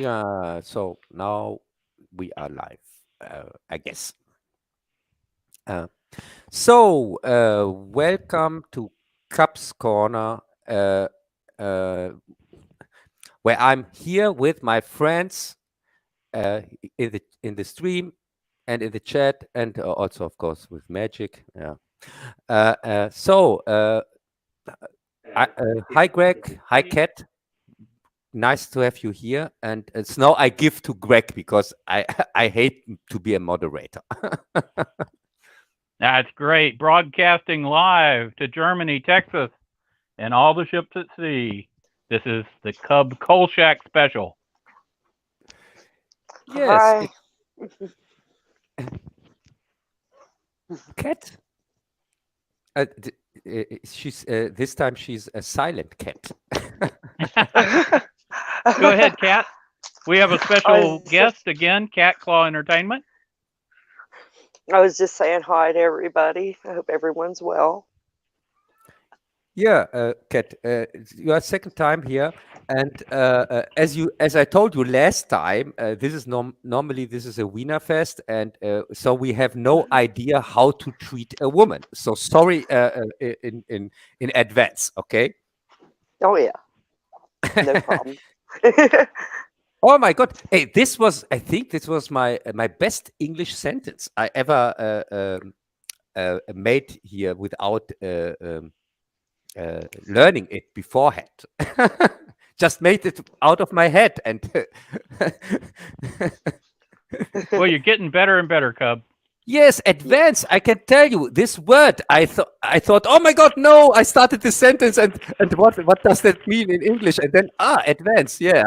Yeah, so now we are live, I guess. Uh, Welcome to Cub's Corner, uh, uh, where I'm here with my friends in the stream and in the chat, and also, of course, with Magic. Yeah. Uh, uh, so, uh, Hi, Greg. Hi, Kat. Nice to have you here. And it's now I give to Greg because I I hate to be a moderator. That's great. Broadcasting live to Germany, Texas, and all the ships at sea. This is the Cub Kolchak special. Yes, Hi. cat. She's this time she's a silent cat. Go ahead, Kat. We have a special was guest again, Cat Claw Entertainment. I was just saying hi to everybody. I hope everyone's well. Yeah, Kat, you are second time here, and as I told you last time, this is normally this is a Wiener Fest, and so we have no idea how to treat a woman. So sorry in advance, okay? Oh yeah, no problem. Oh my God! Hey, I think this was my best English sentence I ever made here without learning it beforehand. Just made it out of my head, and Well, you're getting better and better, Cub. yes, advance. I can tell you this word. I thought, oh my God, no! I started this sentence, and what does that mean in English? And then advance. Yeah,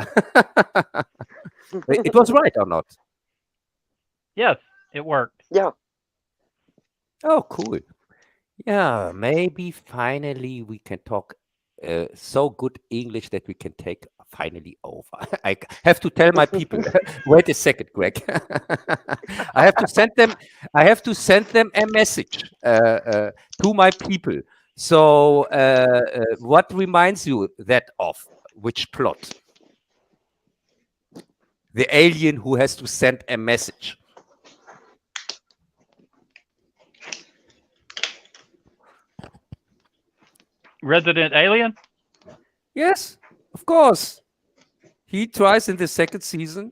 it was right or not? Yes, it worked. Yeah. Oh, cool. Yeah, maybe finally we can talk so good English that we can take finally over. Have to tell my people. Wait a second, Greg. I have to send them. I have to send them a message to my people. So, what reminds you that of which plot? The alien who has to send a message. Resident Alien? Yes, of course. He tries in the second season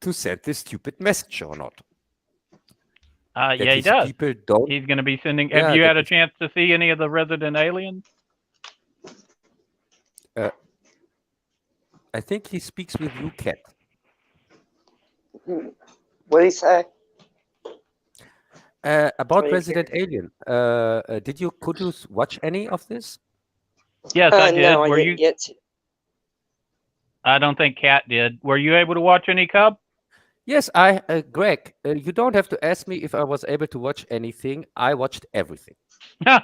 to send this stupid message or not. That Yeah, he his does. people don't. He's going to be sending. Yeah, Have you that had a his, chance to see any of the Resident Aliens? uh, I think he speaks with you, Cat. What do you say? About I didn't hear. Resident Alien. Could you watch any of this? Yes, I did. No, I Were didn't you? get to. I don't think Cat did. Were you able to watch any, Cub? Yes, Greg, you don't have to ask me if I was able to watch anything. I watched everything.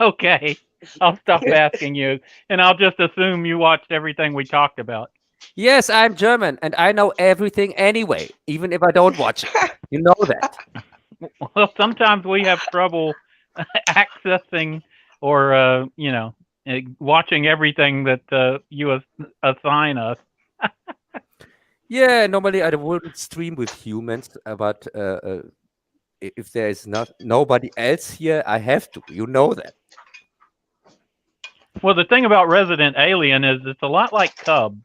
Okay. I'll stop asking you, and I'll just assume you watched everything we talked about. Yes, I'm German, and I know everything anyway, even if I don't watch it. You know that. Well, sometimes we have trouble accessing or, watching everything that you assign us. Yeah, normally I wouldn't stream with humans, but if there is nobody else here, I have to. You know that. Well, the thing about Resident Alien is it's a lot like Cub.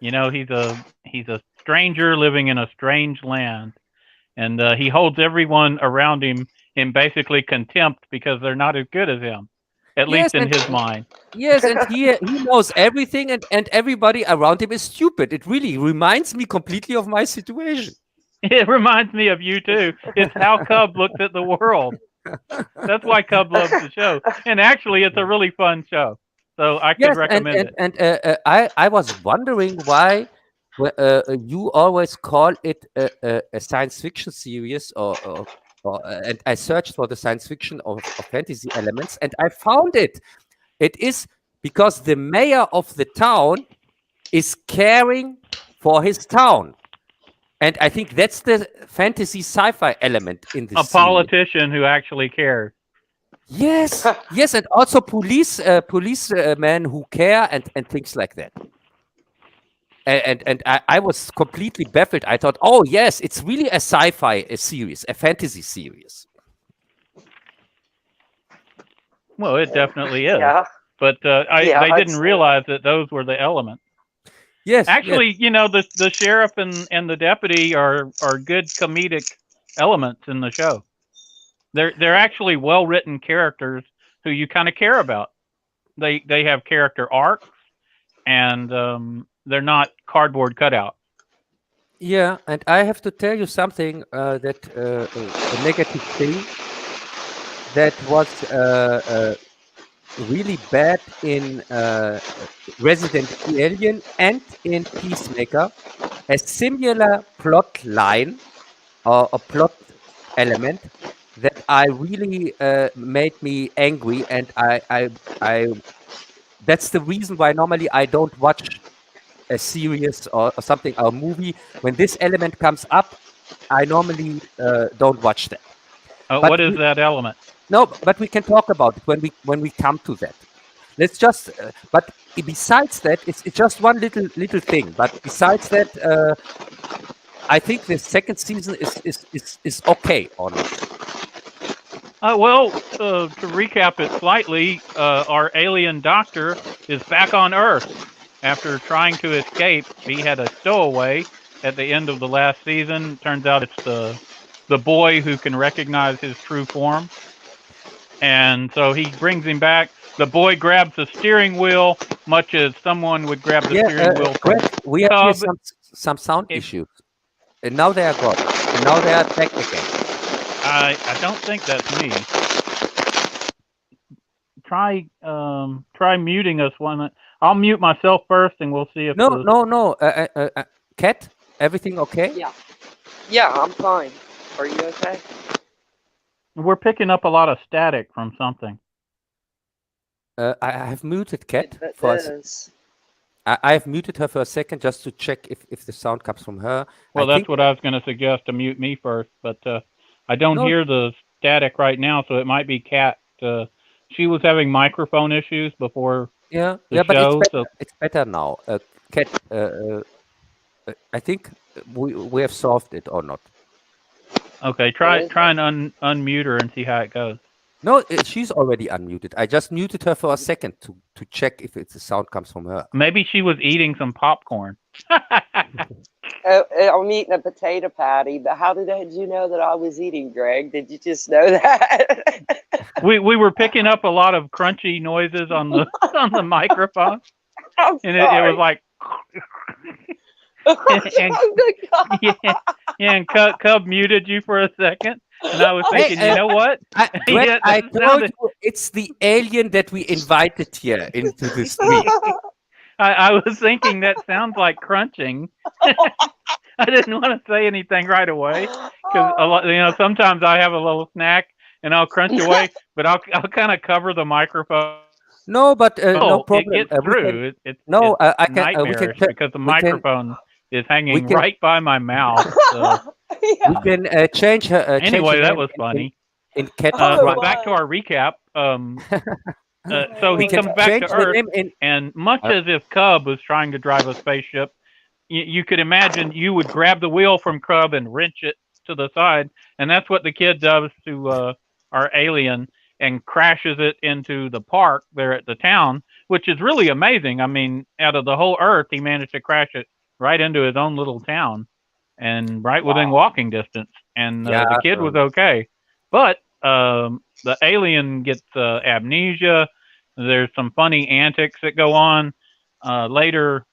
He's a stranger living in a strange land, and he holds everyone around him in basically contempt because they're not as good as him, at Yes, least in his mind. yes, and he knows everything, and everybody around him is stupid. It really reminds me completely of my situation. It reminds me of you too. It's how Cub looks at the world. That's why Cub loves the show, and actually, it's a really fun show. So I could Yes, and recommend and it. and I was wondering why you always call it a science fiction series, and I searched for the science fiction of fantasy elements, and I found it. It is because the mayor of the town is caring for his town. And I think that's the fantasy sci-fi element in this A series. politician who actually cares. Yes, yes, and also policemen who care and things like that. and I was completely baffled. I thought, oh yes, it's really a sci-fi series, a fantasy series. Well, it definitely is. Yeah. But Yeah, they I'd didn't say realize that those were the elements. Yes, yes. Actually, the sheriff and the deputy are good comedic elements in the show. They're actually well written characters who you kind of care about. They have character arcs, and they're not cardboard cutout. Yeah, and I have to tell you something that a negative thing that was really bad in Resident Alien and in Peacemaker, a similar plot line or a plot element that I really made me angry, and I that's the reason why normally I don't watch a series or something or a movie. When this element comes up, I normally don't watch that. But What is that element? no, but we can talk about it when we come to that. Let's just. But besides that, it's just one little thing. But besides that, I think the second season is okay or not. Well, to recap it slightly, our alien doctor is back on Earth after trying to escape. He had a stowaway at the end of the last season. Turns out it's the boy who can recognize his true form, and so he brings him back. The boy grabs the steering wheel, much as someone would grab the steering wheel from Greg, we have here Cub. some sound issues, and now they are gone. And now they are back again. I don't think that's me. Try muting us one. I'll mute myself first, and we'll see if No. Cat, everything okay? Yeah, I'm fine. Are you okay? We're picking up a lot of static from something. I have muted Cat It for is. I have muted her for a second just to check if the sound comes from her. Well, that's what I was going to suggest, to mute me first, but I don't hear the static right now, so it might be Cat. She was having microphone issues before the show. But it's better now. Cat, I think we have solved it or not. Okay, try and unmute her and see how it goes. No, she's already unmuted. I just muted her for a second to check if the sound comes from her. Maybe she was eating some popcorn. I'm eating a potato patty, but how did you know that I was eating, Greg? Did you just know that? we were picking up a lot of crunchy noises on the microphone, and it was like. And Cub muted you for a second, and I was thinking, you know what? Greg, I told you it's the alien that we invited here into the stream. I was thinking that sounds like crunching. I didn't want to say anything right away because sometimes I have a little snack and I'll crunch away, but I'll kind of cover the microphone. No, but no problem. It gets through. It's I can. Nightmarish because the microphone is hanging right by my mouth. So. We can change her. Anyway, that was funny. In Cat, back to our recap. So he comes back to Earth, and much as if Cub was trying to drive a spaceship, you could imagine you would grab the wheel from Cub and wrench it to the side, and that's what the kid does to our alien and crashes it into the park there at the town, which is really amazing. I mean, out of the whole Earth, he managed to crash it right into his own little town and right within walking distance, and the kid was okay. But the alien gets amnesia. There's some funny antics that go on. Later,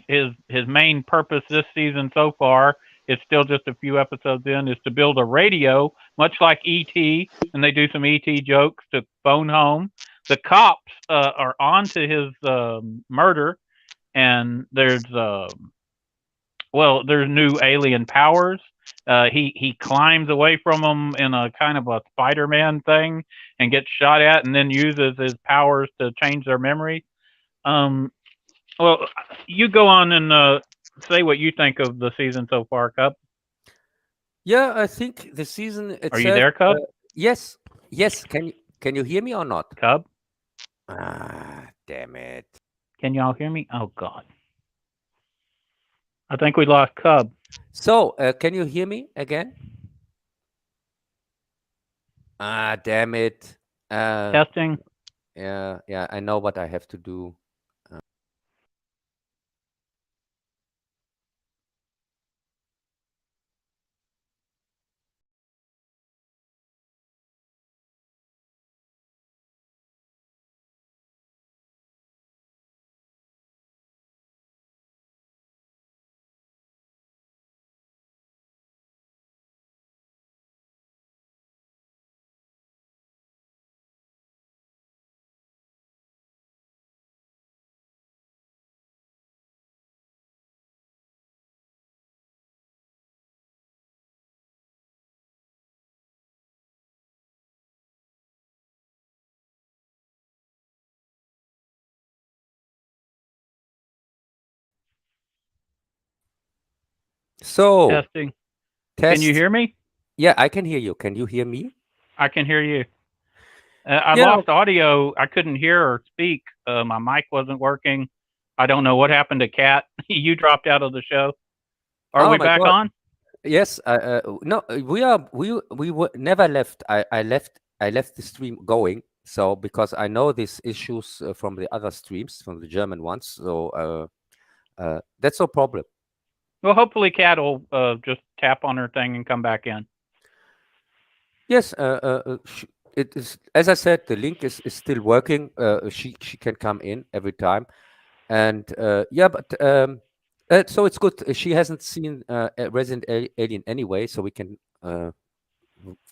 his main purpose this season so far, it's still just a few episodes in, is to build a radio, much like E.T., and they do some E.T. jokes to phone home. The cops are on to his murder, and there's new alien powers. He climbs away from them in a kind of a Spider-Man thing and gets shot at, and then uses his powers to change their memory. Well, you go on and say what you think of the season so far, Cub. Yeah, I think the season itself. Are you there, Cub? Yes. Can you hear me or not? Cub? Damn it. Can y'all hear me? Oh God. I think we lost Cub. So, can you hear me again? Ah, damn it. Testing. Yeah, I know what I have to do. So, Testing. Can you test. hear me? Yeah, I can hear you. Can you hear me? I can hear you. I Yeah. lost audio. I couldn't hear or speak. My mic wasn't working. I don't know what happened to Kat. You dropped out of the show. Are Oh we my back God. on? Yes. No, we were never left. I left the stream going. So because I know these issues from the other streams, from the German ones. So that's no problem. Well, hopefully Kat will just tap on her thing and come back in. Yes. It is, as I said, the link is still working. She can come in every time, and yeah, but so it's good. She hasn't seen Resident Alien anyway, so we can further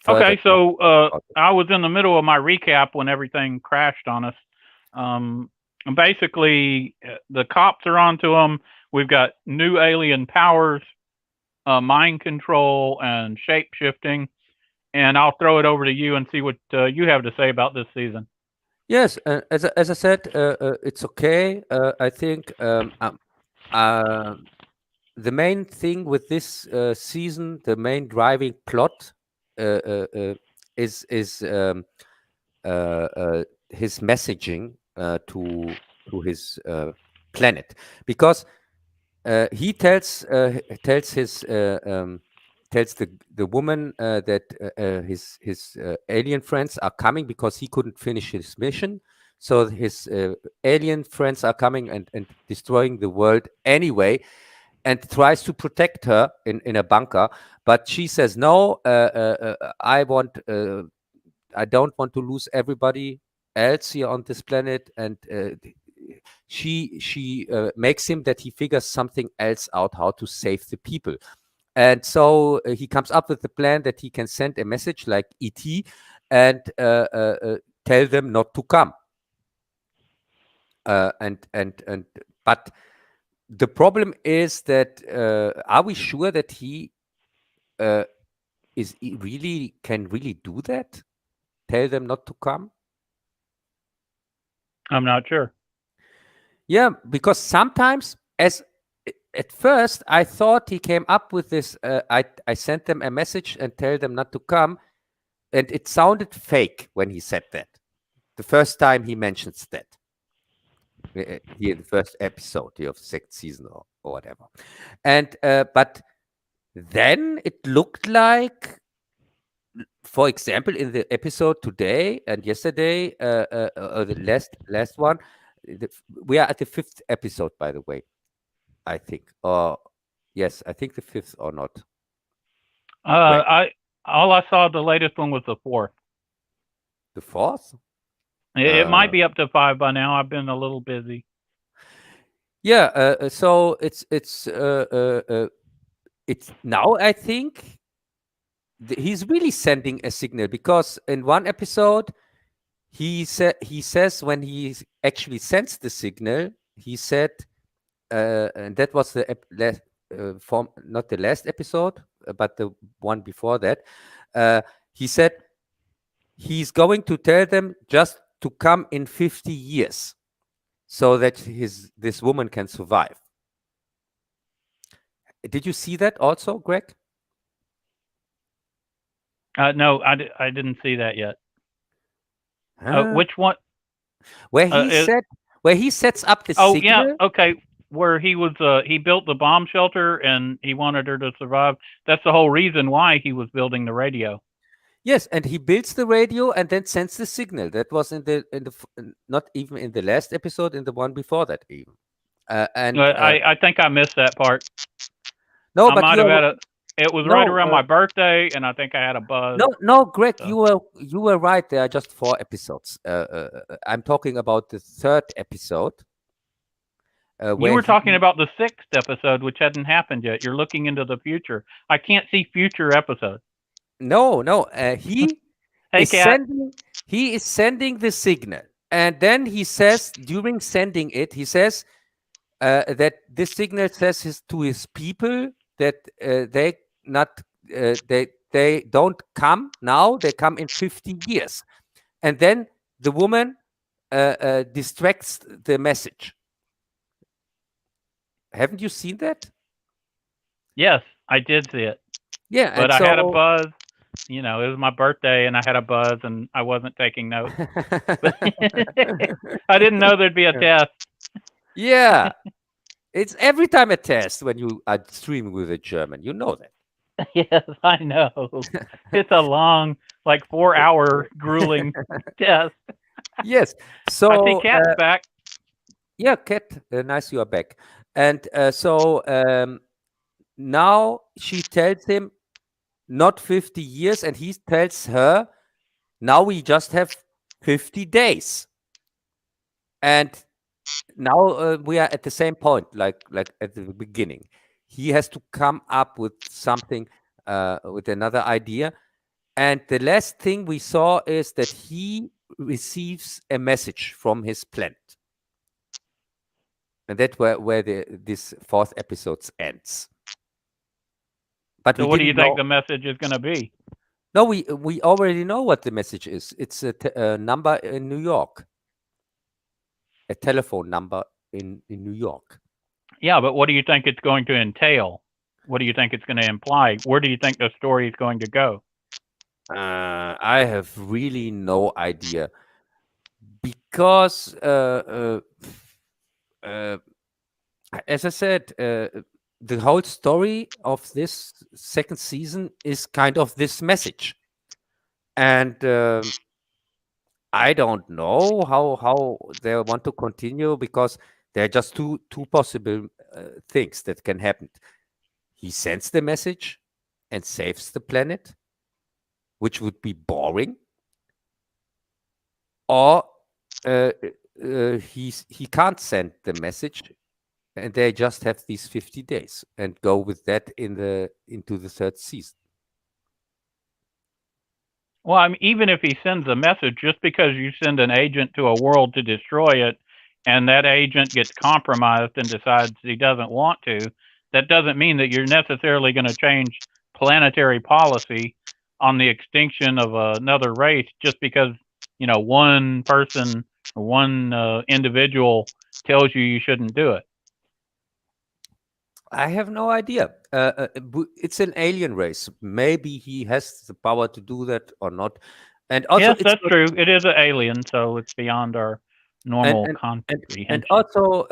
Okay, talk so about it. I was in the middle of my recap when everything crashed on us. And basically, the cops are onto them. We've got new alien powers, mind control, and shape shifting. And I'll throw it over to you and see what you have to say about this season. Yes, as I said, it's okay. I think the main thing with this season, the main driving plot, is his messaging to his planet, because he tells his tells the woman that his alien friends are coming because he couldn't finish his mission. So his alien friends are coming and destroying the world anyway, and tries to protect her in a bunker. But she says, no, I don't want to lose everybody else here on this planet. And she makes him that he figures something else out, how to save the people. And so he comes up with the plan that he can send a message like ET and tell them not to come. But the problem is that are we sure that he really can really do that? Tell them not to come? I'm not sure. Yeah, because sometimes, as at first, I thought he came up with this. I sent them a message and tell them not to come, and it sounded fake when he said that. The first time he mentions that, here in the first episode of the second season or whatever, and but then it looked like, for example, in the episode today and yesterday, the last one, we are at the 5th episode, by the way. I think, or yes, I think the 5th or not. Right. All I saw the latest one was the 4th. The 4th? It might be up to 5 by now. I've been a little busy. Yeah. So it's now, I think he's really sending a signal, because in one episode he says, when he actually sends the signal, he said, and that was the not the last episode, but the one before that. He said he's going to tell them just to come in 50 years so that this woman can survive. Did you see that also, Greg? No, I didn't see that yet. Which one? Where he said, where he sets up the signal. Oh, yeah. Okay. where he built the bomb shelter and he wanted her to survive. That's the whole reason why he was building the radio. Yes, and he builds the radio and then sends the signal. That was not even in the last episode, in the one before that even. I think I missed that part. No, I but might have had a. It was right around my birthday, and I think I had a buzz. No, Greg, So. you were right. There are just 4 episodes. I'm talking about the 3rd episode. You were talking about the 6th episode, which hadn't happened yet. You're looking into the future. I can't see future episodes. No. He Hey, is Cat. he is sending the signal, and then he says during sending it, he says that this signal says to his people that they don't come now. They come in 50 years, and then the woman distracts the message. Haven't you seen that? Yes, I did see it. Yeah, but I had a buzz. It was my birthday, and I had a buzz, and I wasn't taking notes. I didn't know there'd be a test. Yeah, it's every time a test when you are streaming with a German. You know that. Yes, I know. It's a long, like 4-hour grueling test. Yes. So I see Cat's back. Yeah, Cat, nice you are back. And now she tells him not 50 years, and he tells her, now we just have 50 days. And now we are at the same point, like at the beginning. He has to come up with something, with another idea. And the last thing we saw is that he receives a message from his planet. And that's where this 4th episode ends. But so what do you think the message is going to be? No, we already know what the message is. It's a number in New York. A telephone number in New York. Yeah, but what do you think it's going to entail? What do you think it's going to imply? Where do you think the story is going to go? I have really no idea. Because, as I said, the whole story of this 2nd season is kind of this message. And I don't know how they want to continue, because there are just two possible things that can happen. He sends the message and saves the planet, which would be boring, or he can't send the message, and they just have these 50 days and go with that into the 3rd season. Well, I mean, even if he sends a message, just because you send an agent to a world to destroy it, and that agent gets compromised and decides he doesn't want to, that doesn't mean that you're necessarily going to change planetary policy on the extinction of another race just because, one person or one individual tells you shouldn't do it. I have no idea. It's an alien race. Maybe he has the power to do that or not. And also, yes, that's true. It is an alien, so it's beyond our normal comprehension. And also,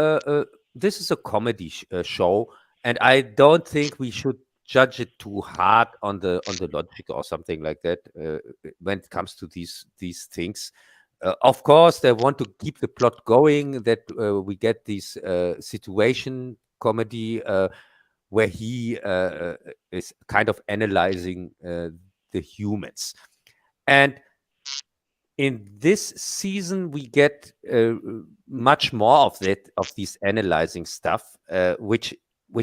this is a comedy show, and I don't think we should judge it too hard on the logic or something like that when it comes to these things. Of course, they want to keep the plot going, that we get this situation comedy where he is kind of analyzing the humans. And in this season, we get much more of these analyzing stuff, which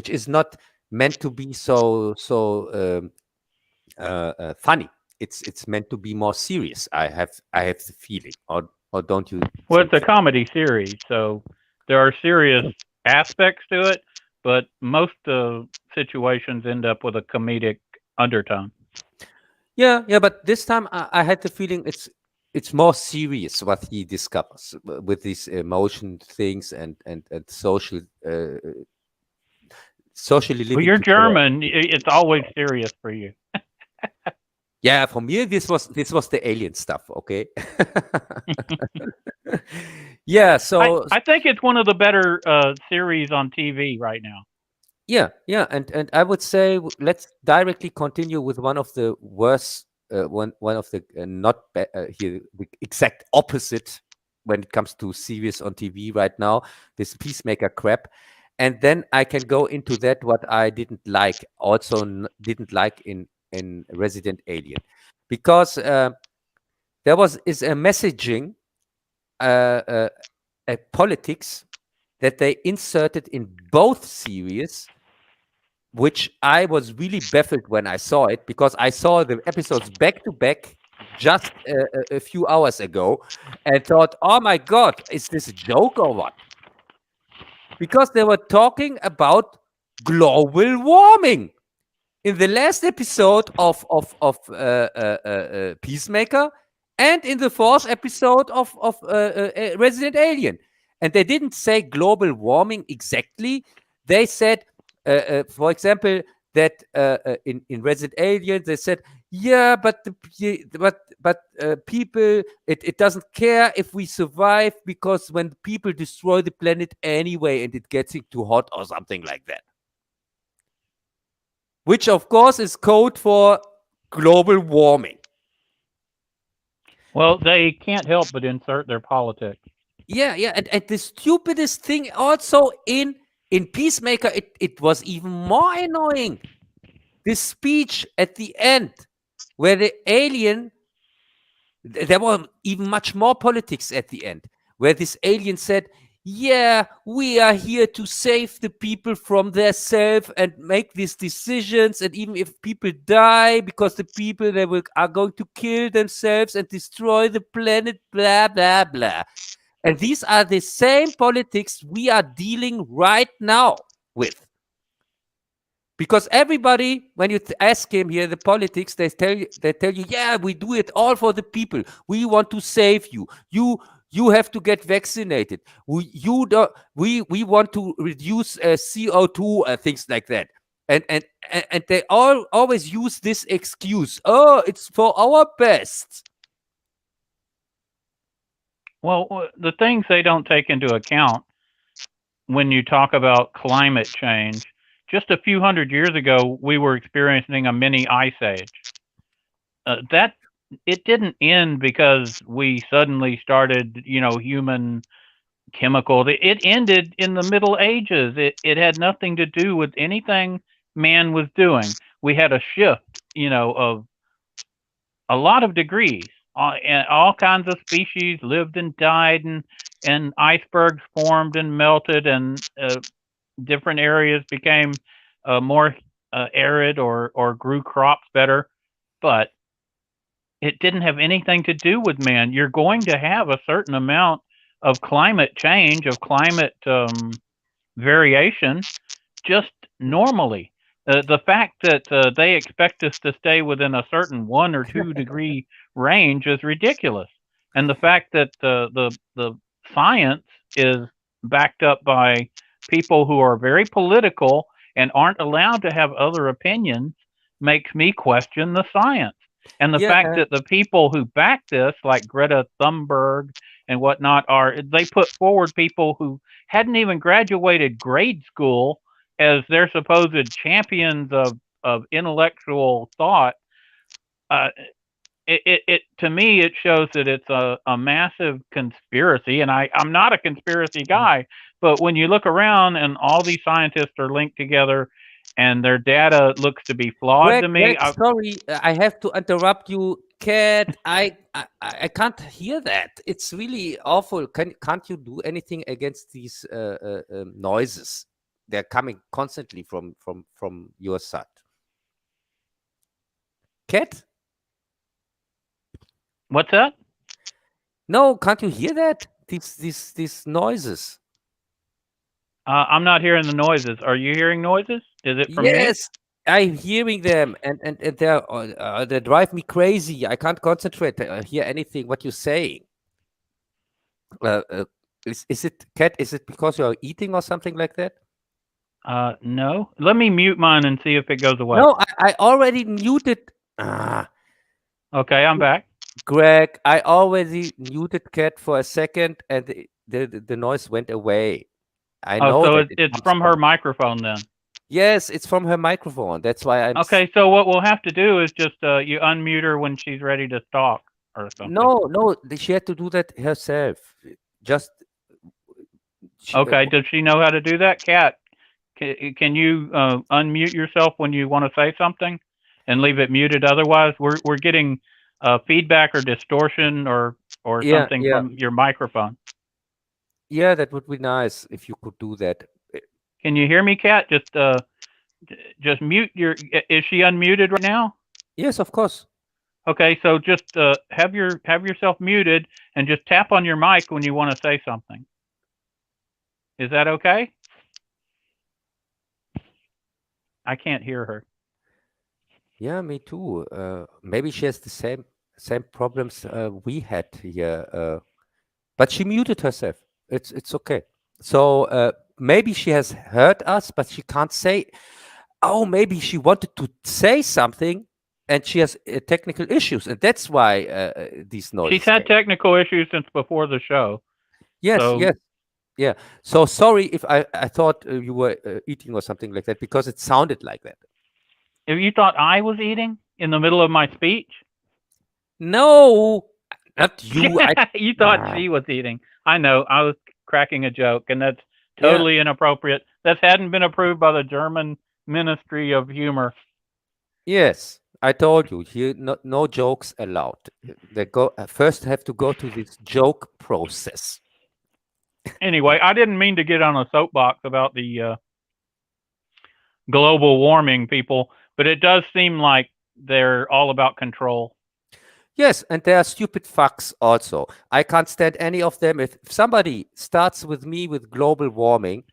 is not meant to be so funny. It's meant to be more serious. I have the feeling, or don't you? Well, it's a comedy series, so there are serious aspects to it, but most situations end up with a comedic undertone. Yeah, but this time I had the feeling it's more serious what he discovers with these emotion things and socially living. Well, you're German. It's always serious for you. Yeah, for me this was the alien stuff. Okay. Yeah. So I think it's one of the better series on TV right now. yeah, and I would say let's directly continue with one of the worst, one of the not here the exact opposite when it comes to series on TV right now, this Peacemaker crap, and then I can go into that what I didn't like, also didn't like in Resident Alien, because there is a messaging, uh, a politics that they inserted in both series, which I was really baffled when I saw it, because I saw the episodes back to back just a few hours ago and thought, oh my God, is this a joke or what? Because they were talking about global warming. In the last episode of Peacemaker, and in the fourth episode of Resident Alien, and they didn't say global warming exactly. They said, for example, that in Resident Alien they said, yeah, but people, it doesn't care if we survive, because when people destroy the planet anyway, and it gets too hot or something like that, which of course is code for global warming. Well, they can't help but insert their politics. Yeah, and the stupidest thing also in Peacemaker, it was even more annoying. This speech at the end, where the alien, there were even much more politics at the end, where this alien said, yeah, we are here to save the people from their self and make these decisions, and even if people die, because the people are going to kill themselves and destroy the planet, blah blah blah. And these are the same politics we are dealing right now with. Because everybody, when you ask him here, the politics, they tell you, yeah, we do it all for the people. We want to save you. You have to get vaccinated. We want to reduce CO2 and things like that. And they always use this excuse. Oh, it's for our best. Well, the things they don't take into account when you talk about climate change, just a few hundred years ago, we were experiencing a mini ice age. That it didn't end because we suddenly started, human chemicals. It ended in the Middle Ages. It had nothing to do with anything man was doing. We had a shift, of a lot of degrees. And all kinds of species lived and died, and icebergs formed and melted, and different areas became more arid or grew crops better. But it didn't have anything to do with man. You're going to have a certain amount of climate change, of climate variation, just normally. The fact that they expect us to stay within a certain 1 or 2 degree range is ridiculous, and the fact that the science is backed up by people who are very political and aren't allowed to have other opinions makes me question the science. And the fact that the people who back this, like Greta Thunberg and whatnot, they put forward people who hadn't even graduated grade school as their supposed champions of intellectual thought. It to me, it shows that it's a massive conspiracy, and I'm not a conspiracy guy, but when you look around and all these scientists are linked together and their data looks to be flawed to me. Greg, sorry, I have to interrupt you. Cat, I can't hear that. It's really awful. Can't you do anything against these noises? They're coming constantly from your side. Cat? What's that? No, can't you hear that? These noises. I'm not hearing the noises. Are you hearing noises? Is it from me? Yes, I'm hearing them, and they drive me crazy. I can't concentrate, hear anything what you're saying. Is it, Cat? Is it because you're eating or something like that? No. Let me mute mine and see if it goes away. No, I already muted. Okay, I'm back. Greg, I already muted Cat for a second, and the noise went away. I Oh, know so that it it's comes from her microphone then. Yes, it's from her microphone. That's why Okay, so what we'll have to do is just you unmute her when she's ready to talk or something. No, she had to do that herself. Just she, Okay, does she know how to do that, Kat? Can you unmute yourself when you want to say something, and leave it muted? Otherwise, we're getting feedback or distortion or yeah, something yeah, from your microphone. yeah. That would be nice if you could do that. Can you hear me, Kat? Just mute your. Is she unmuted right now? Yes, of course. Okay, so just have yourself muted and just tap on your mic when you want to say something. Is that okay? I can't hear her. Yeah, me too. Maybe she has the same problems we had here. But she muted herself. It's okay. So maybe she has heard us, but she can't say. Oh, maybe she wanted to say something, and she has technical issues, and that's why these noises She's had came. technical issues since before the show. Yes, So yes, yeah. So sorry if I thought you were eating or something like that because it sounded like that. if you thought I was eating in the middle of my speech, No, not you. you thought she was eating. I know. I was cracking a joke, and that's Yeah. totally inappropriate. That hadn't been approved by the German Ministry of Humor. Yes, I told you here no jokes allowed. They go first have to go to this joke process. Anyway, I didn't mean to get on a soapbox about the global warming, people, but it does seem like they're all about control. Yes, and there are stupid fucks also. I can't stand any of them. If somebody starts with me with global warming,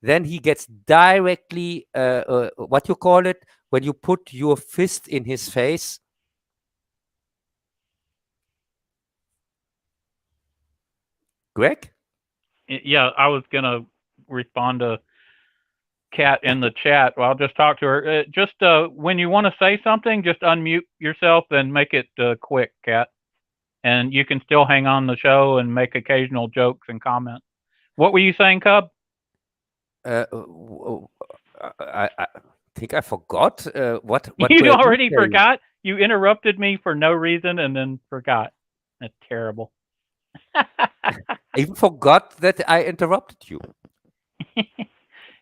then he gets directly what you call it when you put your fist in his face. Greg? Yeah, I was gonna respond to Kat in the chat. Well, I'll just talk to her. Just when you want to say something, just unmute yourself and make it quick, Kat. And you can still hang on the show and make occasional jokes and comments. What were you saying, Cub? I think I forgot what You were you already saying? forgot? You interrupted me for no reason and then forgot. That's terrible. I even forgot that I interrupted you.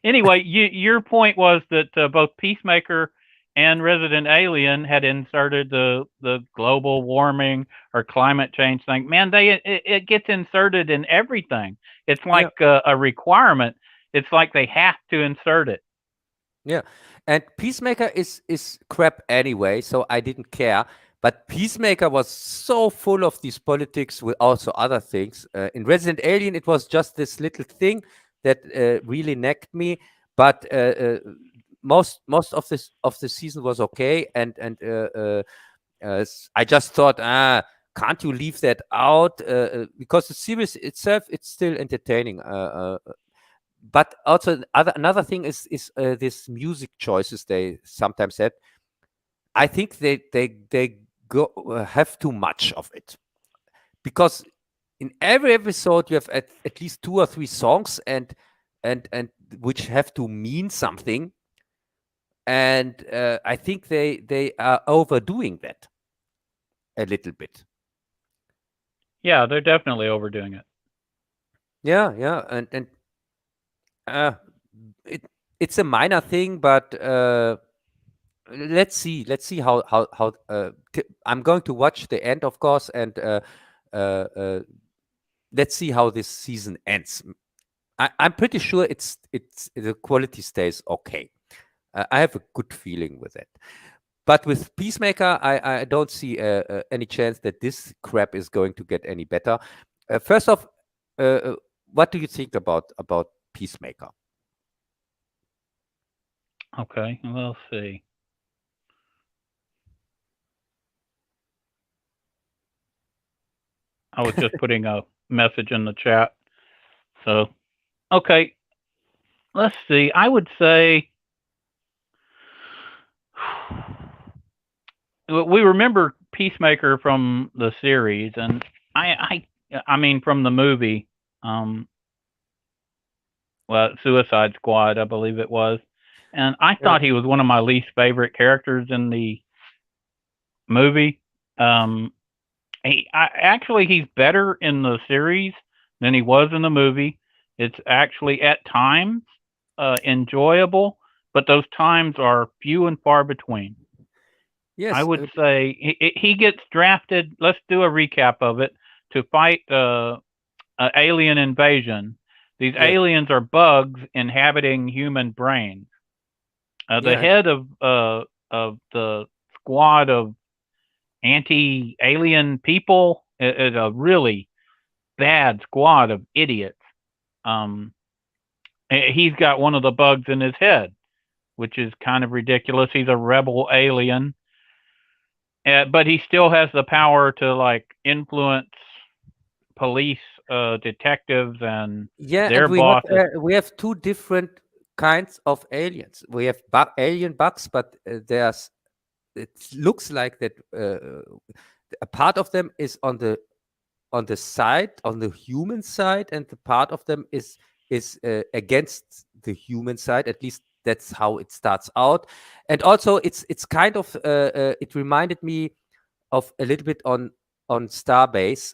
Anyway, your point was that both Peacemaker and Resident Alien had inserted the global warming or climate change thing. Man, it gets inserted in everything. It's like a requirement. It's like they have to insert it. Yeah, and Peacemaker is crap anyway, so I didn't care. But Peacemaker was so full of these politics with also other things. In Resident Alien, it was just this little thing that really nagged me. But most of the season was okay, and I just thought, can't you leave that out? Because the series itself, it's still entertaining. But also another thing is this music choices they sometimes had. I think they go have too much of it because in every episode you have at least 2 or 3 songs and which have to mean something, and I think they are overdoing that a little bit. Yeah, they're definitely overdoing it. Yeah, and it's a minor thing, but let's see how I'm going to watch the end, of course, and let's see how this season ends. I'm pretty sure it's the quality stays okay. I have a good feeling with it. But with Peacemaker, I don't see any chance that this crap is going to get any better. First off, what do you think about Peacemaker? Okay, we'll see. I was just putting a message in the chat. So, okay, let's see. I would say we remember Peacemaker from the series, and I mean from the movie. well, Suicide Squad, I believe it was. And I Yeah. thought he was one of my least favorite characters in the movie. He's better in the series than he was in the movie. It's actually at times enjoyable, but those times are few and far between. I Yes. would say he gets drafted. Let's do a recap of it to fight alien invasion. These Yes. aliens are bugs inhabiting human brains. The Yeah. head of the squad of anti-alien people is a really bad squad of idiots. Um, he's got one of the bugs in his head, which is kind of ridiculous. He's a rebel alien, but he still has the power to like influence police, detectives, and Yeah, and their bosses. we have two different kinds of aliens. We have alien bugs, but there's it looks like that a part of them is on the side, on the human side, and the part of them is against the human side. At least that's how it starts out. And also, it's kind of it reminded me of a little bit on Starbase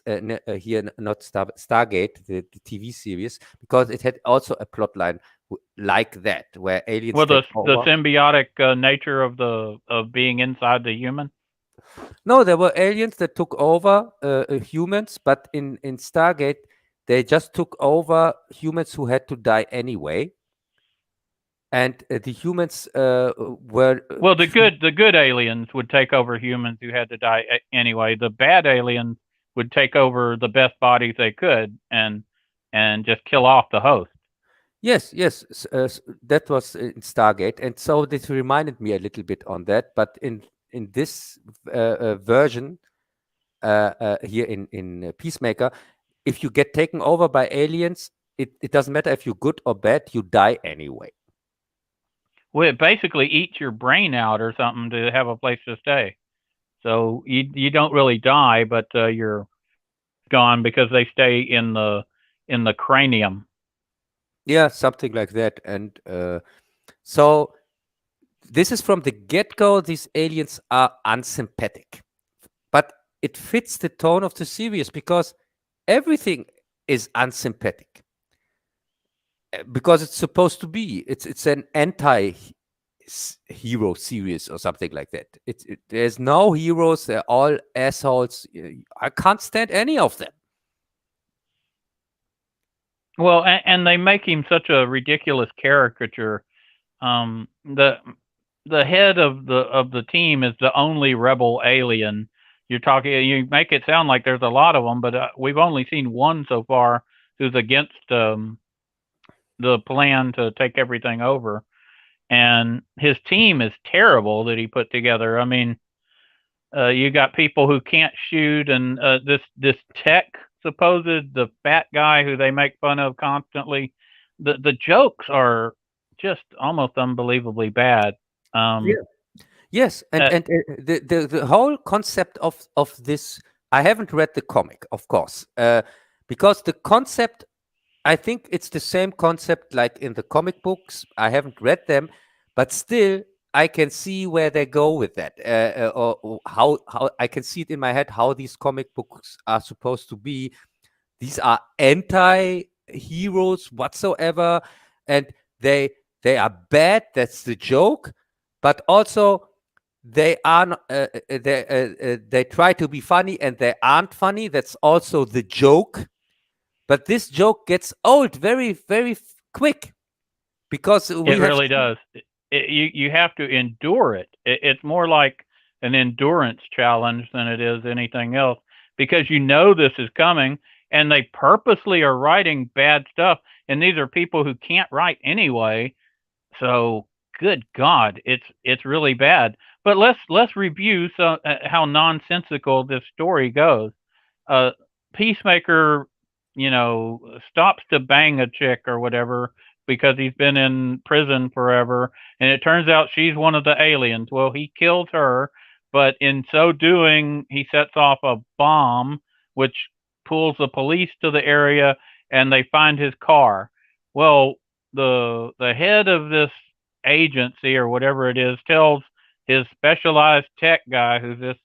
here, not Stargate, the TV series, because it had also a plot line like that, where aliens Well, take the over. symbiotic nature of being inside the human. No, there were aliens that took over humans, but in Stargate, they just took over humans who had to die anyway, and the humans were Well, the good aliens would take over humans who had to die anyway. The bad aliens would take over the best bodies they could and just kill off the host. Yes, yes, that was in Stargate, and so this reminded me a little bit on that. But in this version here in Peacemaker, if you get taken over by aliens, it doesn't matter if you're good or bad, you die anyway. Well, it basically eats your brain out or something to have a place to stay. So you don't really die, but you're gone because they stay in the cranium. Yeah, something like that. And so this is from the get-go. These aliens are unsympathetic, but it fits the tone of the series because everything is unsympathetic because it's supposed to be. It's an anti-hero series or something like that. There's no heroes. They're all assholes. I can't stand any of them. Well, and they make him such a ridiculous caricature. The head of the team is the only rebel alien. You make it sound like there's a lot of them, but we've only seen one so far who's against the plan to take everything over. And his team is terrible that he put together. I mean, you got people who can't shoot, and this tech supposed the fat guy who they make fun of constantly. The jokes are just almost unbelievably bad. Yeah. Yes, and Uh, the whole concept of this, I haven't read the comic, of course, because the concept, I think it's the same concept like in the comic books. I haven't read them, but still, I can see where they go with that, or how I can see it in my head how these comic books are supposed to be. These are anti-heroes whatsoever, and they are bad. That's the joke, but also they are they try to be funny and they aren't funny. That's also the joke. But this joke gets old very, very quick because it we have. really does. You have to endure it. It's more like an endurance challenge than it is anything else because you know this is coming, and they purposely are writing bad stuff. And these are people who can't write anyway. So good God, it's really bad. But let's review how nonsensical this story goes. Uh, Peacemaker, stops to bang a chick or whatever because he's been in prison forever, and it turns out she's one of the aliens. Well, he kills her, but in so doing, he sets off a bomb which pulls the police to the area, and they find his car. Well, the head of this agency or whatever it is tells his specialized tech guy, who's this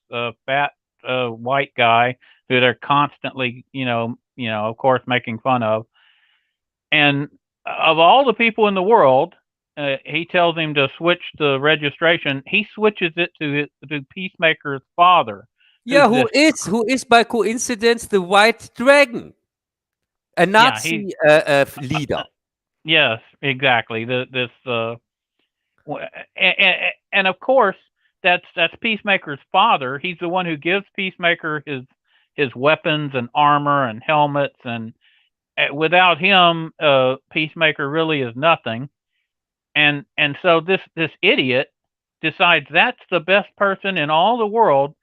fat white guy who they're constantly, of course, making fun of. And of all the people in the world, he tells him to switch the registration. He switches it to Peacemaker's father, Yeah, who's this. who is by coincidence the White Dragon, a Yeah, he. Nazi leader. Yes, exactly. This and of course that's Peacemaker's father. He's the one who gives Peacemaker his weapons and armor and helmets, and without him, Peacemaker really is nothing. And so this idiot decides that's the best person in all the world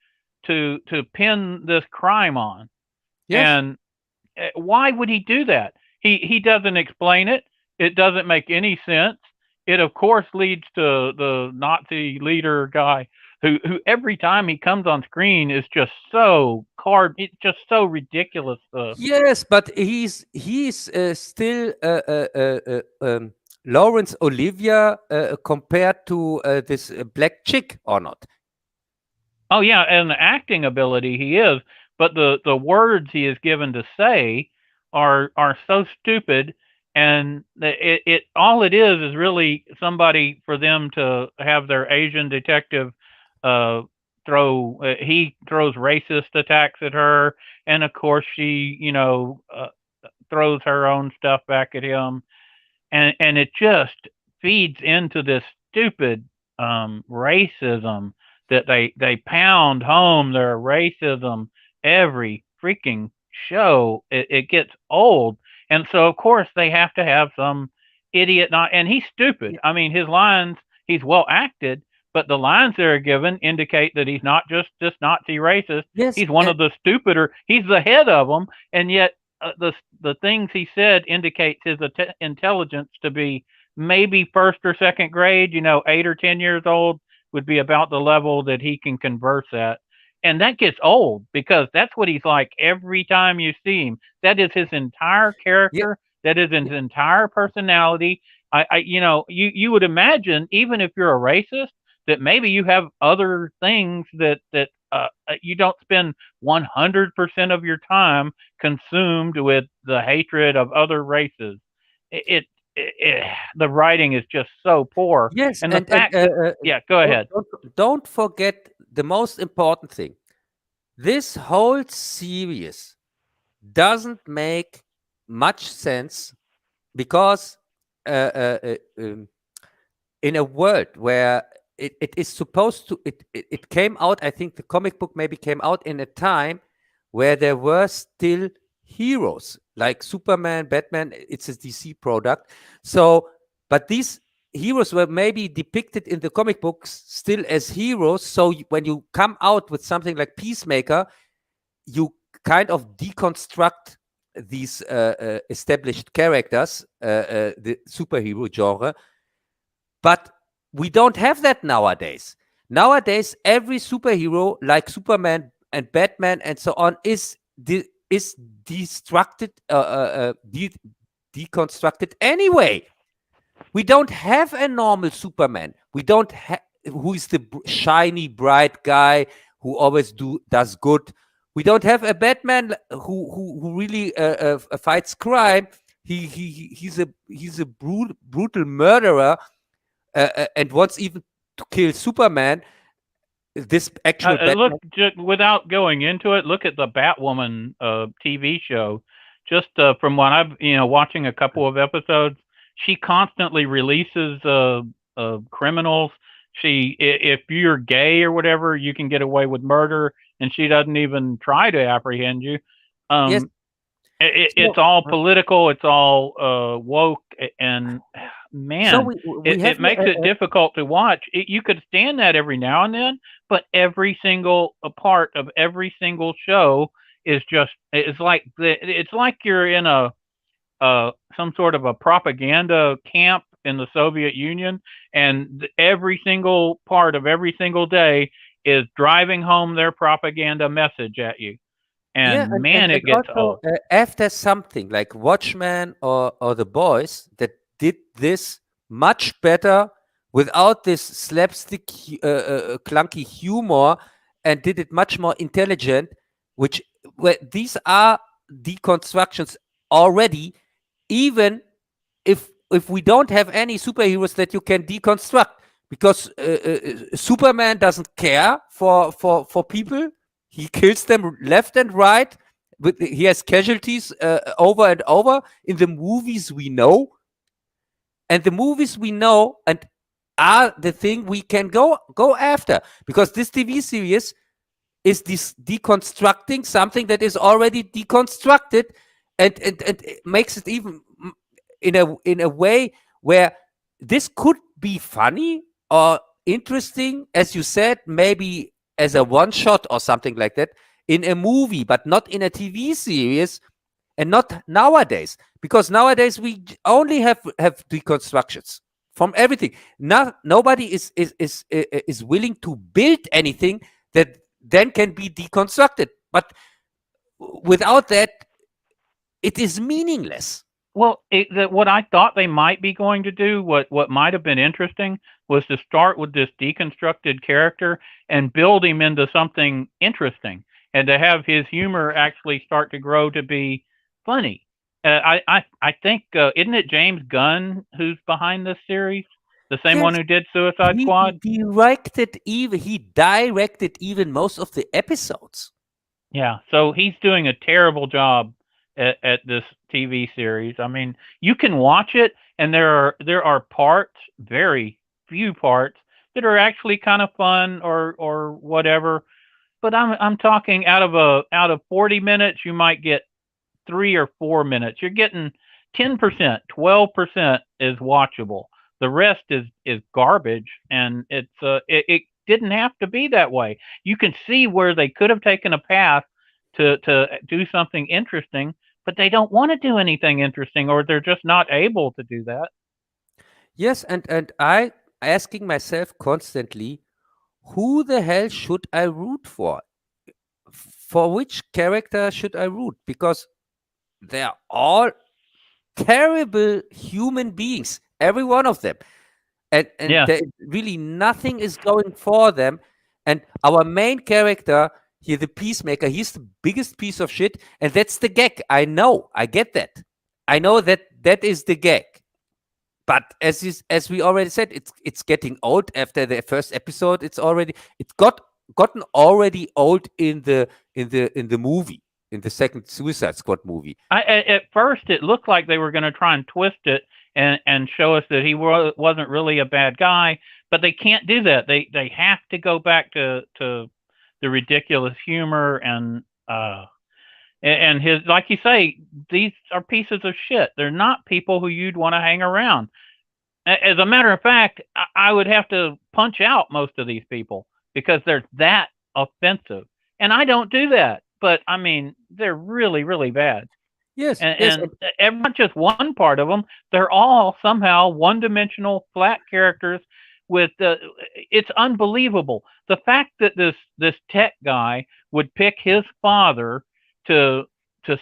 to pin this crime on. Yes. And why would he do that? He doesn't explain it. It doesn't make any sense. It of course leads to the Nazi leader guy who every time he comes on screen is just so it's just so ridiculous. Yes, but he's still Laurence Olivier compared to this black chick or not? Oh yeah, and the acting ability he is, but the words he is given to say are so stupid, and it all it is really somebody for them to have their Asian detective he throws racist attacks at her, and of course she throws her own stuff back at him, and it just feeds into this stupid racism that they pound home their racism every freaking show. It gets old, and so of course they have to have some idiot and he's stupid. I mean, his lines, he's well acted, but the lines that are given indicate that he's not just this Nazi racist. Yes, He's one of the stupider. He's the head of them, and yet the things he said indicates his intelligence to be maybe first or second grade. 8 or 10 years old would be about the level that he can converse at. And that gets old because that's what he's like every time you see him. That is his entire character. That is his entire personality. You would imagine, even if you're a racist, that maybe you have other things that you don't spend 100% of your time consumed with the hatred of other races. The writing is just so poor. yes, And the fact that, yeah, go ahead. Don't forget the most important thing. This whole series doesn't make much sense because in a world where it is supposed to, it came out, I think the comic book maybe came out in a time where there were still heroes like Superman, Batman. It's a DC product. So, but these heroes were maybe depicted in the comic books still as heroes. So when you come out with something like Peacemaker, you kind of deconstruct these established characters, the superhero genre. But we don't have that nowadays. Nowadays, every superhero like Superman and Batman and so on is deconstructed anyway. We don't have a normal Superman. We don't have who is the shiny, bright guy who always does good. We don't have a Batman who really fights crime. He's a brutal murderer and wants even to kill Superman. This actual look, without going into it, look at the Batwoman TV show. Just from what I've watching a couple of episodes, she constantly releases criminals. If you're gay or whatever, you can get away with murder, and she doesn't even try to apprehend you. Yes. It's all political. It's all woke, and man, So it makes it difficult to watch. You could stand that every now and then, but every single part of every single show is just it's like you're in a some sort of a propaganda camp in the Soviet Union, and every single part of every single day is driving home their propaganda message at you. Yeah, and man, and it gets also old. after something like Watchmen or The Boys that did this much better without this slapstick, clunky humor, and did it much more intelligent, which where these are deconstructions already, even if we don't have any superheroes that you can deconstruct, because Superman doesn't care for people. He kills them left and right. But he has casualties over and over in the movies we know, and the movies we know and are the thing we can go after, because this TV series is this deconstructing something that is already deconstructed, and it makes it even in a way where this could be funny or interesting, as you said, maybe as a one shot or something like that in a movie, but not in a TV series, and not nowadays, because nowadays we only have deconstructions from everything. Not nobody is willing to build anything that then can be deconstructed. But without that, it is meaningless. Well, what I thought they might be going to do, what might have been interesting, was to start with this deconstructed character and build him into something interesting, and to have his humor actually start to grow to be funny. I think isn't it James Gunn who's behind this series, the same one Yes, who did Suicide Squad? he directed even most of the episodes. Yeah, so he's doing a terrible job at this TV series. I mean, you can watch it, and there are parts, very few parts, that are actually kind of fun or whatever. But I'm talking out of 40 minutes, you might get 3 or 4 minutes. You're getting 10%, 12% is watchable. The rest is garbage, and it didn't have to be that way. You can see where they could have taken a path to do something interesting, but they don't want to do anything interesting, or they're just not able to do that. Yes, and I asking myself constantly, who the hell should I root for? For which character should I root? Because they're all terrible human beings, every one of them, and Yeah, there really nothing is going for them. And our main character here, the peacemaker, he's the biggest piece of shit, and that's the gag. I know, I get that. I know that that is the gag. But as we already said, it's getting old after the first episode. It's gotten already old in the movie, in the second Suicide Squad movie. at first it looked like they were going to try and twist it and show us that he wasn't really a bad guy, but they can't do that. They have to go back to the ridiculous humor and his, like you say, these are pieces of shit. They're not people who you'd want to hang around. As a matter of fact, I would have to punch out most of these people because they're that offensive. And I don't do that, but I mean, they're really, really bad. Yes, And, yes, not just one part of them; they're all somehow one-dimensional, flat characters. With it's unbelievable the fact that this tech guy would pick his father to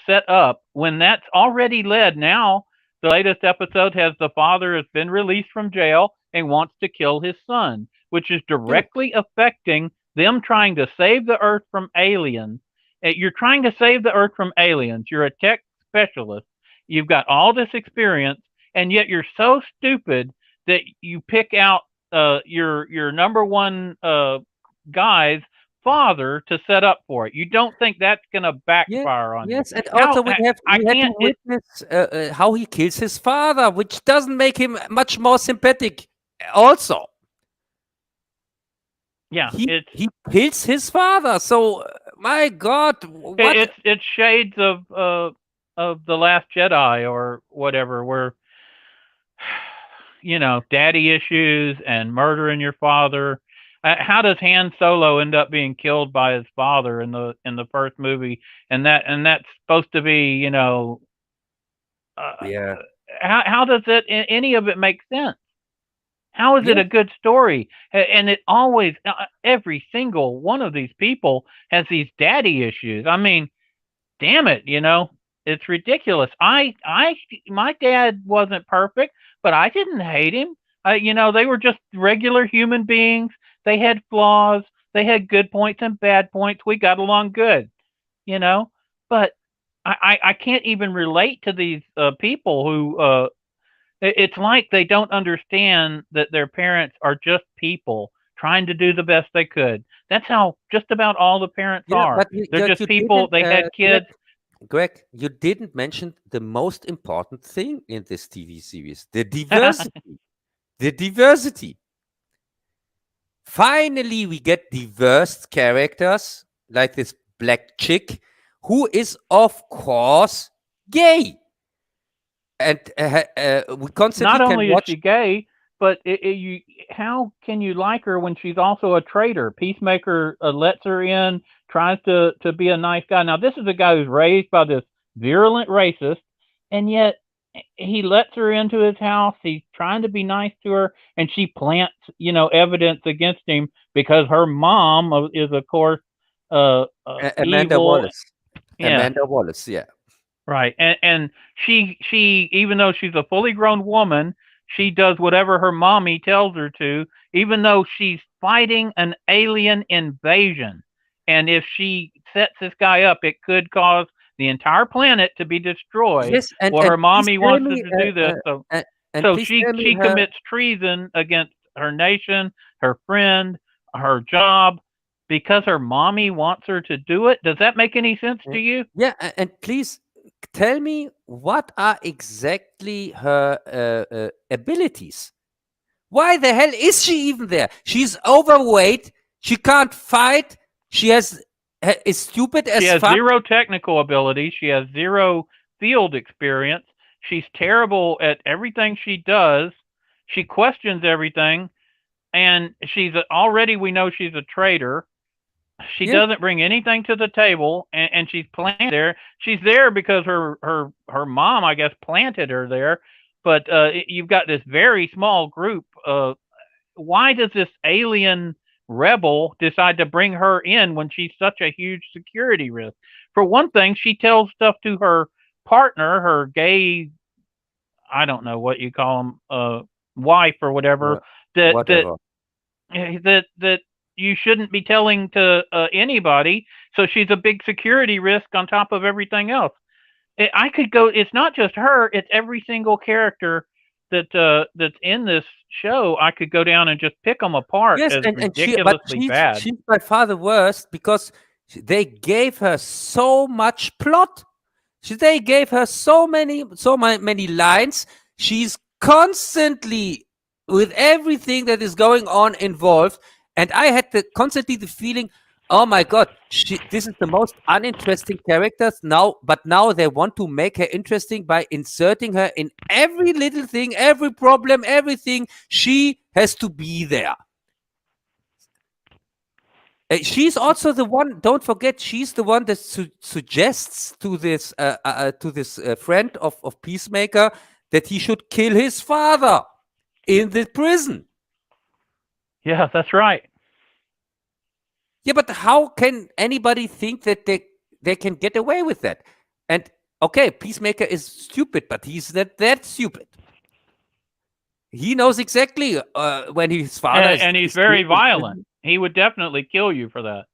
set up when that's already led. Now the latest episode has the father has been released from jail and wants to kill his son, which is yes, directly affecting them trying to save the Earth from aliens. You're trying to save the Earth from aliens. You're a tech specialist. You've got all this experience, and yet you're so stupid that you pick out your number one guy's father to set up for it. You don't think that's going to yes, backfire on you? yes. And How also we have I we had to can't. witness how he kills his father, which doesn't make him much more sympathetic. Also, Yeah, he kills his father. So my God, what? it's shades of the Last Jedi or whatever, where daddy issues and murdering your father. How does Han Solo end up being killed by his father in the first movie? And that's supposed to be, uh, Yeah, how does any of it make sense? How is it yeah, a good story? And it always, every single one of these people has these daddy issues. I mean, damn it, it's ridiculous. My dad wasn't perfect, but I didn't hate him. They were just regular human beings. They had flaws. They had good points and bad points. We got along good, you know. But I can't even relate to these people who. It's like they don't understand that their parents are just people trying to do the best they could. That's how just about all the parents Yeah, are. but They're just you people. didn't, They had Greg, kids. Greg, you didn't mention the most important thing in this TV series: the diversity. The diversity. Finally, we get diverse characters like this black chick, who is, of course, gay. And we constantly Not can only is watch. she gay, but how can you like her when she's also a traitor? Peacemaker lets her in, tries to be a nice guy. Now, this is a guy who's raised by this virulent racist, and yet he lets her into his house. He's trying to be nice to her, and she plants, evidence against him because her mom is, of course, Amanda evil. Wallace. Yeah, Amanda Wallace, yeah. right. And she even though she's a fully grown woman, she does whatever her mommy tells her to, even though she's fighting an alien invasion. And if she sets this guy up, it could cause the entire planet to be destroyed. Yes, and Well, her please mommy tell wants her me, to do this, so and so please she tell me she her. commits treason against her nation, her friend, her job because her mommy wants her to do it. Does that make any sense to you? Yeah, and please tell me what are exactly her abilities. Why the hell is she even there? She's overweight. She can't fight. She is stupid She as has fuck. zero technical ability. She has zero field experience. She's terrible at everything she does. She questions everything, and we know she's a traitor. She Yeah, doesn't bring anything to the table, and she's planted there. She's there because her mom, I guess, planted her there. But you've got this very small group. Why does this alien rebel decide to bring her in when she's such a huge security risk? For one thing, she tells stuff to her partner, her gay, I don't know what you call them, wife or whatever, uh, that that whatever. that you shouldn't be telling to anybody. So she's a big security risk on top of everything else. I could go. It's not just her. It's every single character that's in this show. I could go down and just pick them apart Yes, as but ridiculously bad. she's by far the worst because they gave her so much plot. They gave her many lines. She's constantly with everything that is going on involved, and I had constantly the feeling, oh my god, this is the most uninteresting characters now. But now they want to make her interesting by inserting her in every little thing, every problem, everything. She has to be there. She's also the one. Don't forget, she's the one that suggests to this friend of Peacemaker that he should kill his father in the prison. Yeah, that's right. Yeah, but how can anybody think that they can get away with that? And okay, Peacemaker is stupid, but he's not that stupid. He knows exactly when his father And he's is very killed in violent. prison. He would definitely kill you for that.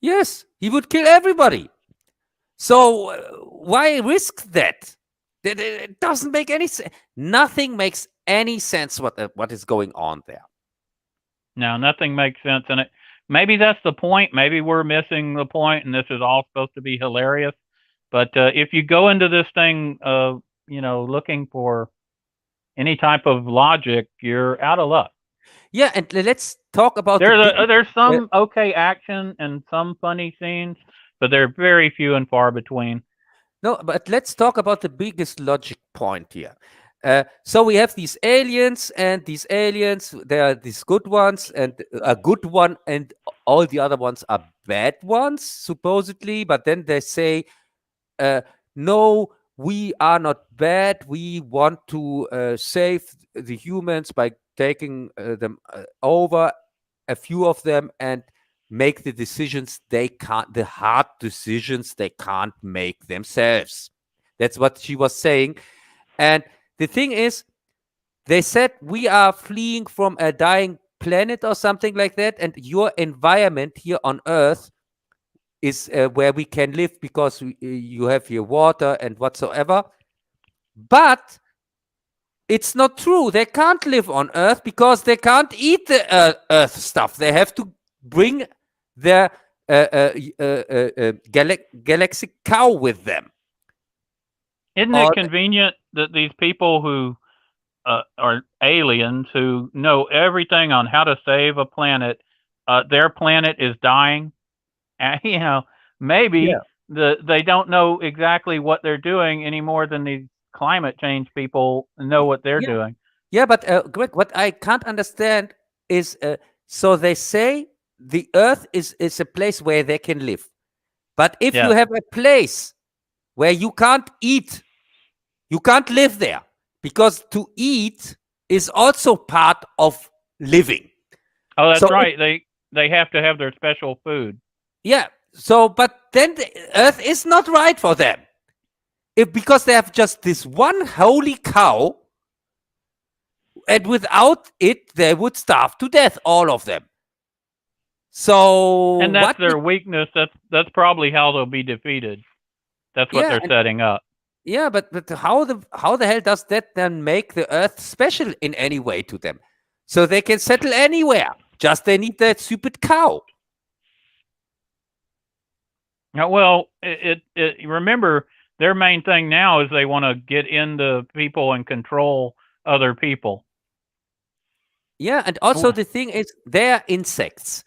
Yes, he would kill everybody. So why risk that? It doesn't make any sense. Nothing makes any sense what is going on there. No, nothing makes sense in it. Maybe that's the point. Maybe we're missing the point, and this is all supposed to be hilarious. But if you go into this thing, looking for any type of logic, you're out of luck. Yeah, and let's talk about There's some okay action and some funny scenes, but they're very few and far between. no, but let's talk about the biggest logic point here. So we have these aliens, and these aliens, they are these good ones, and a good one, and all the other ones are bad ones, supposedly. But then they say, no, we are not bad. We want to save the humans by taking them over, a few of them, and make the decisions they can't, the hard decisions they can't make themselves. That's what she was saying. And the thing is, they said we are fleeing from a dying planet or something like that, and your environment here on Earth is where we can live because you have your water and whatsoever. But it's not true. They can't live on Earth because they can't eat the Earth stuff. They have to bring their galaxic cow with them. Isn't it convenient that these people who are aliens who know everything on how to save a planet, their planet is dying? You know, maybe they don't know exactly what they're doing any more than these climate change people know what they're doing. Yeah, but Greg, what I can't understand is, so they say the Earth is a place where they can live. But if you have a place where you can't eat, you can't live there, because to eat is also part of living. Oh, that's right. They have to have their special food. Yeah. So, but then the Earth is not right for them. Because they have just this one holy cow, and without it, they would starve to death, all of them. So, and that's their weakness. That's probably how they'll be defeated. That's what they're setting up. Yeah, but how the hell does that then make the Earth special in any way to them? So they can settle anywhere. Just they need that stupid cow. Well, remember, their main thing now is they want to get into people and control other people. Yeah, and also the thing is, they're insects.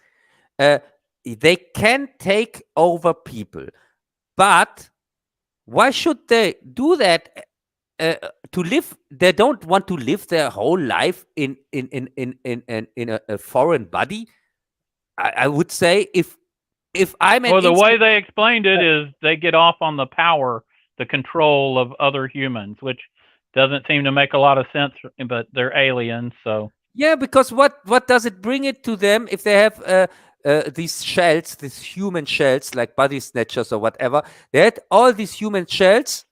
They can take over people, but why should they do that? To live, they don't want to live their whole life in a foreign body. I would say if I'm an the way they explained it is they get off on the power, the control of other humans, which doesn't seem to make a lot of sense. But they're aliens, so yeah. Because what does it bring it to them if they have these shells, these human shells, like body snatchers or whatever? They had all these human shells,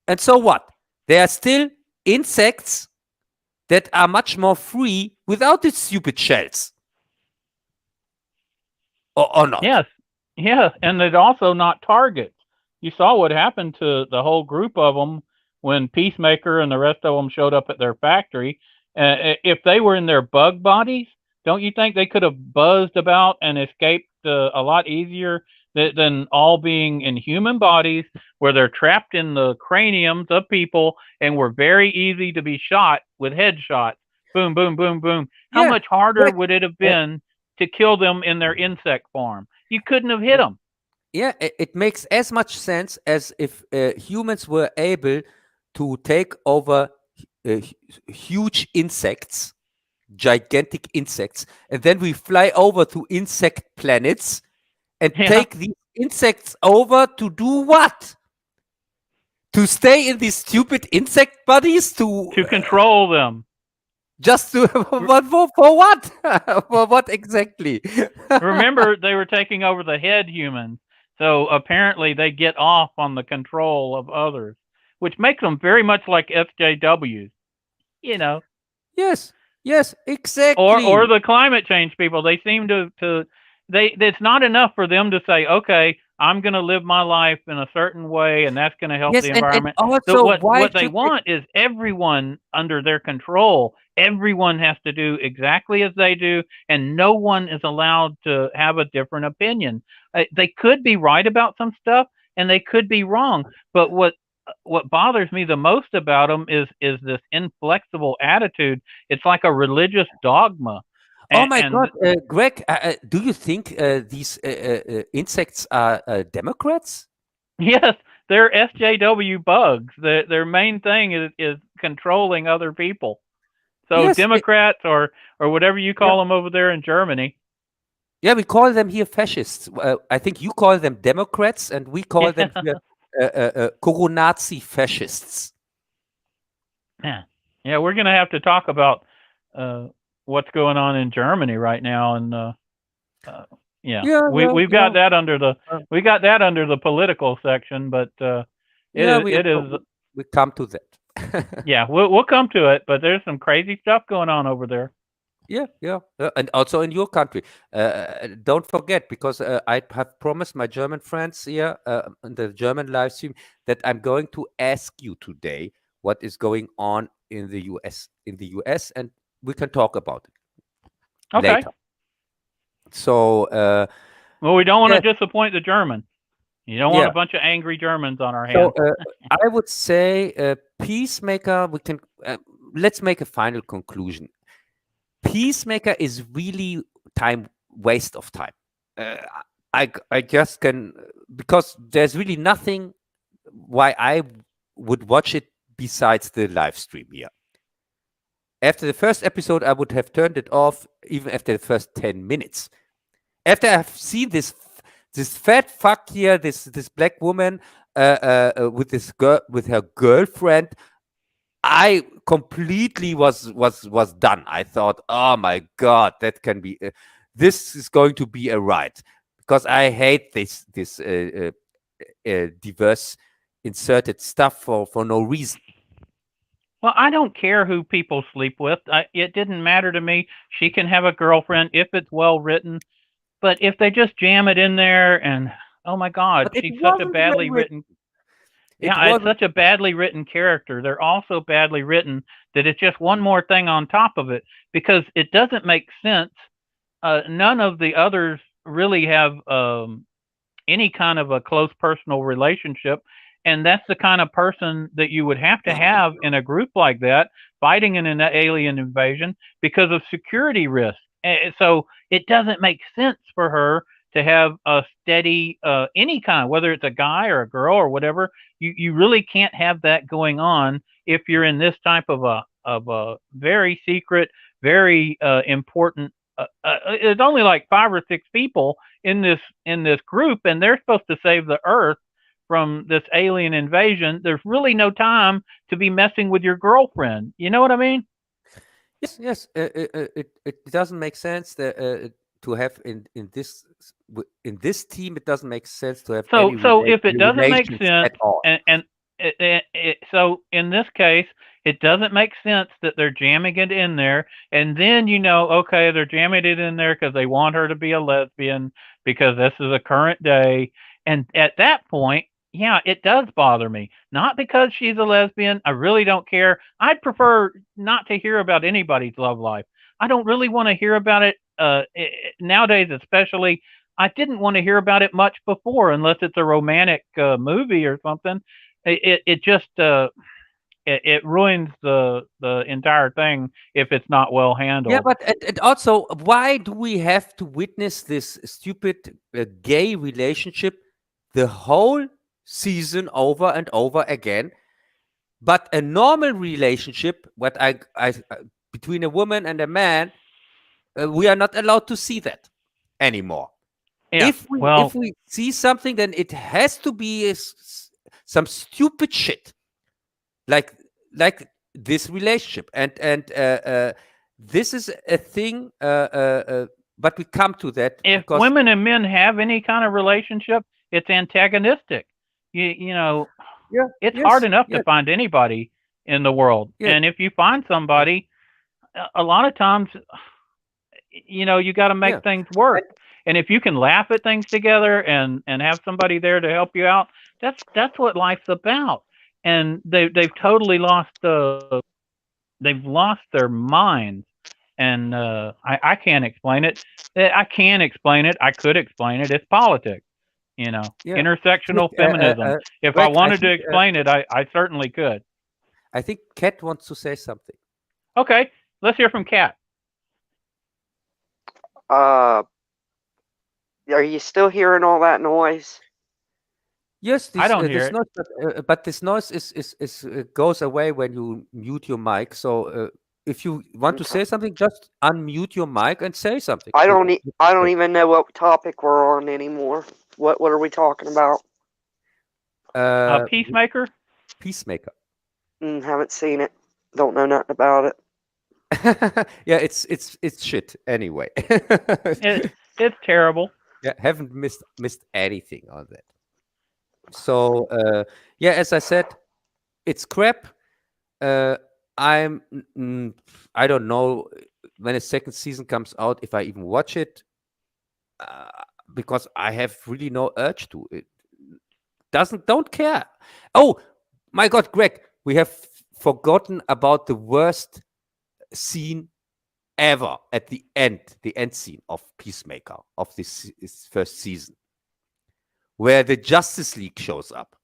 and so what? They are still insects that are much more free without these stupid shells. Or not. Yes. Yeah, and they're also not targets. You saw what happened to the whole group of them when Peacemaker and the rest of them showed up at their factory. If they were in their bug bodies, don't you think they could have buzzed about and escaped a lot easier than all being in human bodies where they're trapped in the craniums of people and were very easy to be shot with headshots? Boom, boom, boom, boom. How much harder would it have been to kill them in their insect form? You couldn't have hit them. Yeah, it makes as much sense as if humans were able to take over huge insects, gigantic insects, and then we fly over to insect planets and take these insects over to do what? To stay in these stupid insect bodies? To control them. Just to for what? For what exactly? Remember, they were taking over the head humans, so apparently they get off on the control of others, which makes them very much like SJWs. You know. Yes, exactly. Or the climate change people. They seem to it's not enough for them to say, okay, I'm going to live my life in a certain way, and that's going to help the environment. And also, what they want is everyone under their control. Everyone has to do exactly as they do, and no one is allowed to have a different opinion. They could be right about some stuff, and they could be wrong. But what bothers me the most about them is this inflexible attitude. It's like a religious dogma. Oh my God, Greg, do you think these insects are Democrats? Yes, they're SJW bugs. Their main thing is controlling other people. So yes, Democrats or whatever you call them over there in Germany. Yeah, we call them here fascists. I think you call them Democrats, and we call them here Nazi fascists. Yeah, we're going to have to talk about what's going on in Germany right now, and Yeah, Yeah, yeah, we've got that under the uh, we got that under the political section, but yeah. it is We come to that. yeah, we'll come to it, but there's some crazy stuff going on over there. Yeah, yeah, and also in your country. Don't forget, because I have promised my German friends here in the German live stream that I'm going to ask you today what is going on in the U.S. and we can talk about it Okay. later. So, Well, we don't want yeah, to disappoint the Germans. You don't want yeah. a bunch of angry Germans on our So, hands. I would say, Peacemaker. Let's make a final conclusion. Peacemaker is really time waste of time. Uh, I just can, because there's really nothing why I would watch it besides the live stream here. After the first episode, I would have turned it off even after the first 10 minutes. After I've seen this fat fuck here, this black woman with this girl with her girlfriend, I completely was done. I thought, oh my god, that can be this is going to be a ride, because I hate this diverse inserted stuff for no reason. Well, I don't care who people sleep with. It didn't matter to me. She can have a girlfriend if it's well written. But if they just jam it in there and oh my God, But it she's such a wasn't well badly written. written. It Yeah, it's wasn't. such a badly written character. They're all so badly written that it's just one more thing on top of it because it doesn't make sense. None of the others really have any kind of a close personal relationship. And that's the kind of person that you would have to have in a group like that, fighting in an alien invasion because of security risk. So it doesn't make sense for her to have a steady, any kind, whether it's a guy or a girl or whatever. You really can't have that going on if you're in this type of a very secret, very important. It's only like 5 or 6 people in this group, and they're supposed to save the Earth from this alien invasion. There's really no time to be messing with your girlfriend. You know what I mean? Yes. It doesn't make sense to have in this team. It doesn't make sense to have any So if it doesn't make relations sense, at all. and so in this case, it doesn't make sense that they're jamming it in there, and then okay, they're jamming it in there because they want her to be a lesbian because this is a current day, and at that point, yeah, it does bother me. Not because she's a lesbian. I really don't care. I'd prefer not to hear about anybody's love life. I don't really want to hear about it nowadays, especially. I didn't want to hear about it much before, unless it's a romantic movie or something. It just it ruins the entire thing if it's not well Yeah, handled. but and also, why do we have to witness this stupid gay relationship the whole season over and over again? But a normal relationship, between a woman and a man, we are not allowed to see that anymore. Yeah. If Well, we see something, then it has to be some stupid shit like this relationship, and this is a thing. But we come to that if because women and men have any kind of relationship, it's antagonistic. You know, yeah, it's hard yes, enough to yes, find anybody in the world, yes, and if you find somebody, a lot of times you got to make yeah. things work. And And if you can laugh at things together and have somebody there to help you out, that's what life's about. And they've totally lost they've lost their minds. And I can't explain it. I can explain it. I could explain it. It's politics. yeah, look, Intersectional feminism. If I Greg, wanted to explain it, I certainly could. I think Kat wants to say something. Okay, let's hear from Kat. Are you still hearing all that noise? Yes, I don't this hear it. noise, but this noise is goes away when you mute your mic. So if you want to Okay. say something, just unmute your mic and say something. I don't even know what topic we're on anymore. What are we talking about? Peacemaker. Peacemaker. Haven't seen it. Don't know nothing about it. Yeah, it's shit anyway. It's terrible. Yeah, haven't missed anything on that. So yeah, as I said, it's crap. Uh, I'm I don't know when a second season comes out if I even watch it, uh, because I have really no urge to. It don't care. Oh my God, Greg, we have forgotten about the worst scene ever at the end scene of Peacemaker of this first season, where the Justice League shows up.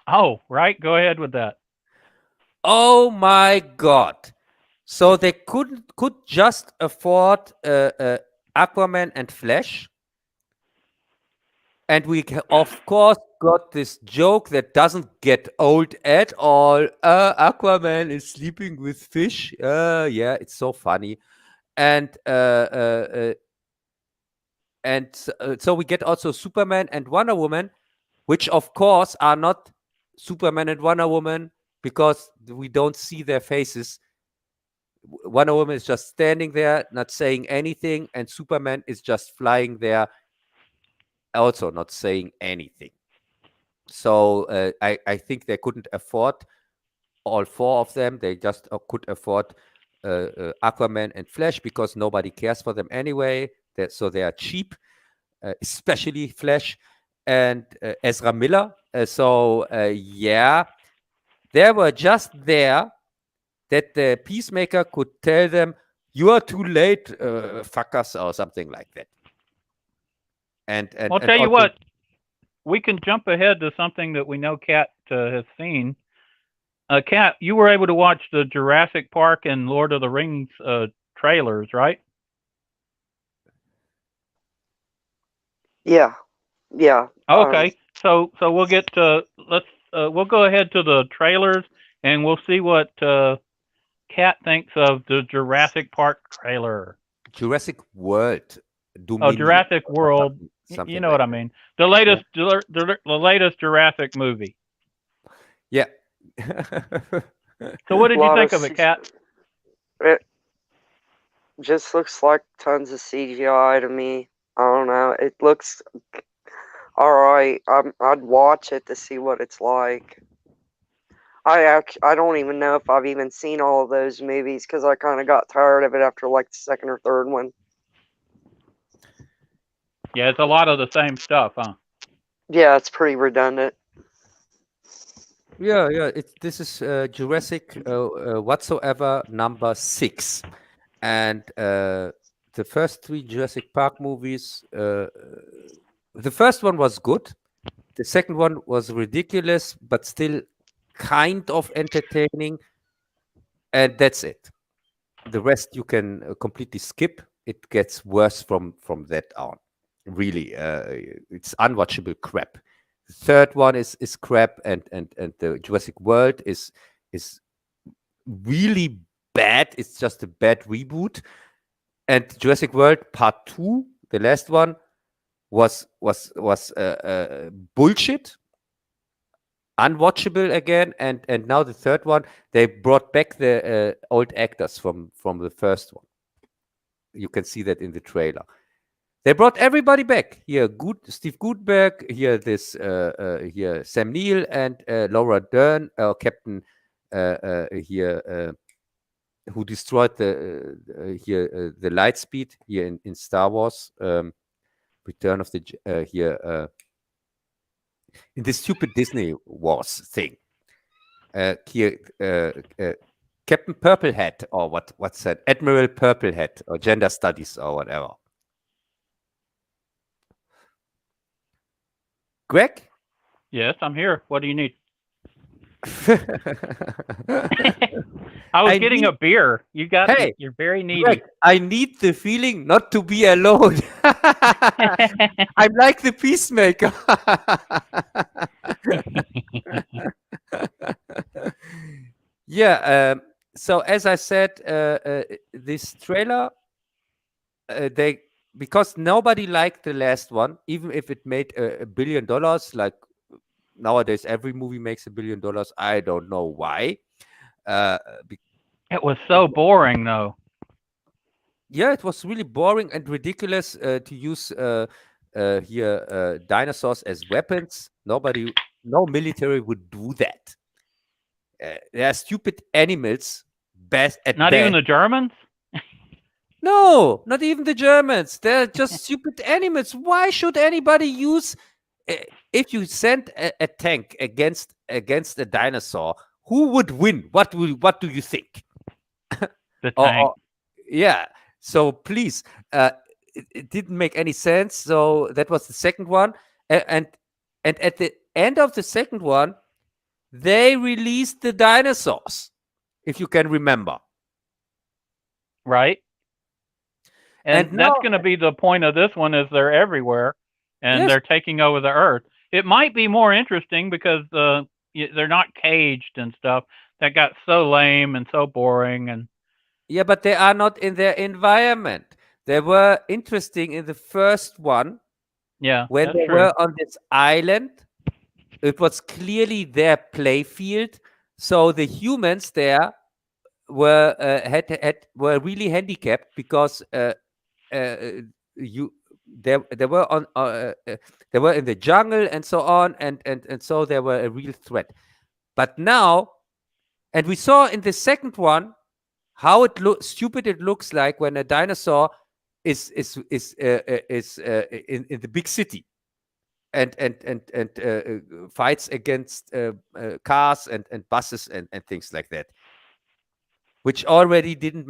Oh, right. Go ahead with that. Oh my God! So they could just afford Aquaman and Flash, and we of course got this joke that doesn't get old at all. Aquaman is sleeping with fish. Yeah, it's so funny, and so we get also Superman and Wonder Woman, which of course are not Superman and Wonder Woman because we don't see their faces. Wonder Woman is just standing there, not saying anything, and Superman is just flying there, also not saying anything. So I think they couldn't afford all four of them. They just could afford Aquaman and Flash because nobody cares for them anyway. So they are cheap, especially Flash and Ezra Miller. Yeah, they were just there that the Peacemaker could tell them, "You are too late, fuckers," or something like that. And I'll tell you what, we can jump ahead to something that we know Kat has seen. Kat, you were able to watch the Jurassic Park and Lord of the Rings trailers, right? Yeah. Okay, so we'll get to we'll go ahead to the trailers and we'll see what Kat thinks of the Jurassic Park trailer. Jurassic World. Oh, Jurassic World. You know like what I mean. The latest, the latest Jurassic movie. Yeah. So what did you think of it, Kat? It just looks like tons of CGI to me. I don't know. It looks all right. I'd watch it to see what it's like. I don't even know if I've even seen all of those movies because I kind of got tired of it after like the second or third one. Yeah, it's a lot of the same stuff, huh? Yeah, it's pretty redundant. Yeah. This is Jurassic whatsoever number 6, and the first 3 Jurassic Park movies. The first one was good. The second one was ridiculous, but still kind of entertaining, and that's it. The rest you can completely skip. It gets worse from that on. Really, it's unwatchable crap. The third one is crap, and the Jurassic World is really bad. It's just a bad reboot. And Jurassic World Part 2, the last one, was bullshit, unwatchable again, and now the third one, they brought back the old actors from the first one. You can see that in the trailer. They brought everybody back here. Steve Guttenberg here, this here Sam Neill and Laura Dern, Captain here, who destroyed the the light speed here in Star Wars, Return of the here in this stupid Disney Wars thing. Here, Captain Purplehead, or what's that? Admiral Purplehead, or Gender Studies, or whatever. Greg? Yes, I'm here. What do you need? I was getting a beer. You got Hey, you're very needy. Greg, I need the feeling not to be alone. I'm like the Peacemaker. Yeah. So as I said, this trailer, they because nobody liked the last one, even if it made $1 billion. Like nowadays, every movie makes $1 billion. I don't know why. It was so boring, though. yeah, it was really boring and ridiculous to use here dinosaurs as weapons. No military would do that. They are stupid animals, best at Not even best. the Germans. No, not even the Germans. They're just stupid animals. Why should anybody use? If you send a tank against a dinosaur, who would win? What do you think? The Or, tank. yeah. So please, it didn't make any sense. So that was the second one, and at the end of the second one, they released the dinosaurs. If you can remember, Right. and And that's now, going to be the point of this one is they're everywhere and yes, they're taking over the earth. It might be more interesting because they're not caged and stuff. That got so lame and so boring. And yeah, but they are not in their environment. They were interesting in the first one yeah, when that's they true. were on this island. It was clearly their play field. So the humans there were really handicapped because uh, you they were on they were in the jungle and so on, and so they were a real threat. But now, and we saw in the second one how stupid it looks like when a dinosaur is in the big city and fights against cars and buses and things like that, which already didn't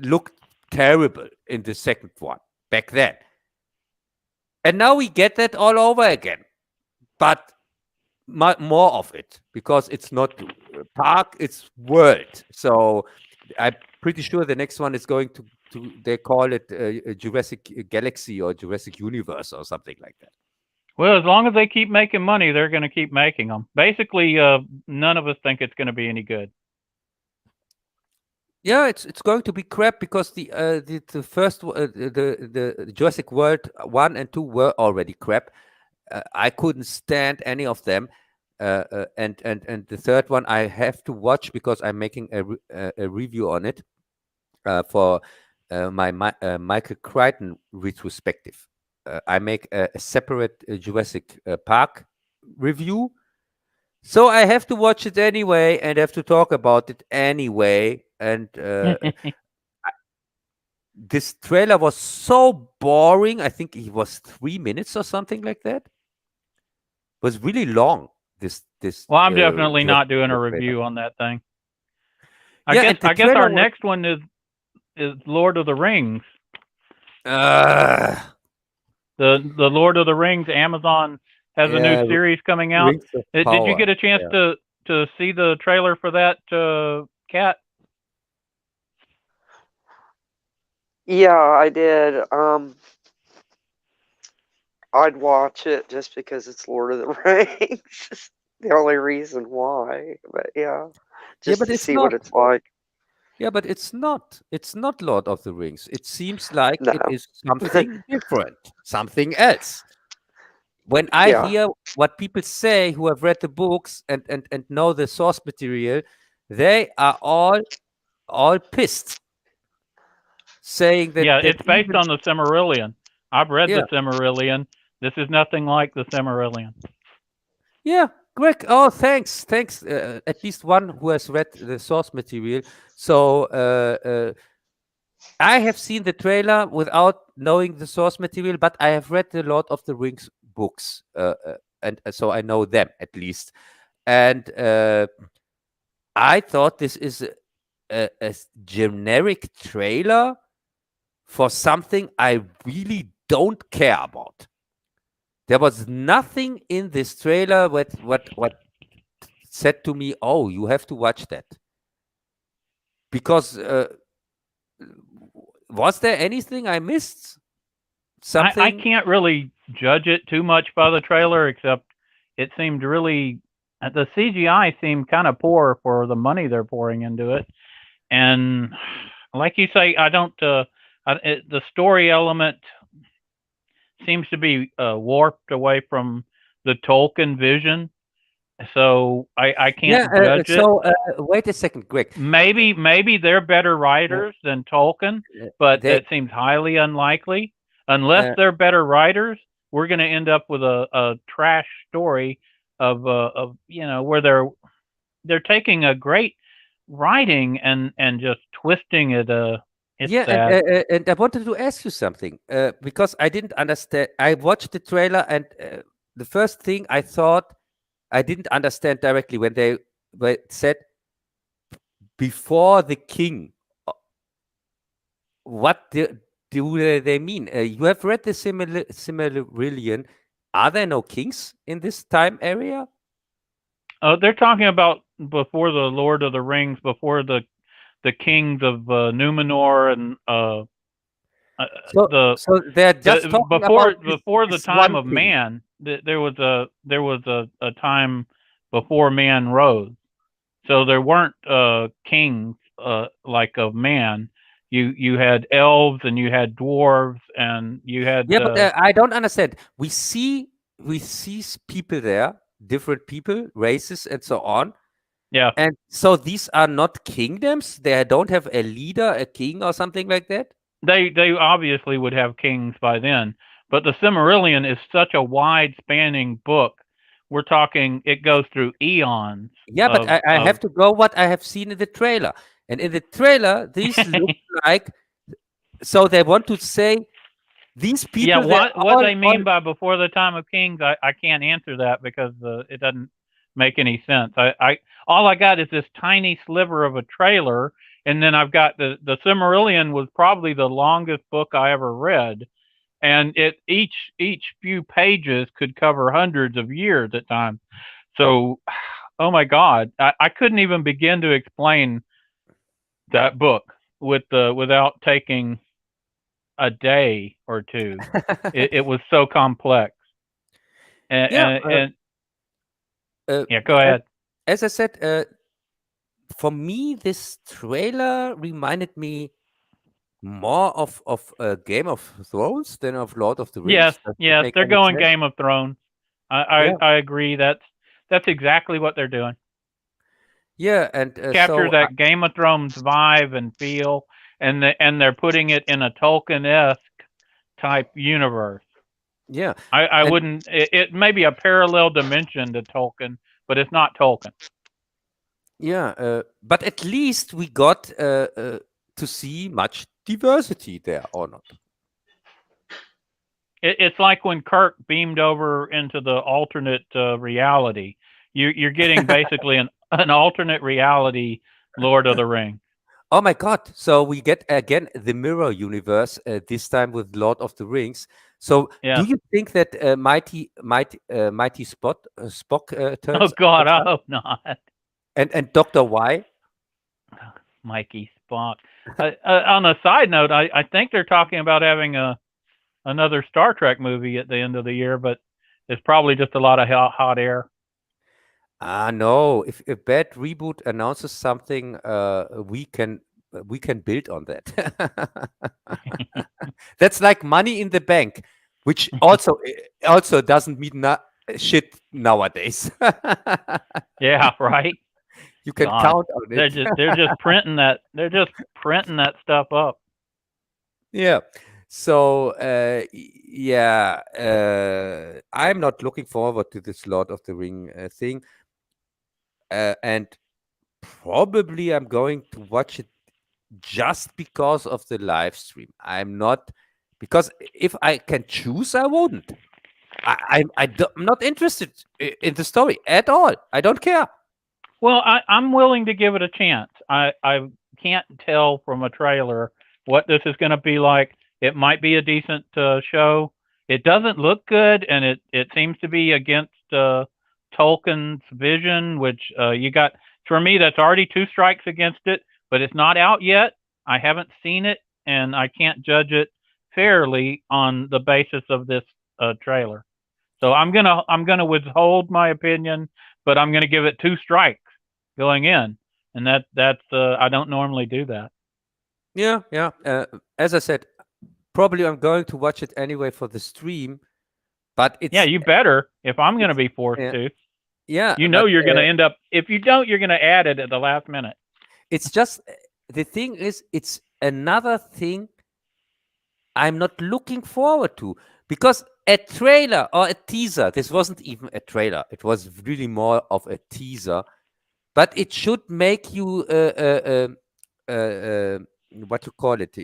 look terrible in the second one back then. And now we get that all over again, but more of it because it's not park, it's world. So I'm pretty sure the next one is going to they call it Jurassic Galaxy or Jurassic Universe or something like that. Well, as long as they keep making money, they're going to keep making them. Basically, none of us think it's going to be any good. Yeah, it's going to be crap because the first the Jurassic World 1 and 2 were already crap. I couldn't stand any of them. And the third one I have to watch because I'm making a review on it for my Michael Crichton retrospective. I make a separate Jurassic Park review, so I have to watch it anyway and have to talk about it anyway. And this trailer was so boring. I think it was 3 minutes or something like that. It was really long. This Well, I'm definitely Jurassic not doing a World trailer. review on that thing. Yeah, and the I guess trailer our was. next one is Lord of the Rings. Uh, The Lord of the Rings. Amazon has a new yeah, series coming out. Rings of Did you Power. get a chance Yeah. to see the trailer for that, Cat? Yeah, I did. I'd watch it just because it's Lord of the Rings. Just the only reason why. But yeah, Yeah, just but to it's see what not. it's like. Yeah, but it's not. It's not Lord of the Rings. It seems like No. it is something different, something else. When I Yeah. hear what people say who have read the books and know the source material, they are all pissed, saying Yeah, that it's based even on the Silmarillion. I've read yeah, the Silmarillion. This is nothing like the Silmarillion. yeah, Greg. Oh, thanks. At least one who has read the source material. So I have seen the trailer without knowing the source material, but I have read the Lord of the Rings books, and so I know them at least. And I thought this is a generic trailer for something I really don't care about. There was nothing in this trailer what said to me, "Oh, you have to watch that." Because was there anything I missed? I Something? can't really judge it too much by the trailer, except it seemed really the CGI seemed kind of poor for the money they're pouring into it, and like you say, I don't. The story element seems to be warped away from the Tolkien vision, so I can't Yeah. judge it. So wait a second, Greg. Maybe they're better writers than Tolkien, but They, that seems highly unlikely. Unless uh, they're better writers, we're going to end up with a trash story of where they're taking a great writing and just twisting it. It's yeah, sad. and I wanted to ask you something because I didn't understand. I watched the trailer, and the first thing I thought I didn't understand directly when they said before the king. What do they mean? You have read the Silmarillion. Are there no kings in this time area? Oh, they're talking about before the Lord of the Rings, before the kings of Numenor and So, the so they're just talking about before the this time one of king. man. There was a time before man rose. So there weren't kings like of man. You had elves and you had dwarves and you had Yeah, but I don't understand. We see people there, different people, races, and so on. yeah. And so these are not kingdoms. They don't have a leader, a king, or something like that. They obviously would have kings by then, but the Silmarillion is such a wide spanning book. We're talking it goes through eons Yeah, but I have to go what I have seen in the trailer. And in the trailer, these look like, so they want to say these people, yeah, they're what they all mean by before the time of kings, I can't answer that because it doesn't make any sense. I all I got is this tiny sliver of a trailer, and then I've got the Silmarillion was probably the longest book I ever read, and each few pages could cover hundreds of years at times. So, oh my God, I couldn't even begin to explain that book without taking a day or two. It was so complex. And, yeah, yeah, go ahead. as I said, for me, this trailer reminded me more of Game of Thrones than of Lord of the Yes, Rings. Does that yes, make they're any going sense? Game of Thrones. Yeah, I agree. That's exactly what they're doing. yeah, and Capture that Game of Thrones vibe and feel, and they're putting it in a Tolkien-esque type universe. yeah, I and wouldn't. It may be a parallel dimension to Tolkien, but it's not Tolkien. yeah, but at least we got to see much diversity there, or not? It's like when Kirk beamed over into the alternate reality. You're getting basically an alternate reality Lord of the Ring. Oh my God! So we get again the mirror universe this time with Lord of the Rings. So Yeah. do you think that mighty Spock Oh turns God, I up? hope not. And Doctor Y? Mikey Spock. On a side note, I think they're talking about having another Star Trek movie at the end of the year, but it's probably just a lot of hot air. No. If a bad reboot announces something, we can build on that. That's like money in the bank, which also doesn't mean shit nowadays. Yeah, right. You can God, count on it. they're just printing that. They're just printing that stuff up. Yeah. So yeah, I'm not looking forward to this Lord of the Ring thing, and probably I'm going to watch it just because of the live stream. I'm not, because if I can choose, I wouldn't. I'm not interested in the story at all. I don't care. Well, I'm willing to give it a chance. I can't tell from a trailer what this is going to be like. It might be a decent show. It doesn't look good, and it seems to be against Tolkien's vision, which you got. For me, that's already two strikes against it, but it's not out yet. I haven't seen it, and I can't judge it fairly on the basis of this trailer. So I'm gonna withhold my opinion, but I'm gonna give it two strikes going in, and that's I don't normally do that. Yeah, yeah. As I said, probably I'm going to watch it anyway for the stream, but Yeah, it's you better if I'm gonna be forced yeah, to. Yeah, You know but you're going to end up. If you don't, you're going to add it at the last minute. it's just the thing is, it's another thing I'm not looking forward to, because a trailer or a teaser, this wasn't even a trailer, it was really more of a teaser, but it should make you what you call it,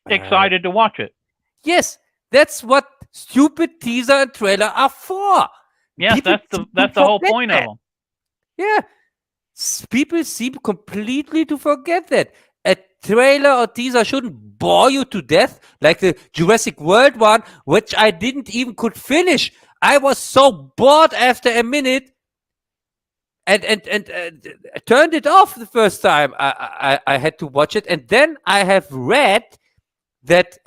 Excited to watch it. yes, that's what stupid teaser and trailer are for. Yes, People that's seem the to whole forget point of that. them. Yeah, people seem completely to forget that. A trailer or teaser shouldn't bore you to death like the Jurassic World one, which I didn't even could finish. I was so bored after a minute, and I turned it off the first time I had to watch it, and then I have read that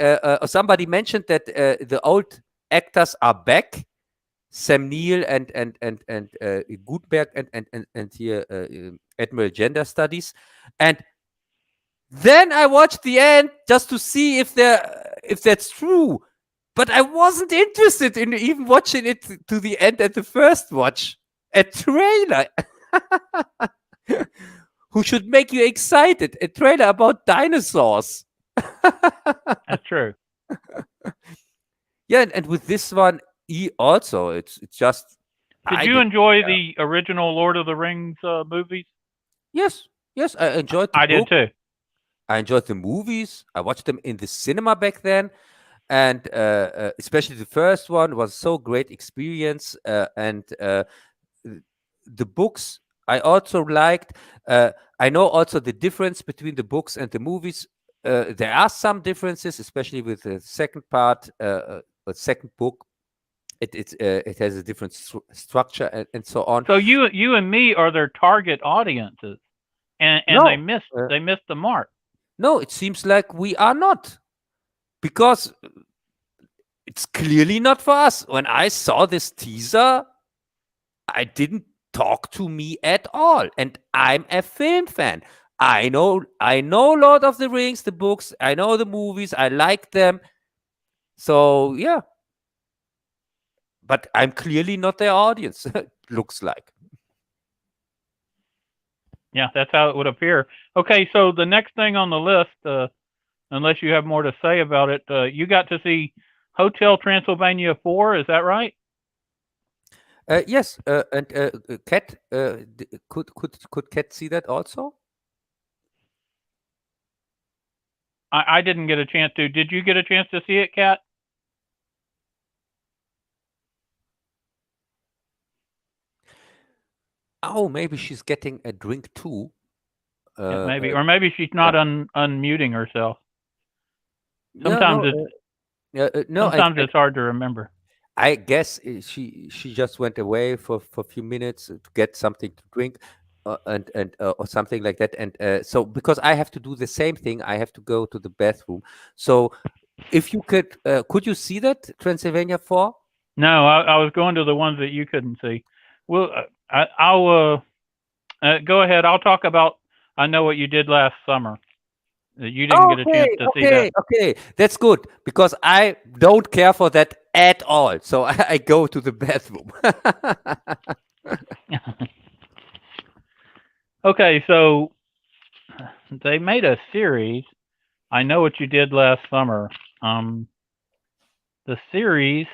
somebody mentioned that the old actors are back. Sam Neill and Gutenberg and here Admiral Gender Studies, and then I watched the end just to see if that's true. But I wasn't interested in even watching it to the end at the first watch. A trailer who should make you excited. A trailer about dinosaurs. That's true. Yeah, and with this one, also it's just. Did you enjoy the original Lord of the Rings movies? Yes, I enjoyed the I book. did too. I enjoyed the movies. I watched them in the cinema back then, and especially the first one was so great experience. And the books I also liked. I know also the difference between the books and the movies. There are some differences, especially with the second part, the second book. It has a different structure and so on. So you and me are their target audiences, and No, they missed the mark. No, it seems like we are not, because it's clearly not for us. When I saw this teaser, I didn't talk to me at all, and I'm a film fan. I know Lord of the Rings, the books. I know the movies. I like them. So yeah, but I'm clearly not their audience. Looks like. Yeah, that's how it would appear. Okay, so the next thing on the list, unless you have more to say about it, you got to see Hotel Transylvania 4. Is that right? Yes, and Kat, could Kat see that also? I didn't get a chance to. Did you get a chance to see it, Kat? Oh, maybe she's getting a drink too. Yeah, maybe, or maybe she's not unmuting herself. Sometimes sometimes it's hard to remember. I guess she just went away for a few minutes to get something to drink, and or something like that. And so because I have to do the same thing, I have to go to the bathroom. So if you could you see that Transylvania 4? No, I was going to the ones that you couldn't see. Well, I'll go ahead. I'll talk about. I know what you did last summer. You didn't get a chance to see that. Okay, that's good, because I don't care for that at all. So I go to the bathroom. Okay, so they made a series. I know what you did last summer. The series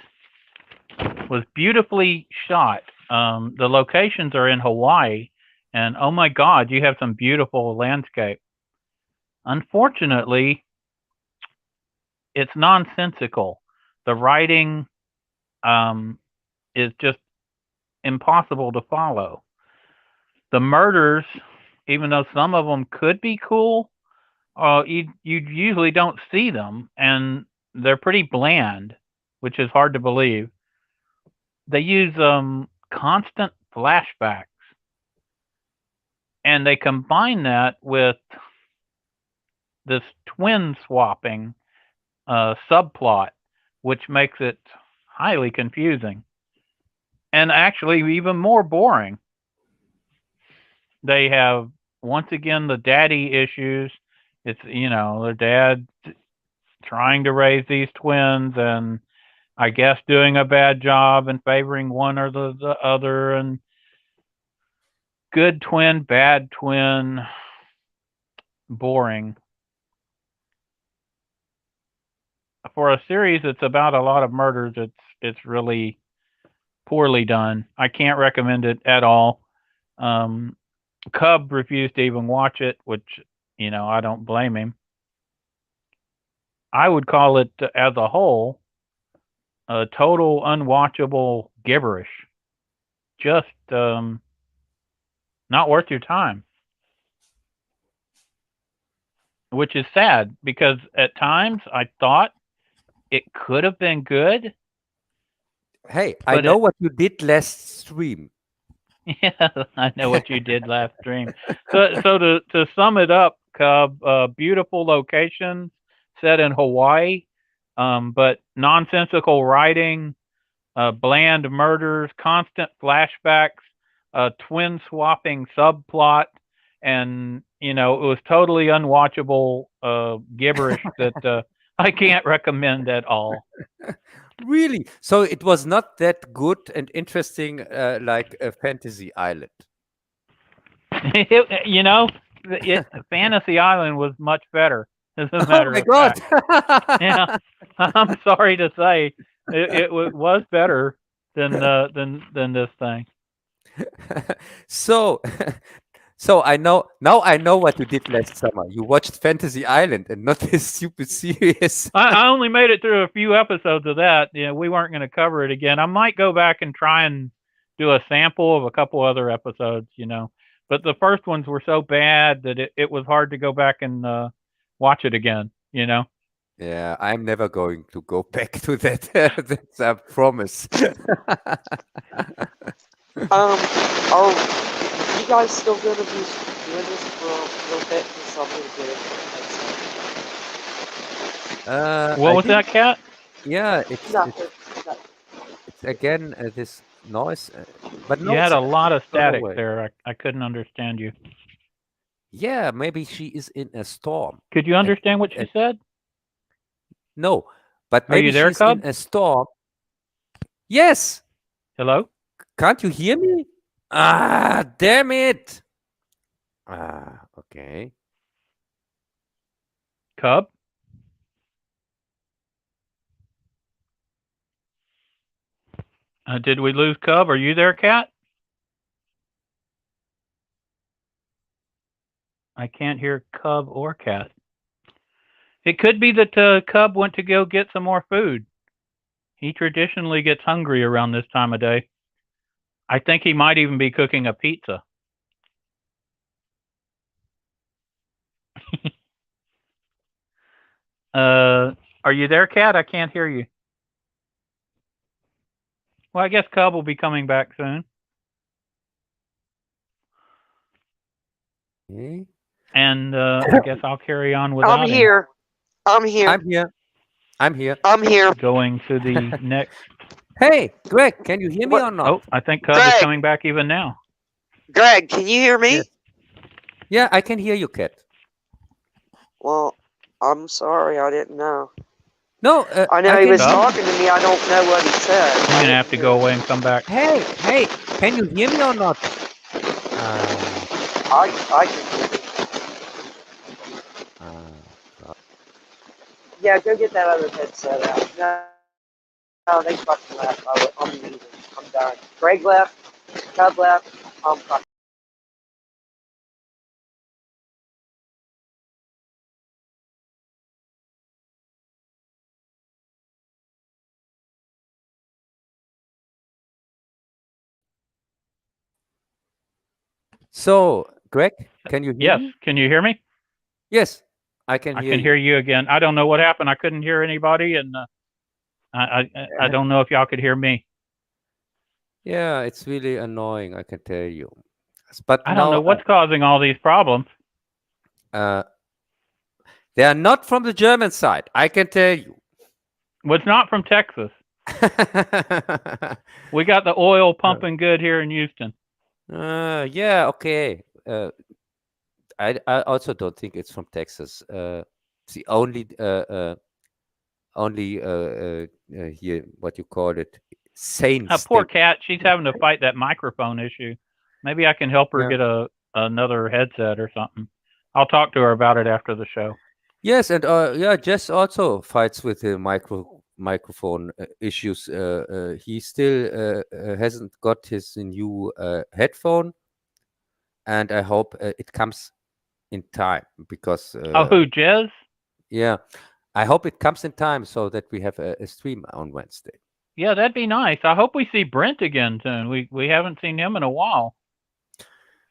was beautifully shot. The locations are in Hawaii, and oh my God, you have some beautiful landscape. Unfortunately, it's nonsensical. The writing is just impossible to follow. The murders, even though some of them could be cool, you usually don't see them, and they're pretty bland, which is hard to believe. They use constant flashbacks, and they combine that with this twin swapping subplot, which makes it highly confusing and actually even more boring. They have, once again, the daddy issues. It's, their dad trying to raise these twins, and I guess, doing a bad job and favoring one or the other, and good twin, bad twin, boring. For a series that's about a lot of murders, it's really poorly done. I can't recommend it at all. Cub refused to even watch it, which, I don't blame him. I would call it, as a whole, a total unwatchable gibberish. Just not worth your time. Which is sad, because at times I thought it could have been good. Hey, I know what you did last stream. Yeah, I know what you did last stream. So to sum it up, Cub, beautiful locations set in Hawaii, but nonsensical writing, bland murders, constant flashbacks, twin swapping subplot, and it was totally unwatchable gibberish that I can't recommend at all. Really? So it was not that good and interesting like a Fantasy Island. Fantasy Island was much better, as a Oh matter my of God. fact. Yeah, I'm sorry to say, it was better than this thing. So, so I know now. I know what you did last summer. You watched Fantasy Island and not this stupid series. I only made it through a few episodes of that. We weren't going to cover it again. I might go back and try and do a sample of a couple other episodes, but the first ones were so bad that it was hard to go back and watch it again, Yeah, I'm never going to go back to that. That's a promise. Are you guys still gonna be doing this for a little bit? Because I'm gonna get it. What I was that, didn't. Cat? Yeah, it's Nothing. again this noise, but You no, had it's a lot of gone static away. there. I couldn't understand you. Yeah, maybe she is in a storm. Could you And, understand what she and said? no, but Are you maybe there, she's in Cub? a storm. Yes. Hello? Can't you hear me? Ah, damn it. Ah, okay. Cub? Did we lose Cub? Are you there, Cat? I can't hear Cub or Cat. It could be that Cub went to go get some more food. He traditionally gets hungry around this time of day. I think he might even be cooking a pizza. Are you there, Cat? I can't hear you. Well, I guess Cub will be coming back soon. Okay. And I guess I'll carry on without I'm here. I'm here. I'm here. I'm here. I'm here. him. Going to the next. Hey, Greg, can you hear me What? or not? Oh, I think Cub is Greg. coming back even now. Greg, can you hear me? Yes. Yeah, I can hear you, Cat. Well, I'm sorry, I didn't know. No, I know I he can was hear you. talking to me. I don't know what he said. I'm going to have to go away and come back. Hey, can you hear me or not? I can hear you. Yeah, go get that other headset out. No, they fucking left. I'm leaving. I'm done. Greg left. Cub left. I'm fucking. So, Greg, can you hear Yes, me? can you hear me? Yes, I can I hear can you. hear you again. I don't know what happened. I couldn't hear anybody, and I don't know if y'all could hear me. Yeah, it's really annoying, I can tell you. But I don't know now what's causing all these problems. they are not from the German side, I can tell you. Well, it's not from Texas. We got the oil pumping good here in Houston. Yeah, okay. I also don't think it's from Texas. The only only here, what you call it, sane A poor state. cat. She's having to fight that microphone issue. Maybe I can help her Yeah. get another headset or something. I'll talk to her about it after the show. Yes, and yeah, Jess also fights with the microphone issues. He still hasn't got his new headphone, and I hope it comes in time because Oh, who, Jez? yeah, I hope it comes in time so that we have a stream on Wednesday. Yeah, that'd be nice. I hope we see Brent again soon. We haven't seen him in a while.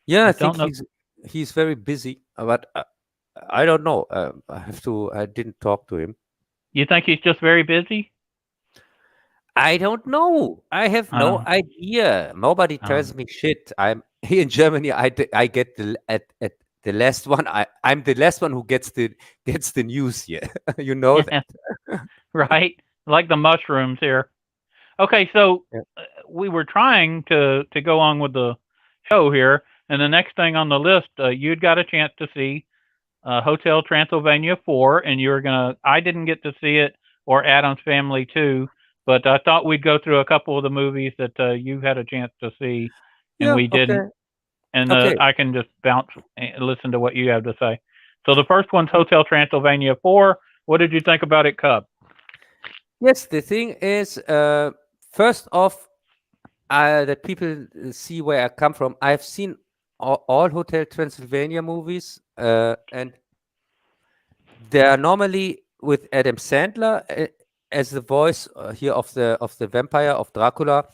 Yeah, I I think don't know. he's very busy, but I don't know. I have to. I didn't talk to him. You think he's just very busy? I don't know. I have no Uh, idea. Nobody um, tells me shit. I'm here in Germany. I get at the last one. I'm the last one who gets the news here. You know that. right? Like the mushrooms here. Okay, so Yeah. we were trying to go on with the show here, and the next thing on the list, you'd got a chance to see Hotel Transylvania 4, and you were gonna. I didn't get to see it, or Adam's Family 2, but I thought we'd go through a couple of the movies that you had a chance to see, and Yeah. we Okay. didn't. And Okay. I can just bounce and listen to what you have to say. So the first one's Hotel Transylvania 4. What did you think about it, Cub? Yes. The thing is, first off, that people see where I come from. I've seen all Hotel Transylvania movies, and they are normally with Adam Sandler as the voice here of the vampire of Dracula,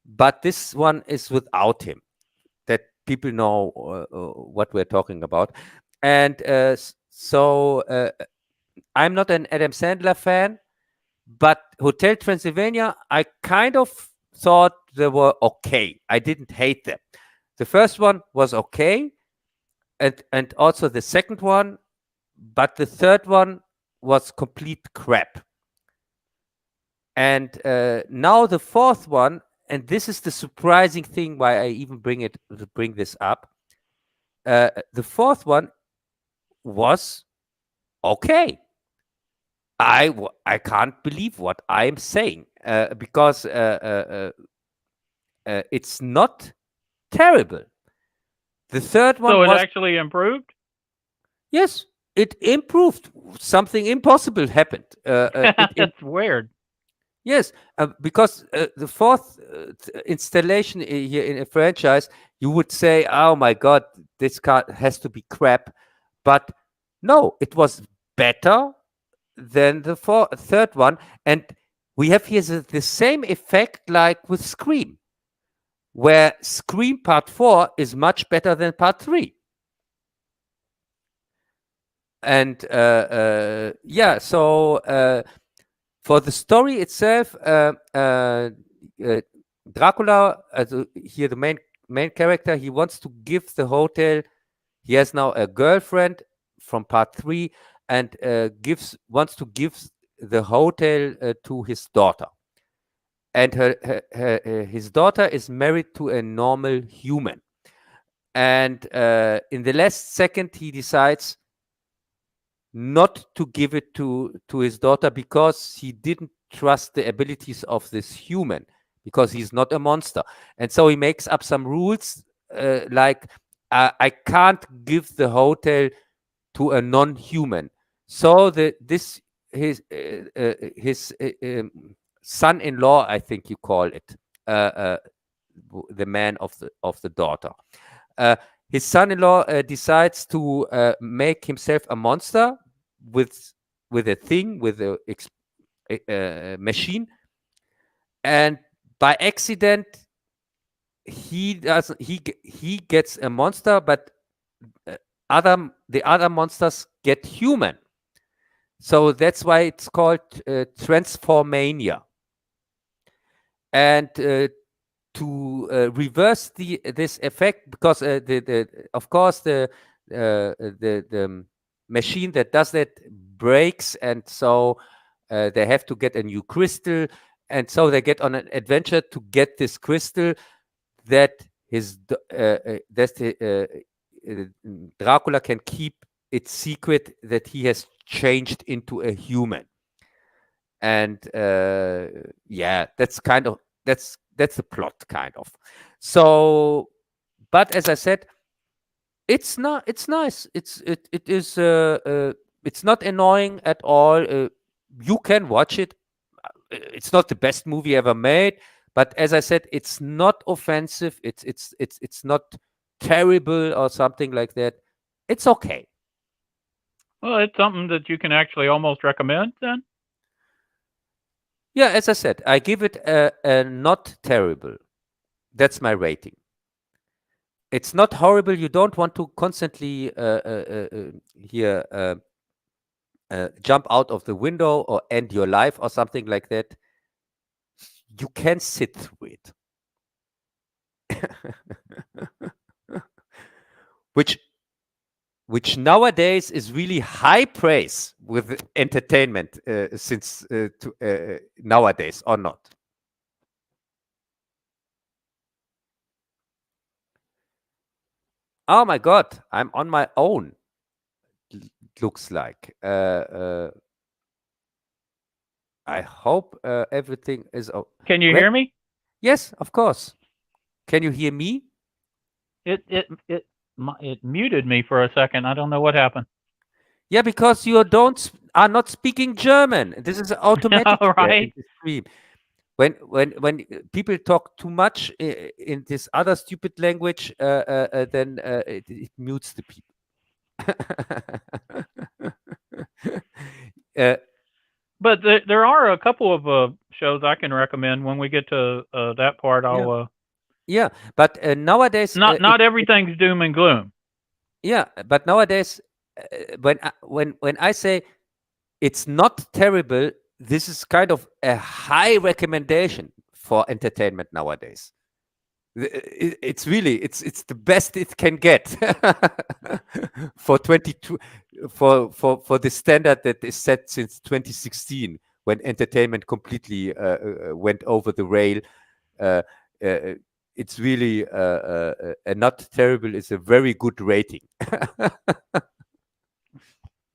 but this one is without him. That people know what we're talking about, and so I'm not an Adam Sandler fan, but Hotel Transylvania, I kind of thought they were okay. I didn't hate them. The first one was okay, and also the second one, but the third one was complete crap. And now the fourth one, and this is the surprising thing why I even bring this up. The fourth one was okay. I can't believe what I'm saying because it's not terrible. The third one So it was, actually improved? yes, it improved. Something impossible happened. That's weird. Yes, because the fourth installation here in a franchise, you would say, "Oh my God, this car has to be crap," but no, it was better than the third one, and we have here the same effect like with Scream, where Scream Part 4 is much better than Part 3. And yeah, so for the story itself, Dracula, here the main character, he wants to give the hotel. He has now a girlfriend from Part 3, and wants to give the hotel to his daughter. And his daughter is married to a normal human. And in the last second, he decides not to give it to his daughter because he didn't trust the abilities of this human, because he's not a monster. And so he makes up some rules like I can't give the hotel to a non-human. So his son-in-law, I think you call it, the man of the daughter. His son-in-law decides to make himself a monster with a thing, with a machine, and by accident he gets a monster, but the other monsters get human. So that's why it's called Transformania. And to reverse this effect, because of course the machine that does that breaks, and so they have to get a new crystal, and so they get on an adventure to get this crystal that Dracula can keep its secret that he has changed into a human. and yeah, that's the plot kind of. So, but as I said, it's nice. It is it's not annoying at all. You can watch it. It's not the best movie ever made, but as I said, it's not offensive. It's not terrible or something like that. It's okay. Well, it's something that you can actually almost recommend then. Yeah, as I said, I give it a not terrible. That's my rating. It's not horrible. You don't want to constantly here jump out of the window or end your life or something like that. You can sit through it. which which nowadays is really high praise with entertainment since nowadays, or not. Oh my God, I'm on my own. Looks like. I hope everything is. Can you Great. hear me? Yes, of course. Can you hear me? It muted me for a second. I don't know what happened. Yeah, because you are not speaking German. This is automatic All here in right. the stream. When people talk too much in this other stupid language, then it mutes the people. uh, But there are a couple of shows I can recommend when we get to that part. I'll yeah, but nowadays not everything's doom and gloom. yeah, but nowadays when I say it's not terrible, this is kind of a high recommendation for entertainment nowadays. It's really it's the best it can get for 22 for the standard that is set since 2016, when entertainment completely went over the rail. uh, it's really not terrible. It's a very good rating.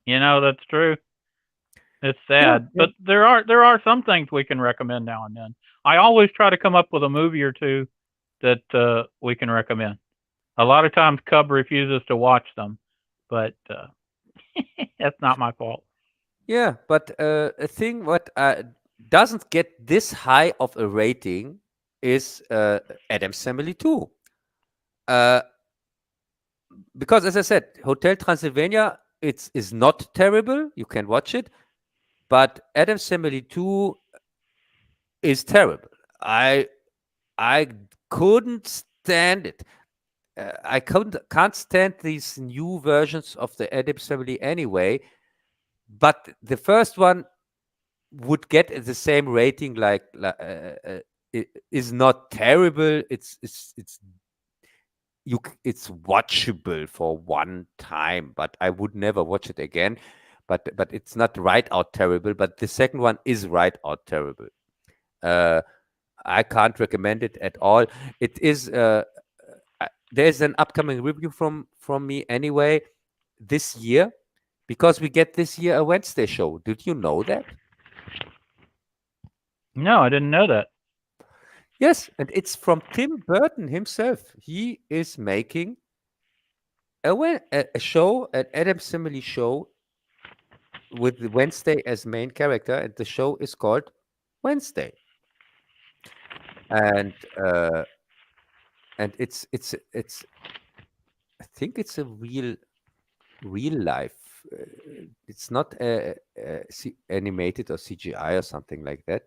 That's true. It's Yeah, sad, but there are some things we can recommend now and then. I always try to come up with a movie or two that we can recommend. A lot of times, Cub refuses to watch them, but that's not my fault. yeah, but a thing what doesn't get this high of a rating is Adam's Family 2. Uh, because as I said, Hotel Transylvania is not terrible. You can watch it, but Adam's Family 2 is terrible. I couldn't stand it. I can't stand these new versions of the Addams Family anyway. But the first one would get the same rating. It is not terrible. It's watchable for one time, but I would never watch it again. But it's not right out terrible. But the second one is right out terrible. I can't recommend it at all. It is. There's an upcoming review from me anyway this year, because we get this year a Wednesday show. Did you know that? No, I didn't know that. Yes, and it's from Tim Burton himself. He is making a show, an Addams Family show with Wednesday as main character, and the show is called Wednesday. And it's I think it's a real life. It's not animated or CGI or something like that.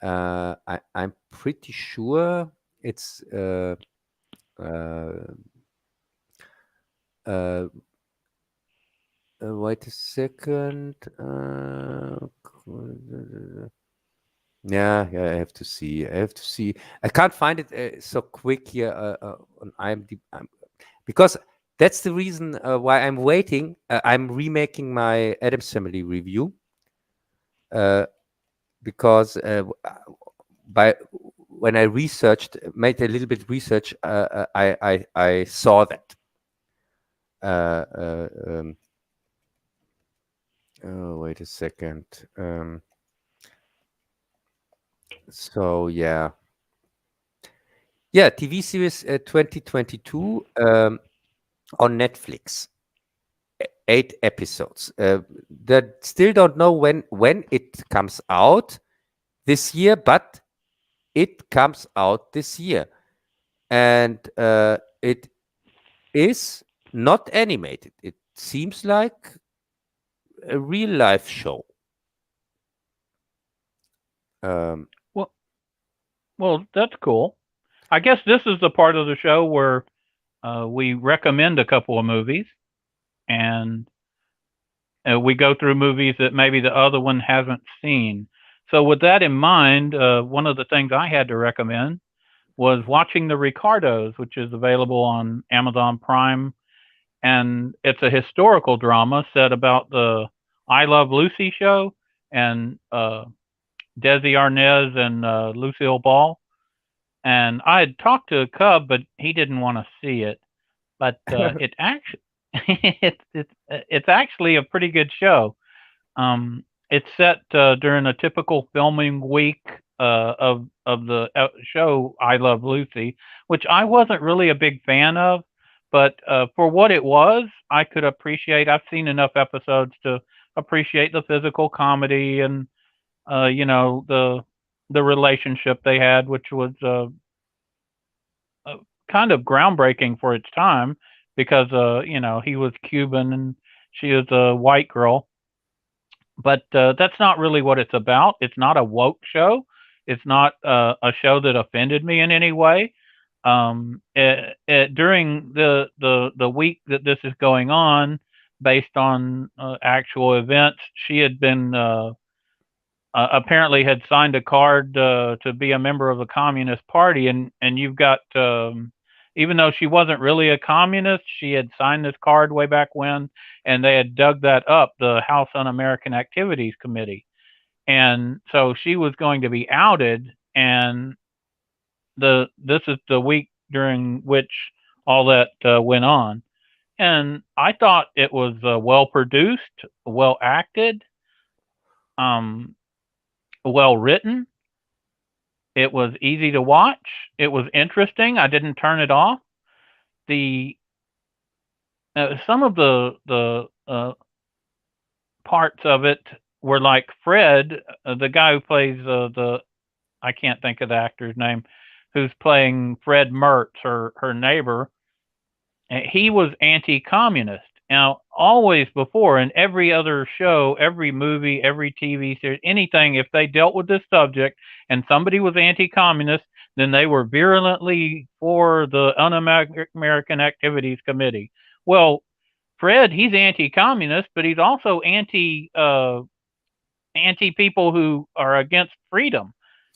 I'm pretty sure it's wait a second. Yeah, I have to see. I can't find it so quick here on IMDb, because that's the reason why I'm waiting. I'm remaking my Addams Family review because by when I made a little bit research, I saw that. Oh, wait a second. So yeah, TV series 2022 on Netflix. 8 episodes. That still don't know when it comes out this year, but it comes out this year, and it is not animated. It seems like a real life show. Um, Well, well, that's cool. I guess this is the part of the show where we recommend a couple of movies, and we go through movies that maybe the other one hasn't seen. So, with that in mind, one of the things I had to recommend was watching The Ricardos, which is available on Amazon Prime, and it's a historical drama set about the I Love Lucy show and Desi Arnaz and Lucille Ball. And I had talked to Cub, but he didn't want to see it. But it actually it's actually a pretty good show. It's set during a typical filming week of the show I Love Lucy, which I wasn't really a big fan of, but for what it was, I could appreciate. I've seen enough episodes to appreciate the physical comedy and the relationship they had, which was kind of groundbreaking for its time because he was Cuban and she was a white girl, but that's not really what it's about. It's not a woke show. It's not a show that offended me in any way. During the week that this is going on, based on actual events, she had been apparently had signed a card to be a member of the Communist Party, and you've got even though she wasn't really a communist, she had signed this card way back when, and they had dug that up, the House Un-American Activities Committee, and so she was going to be outed, and this is the week during which all that went on, and I thought it was well produced, well acted, um, well written. It was easy to watch. It was interesting. I didn't turn it off. The some of the parts of it were like Fred, the guy who plays the I can't think of the actor's name, who's playing Fred Mertz, her neighbor. He was anti-communist. Now, always before in every other show, every movie, every TV series, anything, if they dealt with this subject and somebody was anti-communist, then they were virulently for the Un-American Activities Committee. Well, Fred, he's anti-communist, but he's also anti people who are against freedom.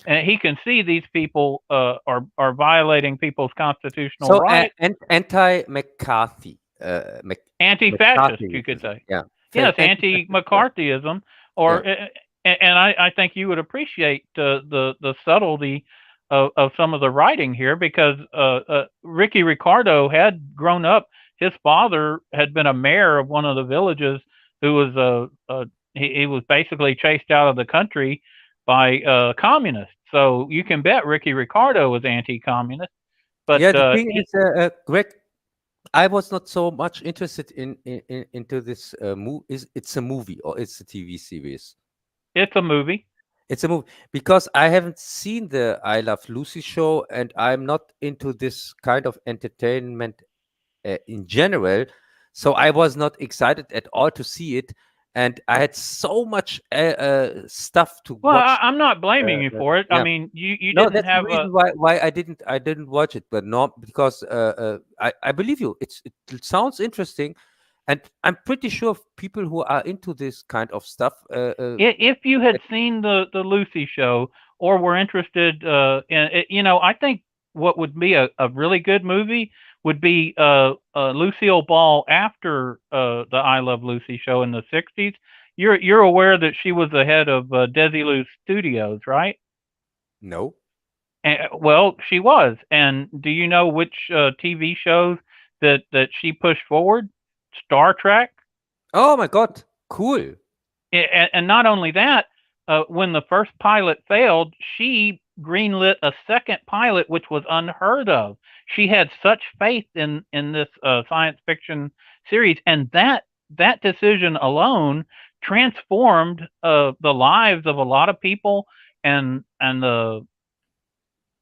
And he can see these people are violating people's constitutional so rights. anti-McCarthy, Anti-fascist, you could say. Yeah. Yes, anti-McCarthyism, or and I think you would appreciate the subtlety of some of the writing here because Ricky Ricardo had grown up. His father had been a mayor of one of the villages who was he was basically chased out of the country by communists. So you can bet Ricky Ricardo was anti-communist. But yeah, the thing is, Greg, I was not so much interested into this movie. It's a movie or it's a TV series? It's a movie. It's a movie because I haven't seen the I Love Lucy show, and I'm not into this kind of entertainment in general. So I was not excited at all to see it, and I had so much stuff to Well, watch. I'm not blaming you for it. Yeah. I mean, you No, didn't that's the have reason why I didn't watch it, but not because I believe you. It sounds interesting, and I'm pretty sure people who are into this kind of stuff. If you had seen the Lucy show or were interested in it, I think what would be a really good movie would be Lucille Ball after the I Love Lucy show in the '60s. You're aware that she was the head of Desilu Studios, right? No. Well, she was. And do you know which TV shows that she pushed forward? Star Trek. Oh my God! Cool. And not only that, when the first pilot failed, she greenlit a second pilot, which was unheard of. She had such faith in this science fiction series, and that decision alone transformed the lives of a lot of people, and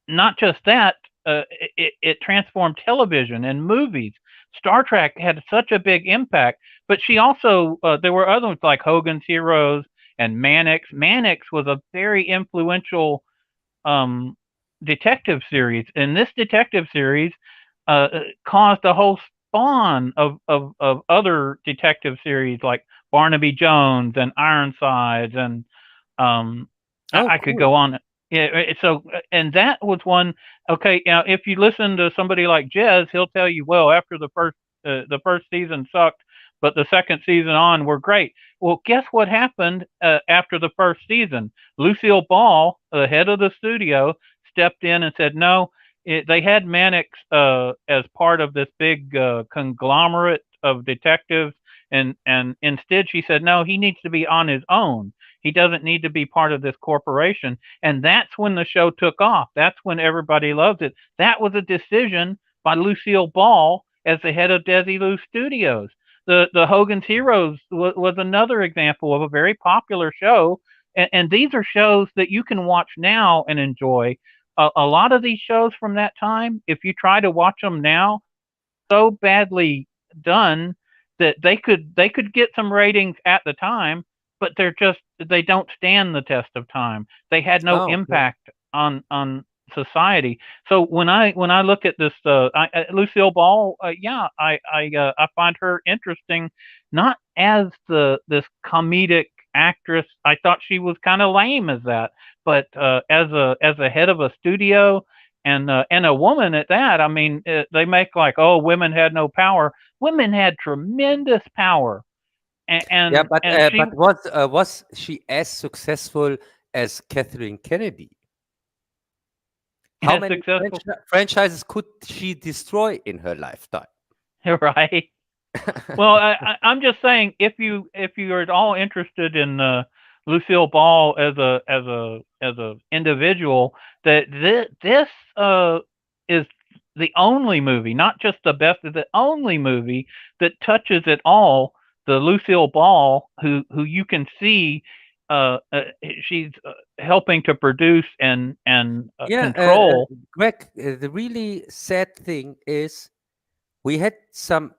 not just that, it transformed television and movies. Star Trek had such a big impact, but she also there were other ones like Hogan's Heroes and Mannix. Mannix was a very influential um, detective series, and this detective series caused a whole spawn of other detective series like Barnaby Jones and Ironsides, and I could cool. go on. Yeah, so and that was one. Okay, now if you listen to somebody like Jez, he'll tell you, well, after the first season sucked, but the second season on were great. Well, guess what happened after the first season? Lucille Ball, the head of the studio, stepped in and said, no, they had Mannix as part of this big conglomerate of detectives, and instead she said, no, he needs to be on his own. He doesn't need to be part of this corporation. And that's when the show took off. That's when everybody loved it. That was a decision by Lucille Ball as the head of Desilu Studios. The Hogan's Heroes was another example of a very popular show, and these are shows that you can watch now and enjoy. A lot of these shows from that time, if you try to watch them now, so badly done that they could get some ratings at the time, but they don't stand the test of time. They had no Okay. impact on society. So when I look at this, Lucille Ball, yeah, I find her interesting, not as this comedic actress. I thought she was kind of lame as that, but as a head of a studio and a woman at that. I mean, they make like, oh, women had no power. Women had tremendous power, and Yeah, and she but was she as successful as Catherine Kennedy? How as many successful, franchises could she destroy in her lifetime? right? Well, I'm just saying, if you are at all interested in Lucille Ball as a individual, that this is the only movie, not just the best, is the only movie that touches at all the Lucille Ball, who you can see. She's helping to produce and Yeah, control. Greg, the really sad thing is we had some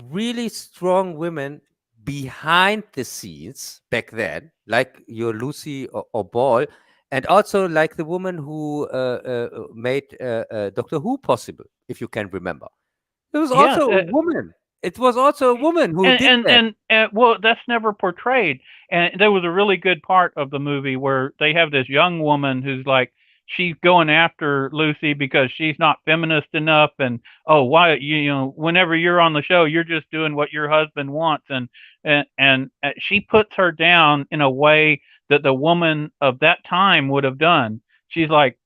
really strong women behind the scenes back then, like your Lucy or Ball, and also like the woman who made Doctor Who possible, if you can remember. It was Yes, also a woman. It was also a woman who did that. well, that's never portrayed. And there was a really good part of the movie where they have this young woman who's like, she's going after Lucy because she's not feminist enough, and oh, why, whenever you're on the show, you're just doing what your husband wants, and she puts her down in a way that the woman of that time would have done. She's like,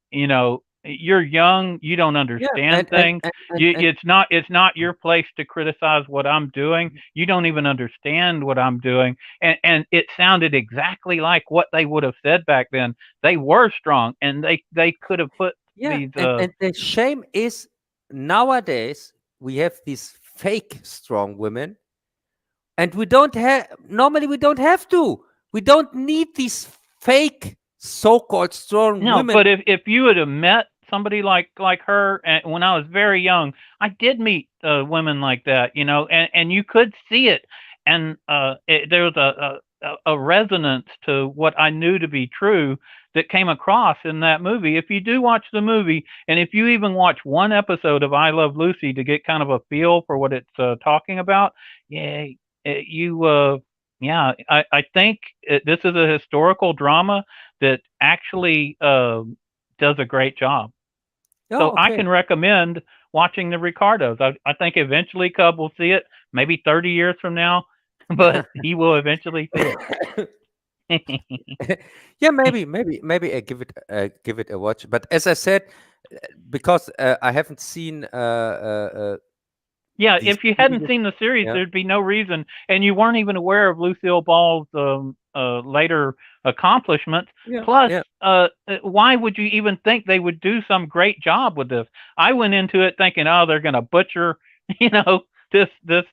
you're young, you don't Yeah, understand things. It's not your place to criticize what I'm doing. You don't even understand what I'm doing. And it sounded exactly like what they would have said back then. They were strong, and they could have put yeah, these and the shame is nowadays we have these fake strong women, and we don't have normally we don't have to. We don't need these fake so-called strong no, women. but if you would have met somebody like her, and when I was very young, I did meet women like that, and you could see it, and there was a resonance to what I knew to be true that came across in that movie. If you do watch the movie, and if you even watch one episode of I Love Lucy to get kind of a feel for what it's talking about, yeah, yeah, I think this is a historical drama that actually does a great job. Oh, So I okay. can recommend watching the Ricardos. I think eventually Cub will see it, maybe 30 years from now, but he will eventually see it. Yeah, maybe I give it a watch. But as I said, because I haven't seen Yeah, these if you hadn't previous, seen the series, yeah, there'd be no reason, and you weren't even aware of Lucille Ball's later accomplishments. Yeah, Plus, yeah, why would you even think they would do some great job with this? I went into it thinking, oh, they're going to butcher, you know, this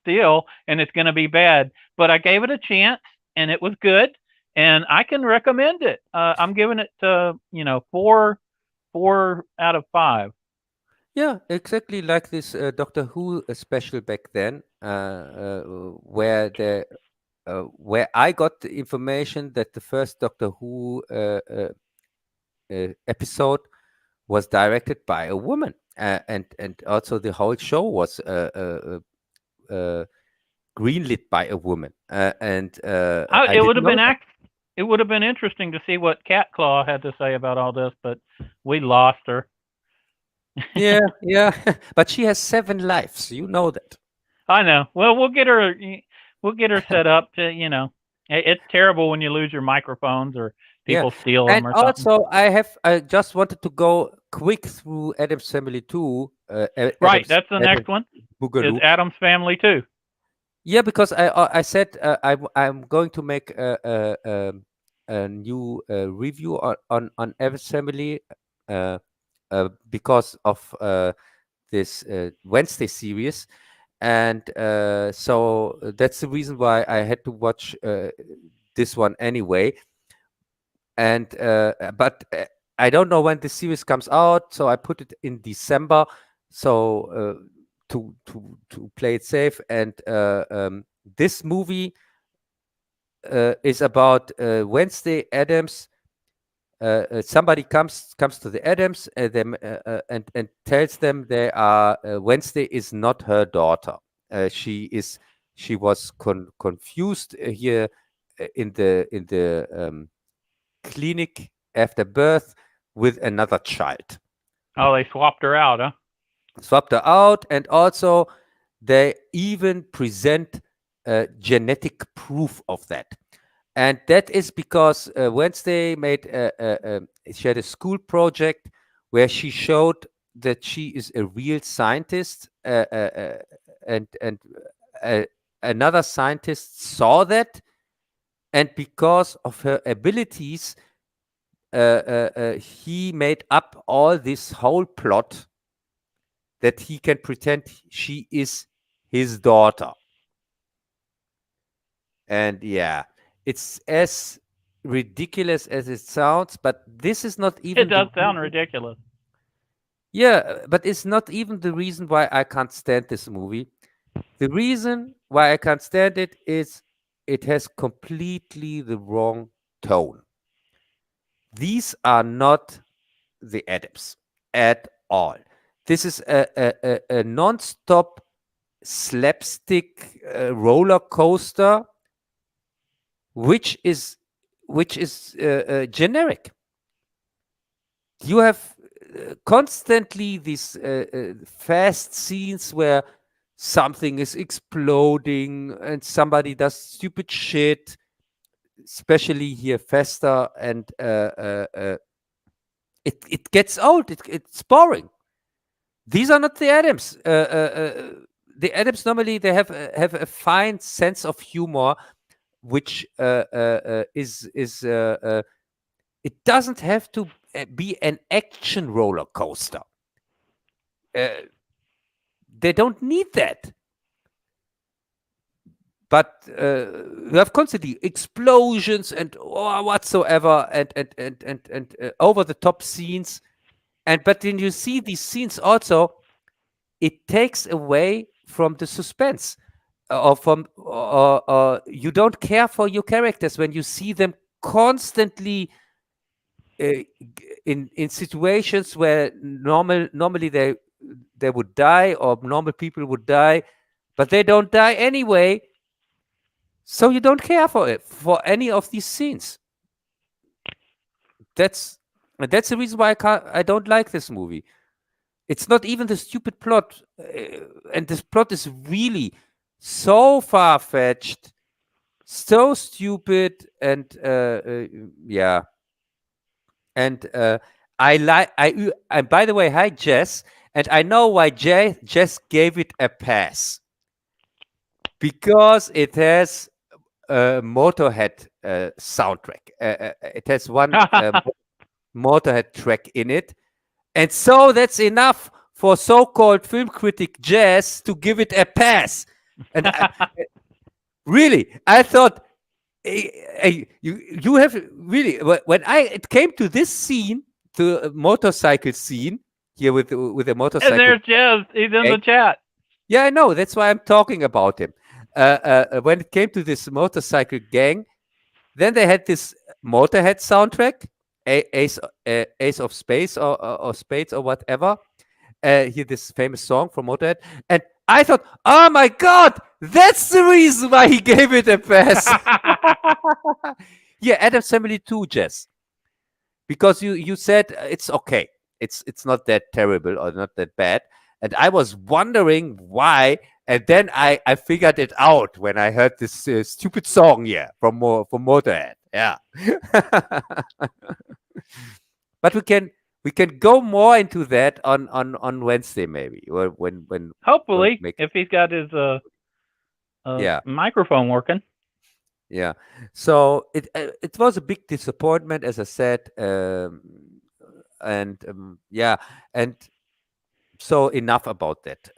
deal, and it's going to be bad. But I gave it a chance, and it was good, and I can recommend it. I'm giving it, four out of five. yeah. Exactly like this Doctor Who special back then, where where I got the information that the first Doctor Who episode was directed by a woman, and also the whole show was greenlit by a woman, and I It would didn't have know been that. it would have been interesting to see what Cat Claw had to say about all this, but we lost her. Yeah, yeah, but she has 7 lives. You know that. I know. Well, we'll get her set up to, it's terrible when you lose your microphones or Yeah, people steal and them or something. also I just wanted to go quick through Adam's Family too. Right, that's the next Adam's one. Is Boogaloo. Adam's Family too. Yeah, because I said I'm going to make a new review on Adam's Family uh, because of this Wednesday series, and so that's the reason why I had to watch this one anyway. And but I don't know when the series comes out, so I put it in December, so to play it safe. And this movie is about Wednesday Adams. Somebody comes to the Adams and tells them they are Wednesday is not her daughter. She was confused here in the clinic after birth with another child. Oh, they swapped her out, huh? Swapped her out, and also they even present genetic proof of that. And that is because Wednesday she had a school project where she showed that she is a real scientist, and uh, another scientist saw that, and because of her abilities, he made up all this whole plot that he can pretend she is his daughter. And yeah, it's as ridiculous as it sounds, but this is not It even does the sound reason. ridiculous. Yeah, but it's not even the reason why I can't stand this movie. The reason why I can't stand it is it has completely the wrong tone. These are not the Adams at all. This is a non-stop slapstick roller coaster, which is generic. You have constantly these fast scenes where something is exploding and somebody does stupid shit, especially here Fester, and it gets old. It's boring. These are not the Adams. The Adams normally they have a fine sense of humor, which is it doesn't have to be an action roller coaster. Uh, they don't need that. But you have constantly explosions and whatsoever, and over the top scenes. And but then you see these scenes also, it takes away from the suspense, or from or you don't care for your characters when you see them constantly in situations where normally they would die, or normal people would die, but they don't die anyway. So you don't care for it, for any of these scenes. That's the reason why I don't like this movie. It's not even the stupid plot, and this plot is really so far fetched, so stupid, and yeah. And and by the way, hi Jess, and I know why Jess gave it a pass, because it has Motorhead soundtrack. It has one Motorhead track in it, and so that's enough for so-called film critic Jazz to give it a pass. And really, I thought you have really when it came to this scene, the motorcycle scene here with the And motorcycle. there's Jez. He's in the chat. Yeah, I know. That's why I'm talking about him. When it came to this motorcycle gang, then they had this Motorhead soundtrack, Ace of Space or Spades or whatever. Here, this famous song from Motorhead, and I thought, oh my God, that's the reason why he gave it a pass. Yeah, Adam's Family too, Jess, because you said it's okay, it's not that terrible or not that bad, and I was wondering why, and then I figured it out when I heard this stupid song here from Motorhead. Yeah, but we can go more into that on Wednesday maybe, or when Hopefully, if he's got his yeah. microphone working. Yeah. So it was a big disappointment, as I said, and yeah, and so enough about that.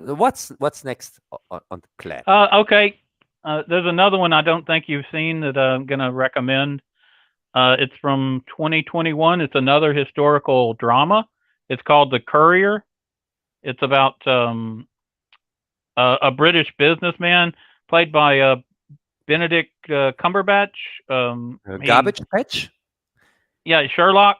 What's next on the plan? Okay. There's another one I don't think you've seen that I'm going to recommend. It's from 2021. It's another historical drama. It's called The Courier. It's about a British businessman played by Benedict Cumberbatch. Garbage Patch? Yeah, Sherlock.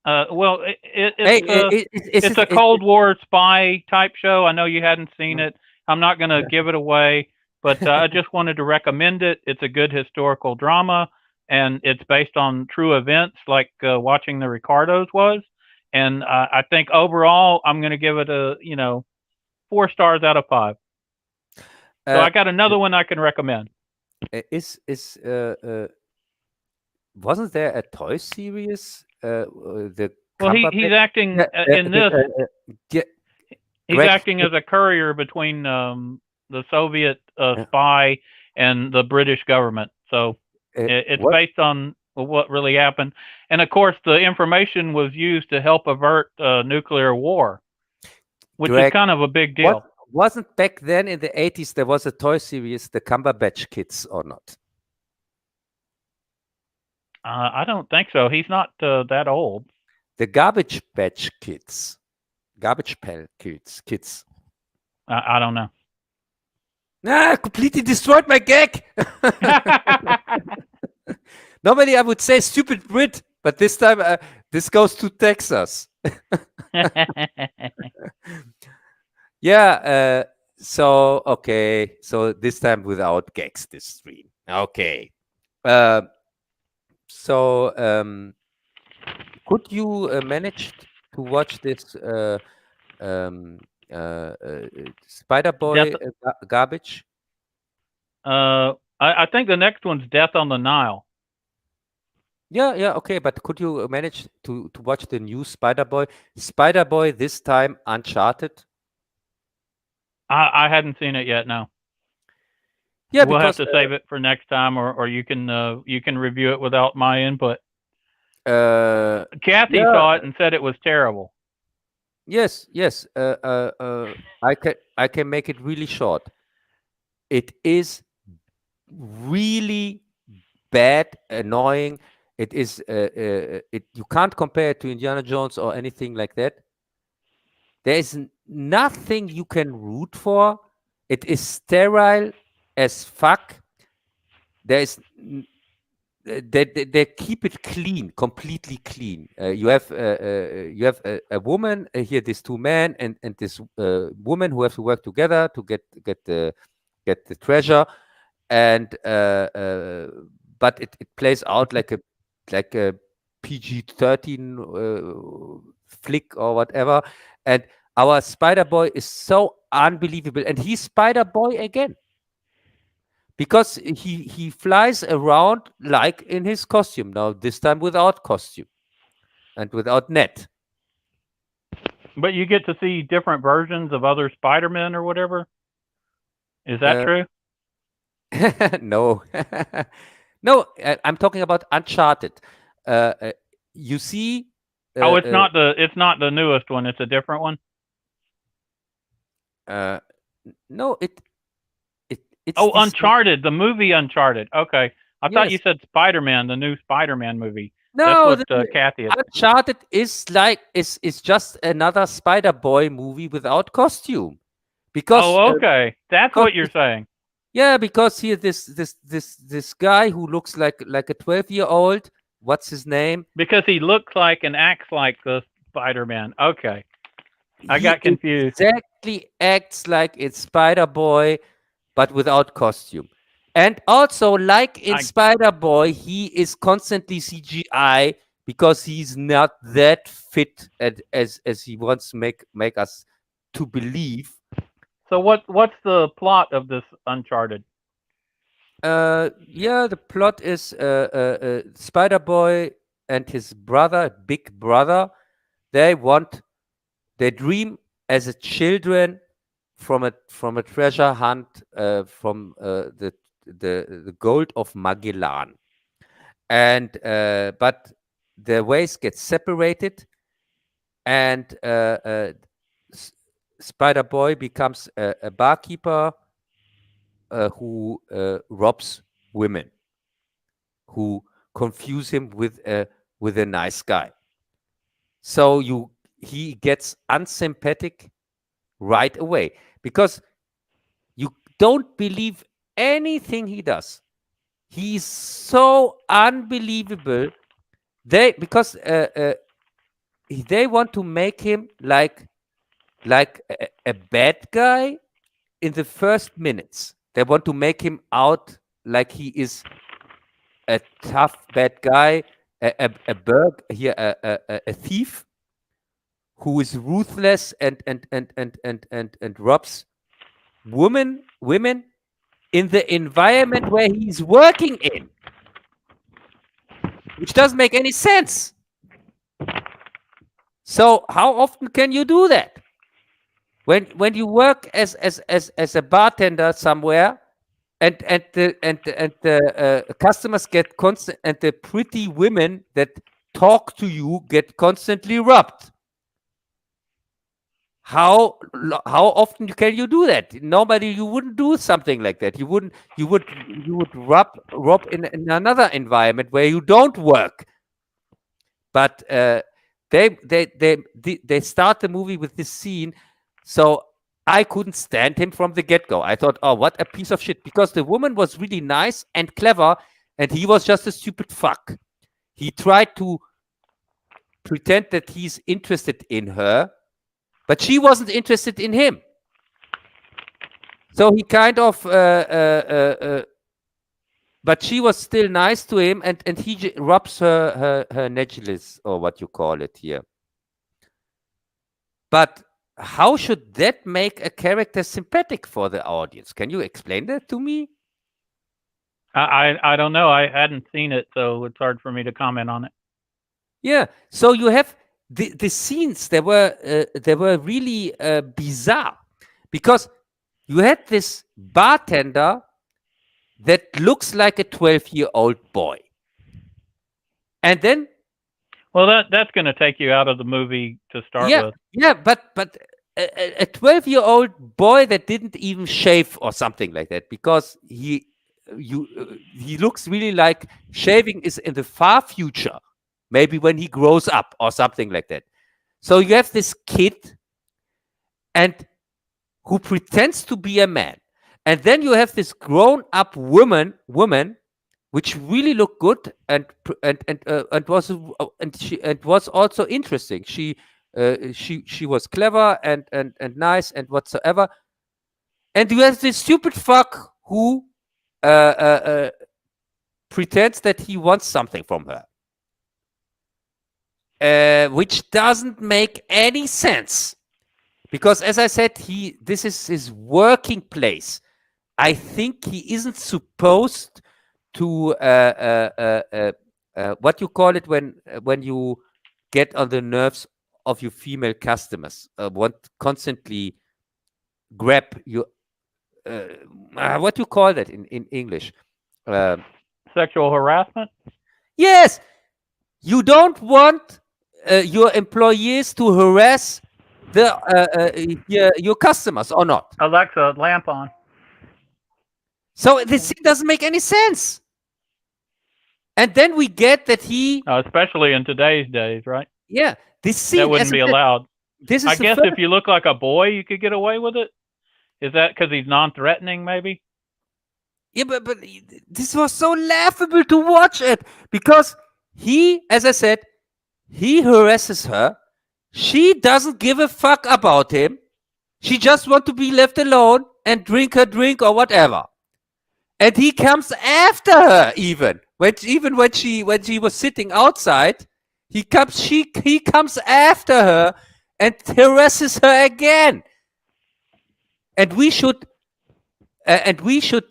Well, it's a Cold War spy type show. I know you hadn't seen it. I'm not going to give it away, but I just wanted to recommend it. It's a good historical drama, and it's based on true events, like Watching the Ricardos was. And I think overall, I'm going to give it 4 stars out of 5. So I got another one I can recommend. Wasn't there a toy series? Well, he's acting in this. He's acting as a courier between the Soviet spy and the British government. So it's based on what really happened. And of course, the information was used to help avert nuclear war, which is kind of a big deal. Wasn't back then in the 80s there was a toy series, the Cumberbatch Kids, or not? I don't think so. He's not that old. The Garbage Patch Kids. Garbage Pail Kids. I don't know. Completely destroyed my gag. Normally I would say stupid Brit, but this time this goes to Texas. Yeah. So okay. So this time without gags, this stream. Okay. So could you manage to watch this Spider Boy garbage? I think the next one's Death on the Nile. Yeah, okay, but could you manage to watch the new Spider Boy? Spider Boy this time Uncharted? I hadn't seen it yet. No. Yeah, we'll have to save it for next time, or you can review it without my input. Kathy saw it and said it was terrible. Yes. I can make it really short. It is really bad, annoying. It is. You can't compare it to Indiana Jones or anything like that. There is nothing you can root for. It is sterile as fuck. There is. They keep it clean, completely clean. You have a woman here, these 2 men and this woman who have to work together to get the treasure, and but it plays out like a PG-13 flick or whatever. And our Spider Boy is so unbelievable, and he's Spider Boy again. Because he flies around like in his costume now, this time without costume and without net. But you get to see different versions of other Spider-Men or whatever? Is that true? No, no. I'm talking about Uncharted. Uh, uh, you see, Oh, uh, uh, it's not the newest one. It's a different one. uh, no, it's Oh, this. Uncharted, the movie Uncharted. Okay, I thought you Yes, said Spider-Man, the new Spider-Man movie. That's no, what Kathy is. Uncharted is just another Spider Boy movie without costume because Oh, okay, that's because what you're saying. yeah, because here this guy who looks like a 12-year-old. What's his name? Because he looks like and acts like the Spider-Man. Okay, I He got confused. exactly acts like it's Spider Boy, but without costume. And also, like in I Spider Boy, he is constantly CGI because he's not that fit as he wants to make us to believe. so what's the plot of this Uncharted? Yeah, the plot is Spider Boy and his brother, big brother, they want, they dream as a children from a treasure hunt from the gold of Magellan, and but the ways get separated, and S- Spider Boy becomes a barkeeper who robs women, who confuse him with a nice guy. So he gets unsympathetic right away because you don't believe anything he does. He's so unbelievable. They because they want to make him like a bad guy in the first minutes. They want to make him out like he is a tough bad guy, a thief who is ruthless and robs women in the environment where he's working in, which doesn't make any sense. So how often can you do that? When you work as a bartender somewhere, and the customers get constant, and the pretty women that talk to you get constantly robbed. How often can you do that? Normally, you wouldn't do something like that. You would rob in another environment where you don't work. But they start the movie with this scene, so I couldn't stand him from the get-go. I thought, oh, what a piece of shit, because the woman was really nice and clever, and he was just a stupid fuck. He tried to pretend that he's interested in her, but she wasn't interested in him. So he kind of but she was still nice to him, and he rubs her necklace, or what you call it here. But how should that make a character sympathetic for the audience? Can you explain that to me? I don't know. I hadn't seen it, so it's hard for me to comment on it. Yeah. So you have the scenes. They were really bizarre, because you had this bartender that looks like a 12-year-old boy, and then Well, that's going to take you out of the movie to start yeah, with. yeah, but a 12-year-old boy that didn't even shave or something like that, because he looks really like shaving is in the far future, maybe when he grows up or something like that. So you have this kid, and who pretends to be a man, and then you have this grown-up woman which really looked good, and was also interesting. She was clever and nice and whatsoever. And you have this stupid fuck who uh, uh, uh, pretends that he wants something from her, which doesn't make any sense. Because, as I said, this is his working place. I think he isn't supposed to what you call it when you get on the nerves of your female customers, want constantly grab what do you call that in English? Um, Sexual harassment. yes, you don't want your employees to harass your customers or not. Alexa, lamp on. So this thing doesn't make any sense. And then we get that he, Especially in today's days, right? yeah, this scene That wouldn't as I be said, allowed. this is I the guess first, if you look like a boy, you could get away with it. Is that because he's non-threatening, maybe? yeah, but this was so laughable to watch it because he, as I said, he harasses her. She doesn't give a fuck about him. She just wants to be left alone and drink her drink or whatever. And he comes after her even when she was sitting outside. He comes after her and harasses her again. And we should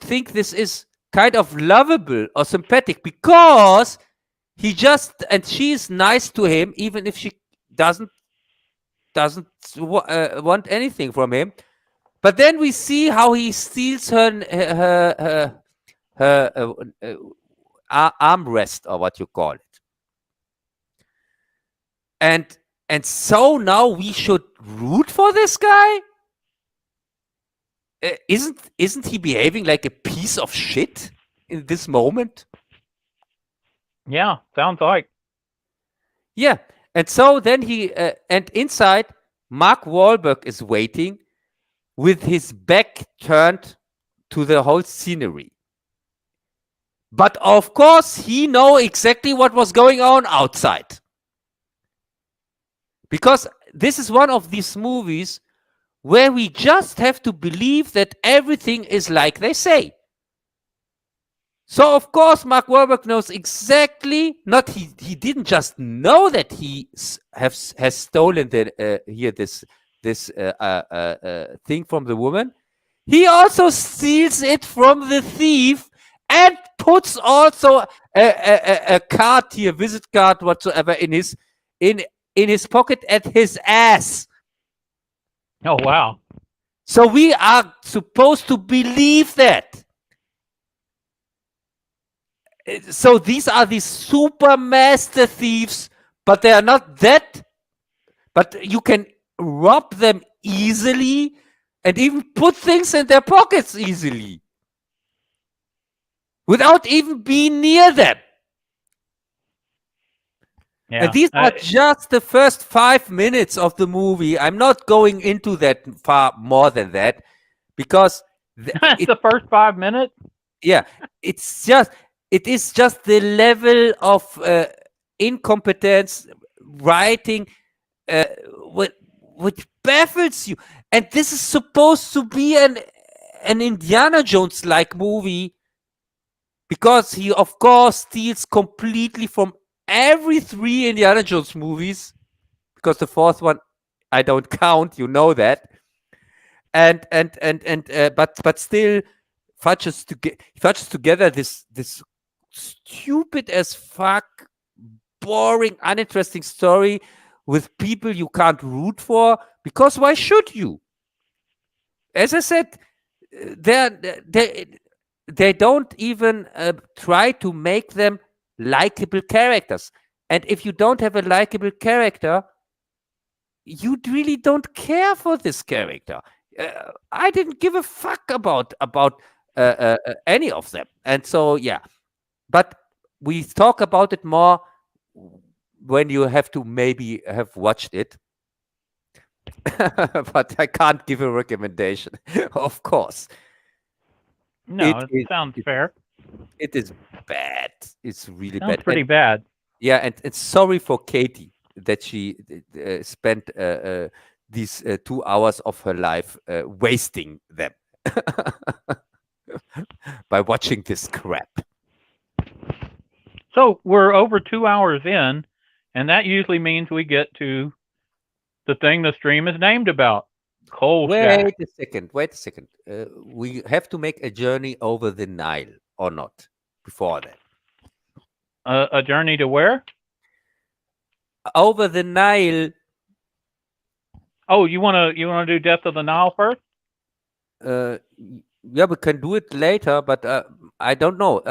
think this is kind of lovable or sympathetic because she is nice to him even if she doesn't want anything from him. But then we see how he steals her armrest or what you call it, and so now we should root for this guy. Isn't he behaving like a piece of shit in this moment? Yeah, sounds like. Yeah, and so then and inside, Mark Wahlberg is waiting with his back turned to the whole scenery. But of course, he knows exactly what was going on outside. Because this is one of these movies where we just have to believe that everything is like they say. So of course, Mark Wahlberg knows exactly. Not he didn't just know that he has stolen this thing from the woman. He also steals it from the thief and puts also a card here, visit card whatsoever, in his pocket at his ass. Oh, wow. So we are supposed to believe that. So these are these super master thieves, but they are not that. But you can rob them easily and even put things in their pockets easily without even being near them. Yeah. And these are just the first 5 minutes of the movie. I'm not going into that far more than that because That's the first 5 minutes? yeah, it is just the level of incompetence writing which baffles you. And this is supposed to be an Indiana Jones like movie because he of course steals completely from every 3 Indiana Jones movies, because the fourth one I don't count, you know that. But still fudges together this stupid as fuck, boring, uninteresting story with people you can't root for, because why should you? As I said, they don't even try to make them likable characters. And if you don't have a likable character, you really don't care for this character. I didn't give a fuck about any of them. And so, yeah. But we talk about it more when you have to maybe have watched it. But I can't give a recommendation, of course. No, it sounds fair. It is bad. It's really Sounds bad. pretty bad. Yeah, and sorry for Katie that she spent these 2 hours of her life wasting them by watching this crap. So we're over 2 hours in, and that usually means we get to the thing the stream is named about. Kolchak. Wait a second. We have to make a journey over the Nile or not before that. A journey to where? Over the Nile. Oh, you wanna do Death of the Nile first? Yeah, we can do it later, but I don't know.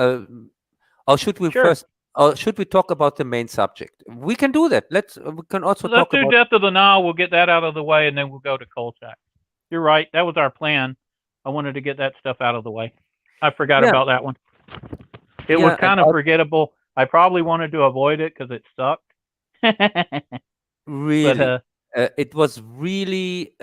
Or should we Sure. first? Or should we talk about the main subject? We can do that. We can also Let's talk do about. Death of the Nile. We'll get that out of the way, and then we'll go to Kolchak. You're right. That was our plan. I wanted to get that stuff out of the way. I forgot Yeah, about that one. It was yeah, and kind of forgettable. I probably wanted to avoid it because it sucked. But really, it was really.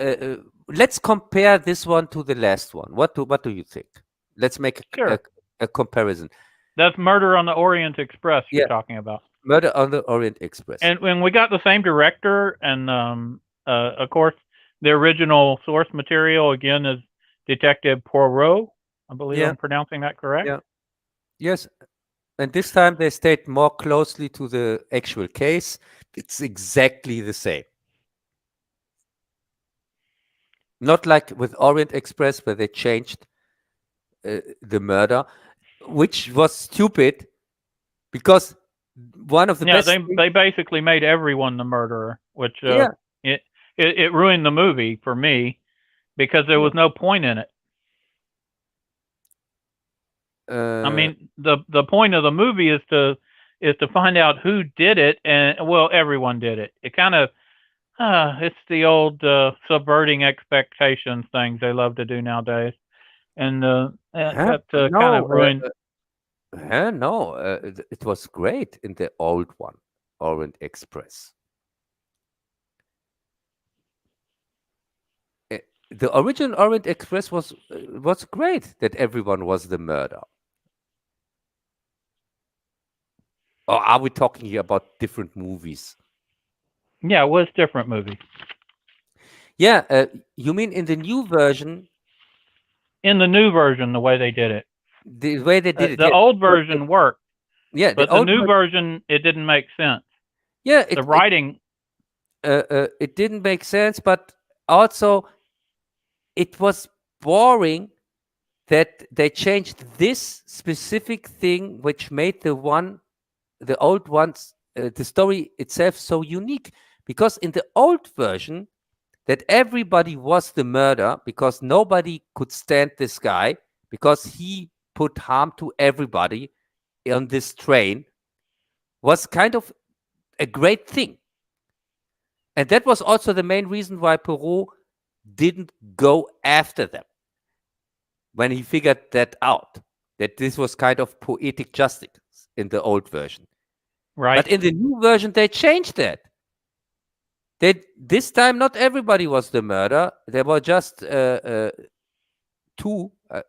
Let's compare this one to the last one. What do you think? Let's make sure, a comparison. that's Murder on the Orient Express you're Yeah, talking about. Murder on the Orient Express. And when we got the same director, and of course, the original source material again is Detective Poirot. I believe Yeah, I'm pronouncing that correct. yeah, yes. And this time they stayed more closely to the actual case. It's exactly the same. Not like with Orient Express where they changed the murder, which was stupid because one of the Yeah, best they basically made everyone the murderer, which yeah, it ruined the movie for me because there yeah. was no point in it. I Uh, mean, the point of the movie is to find out who did it, and well, everyone did it. It kind of it's the old subverting expectations things they love to do nowadays, and that kind of no, ruined. no, it was great in the old one, Orient Express. The original Orient Express was great that everyone was the murder. Or are we talking here about different movies? Yeah, it was different movie. Yeah, you mean in the new version, In the new version, the way they did it, the way they did it? the Yeah, old version worked, yeah, the but the old new version. version it didn't make sense. Yeah, The writing. it didn't make sense, but also it was boring that they changed this specific thing, which made the old ones, the story itself so unique. Because in the old version, that everybody was the murderer because nobody could stand this guy because he put harm to everybody on this train was kind of a great thing. And that was also the main reason why Perot didn't go after them when he figured that out, that this was kind of poetic justice in the old version. Right. But in the new version, they changed that. This time, not everybody was the murderer. There were just two, a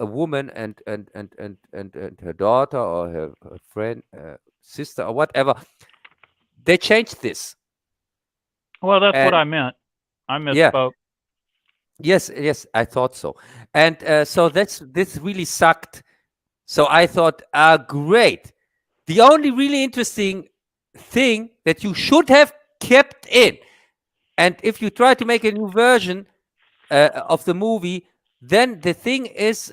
woman and her daughter or her friend, sister or whatever. They changed this. Well, that's what And I meant. I yeah, misspoke. yes, I thought so. And so this really sucked. So I thought, great. The only really interesting thing that you should have kept in, and if you try to make a new version of the movie, then the thing is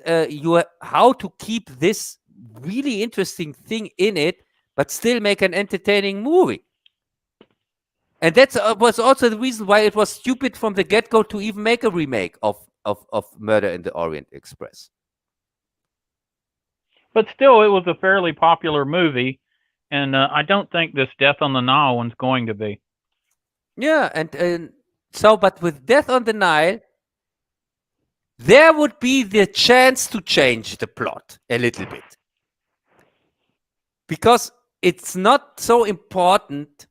how to keep this really interesting thing in it, but still make an entertaining movie. And that was also the reason why it was stupid from the get-go to even make a remake of Murder in the Orient Express. But still, it was a fairly popular movie, and I don't think this Death on the Nile one's going to be. Yeah, and so, but with Death on the Nile, there would be the chance to change the plot a little bit. Because it's not so important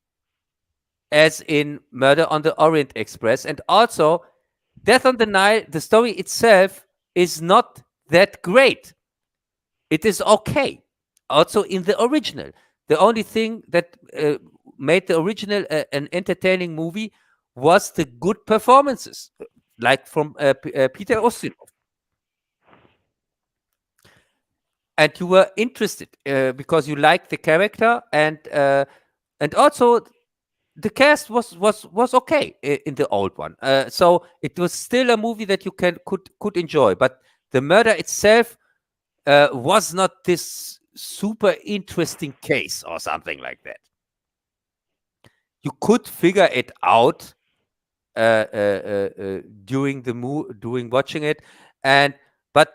as in Murder on the Orient Express. And also, Death on the Nile, the story itself is not that great. It is okay. Also in the original. The only thing that made the original an entertaining movie was the good performances, like from Peter Ustinov. And you were interested because you liked the character, and also the cast was okay in the old one. So it was still a movie that you could enjoy, but the murder itself was not this super interesting case or something like that. You could figure it out during watching it, and but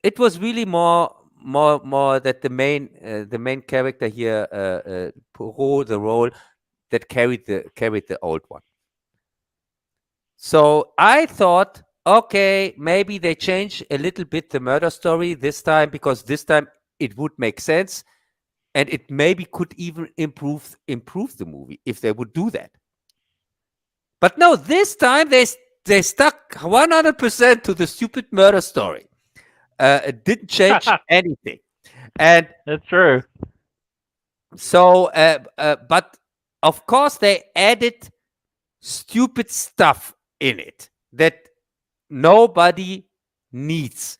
it was really more that the main character here, Poirot, the role that carried the old one. So I thought, okay, maybe they change a little bit the murder story this time, because this time it would make sense, and it maybe could even improve the movie if they would do that. But no, this time they stuck 100% to the stupid murder story. It didn't change anything, and That's true. so but of course they added stupid stuff in it that nobody needs.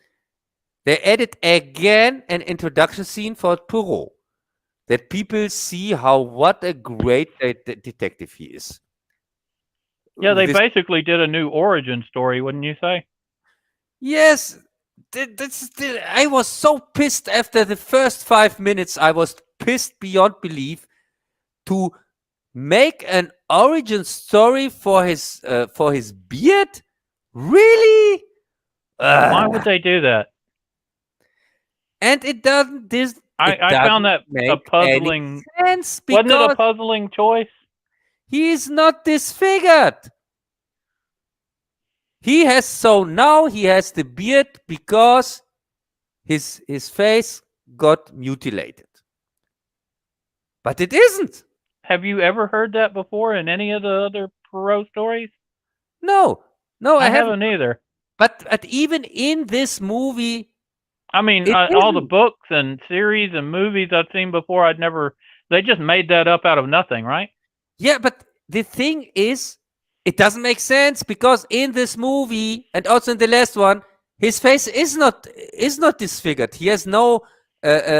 They added again an introduction scene for Poirot, that people see what a great detective he is. Yeah, they This- basically did a new origin story, wouldn't you say? yes, I was so pissed after the first 5 minutes. I was pissed beyond belief to make an origin story for his beard. Really? Why would they do that? And it doesn't. I found that a make puzzling. any sense, Wasn't it because a puzzling choice? he is not disfigured. He has now he has the beard because his face got mutilated. But it isn't. Have you ever heard that before in any of the other Perot stories? No, I haven't. haven't either. But even in this movie, I mean, It all the isn't. books and series and movies I've seen before, they just made that up out of nothing, right? yeah, but the thing is, it doesn't make sense, because in this movie and also in the last one, his face is not disfigured. He has no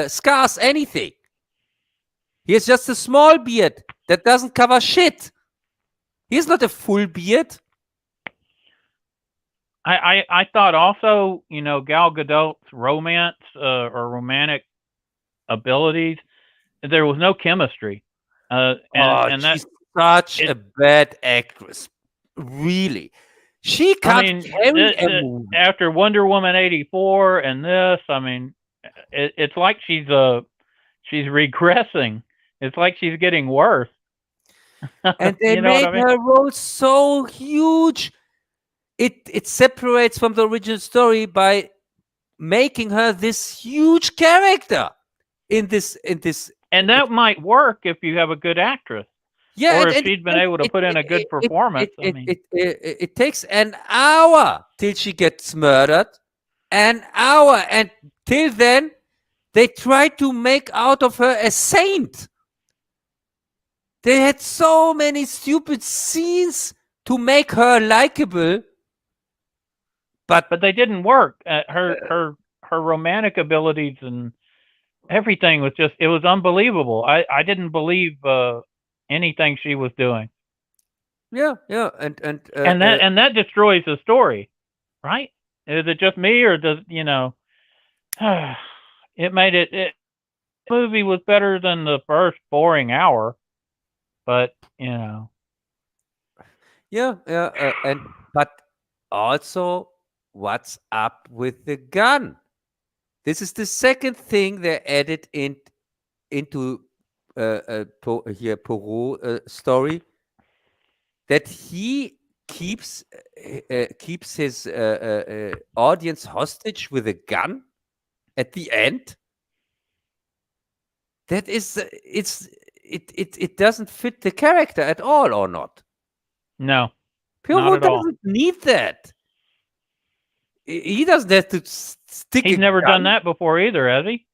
scars, anything. He has just a small beard that doesn't cover shit. He's not a full beard. I thought also, Gal Gadot's romance or romantic abilities, there was no chemistry. And that, She's such a bad actress. Really. She I can't mean, carry a movie. after Wonder Woman 84 and this, I mean, it's like she's regressing. It's like she's getting worse. And they You know what made I mean? her role so huge. It separates from the original story by making her this huge character in this. And that might work if you have a good actress. Yeah, Or if she'd been able to put in a good performance. It takes an hour till she gets murdered. An hour, and till then, they try to make out of her a saint. They had so many stupid scenes to make her likable, but they didn't work. Her romantic abilities and everything was it was unbelievable. I didn't believe anything she was doing. yeah, and that destroys the story, right? Is it just me, or does it made it? The movie was better than the first boring hour, but yeah, and but also, what's up with the gun? This is the second thing they added into Poirot story, that he keeps his audience hostage with a gun at the end. That is, it doesn't fit the character at all, or not? no, Poirot at all. doesn't need that. He doesn't have to stick. He's never done that before either, has he?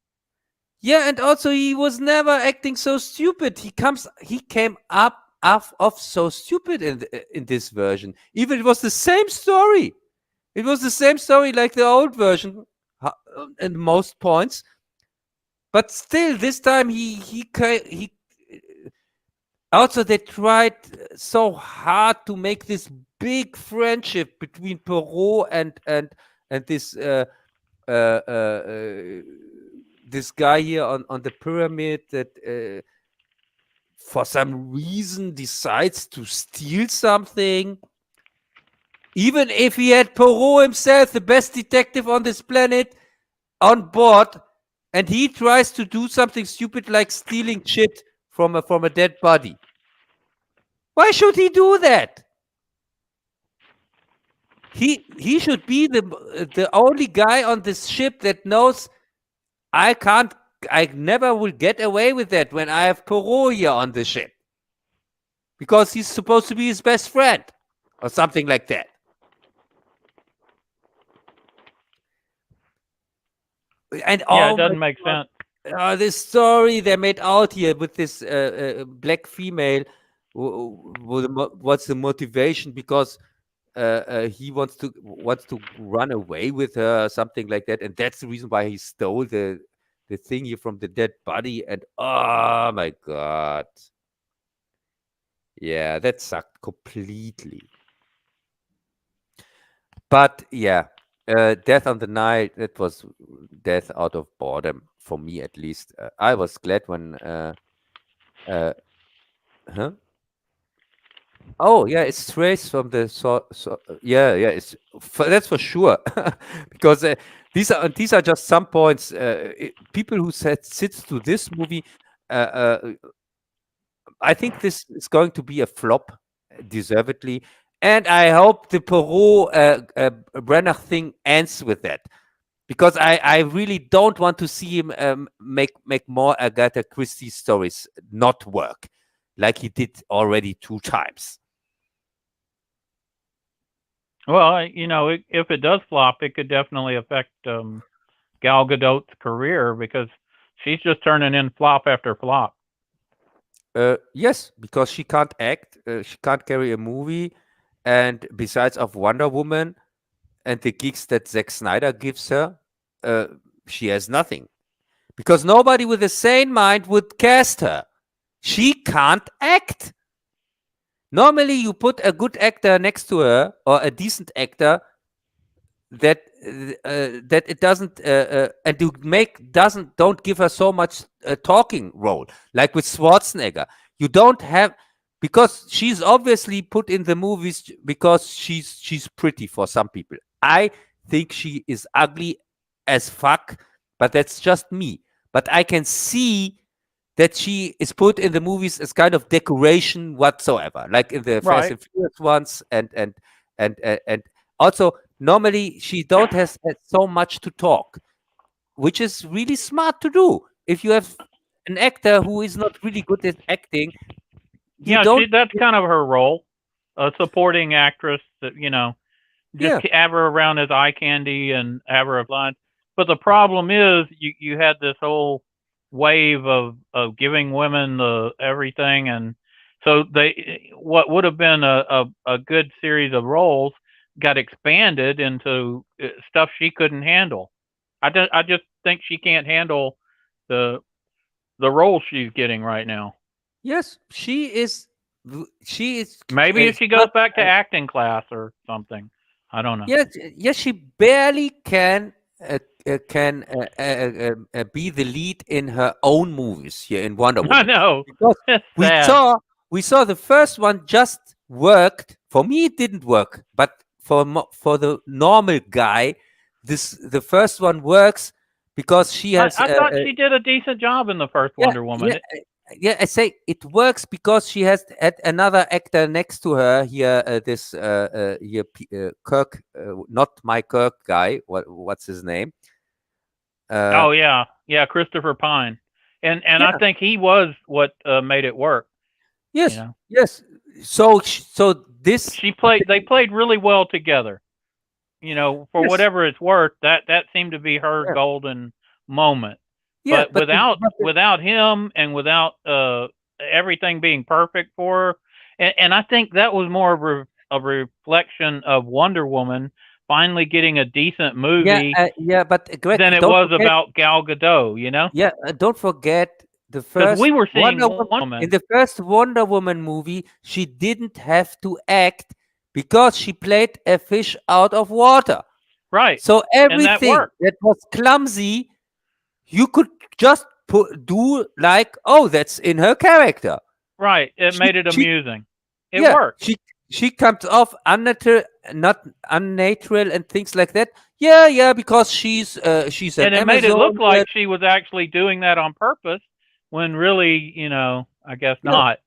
Yeah, and also he was never acting so stupid. He came up off so stupid in this version. Even it was the same story. It was the same story like the old version, in most points. But still, this time he also, they tried so hard to make this big friendship between Poirot and this this guy here on the pyramid that for some reason decides to steal something. Even if he had Poirot himself, the best detective on this planet, on board, and he tries to do something stupid like stealing shit from a dead body. Why should he do that? He should be the only guy on this ship that knows I never will get away with that when I have Poirot here on the ship. Because he's supposed to be his best friend. Or something like that. And Yeah, it doesn't make sense. This story they made out here with this black female, what's the motivation? Because he wants to run away with her, something like that, and that's the reason why he stole the thingy from the dead body. And oh my god, yeah, that sucked completely. But yeah, Death on the Nile, that was death out of boredom for me, at least. I was glad when huh? Oh yeah, it's traced from the yeah, it's that's for sure. Because these are just some points. People who sits to this movie, I think this is going to be a flop, deservedly, and I hope the Perot Brenner thing ends with that, because I really don't want to see him make more Agatha Christie stories not work, like he did already 2 times. Well, if it does flop, it could definitely affect Gal Gadot's career, because she's just turning in flop after flop. Yes, because she can't act, she can't carry a movie, and besides of Wonder Woman and the gigs that Zack Snyder gives her, she has nothing. Because nobody with a sane mind would cast her. She can't act. Normally, you put a good actor next to her, or a decent actor, that it doesn't and you don't give her so much talking role, like with Schwarzenegger. You don't have, because she's obviously put in the movies because she's pretty for some people. I think she is ugly as fuck, but that's just me. But I can see that she is put in the movies as kind of decoration whatsoever, like in the Fast and Furious ones, and also normally she don't has so much to talk, which is really smart to do. If you have an actor who is not really good at acting, that's kind of her role, a supporting actress that just have her around as eye candy and have her lines. But the problem is you had this whole wave of giving women the everything, and so what would have been a good series of roles got expanded into stuff she couldn't handle. I just think she can't handle the role she's getting right now. Yes, she is. Maybe if she goes back to acting class or something, I don't know. Yes, she barely can be the lead in her own movies here in Wonder Woman. I know. Because we saw the first one just worked. For me, it didn't work, but for the normal guy, the first one works because she has. I thought she did a decent job in the first Wonder Woman. Yeah, I say it works because she has another actor next to her here. Kirk, not my Kirk guy. What's his name? Christopher Pine, and I think he was what made it work. Yes, yes. So this they played really well together. For whatever it's worth, that seemed to be her golden moment. Yeah, but without him and without everything being perfect for her, and I think that was more of a reflection of Wonder Woman finally getting a decent movie. But Greg, than it was about Gal Gadot. Yeah, don't forget the first. We were seeing Wonder Woman in the first Wonder Woman movie. She didn't have to act because she played a fish out of water. Right. So everything that was clumsy, you could just do like, oh, that's in her character. Right. It made it amusing. It worked. she comes off unnatural, not unnatural, and things like that. Yeah, because she's an And it made it look Amazonian. like she was actually doing that on purpose, when really, I guess Yeah, not.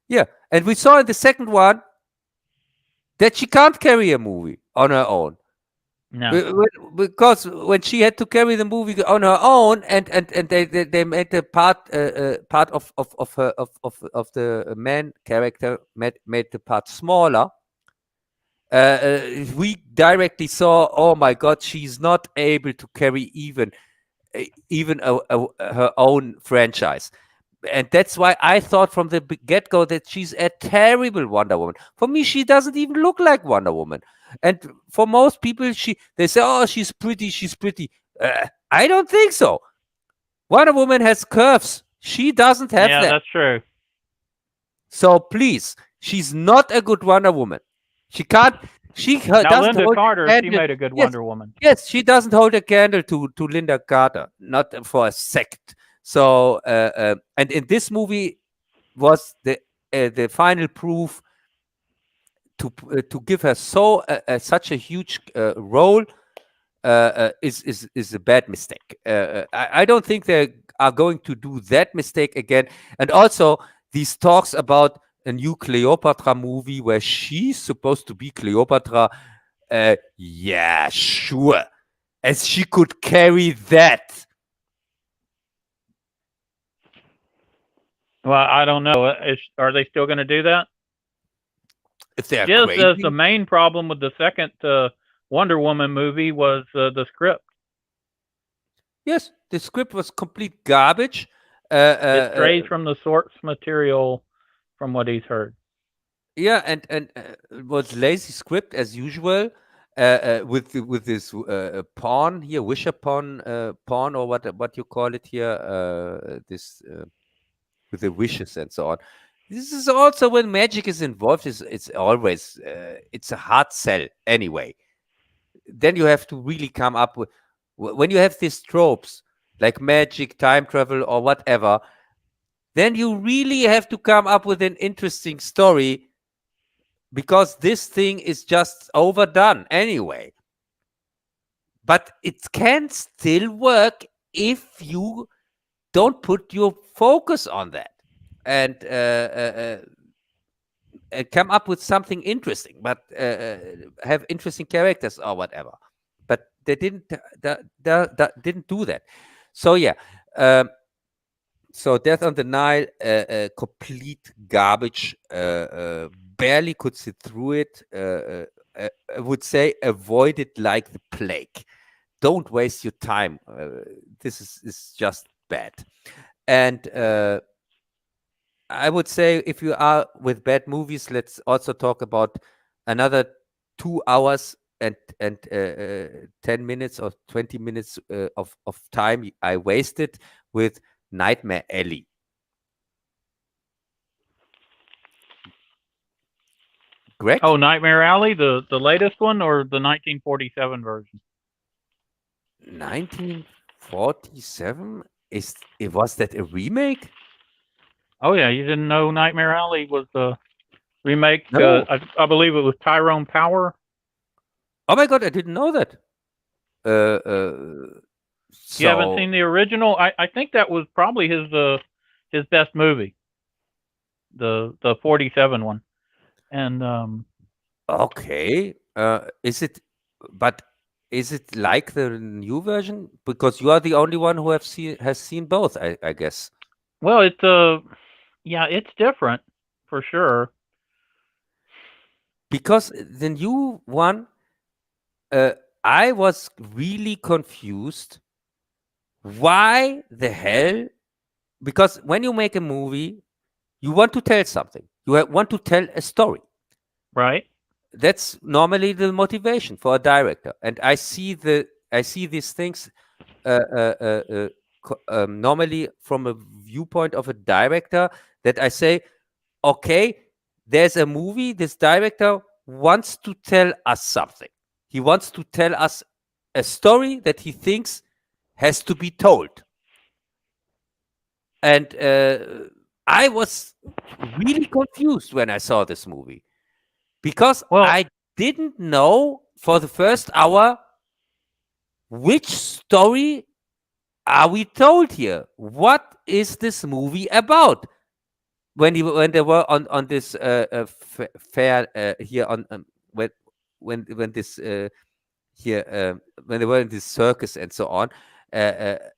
yeah. And we saw in the second one that she can't carry a movie on her own. No. Because when she had to carry the movie on her own, and they made the part of her of the man character made the part smaller. We directly saw, oh my God, she's not able to carry even her own franchise. And that's why I thought from the get go that she's a terrible Wonder Woman. For me, she doesn't even look like Wonder Woman. And for most people, they say, "Oh, she's pretty, she's pretty." I don't think so. Wonder Woman has curves. She doesn't have Yeah, that. that's true. So please, she's not a good Wonder Woman. She can't. Now, Doesn't Linda hold a Carter, she candle. made a good Yes, Wonder Woman. yes, she doesn't hold a candle to Linda Carter, not for a second. So, and in this movie was the final proof to give her such a huge role is a bad mistake. I don't think they are going to do that mistake again. And also these talks about a new Cleopatra movie where she's supposed to be Cleopatra. Yeah, sure, as she could carry that. Well, I don't know. Are they still going to do that? If they are Jill says the crazy, main problem with the second Wonder Woman movie was the script. yes, the script was complete garbage. It strays from the source material, from what he's heard. Yeah, and it was lazy script as usual. With this pawn here, wisher pawn, or what you call it here, this with the wishes and so on. This is also when magic is involved. It's always it's a hard sell anyway. Then you have to really come up with when you have these tropes like magic, time travel, or whatever. Then you really have to come up with an interesting story because this thing is just overdone anyway. But it can still work if you don't put your focus on that and come up with something interesting, but have interesting characters or whatever. But they didn't do that. So yeah. So Death on the Nile, complete garbage. Barely could sit through it. I would say avoid it like the plague. Don't waste your time. This is just bad. And I would say if you are with bad movies, let's also talk about another 2 hours and 10 minutes or 20 minutes of time I wasted with Nightmare Alley. Greg? Oh, Nightmare Alley, the latest one, or the 1947 version? 1947? Was that a remake? Oh yeah, you didn't know Nightmare Alley was the remake? No. I believe it was Tyrone Power. Oh my God, I didn't know that. You haven't So seen the original? I think that was probably his best movie, the 47 one. And okay. But is it like the new version? Because you are the only one who has seen both, I guess. well, it's yeah, it's different for sure. Because the new one, I was really confused. Why the hell? Because when you make a movie, you want to tell something. You want to tell a story. Right? That's normally the motivation for a director. And I see these things normally from a viewpoint of a director that I say, okay, there's a movie. This director wants to tell us something. He wants to tell us a story that he thinks has to be told. And I was really confused when I saw this movie. because Well, I didn't know for the first hour which story are we told here. What is this movie about? When they were on this fair here on when this here when they were in this circus and so on,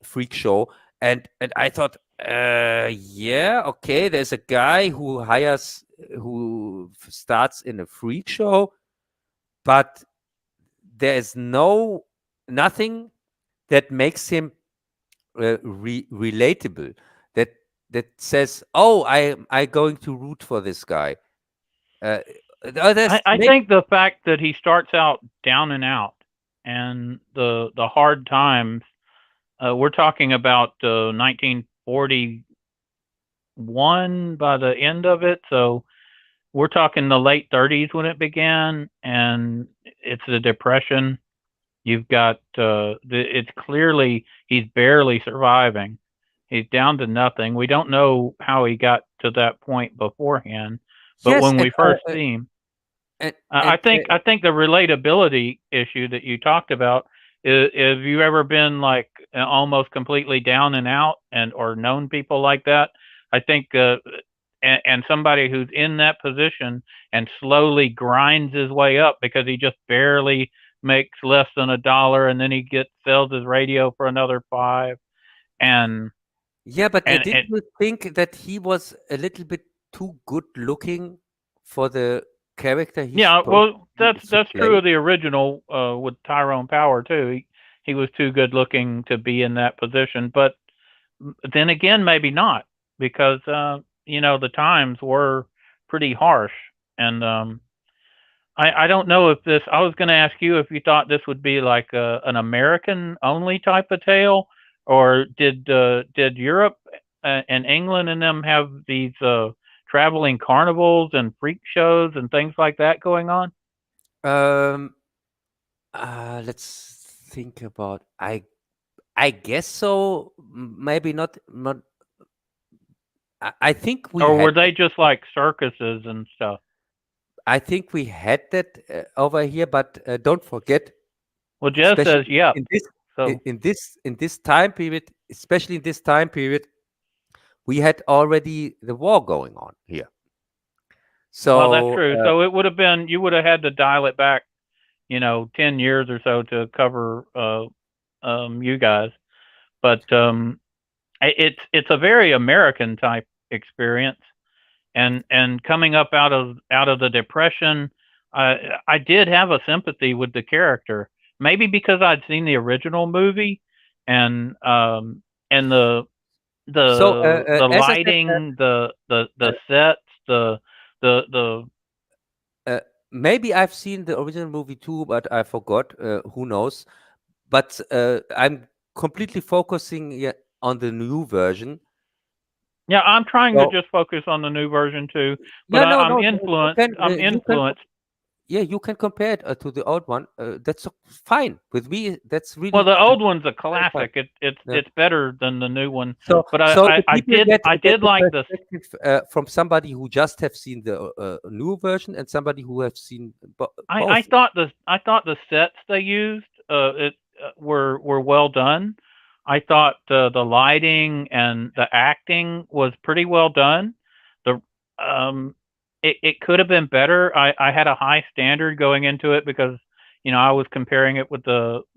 freak show, and I thought, yeah, okay, there's a guy who starts in a freak show, but there is nothing that makes him relatable, that says, oh, I going to root for this guy. uh, there's I maybe think the fact that he starts out down and out, and the hard times. We're talking about 1941 by the end of it, so we're talking the late 30s when it began, and it's the Depression. You've got it's clearly he's barely surviving. He's down to nothing. We don't know how he got to that point beforehand, but yes, when we first see him, and, I and think the relatability issue that you talked about is, have you ever been like almost completely down and out, and or known people like that? I think and somebody who's in that position and slowly grinds his way up because he just barely makes less than $1, and then he sells his radio for another 5, and yeah, but and didn't you think that he was a little bit too good looking for the character he's yeah, supposed well, to that's true play? of the original with Tyrone Power too. He was too good looking to be in that position, but then again, maybe not, because the times were pretty harsh, and I don't know if this. I was going to ask you if you thought this would be like an American only type of tale, or did Europe and England and them have these traveling carnivals and freak shows and things like that going on? Um, let's think about. I guess so. Maybe not. Not. I think we Or were had. they just like circuses and stuff? I think we had that over here, but don't forget, Well, Jez especially says, yep. in this So, in this time period, especially in this time period, we had already the war going on here. well, that's So true. So it would have been, you would have had to dial it back, 10 years or so to cover you guys. But it's a very American type experience, and coming up out of the Depression, I did have a sympathy with the character, maybe because I'd seen the original movie, and and the as I said, lighting, uh, the sets, the uh, maybe I've seen the original movie too, but I forgot. Who knows? But I'm completely focusing, yeah, on the new version. yeah, I'm trying to So just focus on the new version too, but yeah, no, I'm no, influenced. I'm you can influenced. yeah, you can compare it to the old one. That's fine with me. That's Well, really the old one's a very fine. classic. Yeah. It's better than the new one. So, But the people I get did the like this. perspective from somebody who just have seen the new version and somebody who have seen both. I thought the sets they used were well done. I thought the lighting and the acting was pretty well done. The it could have been better. I had a high standard going into it because I was comparing it with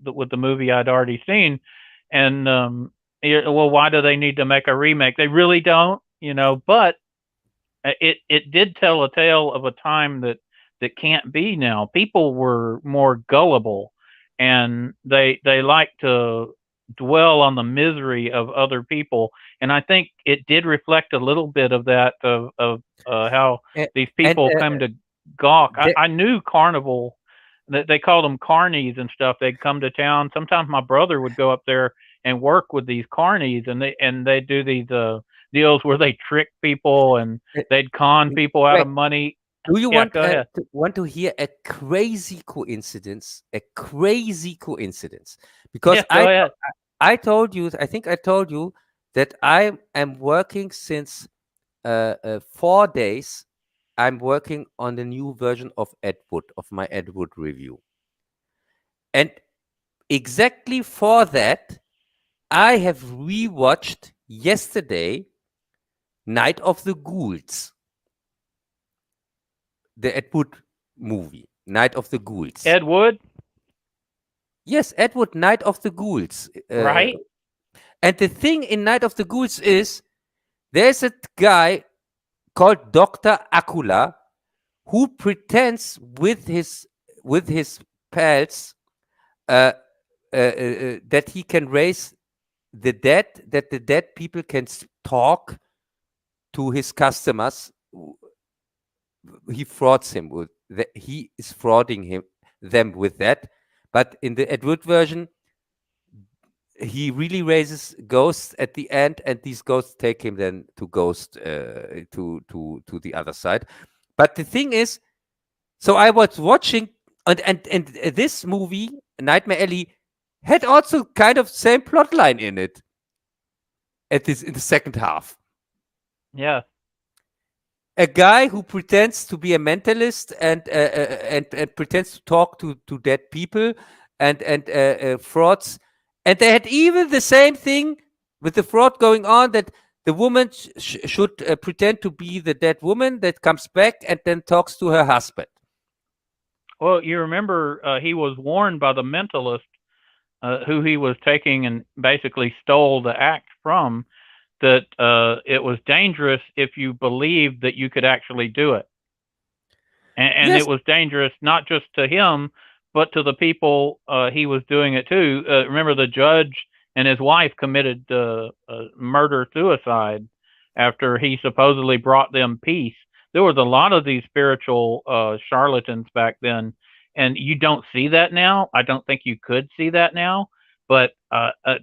with the movie I'd already seen, and well, why do they need to make a remake? They really don't, but it did tell a tale of a time that can't be now. People were more gullible, and they like to dwell on the misery of other people. And I think it did reflect a little bit of that, of how A- these and people come to gawk. the, I knew carnival. They called them carnies and stuff. They'd come to town. Sometimes my brother would go up there and work with these carnies, and they do these deals where they trick people and uh, they'd con people out Greg, of money. do you Yeah, go ahead. want to hear a crazy coincidence? A crazy coincidence, Yeah, because go ahead. I told you, I think I told you that I am working since 4 days I'm working on the new version of Ed Wood, of my Ed Wood review. And exactly for that, I have rewatched yesterday Night of the Ghouls, the Ed Wood movie, Night of the Ghouls. Ed Wood, Yes, Ed Wood, Night of the Ghouls. right? And the thing in Night of the Ghouls is there's a guy called Dr. Akula who pretends with his pals that he can raise the dead, that the dead people can talk to his customers. He frauds him with that. He is frauding them with that. But in the Ed Wood version, he really raises ghosts at the end, and these ghosts take him then to to the other side. But the thing is, so I was watching, and this movie, Nightmare Alley, had also kind of same plot line in it. In the second half, Yeah. a guy who pretends to be a mentalist and pretends to talk to dead people and frauds, and they had even the same thing with the fraud going on, that the woman should pretend to be the dead woman that comes back and then talks to her husband. Well, you remember he was warned by the mentalist who he was taking and basically stole the act from, that it was dangerous if you believed that you could actually do it. And Yes. it was dangerous not just to him, but to the people he was doing it to. Remember, the judge and his wife committed murder-suicide after he supposedly brought them peace. There was a lot of these spiritual charlatans back then, and you don't see that now. I don't think you could see that now. But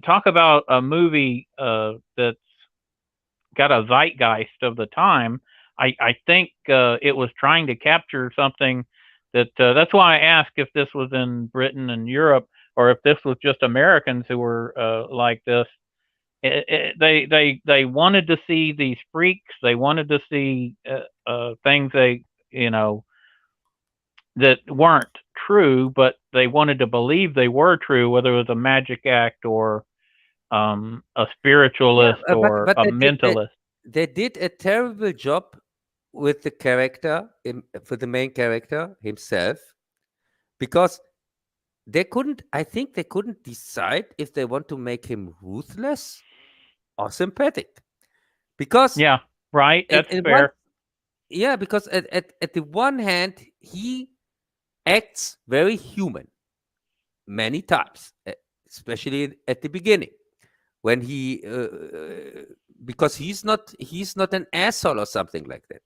talk about a movie that's got a zeitgeist of the time. I think it was trying to capture something that's why I asked if this was in Britain and Europe, or if this was just Americans who were like this. They wanted to see these freaks. They wanted to see things that weren't true, but they wanted to believe they were true, whether it was a magic act or a spiritualist or but a mentalist. they did a terrible job with the character, for the main character himself, because I think they couldn't decide if they want to make him ruthless or sympathetic. Because Yeah, right. That's at fair. because at the one hand, he acts very human many times, especially at the beginning, when he because he's not an asshole or something like that,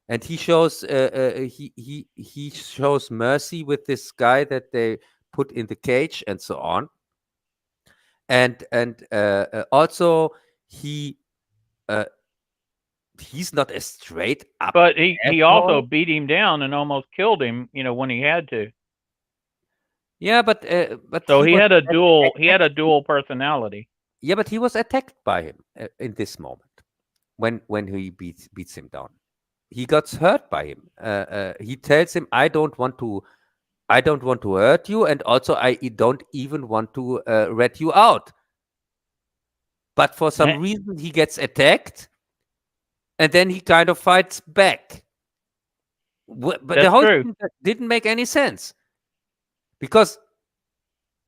and he shows he shows mercy with this guy that they put in the cage and so on, and also he he's not a straight up But he also asshole. beat him down and almost killed him, when he had to. Yeah, but So he he was had a dual personality. yeah, but he was attacked by him in this moment when he beats him down. He got hurt by him. He tells him, I don't want to hurt you, and also I don't even want to rat you out. But for some reason, he gets attacked, and then he kind of fights back. But the That's whole true. thing didn't make any sense, because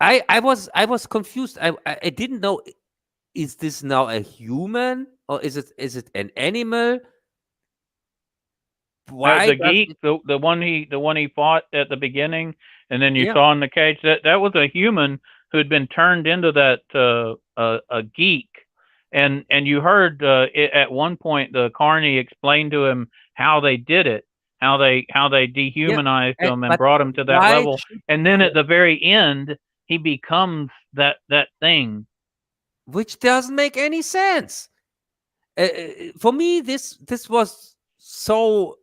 I was confused. I didn't know, is this now a human or is it an animal? Why The does geek, it? the one he fought at the beginning, and then you Yeah, saw in the cage, that was a human who had been turned into that a geek, and you heard at one point the Carney explained to him how they did it, how they yeah. dehumanized him and But brought him to that why level, should, and then at the very end he becomes that thing. which doesn't make any sense? For me, this was so,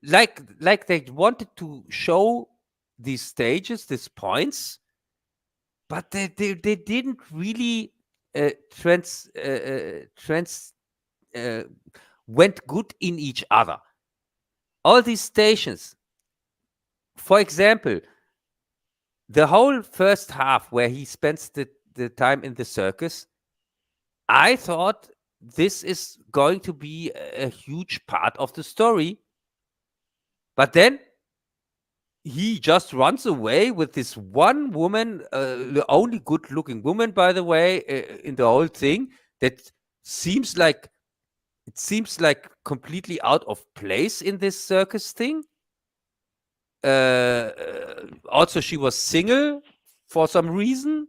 like they wanted to show these stages, these points, but they didn't really trans went good in each other. all these stations. For example, the whole first half where he spends the time in the circus, I thought this is going to be a huge part of the story. But then he just runs away with this one woman, the only good looking woman, by the way, in the whole thing, that seems like completely out of place in this circus thing. Also, she was single for some reason,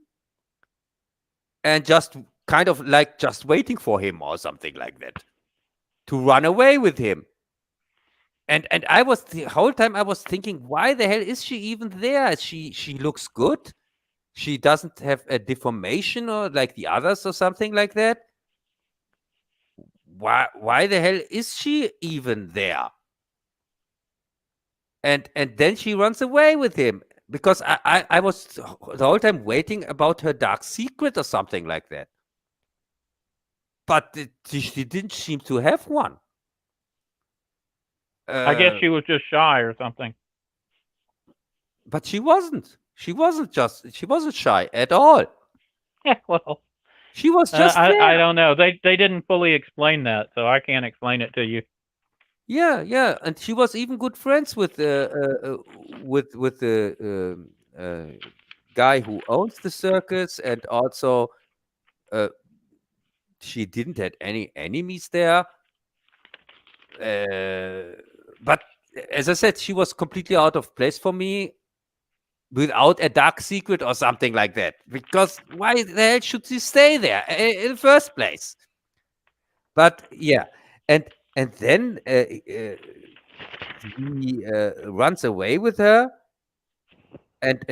and just kind of like just waiting for him or something like that to run away with him. And I was the whole time I was thinking, why the hell is she even there? She looks good. She doesn't have a deformation or like the others or something like that. Why the hell is she even there? And then she runs away with him because I was the whole time waiting about her dark secret or something like that. But she didn't seem to have one. I guess she was just shy or something. But she wasn't. She wasn't shy at all. Yeah, well, She was just there. I don't know. They didn't fully explain that, so I can't explain it to you. Yeah, and she was even good friends with the guy who owns the circus, and also she didn't have any enemies there. But as I said, she was completely out of place for me without a dark secret or something like that. Because why the hell should she stay there in the first place? But yeah, and then he runs away with her, and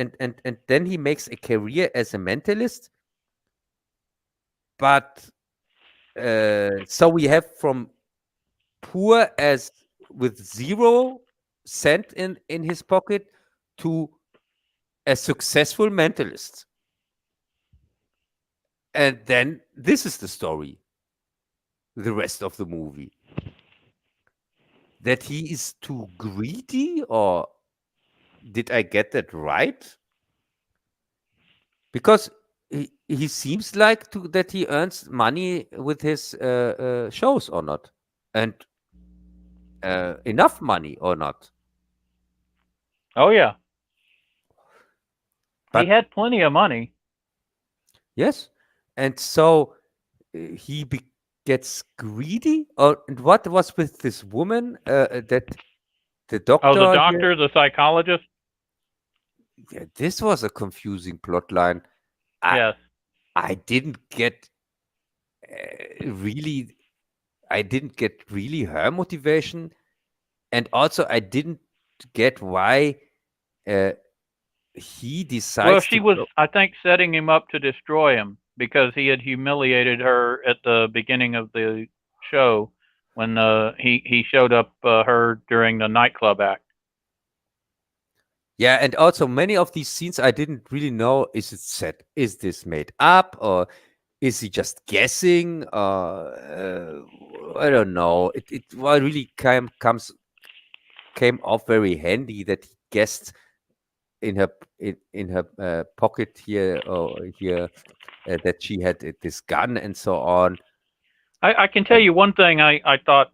then he makes a career as a mentalist. But so we have from poor as with 0 cent in his pocket to a successful mentalist. And then this is the story, the rest of the movie. That he is too greedy, or did I get that right? Because he seems like that he earns money with his shows or not, and enough money or not. Oh yeah, But he had plenty of money. yes, and so he gets greedy. And what was with this woman that the doctor? Oh, the doctor, the psychologist. Yeah, this was a confusing plot line. Yes. I didn't get really. I didn't get really her motivation, and also I didn't get why he decides. Well, she was, I think, setting him up to destroy him because he had humiliated her at the beginning of the show when he showed up her during the nightclub act. Yeah, and also many of these scenes I didn't really know, is it set? Is this made up, or is he just guessing? I don't know. It really came off very handy that he guessed in her pocket here, or here, that she had this gun and so on. I can tell you one thing I thought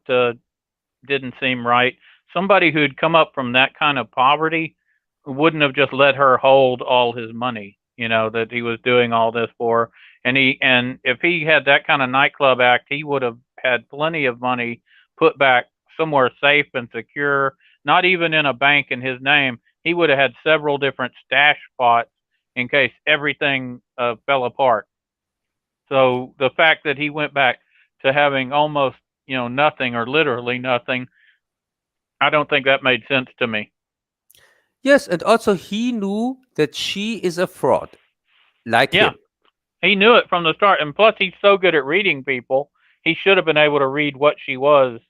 didn't seem right. Somebody who'd come up from that kind of poverty wouldn't have just let her hold all his money, that he was doing all this for. And if he had that kind of nightclub act, he would have had plenty of money put back somewhere safe and secure, not even in a bank in his name. He would have had several different stash spots in case everything fell apart. So the fact that he went back to having almost, nothing or literally nothing, I don't think that made sense to me. Yes, and also he knew that she is a fraud, like him. He knew it from the start, and plus he's so good at reading people, he should have been able to read what she was.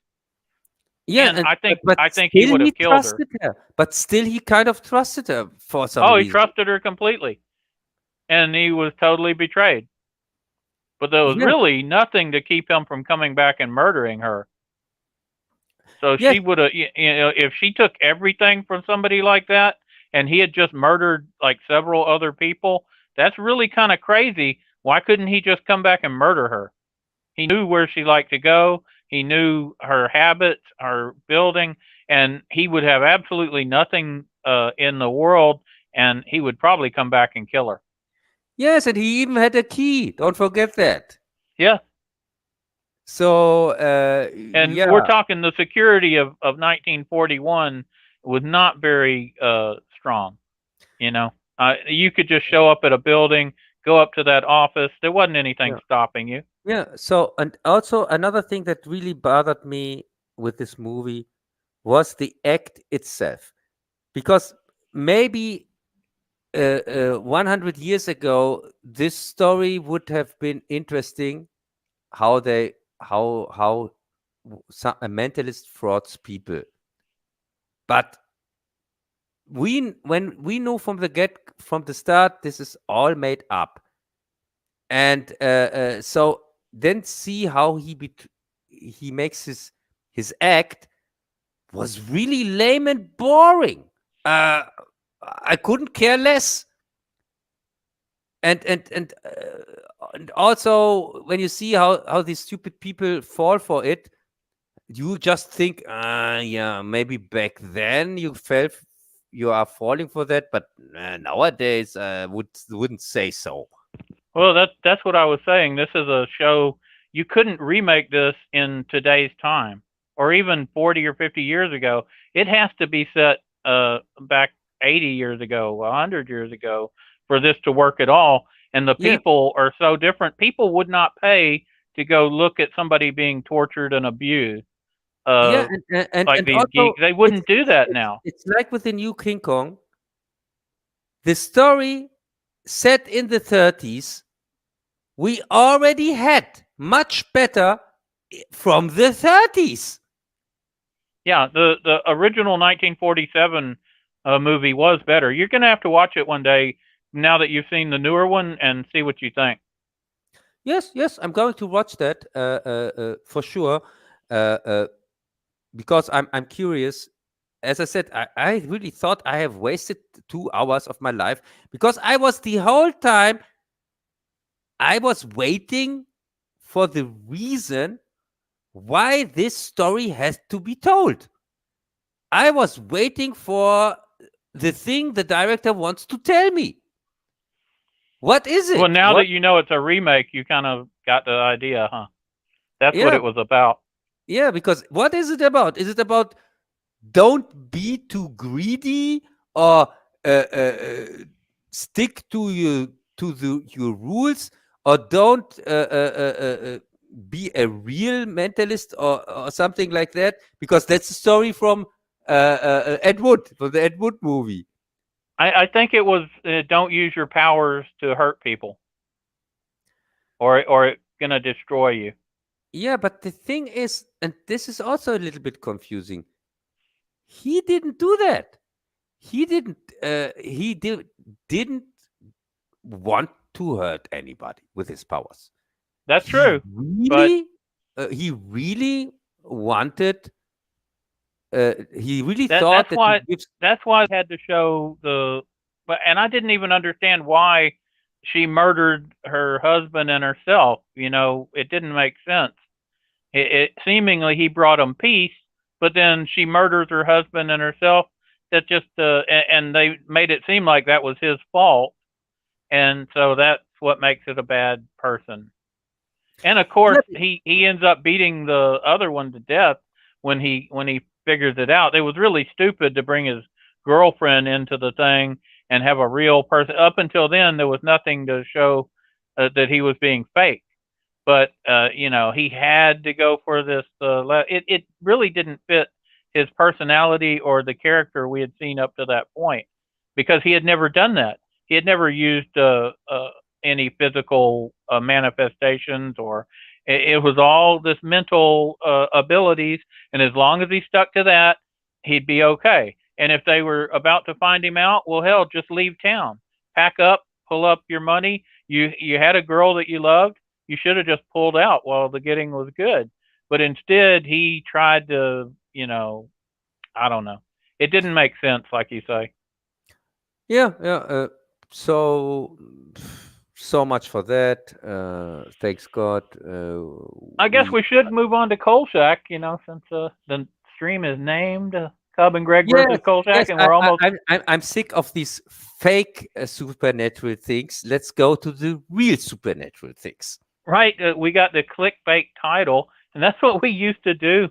Yeah, and I think he would have killed her. But still, he kind of trusted her for some reason. He trusted her completely, and he was totally betrayed. But there was really nothing to keep him from coming back and murdering her. So Yes, she would have, if she took everything from somebody like that, and he had just murdered like several other people, that's really kind of crazy. Why couldn't he just come back and murder her? He knew where she liked to go. He knew her habits, her building, and he would have absolutely nothing in the world, and he would probably come back and kill her. yes, and he even had a key. Don't forget that. Yeah, So, and we're yeah, talking the security of 1941 was not very strong. You know, you could just show up at a building, go up to that office. There wasn't anything yeah, stopping you. yeah. So, and also another thing that really bothered me with this movie was the act itself, because maybe 100 years ago, this story would have been interesting. How they, how some a mentalist frauds people, but when we know from the start, this is all made up, and so then see how he makes his act was really lame and boring. Uh, I couldn't care less. And also when you see how these stupid people fall for it, you just think, yeah, maybe back then you are falling for that, but nowadays wouldn't say so. Well, that's what I was saying. This is a show you couldn't remake this in today's time, or even 40 or 50 years ago. It has to be set back 80 years ago, 100 years ago, for this to work at all. And the Yeah, people are so different. People would not pay to go look at somebody being tortured and abused. yeah, Uh, like and these also geeks, they wouldn't do that now. it's like with the new King Kong. The story set in the 30s, we already had much better from the 30s. Yeah, the original 1947 movie was better. You're gonna have to watch it one day now that you've seen the newer one and see what you think. Yes, yes, I'm going to watch that for sure, uh, uh, because I'm curious. As I said, I really thought I have wasted 2 hours of my life, because I was the whole time I was waiting for the reason why this story has to be told. I was waiting for the thing the director wants to tell me. What is Well, it? now What? that you know it's a remake, you kind of got the idea, huh? That's what Yeah, it was about. yeah. Because what is it about? Is it about don't be too greedy, or stick to your rules, or don't be a real mentalist, or something like that? Because that's the story from Ed Wood, from the Ed Wood movie. I think it was don't use your powers to hurt people, or it's gonna destroy you. Yeah, but the thing is, and this is also a little bit confusing. He didn't do that. He didn't. Didn't want to hurt anybody with his powers. That's He true, but really, he really wanted. He really thought that's that he why gives. they had to show the. But and I didn't even understand why she murdered her husband and herself. You know, it didn't make sense. It seemingly he brought him peace, but then she murders her husband and herself. That just and they made it seem like that was his fault, and so that's what makes it a bad person. And of course, Yeah, he ends up beating the other one to death when he figures it out. It was really stupid to bring his girlfriend into the thing and have a real person. Up until then, there was nothing to show that he was being fake. But he had to go for this. It really didn't fit his personality or the character we had seen up to that point, because he had never done that. He had never used any physical manifestations, or it was all this mental abilities. And as long as he stuck to that, he'd be okay. And if they were about to find him out, well, hell, just leave town, pack up, pull up your money. You had a girl that you loved. You should have just pulled out while the getting was good. But instead, he tried to I don't know. It didn't make sense, like you say. Yeah, yeah. So, so much for that. Thanks God. I guess We we should move on to Kolchak, since the stream is named Cub and Greg Yes, versus Kolchak, yes. and we're almost I'm sick of these fake supernatural things. Let's go to the real supernatural things. right. We got the clickbait title, and that's what we used to do.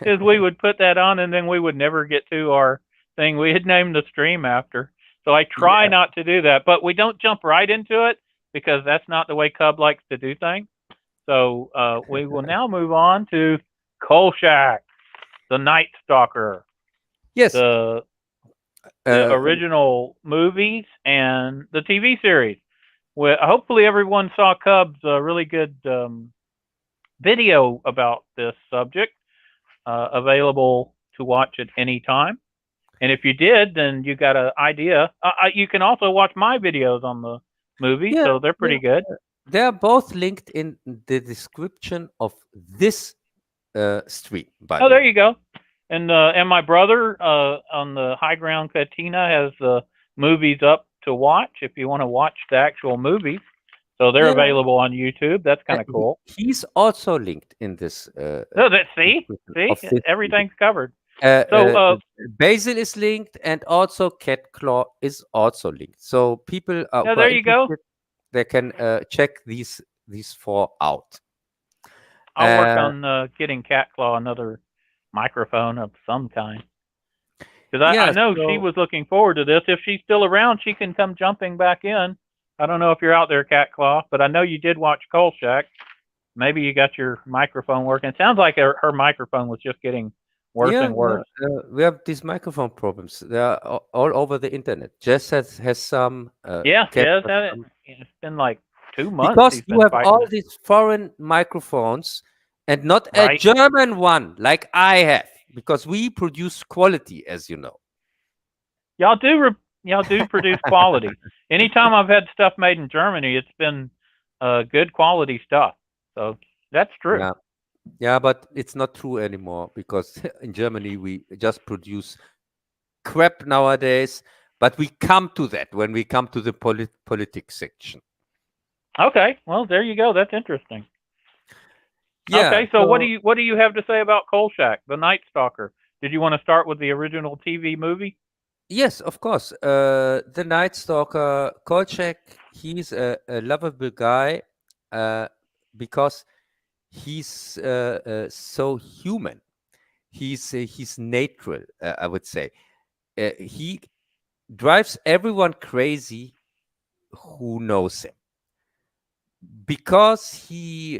Is we would put that on, and then we would never get to our thing we had named the stream after. So I try Yeah. not to do that, but we don't jump right into it because that's not the way Cub likes to do things. So we will now move on to Kolchak, the Night Stalker, Yes. the original movies and the TV series. Well, hopefully everyone saw Cub's really good video about this subject, available to watch at any time. And if you did, then you got an idea. You can also watch my videos on the movie, Yeah, so they're yeah. pretty good. They are both linked in the description of this stream, by Oh, the there way. you go. And my brother on the High Ground Cantina has the movies up to watch if you want to watch the actual movies. So they're Yeah. available on YouTube. That's kind of cool. He's also linked in this So see, description of this video. everything's covered. Uh, So uh, Basil is linked, and also Cat Claw is also linked. So people who yeah, are there you go. interested, they can check these four out. I'll work Uh, on getting Cat Claw another microphone of some kind. Because I yeah. know she So was looking forward to this. If she's still around, she can come jumping back in. I don't know if you're out there, Cat Claw, but I know you did watch Kolchak. Maybe you got your microphone working. It sounds like her microphone was just getting worse yeah, and worse. we have these microphone problems. They are all over the internet. Jess has some. Yeah, Cat Jez has had it. some. It's been like 2 months Because he's you been have fighting all it. these foreign microphones and not a Right. German one like I have, because we produce quality, as you know. Y'all do produce quality. Anytime I've had stuff made in Germany, it's been good quality stuff. So that's true. Yeah. Yeah, but it's not true anymore, because in Germany we just produce crap nowadays. But we come to that when we come to the politics section. Okay, well there you go. That's interesting. Yeah. Okay, so what do you have to say about Kolchak, the Night Stalker? Did you want to start with the original TV movie? Yes, of course. The Night Stalker, Kolchak, he's a lovable guy, because he's so human. He's natural, I would say. He drives everyone crazy who knows him, because he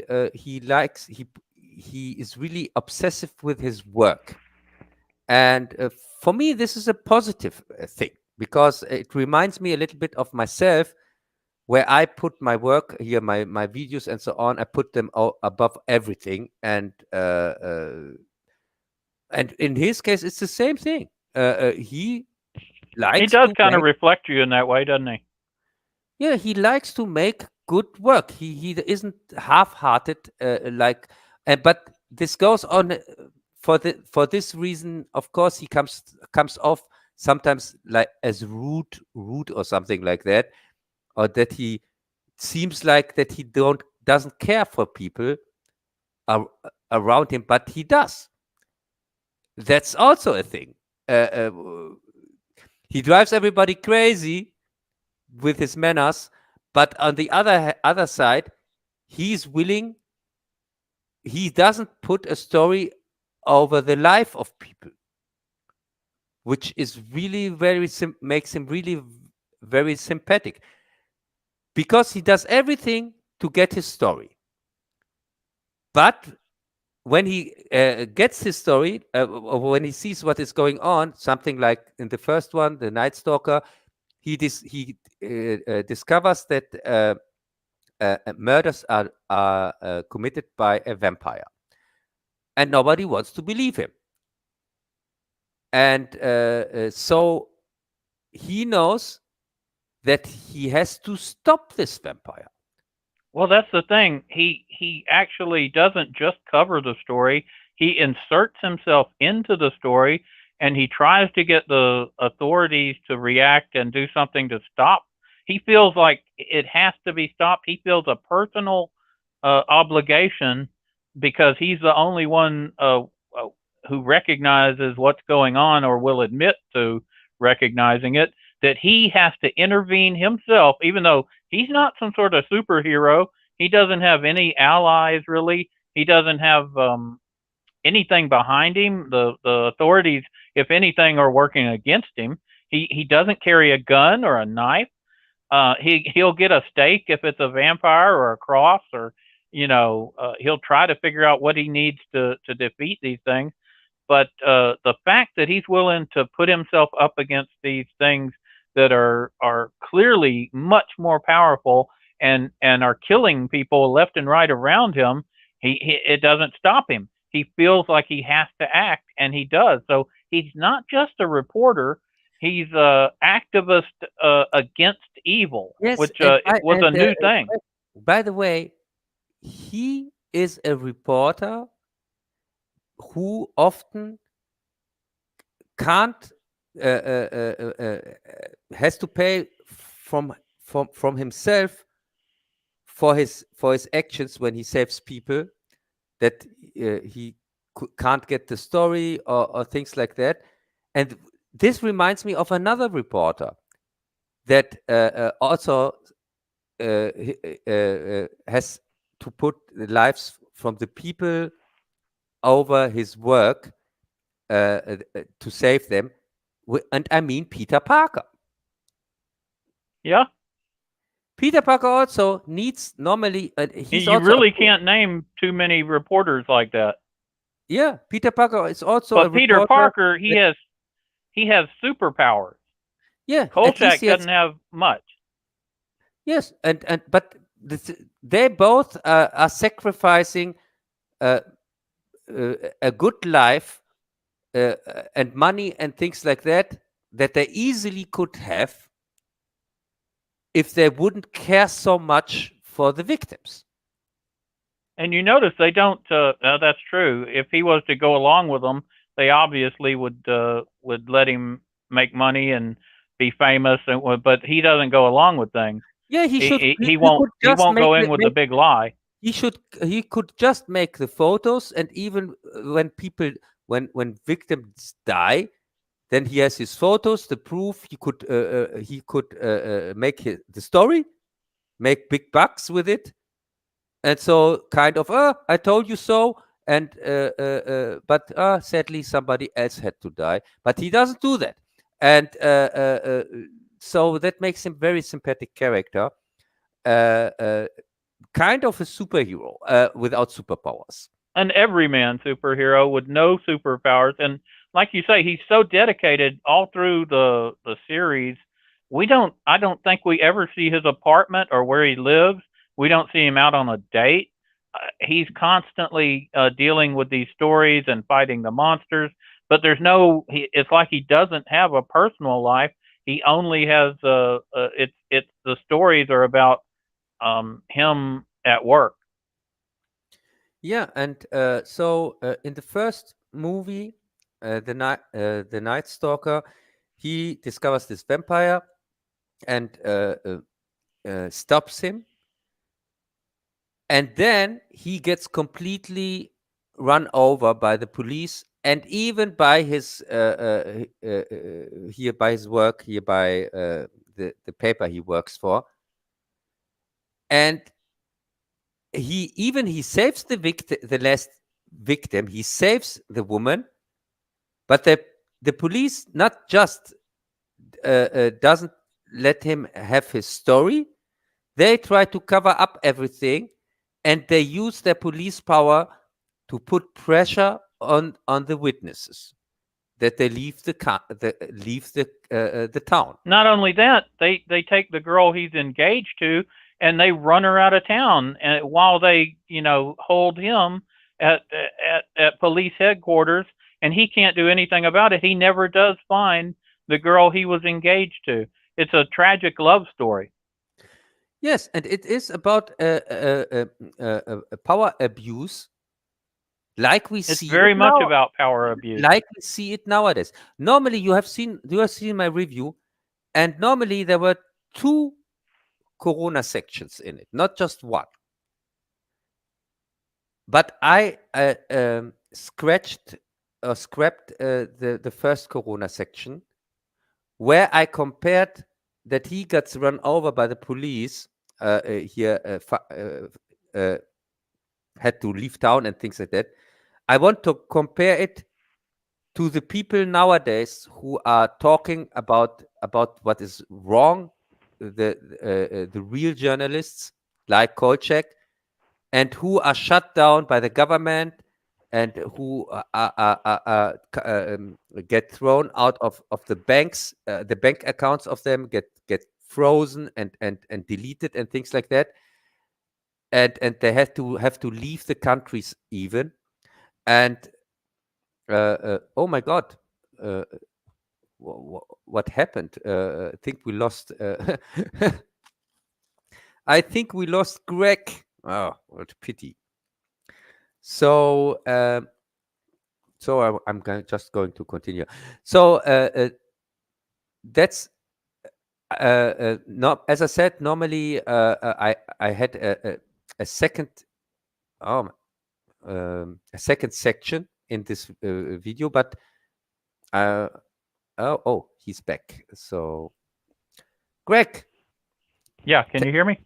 is really obsessive with his work. And for me, this is a positive thing, because it reminds me a little bit of myself, where I put my work here, my videos and so on. I put them above everything, and in his case, it's the same thing. He He likes does to kind of make, reflect you in that way, doesn't he? yeah, he likes to make good work. He isn't half-hearted, but this goes on, for this reason. Of course, he comes off sometimes like as rude or something like that, or that he seems like that he doesn't care for people ar- around him, but he does. That's also a thing. He drives everybody crazy with his manners, but on the other side, he's willing. He doesn't put a story over the life of people, which is really makes him really very sympathetic, because he does everything to get his story. But when he gets his story, or when he sees what is going on, something like in the first one, the Night Stalker, he discovers that murders are committed by a vampire, and nobody wants to believe him. And so he knows that he has to stop this vampire. Well, that's the thing. He actually doesn't just cover the story. he inserts himself into the story, and he tries to get the authorities to react and do something to stop. He feels like it has to be stopped. He feels a personal obligation because he's the only one who recognizes what's going on or will admit to recognizing it, that he has to intervene himself, even though he's not some sort of superhero. He doesn't have any allies, really. He doesn't have anything behind him. The authorities, if anything, are working against him. He doesn't carry a gun or a knife. He'll get a stake if it's a vampire or a cross, or he'll try to figure out what he needs to defeat these things. But the fact that he's willing to put himself up against these things that are clearly much more powerful and are killing people left and right around him, it doesn't stop him. He feels like he has to act, and he does. So he's not just a reporter; he's a activist against evil, Yes, which and was a new thing. by the way, he is a reporter who often can't has to pay from himself for his actions when he saves people, that he can't get the story or things like that. And this reminds me of another reporter that also has to put the lives from the people over his work to save them, and I mean Peter Parker. Yeah, Peter Parker also needs normally. He's you also really can't name too many reporters like that. Yeah, Peter Parker is also But a Peter reporter. Parker, he has superpowers. Yeah, at least Kolchak he has. doesn't have much. Yes, but they both are sacrificing a good life and money and things like that they easily could have if they wouldn't care so much for the victims. And you notice they don't. That's true. If he was to go along with them, they obviously would let him make money and be famous. But he doesn't go along with things. Yeah, he should. He won't go in with the big lie. He could just make the photos, and even when victims die, then he has his photos, the proof. He could make the story, make big bucks with it, and so kind of, I told you so. And but sadly somebody else had to die, but he doesn't do that. And so that makes him very sympathetic character, kind of a superhero without superpowers. An everyman superhero with no superpowers. And like you say, he's so dedicated all through the series. I don't think we ever see his apartment or where he lives. We don't see him out on a date. He's constantly dealing with these stories and fighting the monsters. But it's like he doesn't have a personal life. He only has it's the stories are about him at work. Yeah, and so in the first movie, the Night Stalker, he discovers this vampire and stops him, and then he gets completely run over by the police and even by his here by his work here by the paper he works for, and he saves the last victim. He saves the woman, but the police not just doesn't let him have his story. They try to cover up everything, and they use their police power to put pressure on the witnesses that they leave the town. Not only that, they take the girl he's engaged to and they run her out of town, and while they hold him at police headquarters, and he can't do anything about it. He never does find the girl he was engaged to. It's a tragic love story. Yes, and it is about power abuse like we It's see very it much now, about power abuse. like we see it nowadays. Normally, you have seen my review, and normally there were 2 Corona sections in it, not just 1. But I scrapped the first Corona section, where I compared that he gets run over by the police, had to leave town and things like that. I want to compare it to the people nowadays who are talking about what is wrong, the real journalists like Kolchak, and who are shut down by the government, and who get thrown out of the banks, the bank accounts of them get frozen and deleted and things like that, and they have to leave the countries even, and oh my God, uh, what happened? I think we lost. I think we lost Greg. Oh, what a pity. So, I'm just going to continue. So that's not, as I said. Normally, I had a second a second section in this video, but he's back. So, Greg, Yeah, can you hear me?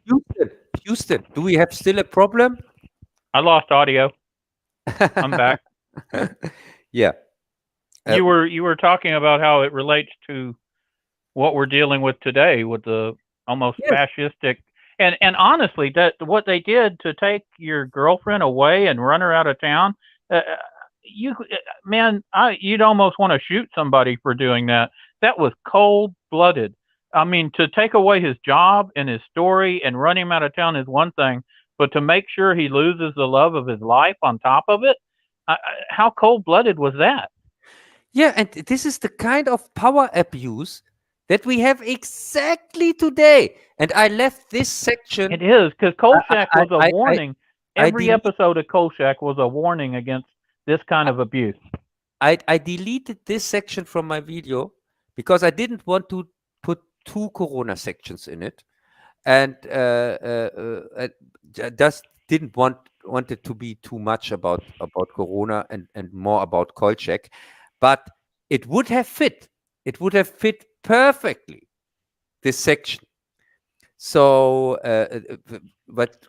Houston, do we have still a problem? I lost audio. I'm back. Yeah. You were talking about how it relates to what we're dealing with today, with the almost fascistic, and honestly, that what they did to take your girlfriend away and run her out of town, you'd almost want to shoot somebody for doing that. That was cold-blooded. I mean, to take away his job and his story and run him out of town is one thing, but to make sure he loses the love of his life on top of it, how cold-blooded was that? Yeah, and this is the kind of power abuse that we have exactly today. And I left this section. It is, because Kolchak was a warning. I Every episode of Kolchak was a warning against this kind of abuse. I deleted this section from my video because I didn't want to put 2 Corona sections in it, and I just didn't want it to be too much about Corona and more about Kolchak, but it would have fit. It would have fit perfectly, this section. So, but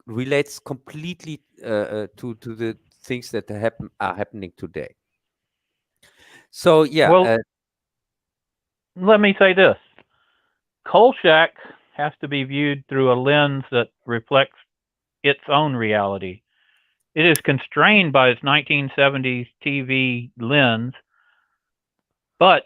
relates completely to the things that are happening today. So yeah. Well, let me say this: Kolchak has to be viewed through a lens that reflects its own reality. It is constrained by its 1970s TV lens, but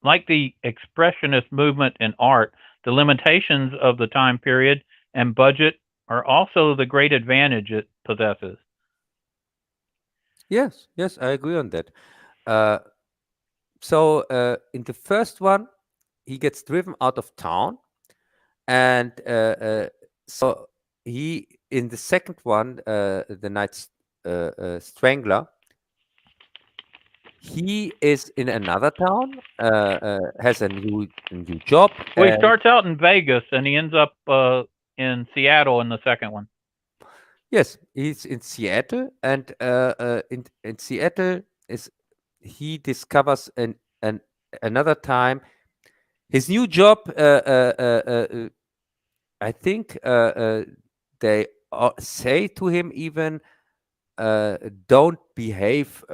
like the expressionist movement in art, the limitations of the time period and budget are also the great advantage it possesses. Yes, I agree on that. So in the first one, he gets driven out of town, and so he, in the second one, the Night Strangler, he is in another town, has a new job. Well, he starts out in Vegas and he ends up in Seattle in the second one. Yes, he's in Seattle, and in Seattle he discovers another time his new job. I think they say to him even, don't behave.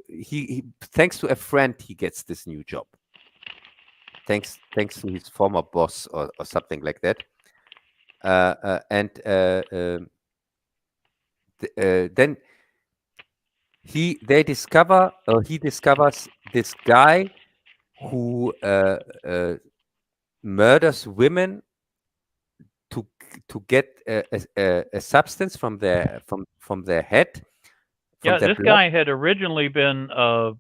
He thanks to a friend, he gets this new job. Thanks to his former boss or something like that. Then he discovers this guy who murders women to get a substance from their head. This guy had originally been a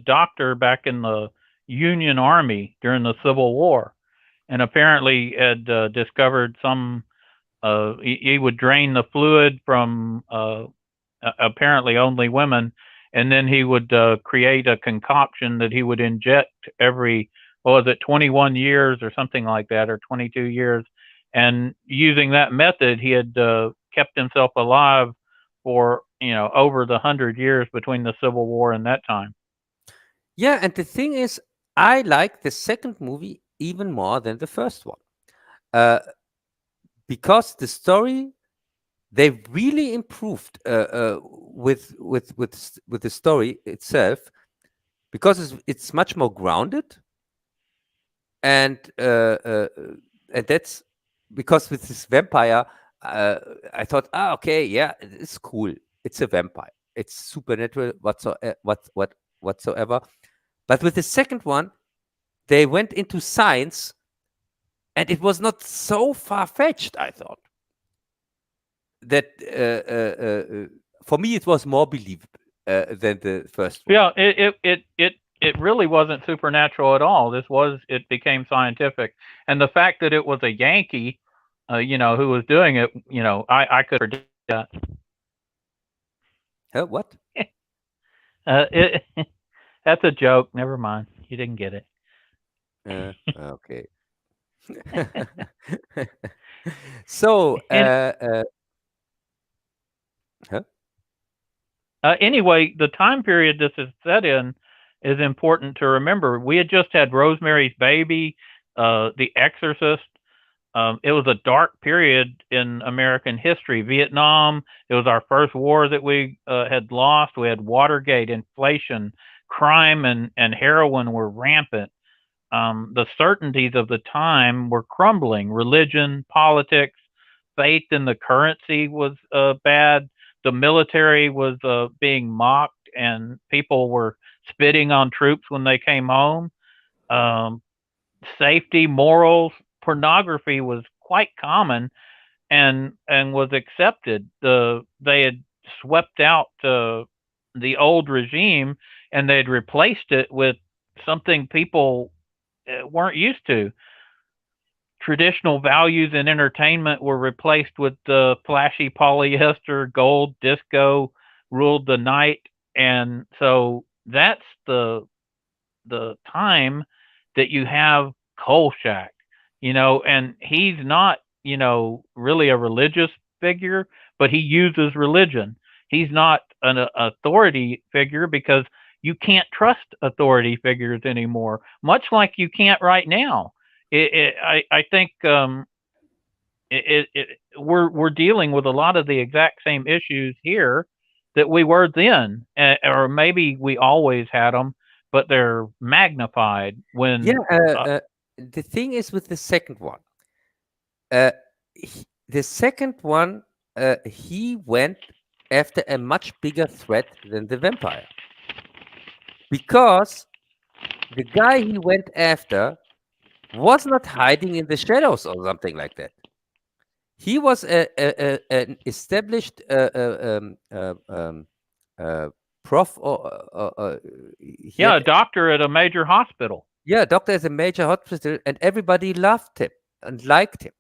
doctor back in the Union Army during the Civil War, and apparently had discovered some he would drain the fluid from apparently only women, and then he would create a concoction that he would inject every, what was it, 21 years or something like that, or 22 years. And using that method, he had kept himself alive for over the 100 years between the Civil War and that time. Yeah, and the thing is, I like the second movie even more than the first one, because the story, they really improved with the story itself, because it's much more grounded, and that's because with this vampire, I thought, okay, yeah, it's cool, it's a vampire, it's supernatural whatsoever. But with the second one, they went into science, and it was not so far-fetched, I thought. That for me, it was more believable than the first one. Yeah, it really wasn't supernatural at all. It became scientific, and the fact that it was a Yankee, who was doing it, I could predict that. What? It that's a joke. Never mind. You didn't get it. Okay. So, huh? Anyway, the time period this is set in is important to remember. We had just had Rosemary's Baby, The Exorcist. It was a dark period in American history. Vietnam, it was our first war that we had lost. We had Watergate, inflation, crime, and heroin were rampant. The certainties of the time were crumbling. Religion, politics, faith in the currency was bad. The military was being mocked, and people were spitting on troops when they came home. Um, Safety, morals, pornography was quite common and was accepted. They had swept out the old regime, and they'd replaced it with something people weren't used to. Traditional values in entertainment were replaced with the flashy polyester, gold, disco ruled the night, and so that's the time that you have Kolchak, and he's not, really a religious figure, but he uses religion. He's not an authority figure because you can't trust authority figures anymore, much like you can't right now. I think we're dealing with a lot of the exact same issues here that we were then, or maybe we always had them, but they're magnified when. Yeah, the thing is with the second one, uh, the second one, he went after a much bigger threat than the vampire, because the guy he went after was not hiding in the shadows or something like that. He was an established prof, or he Yeah, had, a doctor at a major hospital. yeah, doctor at a major hospital, and everybody loved him and liked him.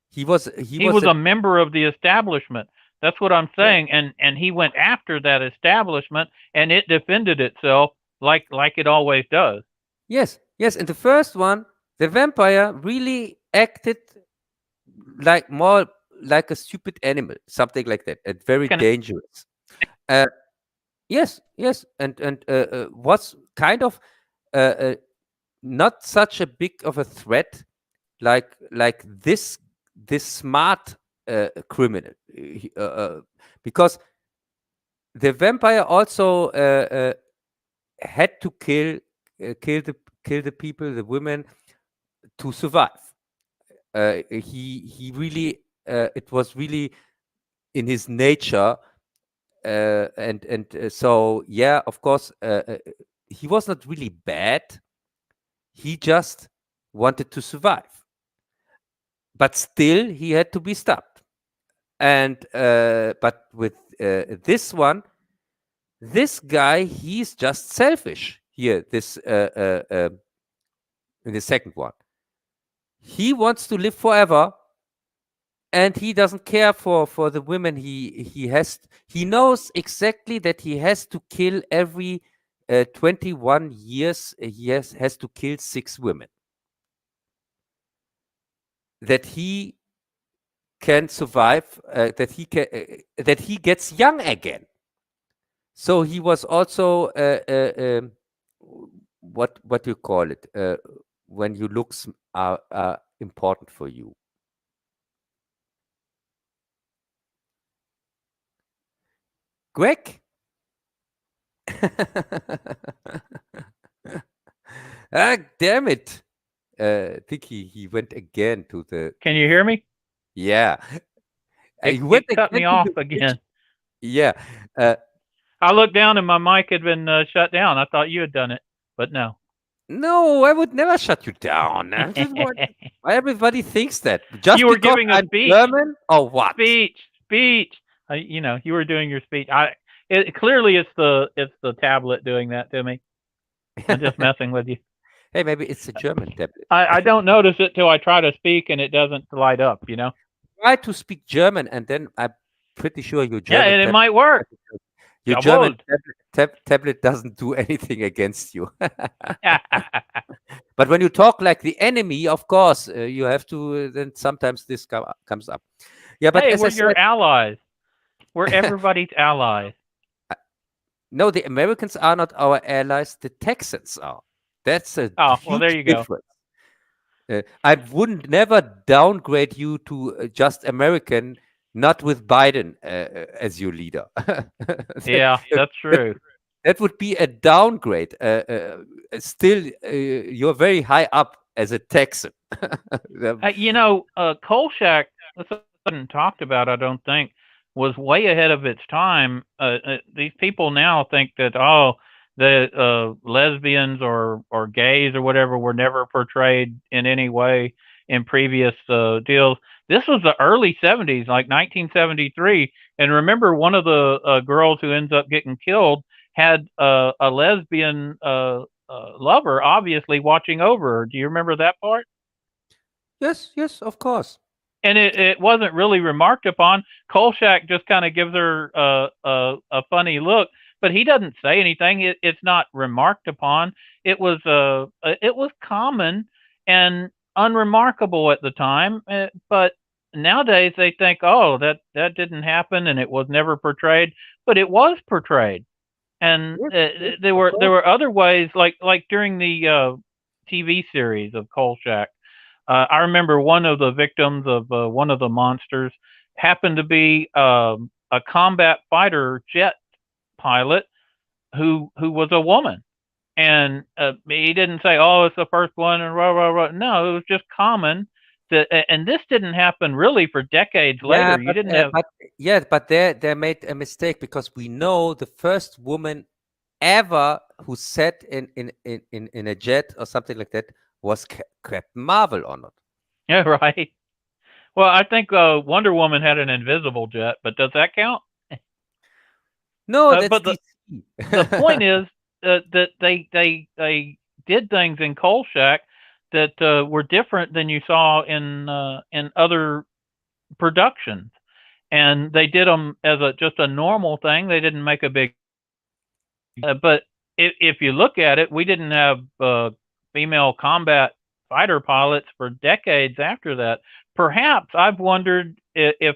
He was He was a member of the establishment. That's what I'm saying. And he went after that establishment, and it defended itself like it always does. Yes. In the first one, the vampire really acted more like a stupid animal, something like that, and very dangerous. Yes, and was kind of not such a big of a threat like this smart criminal, because the vampire also had to kill the people, the women, to survive. He really, it was really in his nature, and so yeah, of course, he was not really bad. He just wanted to survive, but still he had to be stopped. And but with this one, this guy, he's just selfish here. This in the second one, he wants to live forever, and he doesn't care for the women. He knows exactly that he has to kill every 21 years. He has to kill 6 women. That he can survive. That he gets young again. So he was also what do you call it when your looks are important for you. Greg? Ah, damn it. I think he went again to the. Can you hear me? Yeah. It, He went it cut again me to off the pitch. again. Yeah. Uh, I looked down and my mic had been shut down. I thought you had done it, but no. no, I would never shut you down. Why everybody thinks that? Just You were because giving a I'm speech. German? Or what? Speech. You were doing your speech. Clearly it's the tablet doing that to me. I'm just messing with you. Hey, maybe it's a German tablet. I don't notice it till I try to speak and it doesn't light up. Try to speak German, and then I'm pretty sure your Yeah, German and it tablet, might work. your Jawohl. German tablet doesn't do anything against you. But when you talk like the enemy, of course, you have to. Then sometimes this comes up. Yeah, but Hey, as we're I said, your allies. We're everybody's allies. no, the Americans are not our allies. The Texans are. That's a Oh, well, there huge you go. difference. I wouldn't never downgrade you to just American, not with Biden as your leader. Yeah, that's true. That would be a downgrade. Still, you're very high up as a Texan. Kolchak, this wasn't talked about, I don't think, was way ahead of its time. These people now think that the lesbians or gays or whatever were never portrayed in any way in previous deals. This was the early 70s, like 1973. And remember, one of the girls who ends up getting killed had a lesbian lover, obviously watching over her. Do you remember that part? Yes, of course. And it wasn't really remarked upon. Kolchak just kind of gives her a funny look, but he doesn't say anything. It's not remarked upon. It was common and unremarkable at the time, but nowadays they think, oh, that didn't happen and it was never portrayed, but it was portrayed. And there were other ways, like during the TV series of Kolchak. I remember one of the victims of one of the monsters happened to be a combat fighter jet pilot who was a woman, and he didn't say, "Oh, it's the first one," and rah rah rah. No, it was just common. And this didn't happen really for decades later. You didn't have. But they made a mistake because we know the first woman ever who sat in a jet or something like that was Captain Marvel or not. Yeah, right. Well, I think Wonder Woman had an invisible jet, but does that count? No, that's But DC. the point is that they did things in Kolchak that were different than you saw in other productions, and they did them as just a normal thing. They didn't make a big. But if you look at it, we didn't have female combat fighter pilots for decades after that. Perhaps I've wondered if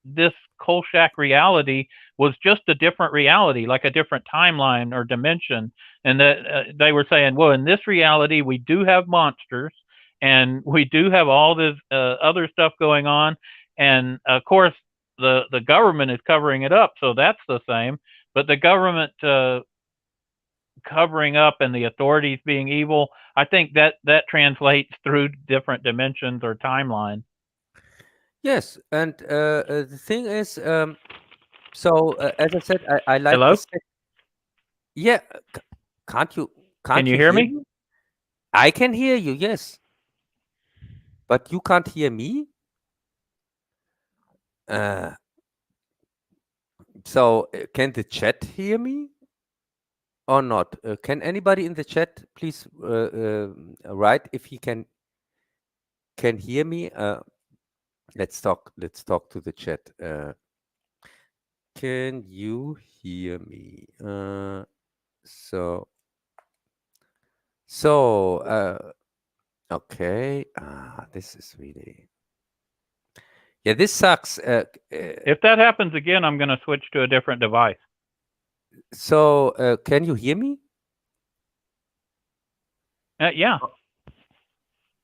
this Kolchak reality was just a different reality, like a different timeline or dimension, and that they were saying, well, in this reality, we do have monsters, and we do have all this other stuff going on, and of course, the government is covering it up, so that's the same. But the government covering up and the authorities being evil, I think that translates through different dimensions or timelines. Yes, and the thing is, so as I said, I like Hello? this. Yeah, can't you Can you hear me? I can hear you, yes, but you can't hear me. So can the chat hear me or not? Can anybody in the chat please write if he can hear me? Let's talk to the chat. Can you hear me? So so okay. This is really, yeah. This sucks. If that happens again, I'm going to switch to a different device. So can you hear me? Yeah.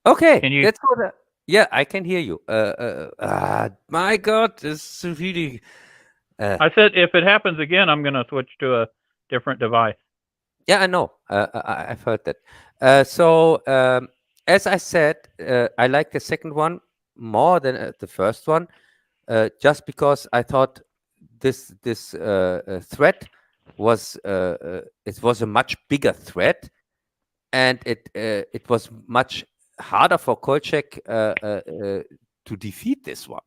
Okay, Can you? that's what. Yeah, I can hear you. My God, this is really. I said if it happens again, I'm going to switch to a different device. Yeah, I know. I've heard that. As I said, I like the second one more than the first one, just because I thought this threat was it was a much bigger threat, and it was much harder for Kolchak to defeat this one,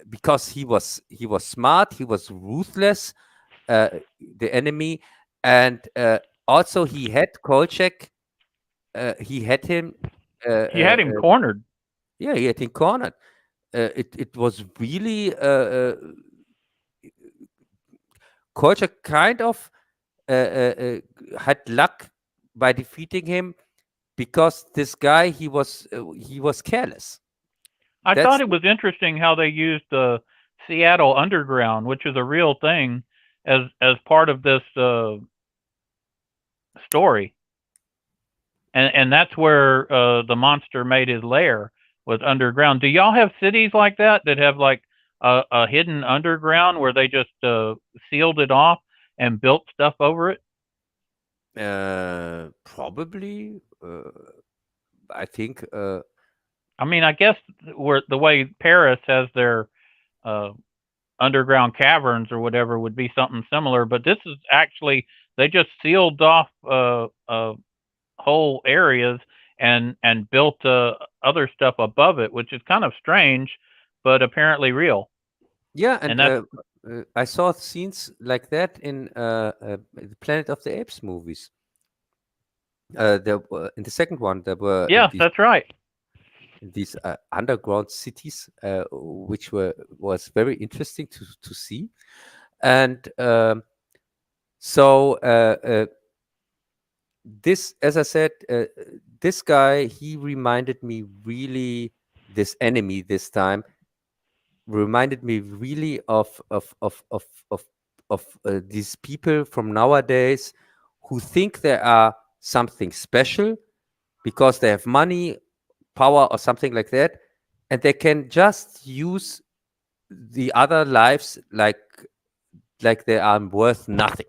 because he was smart, he was ruthless, the enemy, and also he had Kolchak, he had him, He had him cornered. yeah, he had him cornered. It was really Kolchak kind of had luck by defeating him, because this guy, he was careless. I That's thought it was interesting how they used the Seattle Underground, which is a real thing, as part of this story, and that's where the monster made his lair, was underground. Do y'all have cities like that have like a hidden underground where they just sealed it off and built stuff over it? probably. I think. I mean, I guess where the way Paris has their uh, underground caverns or whatever would be something similar, but this is actually they just sealed off whole areas and built other stuff above it, which is kind of strange, but apparently real. Yeah, And and that's I saw scenes like that in the Planet of the Apes movies. In the second one, there were yes, that's right. these underground cities, which was very interesting to see, and so this, as I said, this guy, he reminded me really, this enemy this time reminded me really of these people from nowadays, who think they are something special because they have money, power, or something like that, and they can just use the other lives like they are worth nothing,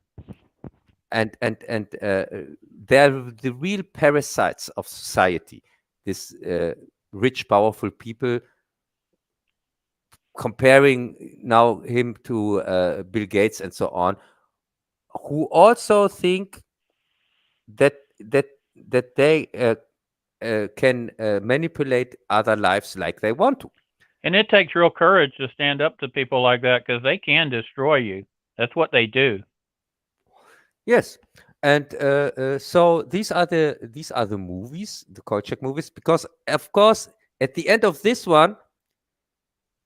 and they're the real parasites of society. This rich, powerful people, comparing now him to Bill Gates and so on, who also think that that that they can manipulate other lives like they want to. And it takes real courage to stand up to people like that because they can destroy you. That's what they do. Yes, and so these are the movies, the Kolchak movies, because of course at the end of this one,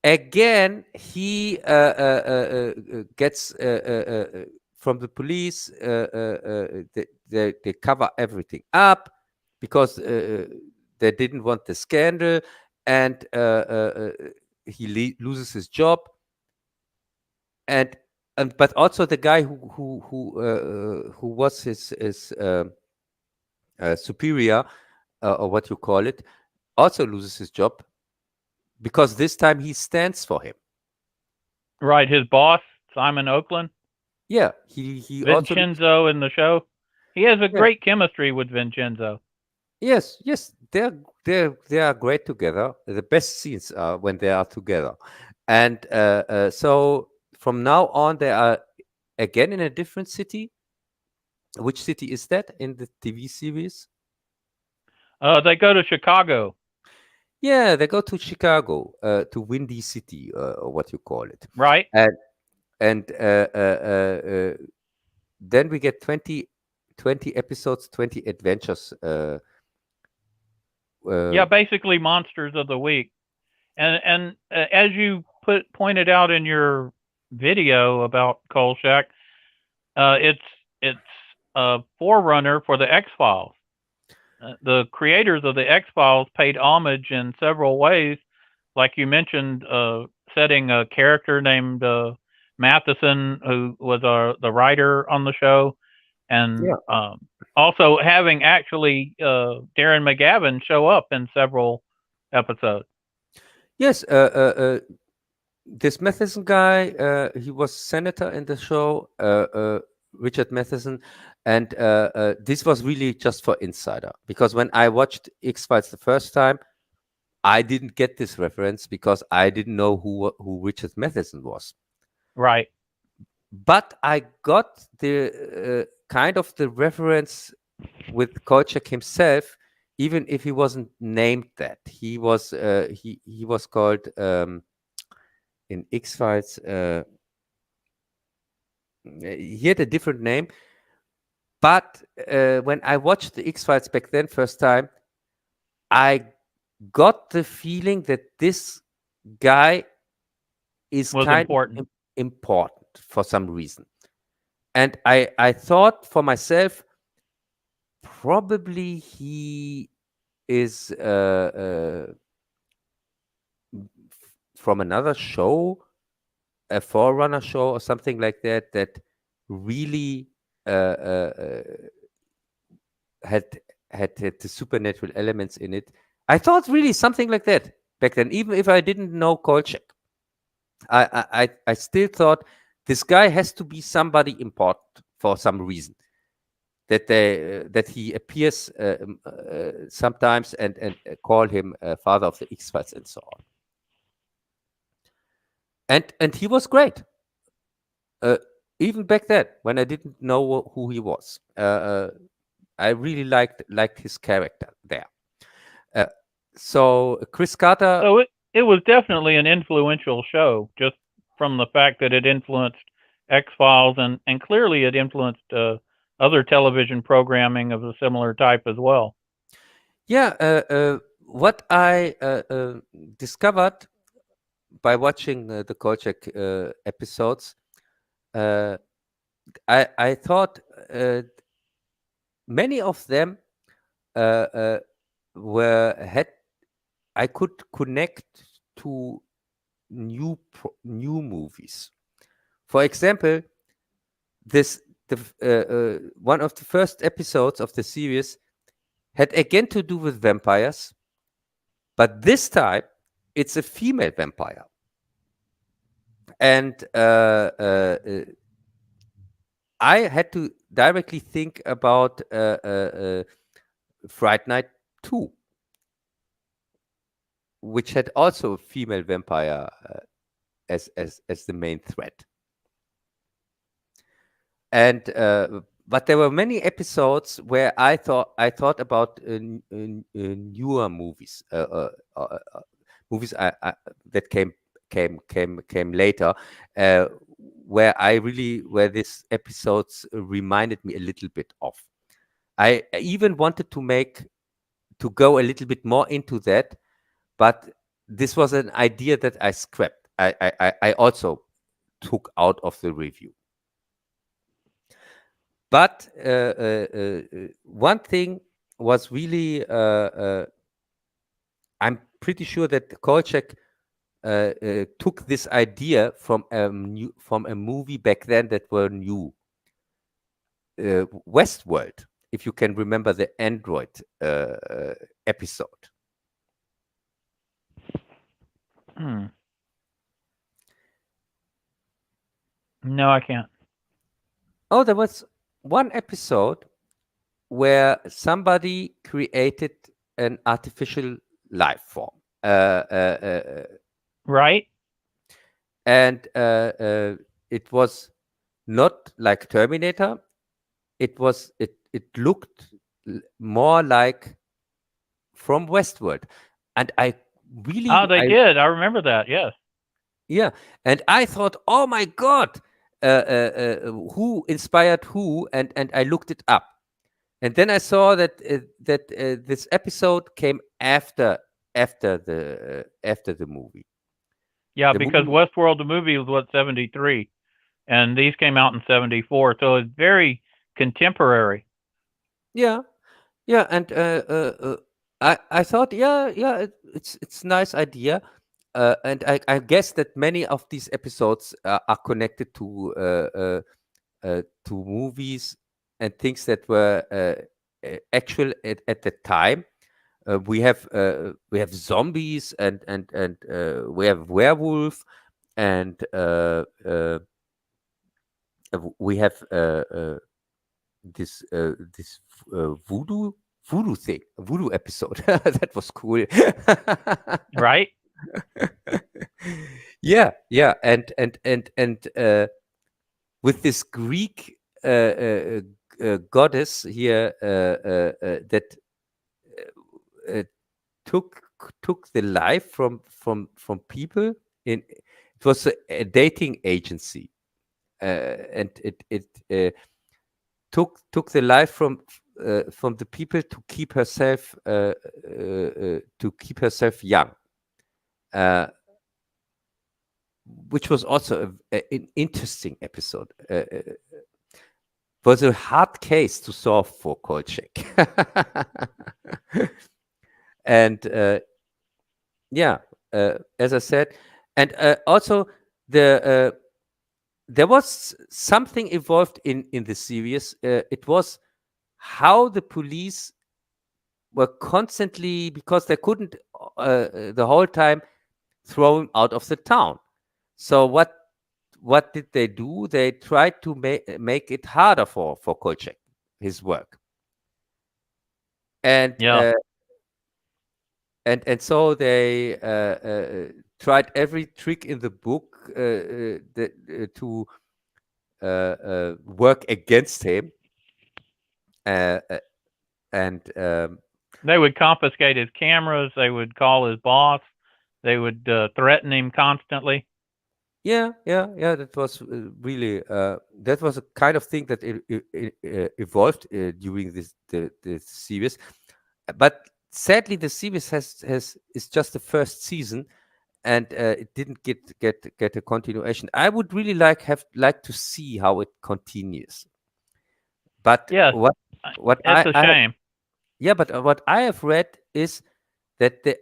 again he gets from the police. They cover everything up because they didn't want the scandal, and he loses his job, and but also the guy who was his superior, or what you call it, also loses his job, because this time he stands for him. Right. His boss, Simon Oakland, Yeah, he also Vincenzo in the show. He has a yeah. great chemistry with Vincenzo. Yes, they are great together. The best scenes are when they are together, and so from now on they are again in a different city. Which city is that in the TV series? They go to Chicago. Yeah, they go to Chicago, to Windy City, or what you call it, Right. and then we get 20 episodes, 20 adventures. Yeah, basically monsters of the week. And as you pointed out in your video about Kolchak, it's a forerunner for the X Files. The creators of the X Files paid homage in several ways, like you mentioned, setting a character named Matheson, who was the writer on the show, and Yeah. also having actually Darren McGavin show up in several episodes. Yes. This Matheson guy, he was senator in the show, Richard Matheson, and this was really just for insider, because when I watched X-Files the first time, I didn't get this reference because I didn't know who Richard Matheson was. Right. But I got the kind of the reference with Kolchak himself, even if he wasn't named that. He was called in X-Files. He had a different name, but when I watched the X-Files back then first time, I got the feeling that this guy is Was kind important. of important for some reason. And I thought for myself, probably he is from another show, a forerunner show or something like that, that really had the supernatural elements in it. I thought really something like that back then, even if I didn't know Kolchak. I still thought this guy has to be somebody important for some reason. That he appears sometimes and call him father of the X-Files and so on. And he was great. Even back then, when I didn't know who he was, I really liked his character there. So Chris Carter. So it was definitely an influential show, just from the fact that it influenced X Files and clearly it influenced other television programming of a similar type as well. Yeah, what I discovered by watching the Kolchak episodes, I thought many of them I could connect to new movies. For example, one of the first episodes of the series had again to do with vampires, but this time it's a female vampire. And I had to directly think about Fright Night 2, which had also a female vampire as the main threat. And but there were many episodes where I thought about newer movies, movies that came later, where this episodes reminded me a little bit of. I even wanted to go a little bit more into that, but this was an idea that I scrapped. I also took out of the review. But one thing was really, I'm pretty sure that Kolchak took this idea from a movie back then that were new, Westworld, if you can remember the Android episode. No, I can't. Oh, there was one episode where somebody created an artificial life form. Right. And it was not like Terminator. It looked more like from Westworld. And I really... they did. I remember that, yes. Yeah. And I thought, oh my God, who inspired who? And I looked it up. And then I saw that this episode came after after the movie. Yeah, The because movie, Westworld the movie was 73, and these came out in 74, so it's very contemporary. yeah, yeah, and I thought, yeah, it's a nice idea, and I guess that many of these episodes are connected to movies and things that were actual at the time. We have zombies and we have werewolf and we have this voodoo thing, voodoo episode. That was cool. Right? Yeah, and with this Greek goddess here that uh, took took the life from people in it was a dating agency, and it took the life from the people to keep herself young, uh, which was also an interesting episode. Was a hard case to solve for Kolchak. And yeah, as I said, and also the there was something evolved in the series. It was how the police were constantly, because they couldn't the whole time throw him out of the town. So what did they do? They tried to make it harder for Kolchak, his work, and Yeah. and so they tried every trick in the book to work against him, uh, uh, and They would confiscate his cameras. They would call his boss. They would threaten him constantly. yeah. That was really that was a kind of thing that evolved during the series, but sadly the series has is just the first season, and it didn't get a continuation. I would really like to see how it continues. But Yes, what it's a I shame. yeah, but what I have read is that the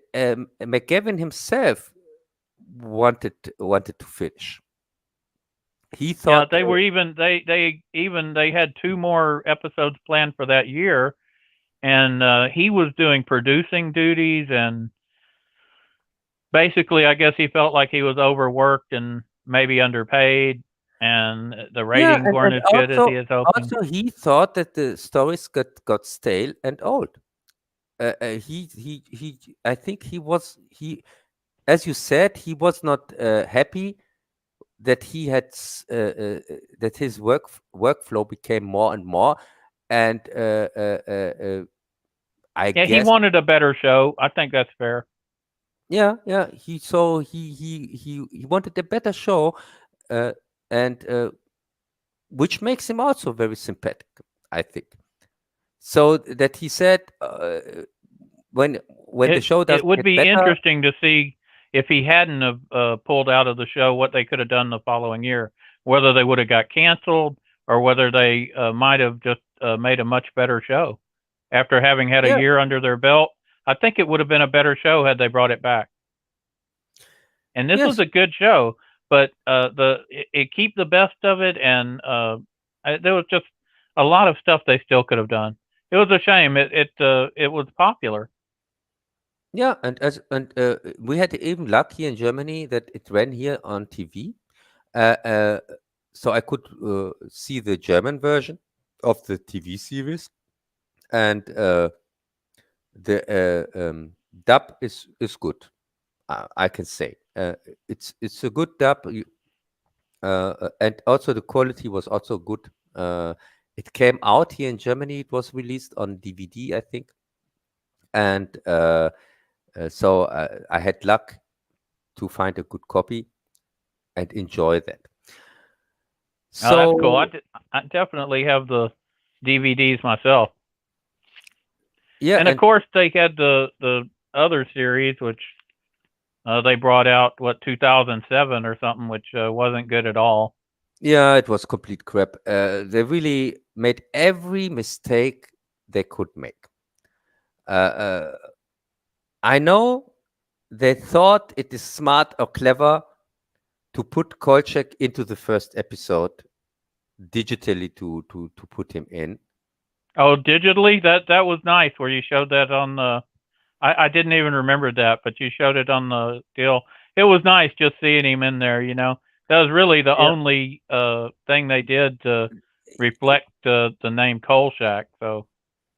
McGavin himself wanted to finish. He Yeah, thought, they were even they had 2 more episodes planned for that year, and he was doing producing duties, and basically, I guess he felt like he was overworked and maybe underpaid, and the yeah, ratings weren't as good as he was hoping. also he thought that the stories got stale and old. I think as you said, he was not happy that he had that his workflow became more and more, and I Yeah, he guess, wanted a better show. I think that's fair. yeah, he wanted a better show, uh, and which makes him also very sympathetic, I think. So that he said, when the show It doesn't would get be better, interesting to see if he hadn't have pulled out of the show, what they could have done the following year, whether they would have got canceled or whether they might have just made a much better show after having had a yeah, year under their belt. I think it would have been a better show had they brought it back. And this was yes, a good show, but it keep the best of it, and there was just a lot of stuff they still could have done. It was a shame. It was popular. yeah, and we had even luck here in Germany that it ran here on TV, uh, uh, so I could see the German version of the TV series, and the dub is good. I can say it's a good dub, and also the quality was also good. It came out here in Germany. It was released on DVD, I think, and so I had luck to find a good copy and enjoy that. Oh, that's cool. So I definitely have the DVDs myself. yeah, And of and course, they had the other series, which they brought out 2007 or something, which wasn't good at all. Yeah, it was complete crap. They really made every mistake they could make. I know they thought it is smart or clever to put Kolchak into the first episode digitally to put him in. Oh, digitally? That was nice where you showed that on the. I didn't even remember that, but you showed it on the deal. It was nice just seeing him in there. That was really the only thing they did to reflect the name Kolchak. So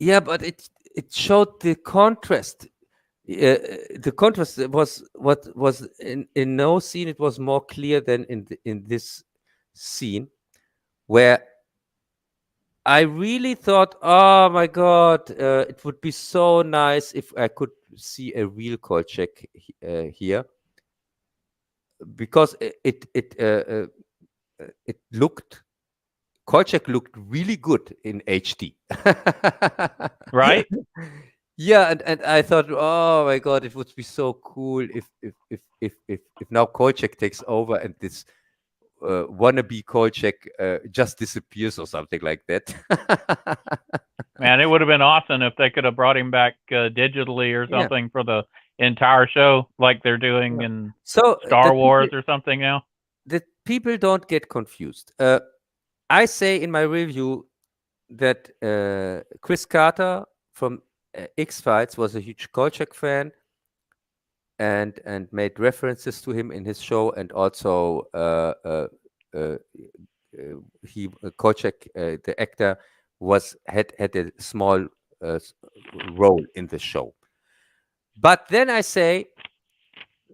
yeah, but it showed the contrast. The contrast was what was in no scene. It was more clear than in this scene, where I really thought, oh my god, it would be so nice if I could see a real Kolchak here, because it looked Kolchak looked really good in HD. right? Yeah, and I thought, oh my god, it would be so cool if now Kolchak takes over and this wannabe Kolchak just disappears or something like that. Man, it would have been awesome if they could have brought him back digitally or something for the entire show, like they're doing in Star Wars or something now. The people don't get confused. I say in my review that Chris Carter from X-Files was a huge Kolchak fan and made references to him in his show, and also Kolchak, the actor, had a small role in the show. But then I say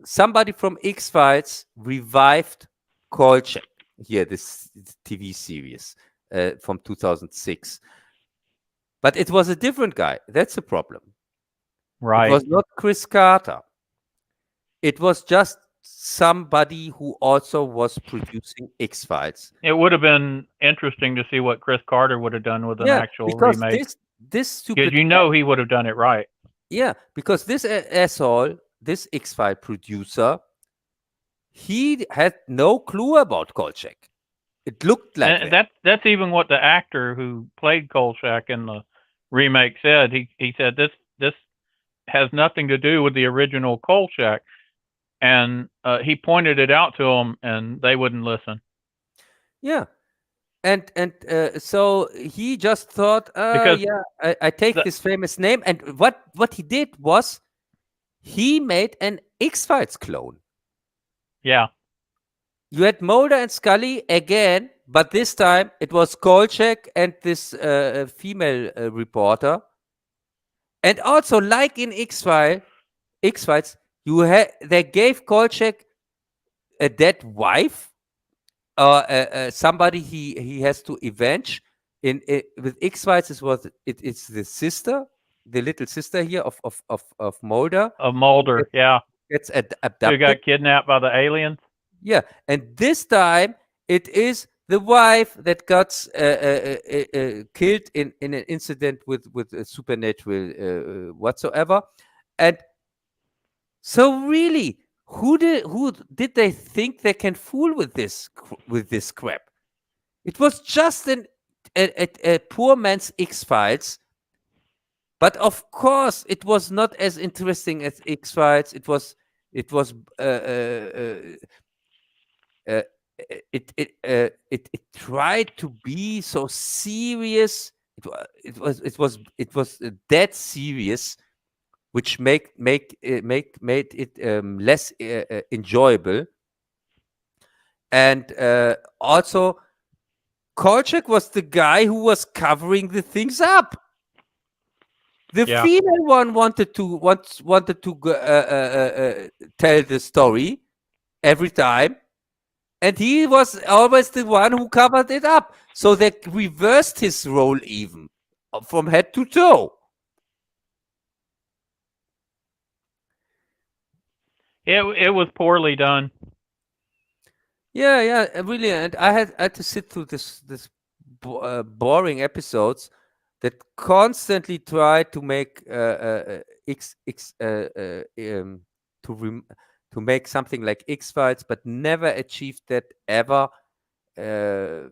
somebody from X-Files revived Kolchak here, this TV series from 2006. But it was a different guy. That's the problem. Right. It was not Chris Carter. It was just somebody who also was producing X-Files. It would have been interesting to see what Chris Carter would have done with an actual remake. This stupid, because he would have done it right. Yeah, because this asshole, this X-File producer, he had no clue about Kolchak. It looked like that's even what the actor who played Kolchak in the remake said. He said this has nothing to do with the original Kolchak, and he pointed it out to them, and they wouldn't listen. Yeah, and so he just thought, I take this famous name, and what he did was he made an X-Files clone. Yeah. You had Mulder and Scully again, but this time it was Kolchak and this female reporter. And also, like in X-Files, they gave Kolchak a dead wife, or somebody he has to avenge. With X-Files, it's the sister, the little sister here of Mulder. Of Mulder, yeah. It's abducted. Who got kidnapped by the aliens. Yeah, and this time it is the wife that got killed in an incident with a supernatural whatsoever. And so really, who did they think they can fool with this crap? It was just a poor man's X-Files. But of course, it was not as interesting as X-Files. It tried to be so serious. It was that serious, which made it less enjoyable. And also, Kolchak was the guy who was covering the things up. The female one wanted to tell the story every time. And he was always the one who covered it up. So they reversed his role even from head to toe. It was poorly done. Yeah, really. And I had to sit through this boring episodes that constantly tried to make to to make something like X-Files, but never achieved that ever. They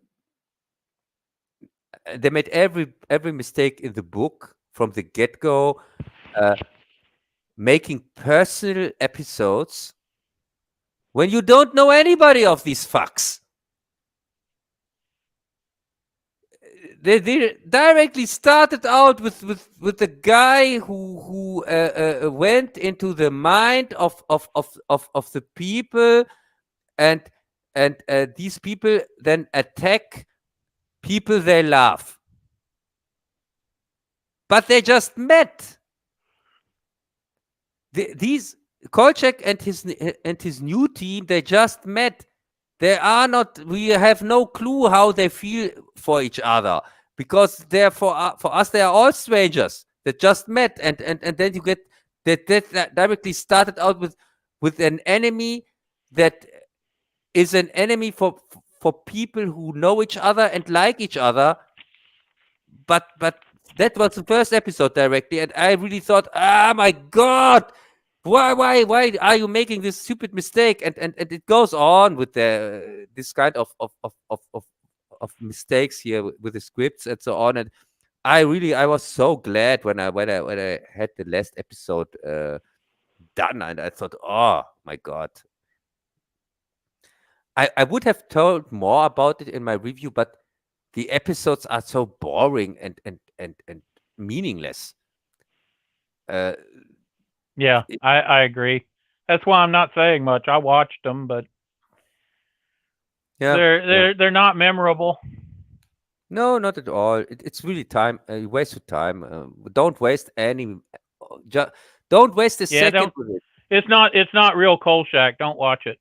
made every mistake in the book from the get-go, making personal episodes when you don't know anybody of these fucks. They directly started out with the guy who went into the mind of the people, and these people then attack people they love, but they just met. These Kolchak and his new team, they just met. They are not. We have no clue how they feel for each other, because they're for us they are all strangers that just met, and then you get that directly started out with an enemy that is an enemy for people who know each other and like each other. But that was the first episode directly, and I really thought, oh my god, why are you making this stupid mistake? And it goes on with this kind of mistakes here with the scripts and so on. And I was so glad when I had the last episode done, and I thought, oh my god. I would have told more about it in my review, but the episodes are so boring and meaningless. Yeah, I agree. That's why I'm not saying much. I watched them, but Yeah, they're not memorable. no, not at all. It's really time. You waste your time. Don't waste any. Don't waste a Yeah, second with it. It's not real Kolchak. Don't watch it.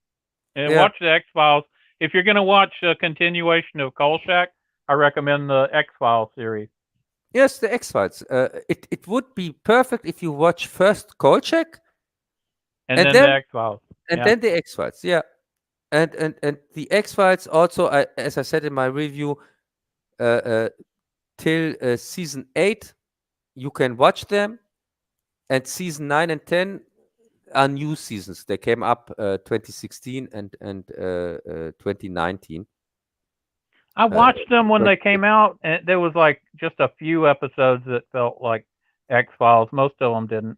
And Yeah. watch the X-Files. If you're gonna watch a continuation of Kolchak, I recommend the X-Files series. Yes, the X-Files. It would be perfect if you watch first Kolchak and then the X-Files. And then the X-Files. Yeah. And the X-Files also, as I said in my review, till season 8, you can watch them, and season 9 and 10 are new seasons. They came up 2016 and 2019. I watched them when they came out, and there was like just a few episodes that felt like X-Files. Most of them didn't.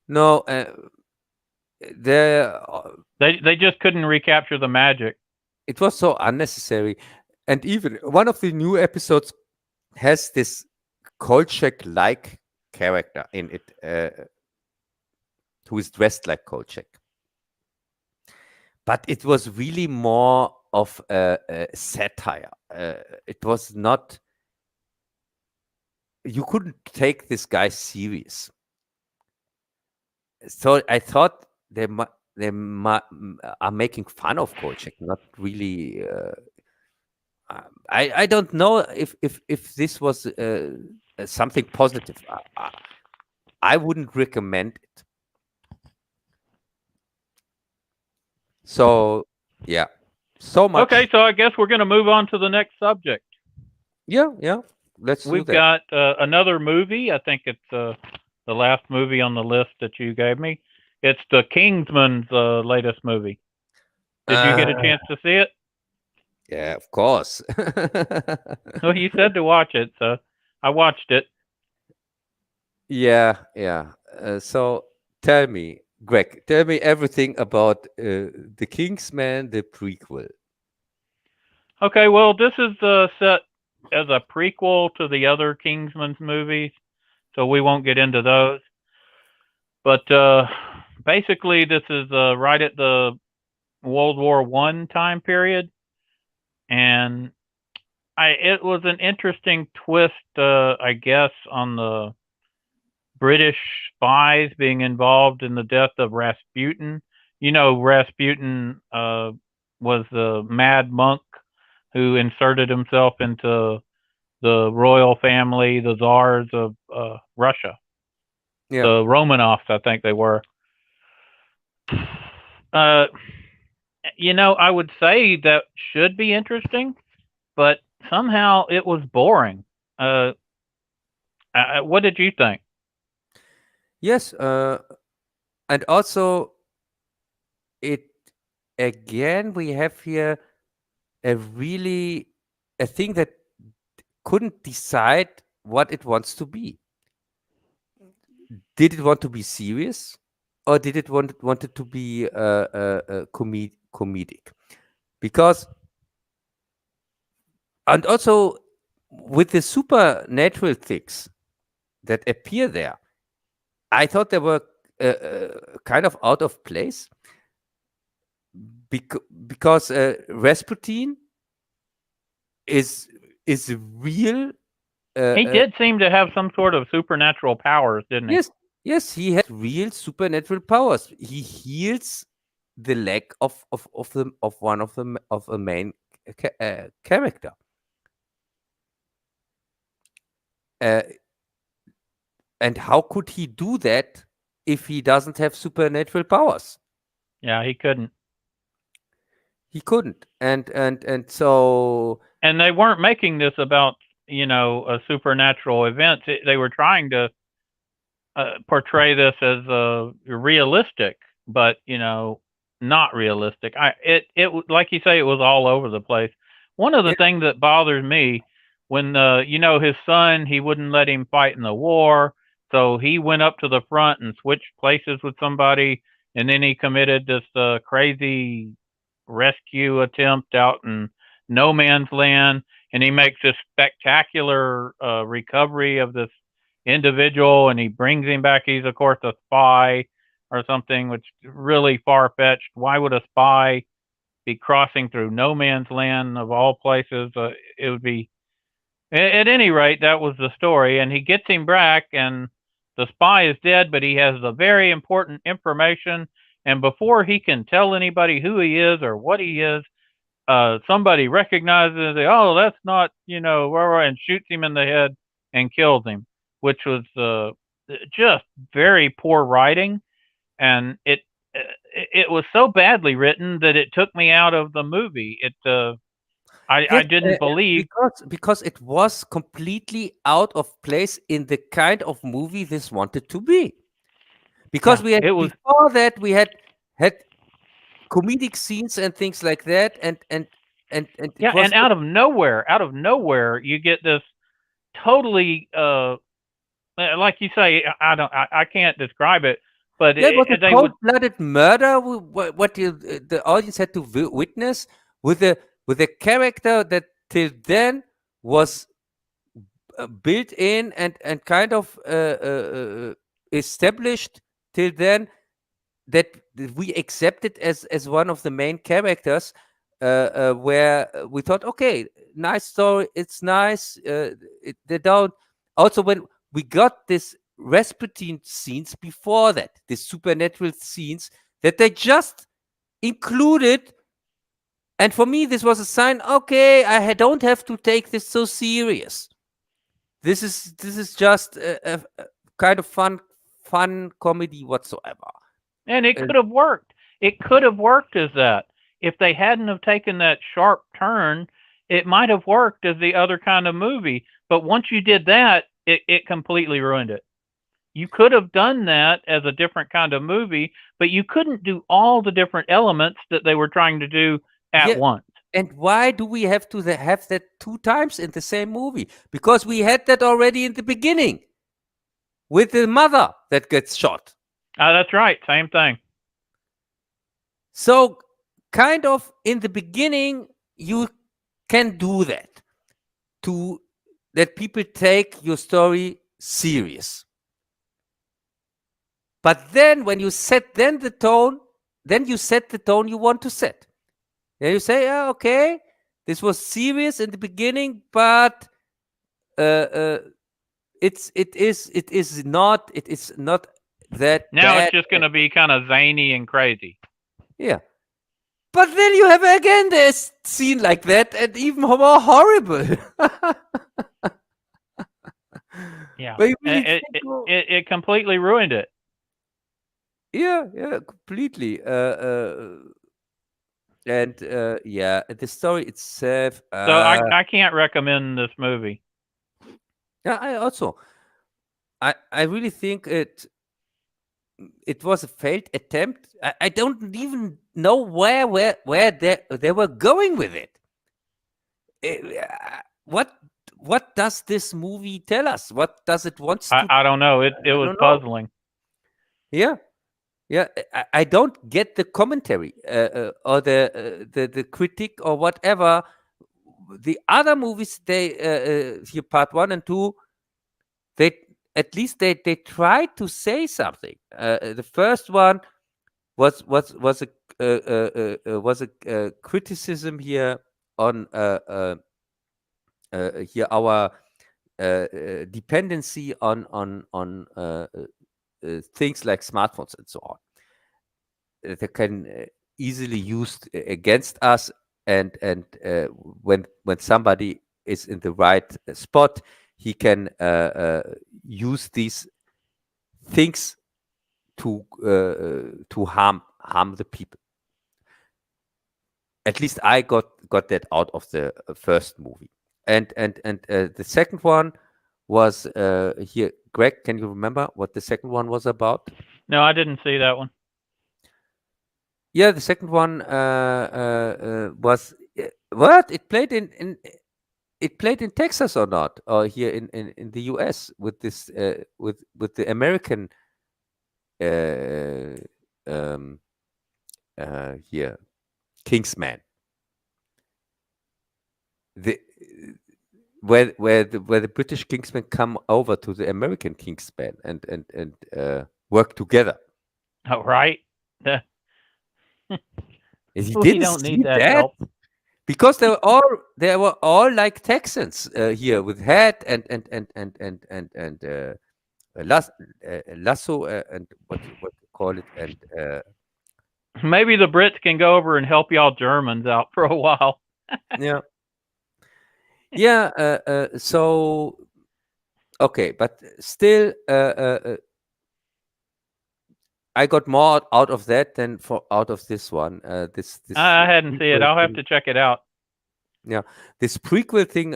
No, they just couldn't recapture the magic. It was so unnecessary. And even one of the new episodes has this Kolchak-like character in it, who is dressed like Kolchak. But it was really more of a satire. It was not. You couldn't take this guy serious. So I thought they are making fun of Kolchak, not really. I don't know if this was something positive. I wouldn't recommend it. So yeah, so much. Okay, so I guess we're going to move on to the next subject. Yeah. Let's We've do that. got another movie. I think it's the last movie on the list that you gave me. It's the Kingsman's latest movie. Did you get a chance to see it? Yeah, of course. Well, you said to watch it, so I watched it. Yeah. So tell me, Greg, tell me everything about the Kingsman, the prequel. Okay, well, this is set as a prequel to the other Kingsman's movies, so we won't get into those. But basically, this is right at the World War I time period, and it was an interesting twist, I guess, on the British spies being involved in the death of Rasputin. You know, Rasputin was the mad monk who inserted himself into the royal family, the czars of Russia. Yeah. The Romanovs, I think they were. You know, I would say that should be interesting, but somehow it was boring. What did you think? Yes, and also it again we have here a thing that couldn't decide what it wants to be. Did it want to be serious, or did it want it to be comedic? Because and also with the supernatural things that appear there, I thought they were kind of out of place because Rasputin is real. He did seem to have some sort of supernatural powers, didn't he? Yes, he has real supernatural powers. He heals the leg of one of a main character. And how could he do that if he doesn't have supernatural powers? Yeah, he couldn't. He couldn't, and so. And they weren't making this about a supernatural event. They were trying to portray this as realistic, but not realistic. It like you say, it was all over the place. One of the things that bothers me when his son, he wouldn't let him fight in the war, so he went up to the front and switched places with somebody, and then he committed this crazy rescue attempt out in no man's land, and he makes this spectacular recovery of this individual, and he brings him back. He's of course a spy or something, which is really far fetched. Why would a spy be crossing through no man's land of all places? It would be. At any rate, that was the story, and he gets him back, and the spy is dead, but he has the very important information. And before he can tell anybody who he is or what he is, somebody recognizes it. Oh, that's not, and shoots him in the head and kills him, which was just very poor writing, and it was so badly written that it took me out of the movie. I didn't believe because it was completely out of place in the kind of movie this wanted to be. Because before that we had comedic scenes and things like that, and out of nowhere, you get this totally like you say, I can't describe it, but it was a cold-blooded murder. What the audience had to witness with a character that till then was built in and kind of established till then, that we accepted as one of the main characters, where we thought, okay, nice story, it's nice. They don't. Also, when we got this Rasputin scenes before that, the supernatural scenes that they just included, and for me this was a sign. Okay, I don't have to take this so serious. This is just a kind of fun comedy whatsoever. And it could have worked. It could have worked as that. If they hadn't have taken that sharp turn, it might have worked as the other kind of movie. But once you did that, it completely ruined it. You could have done that as a different kind of movie, but you couldn't do all the different elements that they were trying to do at once. And why do we have to have that 2 times in the same movie? Because we had that already in the beginning with the mother that gets shot. That's right. Same thing. So kind of in the beginning, you can do that to that people take your story serious. But then when you set the tone, then you set the tone you want to set. Then you say, oh, okay, this was serious in the beginning, but it is not that now bad. It's just going to be kind of zany and crazy. Yeah. But then you have again this scene like that, and even more horrible. Yeah. It completely ruined it. Yeah, completely. And the story itself. So I can't recommend this movie. Yeah, I really think it it was a failed attempt. I don't even know where they were going with it. What does this movie tell us? What does it wants to? I don't know. It I was don't know. puzzling. Yeah, yeah. I don't get the commentary or the critic or whatever. The other movies, they here part 1 and 2, they at least they tried to say something. The first one was a criticism here on here our dependency on things like smartphones and so on. They can easily used against us, and when somebody is in the right spot, he can use these things to harm the people. At least I got that out of the first movie, and the second one was here. Greg, can you remember what the second one was about? No, I didn't see that one. Yeah, the second one was what it played in Texas or not, or here in the US with this with the American here Kingsman. The where the British Kingsmen come over to the American Kingsman and work together. Oh, right. He We didn't don't see need that that help. because they were all like Texans here with hat and lasso and what you call it, and Maybe the Brits can go over and help y'all Germans out for a while. yeah. Yeah, so okay, but still, I got more out of that than out of this one. This I hadn't seen it. prequel I'll have thing. to check it out. Yeah, this prequel thing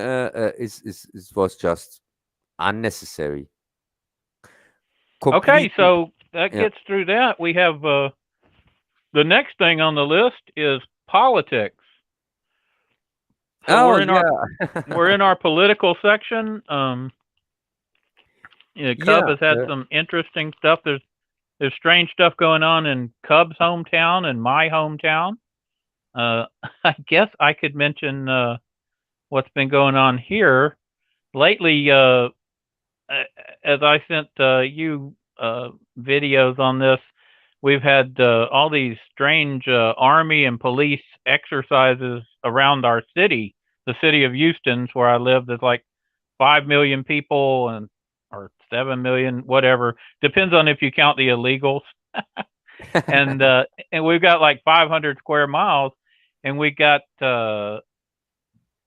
was just unnecessary. Okay, Completely. so that Yeah. gets through that. We have the next thing on the list is politics. So Oh we're in our political section. Cub has had some interesting stuff. There's strange stuff going on in Cub's hometown and my hometown. I guess I could mention what's been going on here lately. As I sent you videos on this, we've had all these strange army and police exercises around our city, the city of Houston, where I live. There's like 5 million people or 7 million, whatever. Depends on if you count the illegals. and we've got like 500 square miles, and we got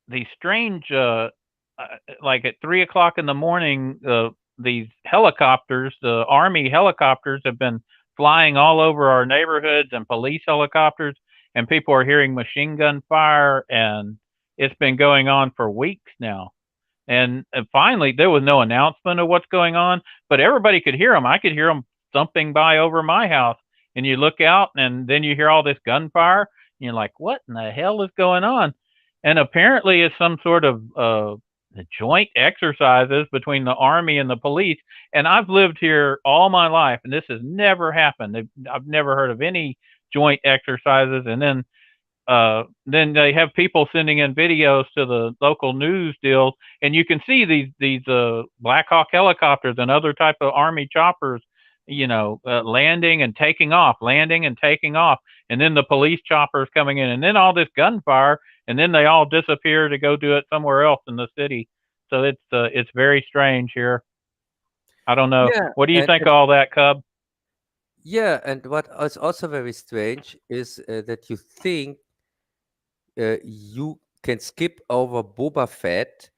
these strange like at 3:00 in the morning, these helicopters, the army helicopters, have been flying all over our neighborhoods, and police helicopters, and people are hearing machine gun fire, and it's been going on for weeks now. And finally, there was no announcement of what's going on, but everybody could hear them. I could hear them thumping by over my house, and you look out, and then you hear all this gunfire, and you're like, what in the hell is going on? And apparently it's some sort of joint exercises between the army and the police. And I've lived here all my life, and this has never happened. I've never heard of any joint exercises. And then they have people sending in videos to the local news deals, and you can see these Black Hawk helicopters and other type of army choppers, landing and taking off, and then the police choppers coming in, and then all this gunfire, and then they all disappear to go do it somewhere else in the city. So it's very strange here. I don't know. Yeah, What do you think of all that, Cub? Yeah, and what is also very strange is that you think you can skip over Boba Fett,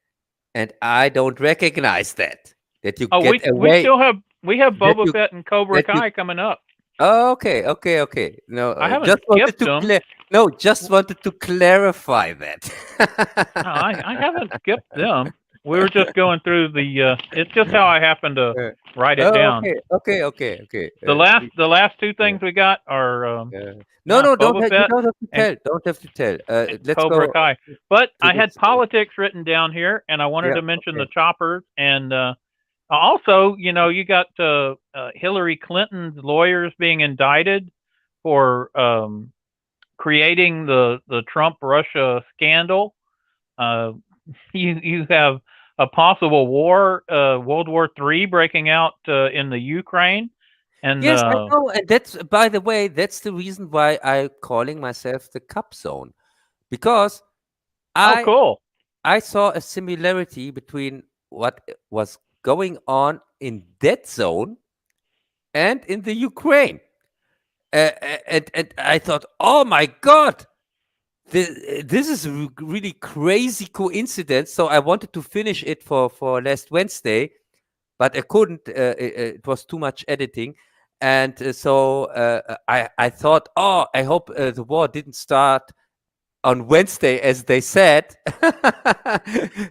and I don't recognize that you Oh, get away. we have Boba Fett and Cobra Kai coming up. Oh, okay. No, I haven't just wanted skipped to them. just wanted to clarify that. No, I haven't skipped them. We were just going through the. It's just how I happened to Uh, write it oh, down. okay. The last two Yeah, things we got are yeah. No, yeah, no, Boba you Fett don't have to and tell. Don't have to tell. Let's Cobra go Kai. But to I had this. politics written down here, and I wanted Yeah, to mention the okay. choppers. And also, you got Hillary Clinton's lawyers being indicted for creating the Trump Russia scandal. Uh, you have a possible war, World War III breaking out in the Ukraine, and Yes, I know, and that's by the way, that's the reason why I'm calling myself the Cup Zone because oh, I cool. I saw a similarity between what was going on in that zone and in the Ukraine. And I thought, oh my God, this is a really crazy coincidence. So I wanted to finish it for last Wednesday, but I couldn't. It was too much editing. And I thought, oh, I hope the war didn't start on Wednesday, as they said.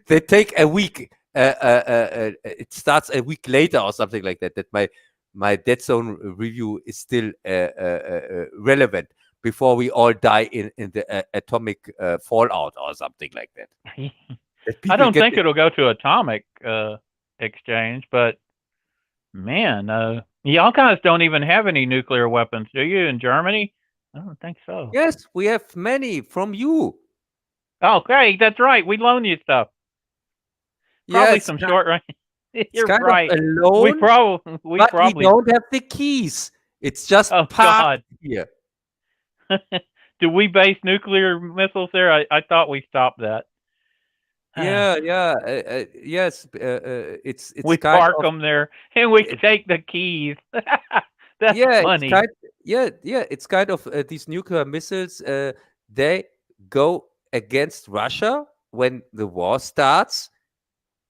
They take a week. It starts a week later or something like that. That my Dead Zone review is still relevant before we all die in the atomic fallout or something like that. That I people don't get think it. it'll go to atomic exchange, but man, y'all guys don't even have any nuclear weapons, do you? In Germany? I don't think so. Yes, we have many from you. Oh, okay, that's right. We loan you stuff. Yeah, Probably some short range. it's You're kind of right. a loan, We but we probably. don't have the keys. It's just Oh parked God. here. Do we base nuclear missiles there? I thought we stopped that. Yes. It's We kind park of them there and we it, take the keys. That's yeah. It's funny. kind yeah. It's kind of these nuclear missiles. They go against Russia when the war starts,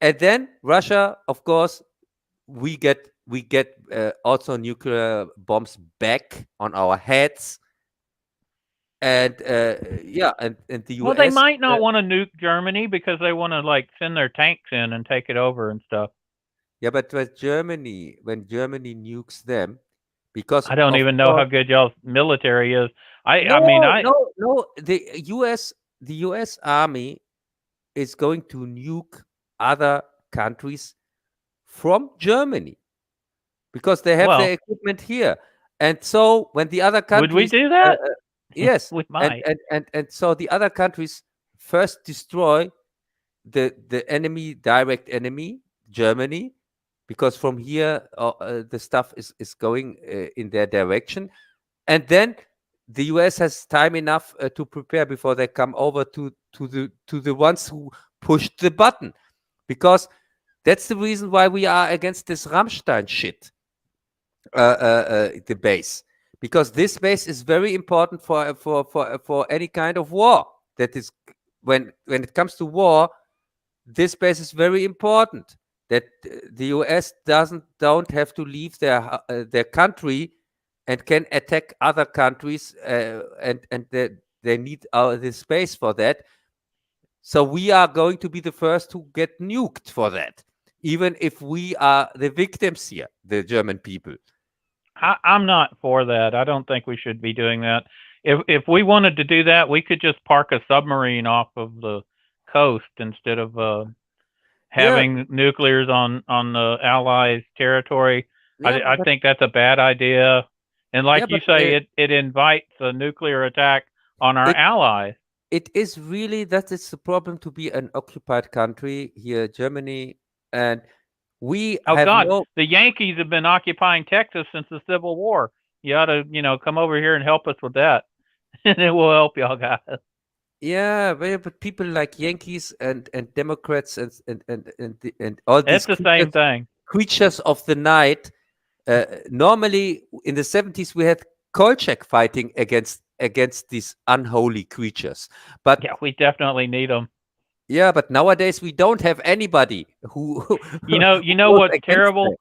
and then Russia, of course, we get also nuclear bombs back on our heads, and and the Well, they U.S. might not want to nuke Germany because they want to like send their tanks in and take it over and stuff. Yeah, but when Germany nukes them, because I don't of even know how course, good y'all's military is. I mean, no, I no, no, the U.S. Army is going to nuke other countries from Germany because they have their well, equipment here, and so when the other would we countries, do that? yes, We and might. and and and so the other countries first destroy the enemy, direct enemy, Germany, because from here the stuff is going in their direction, and then the US has time enough to prepare before they come over to the ones who pushed the button, because that's the reason why we are against this Rammstein shit, the base, because this base is very important for any kind of war. That is, when it comes to war, this base is very important, that the US don't have to leave their country and can attack other countries, and they need this space for that. So we are going to be the first to get nuked for that, even if we are the victims here, the German people. I'm not for that. I don't think we should be doing that. If we wanted to do that, we could just park a submarine off of the coast instead of Yeah, having nuclears on the Allies' territory. yeah, I think that's a bad idea. And like yeah, you but say, it invites a nuclear attack on our it allies. it is really, that is the problem, to be an occupied country here, Germany, and we Oh have God, no. the Yankees have been occupying Texas since the Civil War. You ought to, come over here and help us with that, and it will help y'all guys. Yeah, but people like Yankees and Democrats and all It's these the same thing. creatures of the night. Normally, in the 70s, we had Kolchak fighting against these unholy creatures. But Yeah, we definitely need them. yeah, but nowadays we don't have anybody who You who know goes what's against them. terrible?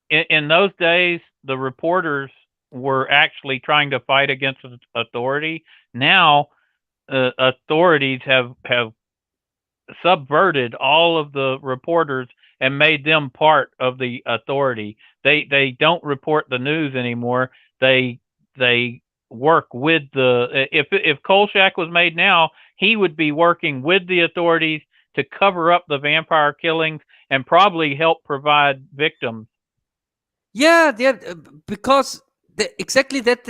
In those days, the reporters were actually trying to fight against authority. Now, authorities have subverted all of the reporters and made them part of the authority. They don't report the news anymore. They work with the if Kolchak was made now, he would be working with the authorities to cover up the vampire killings and probably help provide victims. Yeah, because exactly that's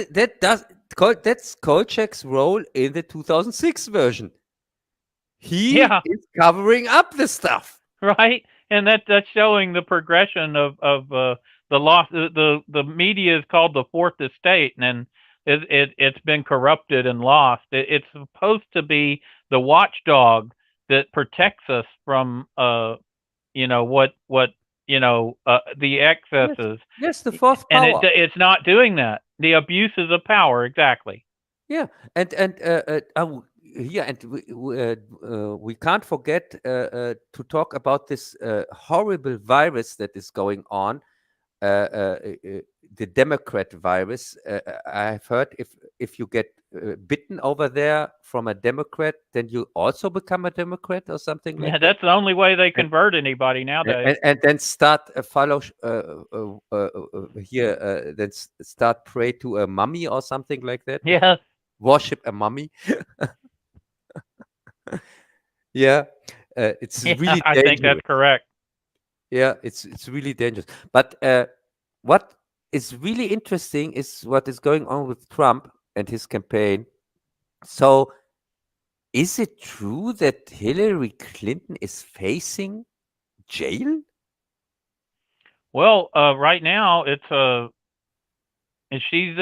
Kolchak's role in the 2006 version. He Yeah. is covering up the stuff. Right, and that's showing the progression of the loss. The media is called the fourth estate, and it's been corrupted and lost. It's supposed to be the watchdog that protects us from the excesses. Yes, the fourth And power. it's not doing that. The abuses of power, exactly. Yeah, and we can't forget to talk about this horrible virus that is going on, the Democrat virus. I've heard if you get bitten over there from a Democrat, then you also become a Democrat or something like Yeah, that. that's the only way they convert anybody nowadays. And then start a follow then start pray to a mummy or something like that. Yes. Worship a mummy. Yeah, it's Yeah, really I think that's dangerous. correct. Yeah, it's really dangerous. But what is really interesting is what is going on with Trump and his campaign. So, is it true that Hillary Clinton is facing jail? Well, right now she's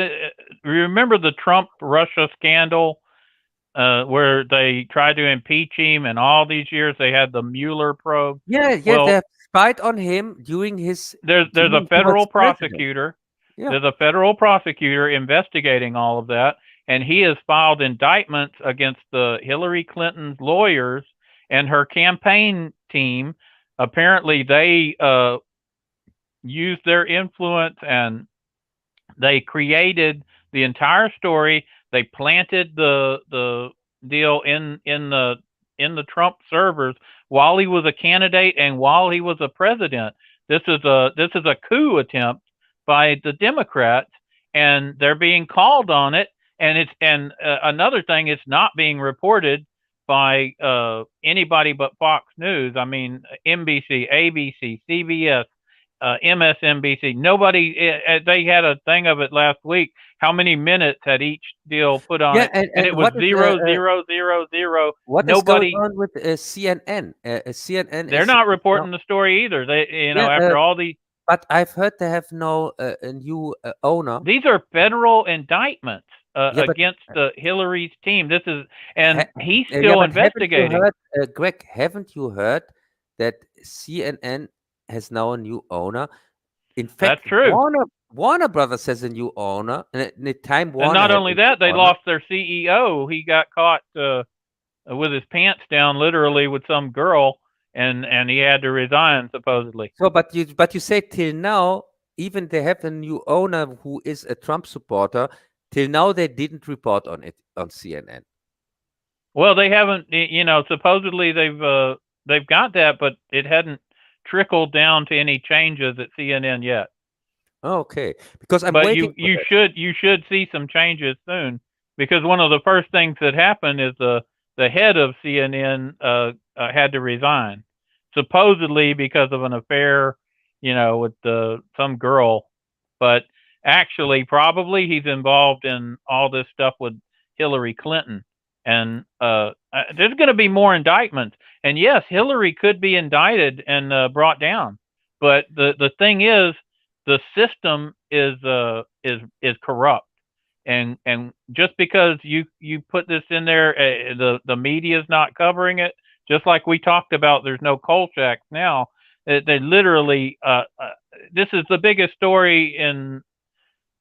remember the Trump Russia scandal where they tried to impeach him, and all these years they had the Mueller probe. Yeah, Well, they have spied on him during his. there's a during he was federal president. prosecutor. Yeah. There's a federal prosecutor investigating all of that, and he has filed indictments against the Hillary Clinton's lawyers and her campaign team. Apparently, they used their influence and they created the entire story. They planted the deal in the Trump servers while he was a candidate and while he was a president. This is a coup attempt by the Democrats, and they're being called on it. And another thing, it's not being reported by anybody but Fox News. I mean, NBC, ABC, CBS, MSNBC. Nobody. They had a thing of it last week. How many minutes had each deal put on it? And it was what is, 0, 0, 0, 0. What Nobody. is going on with CNN? CNN. They're not reporting the story either. They, after all these. But I've heard they have no a new owner. These are federal indictments against Hillary's team. This is, and he's still investigating. Greg, haven't you heard that CNN has now a new owner? In fact, that's true. Warner Brothers has a new owner, and the time Warner. And not only that, they lost their CEO. He got caught with his pants down, literally, with some girl, and he had to resign supposedly. So, but you say till now, even they have a new owner who is a Trump supporter. Till now, they didn't report on it on CNN. Well, they haven't. Supposedly they've got that, but it hadn't trickled down to any changes at CNN yet. Okay, because I'm but waiting. You should see some changes soon, because one of the first things that happened is the head of CNN had to resign, supposedly because of an affair, with some girl, but actually probably he's involved in all this stuff with Hillary Clinton, and there's going to be more indictments. And yes, Hillary could be indicted and brought down, but the thing is, the system is corrupt, and just because you put this in there, the media is not covering it. Just like we talked about, there's no Kolchak now. They literally, this is the biggest story in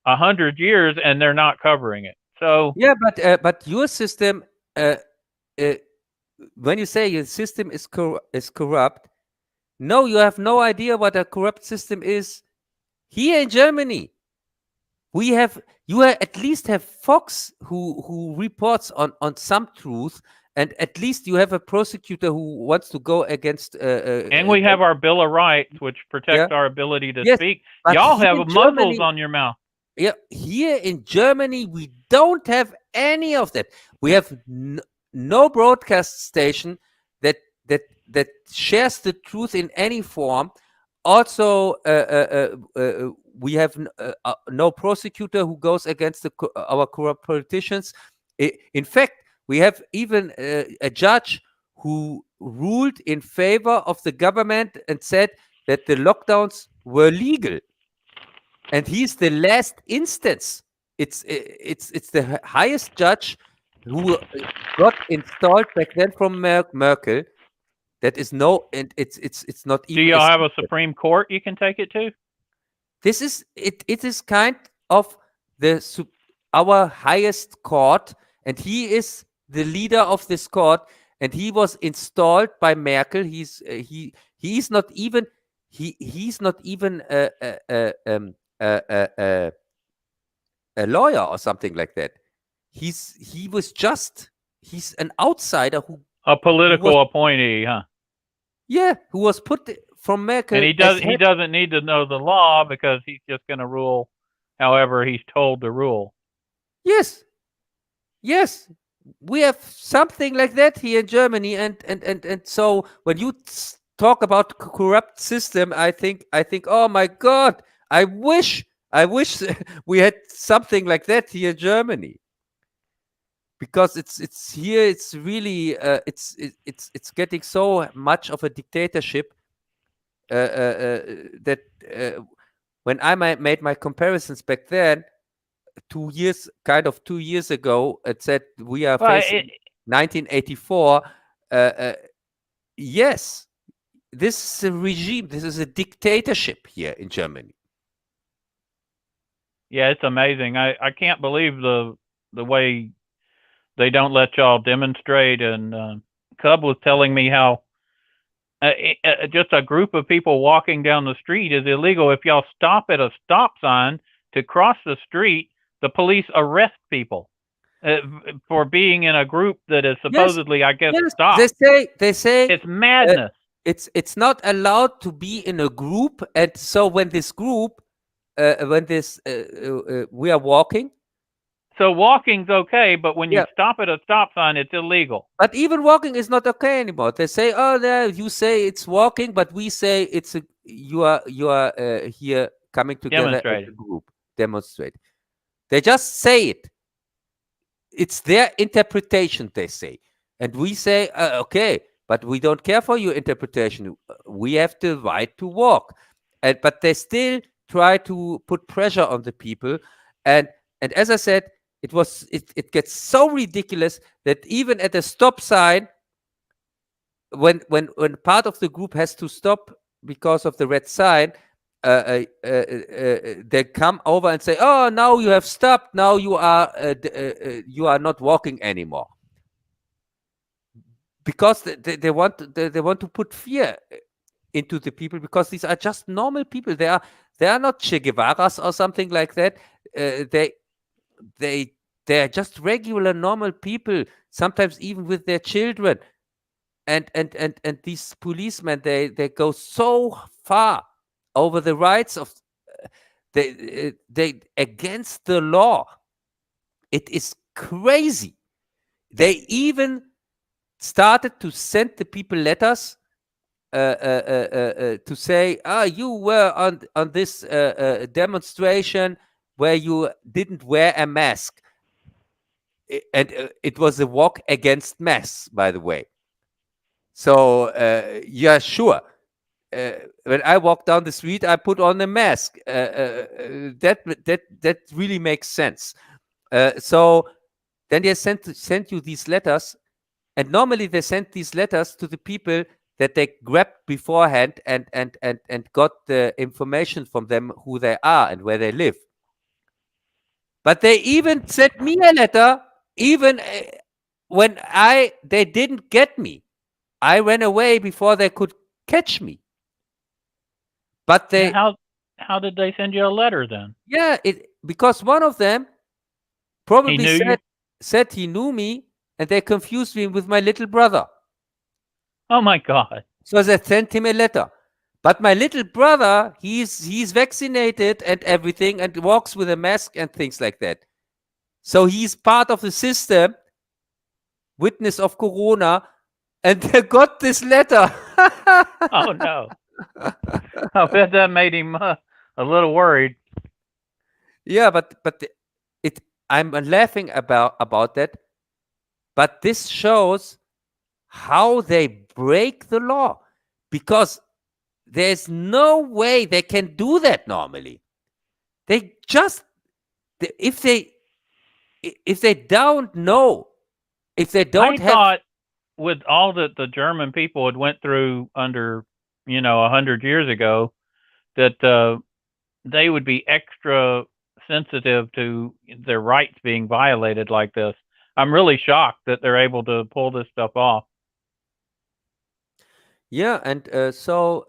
100 years, and they're not covering it. So yeah, but your system, when you say your system is corrupt, no, you have no idea what a corrupt system is. Here in Germany, you at least have Fox who reports on some truth, and at least you have a prosecutor who wants to go against. And we have our Bill of Rights, which protects our ability to Yes, speak. but Y'all here have in muzzles Germany- on your mouth. Yeah, here in Germany, we don't have any of that. We have no broadcast station that shares the truth in any form. Also, we have no prosecutor who goes against our corrupt politicians. In fact, we have even a judge who ruled in favor of the government and said that the lockdowns were legal. And he's the last instance. It's the highest judge who got installed back then from Merkel. That is and it's not even. Do y'all have a Supreme Court you can take it to? This is it. It is kind of our highest court, and he is the leader of this court. And he was installed by Merkel. He's not even a lawyer or something like that. He's an outsider a political appointee, huh? Yeah, who was put from Merkel. And he doesn't need to know the law because he's just going to rule however he's told to rule. Yes. We have something like that here in Germany, and so when you talk about corrupt system, I think, oh my God, I wish we had something like that here in Germany, because it's here, it's really it's getting so much of a dictatorship that when I made my comparisons back then, 2 years ago, it said we are facing 1984. Yes, this is a regime. This is a dictatorship here in Germany. Yeah, it's amazing. I can't believe the way they don't let y'all demonstrate. And Cub was telling me how just a group of people walking down the street is illegal. If y'all stop at a stop sign to cross the street, the police arrest people for being in a group that is supposedly, I guess, stopped. They say it's madness. It's not allowed to be in a group, and so when this group, we are walking. So walking's okay, but when you stop at a stop sign, it's illegal. But even walking is not okay anymore. They say, "Oh, no, you say it's walking, but we say it's you are here coming together as a group, demonstrate." They just say it. It's their interpretation, they say. And we say, okay, but we don't care for your interpretation. We have the right to walk. But they still try to put pressure on the people. And as I said, it gets so ridiculous that even at a stop sign, when part of the group has to stop because of the red sign, they come over and say, "Oh, now you have stopped. Now you are not walking anymore," because they want to put fear into the people, because these are just normal people. They are not Che Guevaras or something like that. They are just regular normal people. Sometimes even with their children, and these policemen, they go so far over the rights of they against the law. It is crazy. They even started to send the people letters to say, you were on this demonstration where you didn't wear a mask, and it was a walk against masks, by the way. So yeah, sure. When I walk down the street, I put on a mask. That really makes sense. So then they send you these letters, and normally they send these letters to the people that they grabbed beforehand and got the information from them, who they are and where they live. But they even sent me a letter, even when they didn't get me. I ran away before they could catch me. But they how did they send you a letter then? Yeah, because one of them probably said he knew me, and they confused me with my little brother. Oh my God. So they sent him a letter. But my little brother, he's vaccinated and everything, and walks with a mask and things like that. So he's part of the system, witness of Corona, and they got this letter. Oh no. I bet that made him a little worried. Yeah, but it I'm laughing about that. But this shows how they break the law, because there's no way they can do that normally. They just if they don't know, if they I don't have thought with all that the German people had went through under, 100 years ago, that they would be extra sensitive to their rights being violated like this. I'm really shocked that they're able to pull this stuff off. Yeah, and so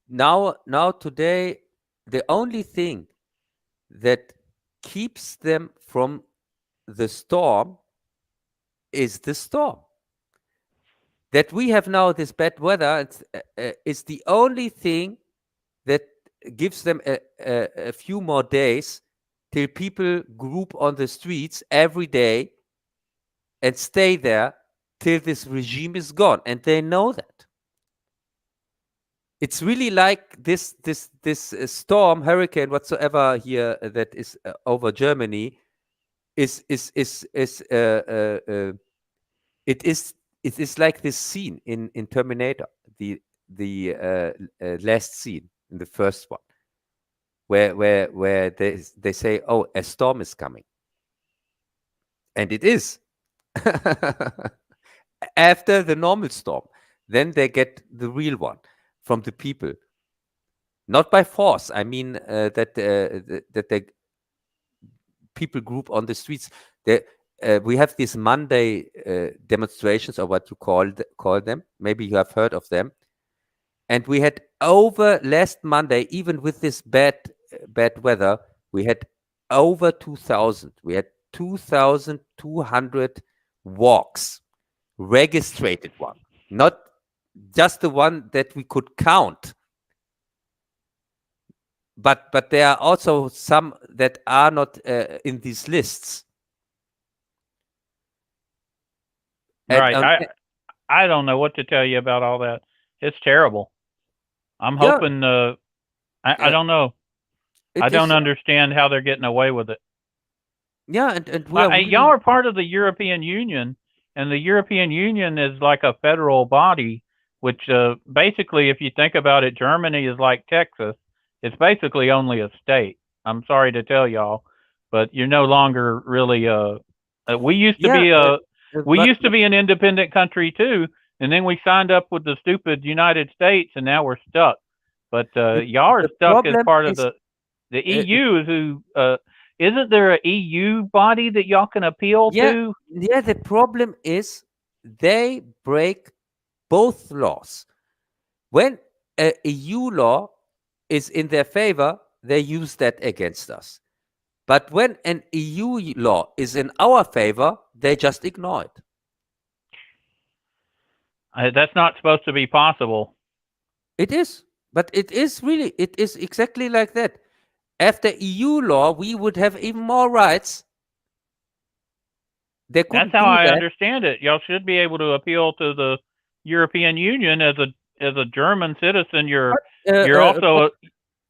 now today, the only thing that keeps them from the storm is the storm. That we have now this bad weather is the only thing that gives them a few more days till people group on the streets every day and stay there till this regime is gone, and they know that. It's really like this storm, hurricane, whatsoever here that is over Germany is it is like this scene in Terminator, the last scene in the first one, where they say, "Oh, a storm is coming," and it is. After the normal storm, then they get the real one from the people, not by force. I mean that the people group on the streets. We have these Monday demonstrations, or what you call them. Maybe you have heard of them. And we had over last Monday, even with this bad weather, we had over 2,000. We had 2,200 walks, registered one, not just the one that we could count. But there are also some that are not in these lists. Right. I don't know what to tell you about all that. It's terrible. I'm Yeah. hoping. I don't know. I don't understand how they're getting away with it. Yeah, and we are really, y'all are part of the European Union, and the European Union is like a federal body, which basically, if you think about it, Germany is like Texas. It's basically only a state. I'm sorry to tell y'all, but you're no longer really. We used to be used to be an independent country too, and then we signed up with the stupid United States, and now we're stuck. But y'all are stuck as part of the EU. Who isn't there an EU body that y'all can appeal to? Yeah, the problem is they break both laws. When a EU law is in their favor, they use that against us. But when an EU law is in our favor, they just ignore it. That's not supposed to be possible. It is. But it is really, it is exactly like that. After EU law, we would have even more rights. That's how I understand it. Y'all should be able to appeal to the European Union as a German citizen. You're also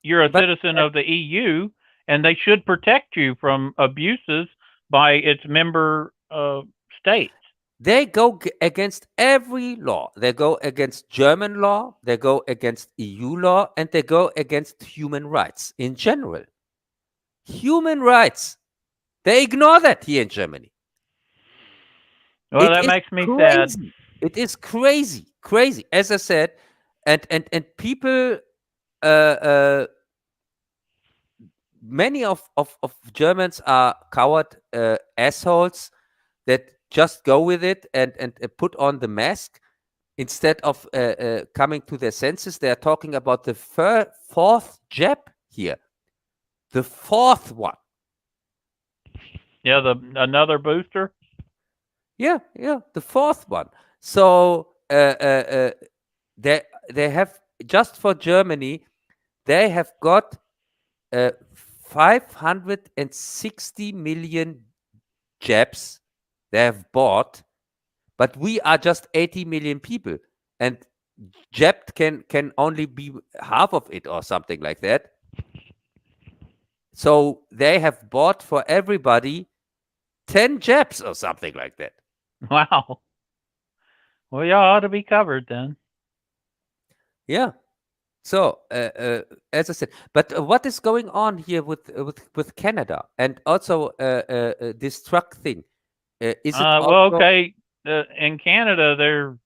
a citizen of the EU, and they should protect you from abuses by its member states. They go against every law. They go against German law, they go against EU law, and they go against human rights in general. Human rights. They ignore that here in Germany. Well, that makes me sad. It is crazy. As I said, and people, many of Germans are coward assholes that just go with it and put on the mask instead of coming to their senses. They are talking about the fourth jab here, the fourth one. Yeah, another booster. Yeah, yeah, the fourth one. So they have, just for Germany, they have got 560 million jabs they have bought, but we are just 80 million people, and jabbed can only be half of it or something like that. So they have bought for everybody 10 jabs or something like that. Wow. Well, y'all ought to be covered then. Yeah. So, as I said, but what is going on here with Canada, and also this truck thing? Is it Well, also okay. In Canada,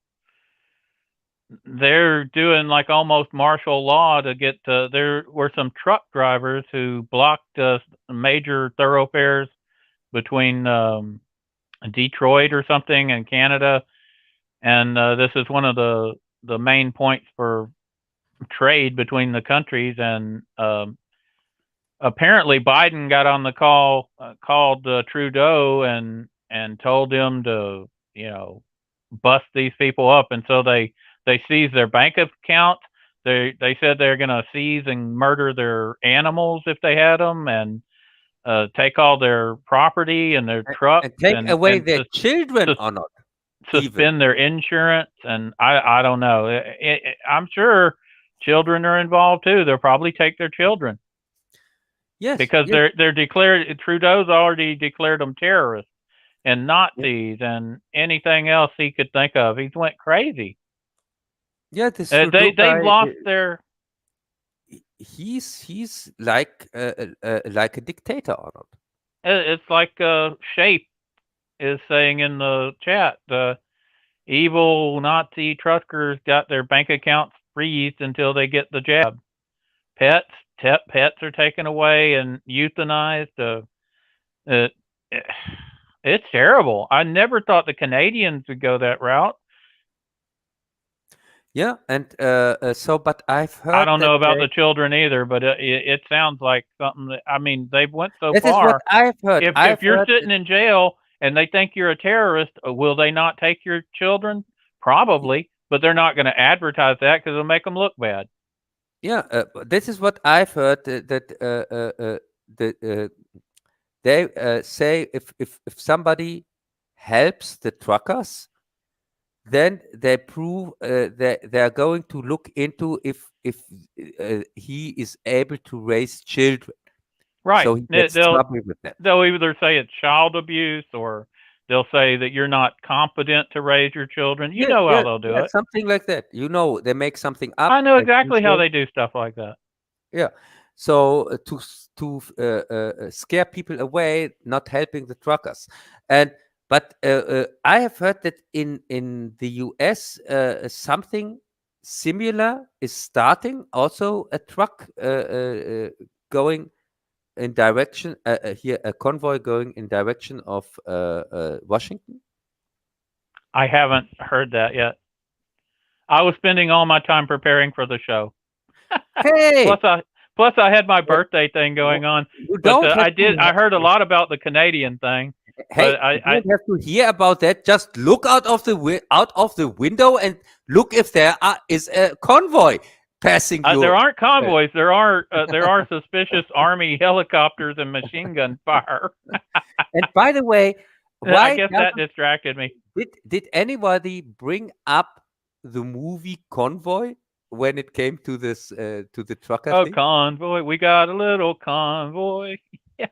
they're doing like almost martial law to get to. There were some truck drivers who blocked major thoroughfares between Detroit or something and Canada, and this is one of the main points for trade between the countries. And apparently, Biden got on the call, called Trudeau, and told him to, bust these people up, and so they seized their bank account. They said they're going to seize and murder their animals if they had them, and take all their property and their trucks, and take and away their children or not? Even. suspend their insurance. And I don't know. I'm sure children are involved too. They'll probably take their children Yes, because yes, they're declared. Trudeau's already declared them terrorists and yes. Nazis and anything else he could think of. He's went crazy. Yeah, this Trudeau They've guy, lost their. he's like a dictator or not? It's like Shape is saying in the chat. The evil Nazi truckers got their bank accounts freezed until they get the jab. Pets, pets are taken away and euthanized. It, it's terrible. I never thought the Canadians would go that route. Yeah, and so, but I've I heard don't that know about the children either, but it sounds like something that, I mean, they've went so this is what far. I've heard. If you're sitting in jail and they think you're a terrorist, will they not take your children? Probably, but they're not going to advertise that because it'll make them look bad. Yeah, this is what I've heard, that they say if somebody helps the truckers, then they prove that they are going to look into if he is able to raise children. Right. So he gets trouble with that. They'll either say it's child abuse, or they'll say that you're not competent to raise your children. You know how they'll do it. Something like that. They make something up. I know exactly how they do stuff like that. Yeah. So to scare people away, not helping the truckers, but I have heard that in the US something similar is starting. Also, a truck going in direction here, a convoy going in direction of Washington. I haven't heard that yet. I was spending all my time preparing for the show. Hey, plus I had my birthday thing going on. But I heard a lot about the Canadian thing. Hey, you don't have to hear about that. Just look out of the window and look if there is a convoy passing you. There aren't convoys. There are suspicious army helicopters and machine gun fire. And by the way, I guess that distracted me. Did anybody bring up the movie Convoy when it came to this to the trucker thing? Convoy, we got a little convoy. Yeah,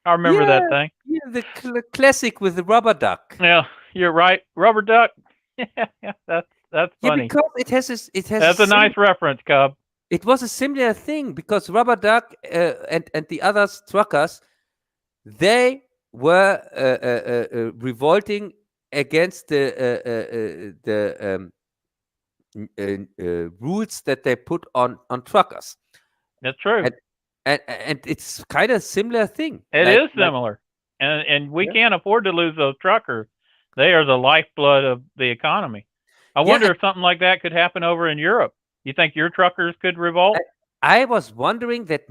I remember that thing. Yeah, the classic with the rubber duck. Yeah, you're right, rubber duck. Yeah, that's funny. Yeah, because That's a nice reference, Cub. It was a similar thing because rubber duck and the other truckers, they were revolting against the rules that they put on truckers. That's true. And it's kind of similar thing. It is similar. And we can't afford to lose those truckers. They are the lifeblood of the economy. I wonder if something like that could happen over in Europe. You think your truckers could revolt? I was wondering that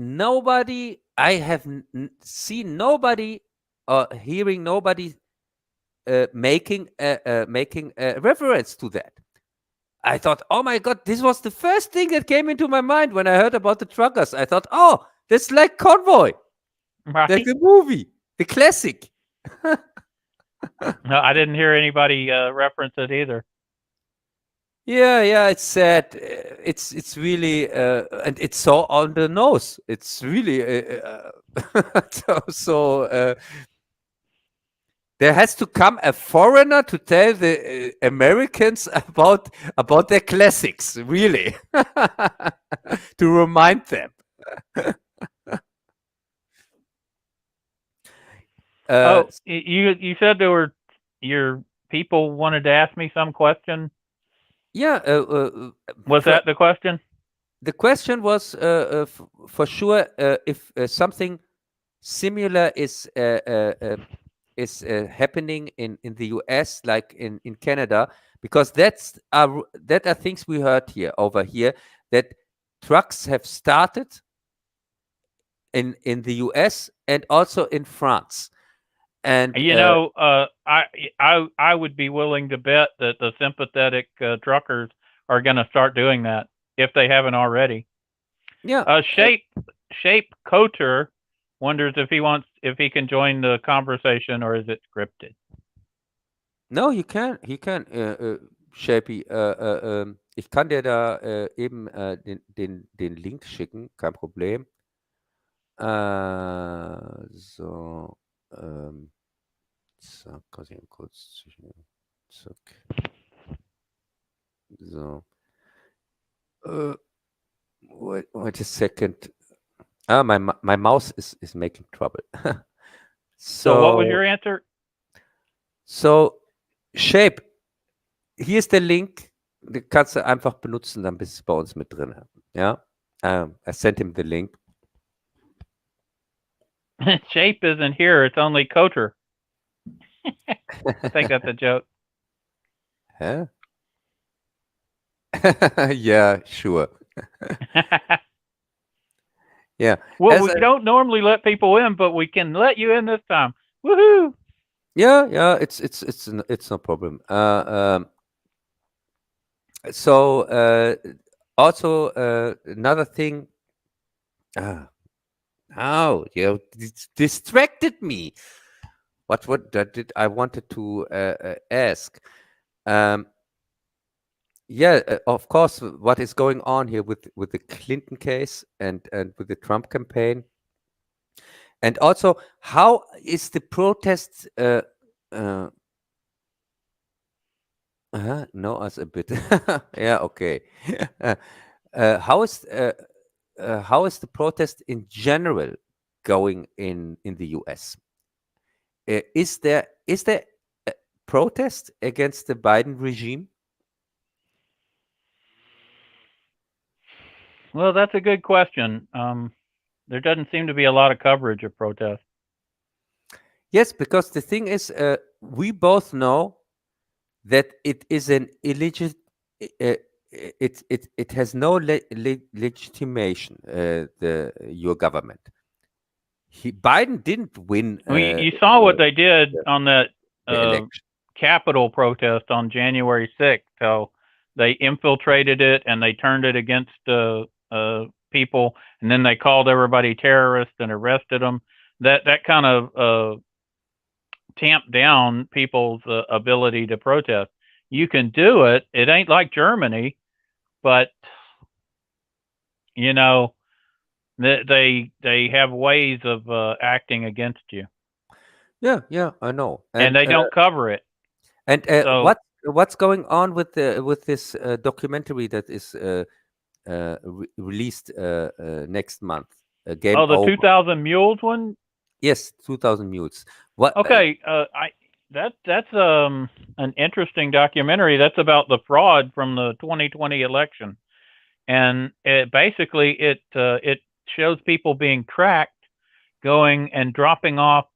I have seen nobody or hearing nobody making a reference to that. I thought, oh my God, this was the first thing that came into my mind when I heard about the truckers. I thought, oh, that's like Convoy, Right? like the movie, the classic. No, I didn't hear anybody reference it either. Yeah, it's sad. It's really, and it's so on the nose. It's really so. There has to come a foreigner to tell the Americans about their classics, really, to remind them. You said there were your people wanted to ask me some question. Yeah. Was that the question? The question was for sure if something similar is happening in the US, like in Canada, because that are things we heard over here, that trucks have started in the US and also in France. And I would be willing to bet that the sympathetic truckers are going to start doing that if they haven't already. Yeah. Shape Coter wonders if he can join the conversation, or is it scripted? No, he can. Shapey. Ich kann dir da eben den Link schicken, kein Problem. So, zack, kann ich eben kurz zwischen. Zack. So. Wait a second. My mouse is making trouble. So what was your answer? So, Shape, hier ist der Link, den kannst du einfach benutzen, dann bist du bei uns mit drin. Ja, I sent him the link. Shape isn't here, it's only Coter. I think that's a joke. Huh? Yeah, sure. Yeah. Well, we don't normally let people in, but we can let you in this time. Woohoo! Yeah, it's no problem. So also another thing. Oh, you distracted me. What did I wanted to ask? Yeah, of course, what is going on here with the Clinton case and with the Trump campaign, and also how is the protest? No, as a bit. Yeah, okay. How is the protest in general going in the U.S.? Is there a protest against the Biden regime? Well, that's a good question. There doesn't seem to be a lot of coverage of protests. Yes, because the thing is, we both know that it is an illegit. It has no legitimation. Your government. Biden didn't win. You saw what they did on that election. Capitol protest on January 6th. So they infiltrated it and they turned it against people, and then they called everybody terrorists and arrested them. That kind of tamped down people's ability to protest. You can do it. It ain't like Germany, but you know, they have ways of acting against you. Yeah, I know. And they don't cover it. And what's going on with this documentary that is released next month? Game the Over. 2000 Mules one? Yes, 2000 Mules. What? Okay, that's an interesting documentary. That's about the fraud from the 2020 election, and it shows people being tracked, going and dropping off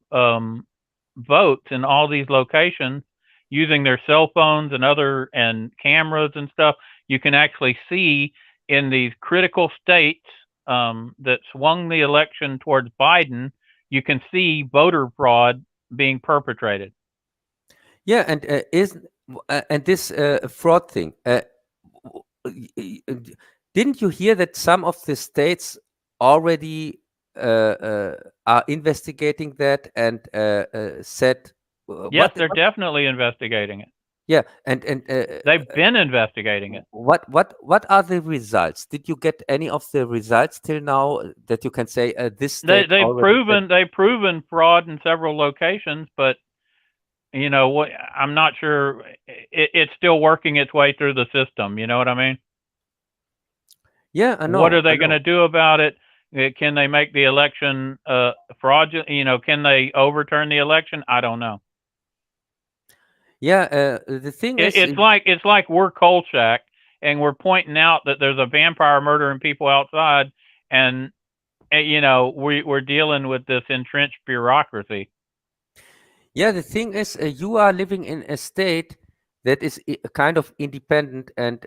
votes in all these locations using their cell phones and cameras and stuff. You can actually see in these critical states that swung the election towards Biden, you can see voter fraud being perpetrated. Yeah, and and this fraud thing. Didn't you hear that some of the states already are investigating that and said Yes, they're definitely investigating it. Yeah, and They've been investigating it. what are the results? Did you get any of the results till now that you can say this state They've already proven fraud in several locations, but you know what? I'm not sure. It's still working its way through the system. You know what I mean? Yeah, I know. What are they going to do about it? Can they make the election fraudulent? You know, can they overturn the election? I don't know. Yeah, the thing is, It's like we're Kolchak and we're pointing out that there's a vampire murdering people outside, and you know we're dealing with this entrenched bureaucracy. yeah, the thing is, you are living in a state that is kind of independent, and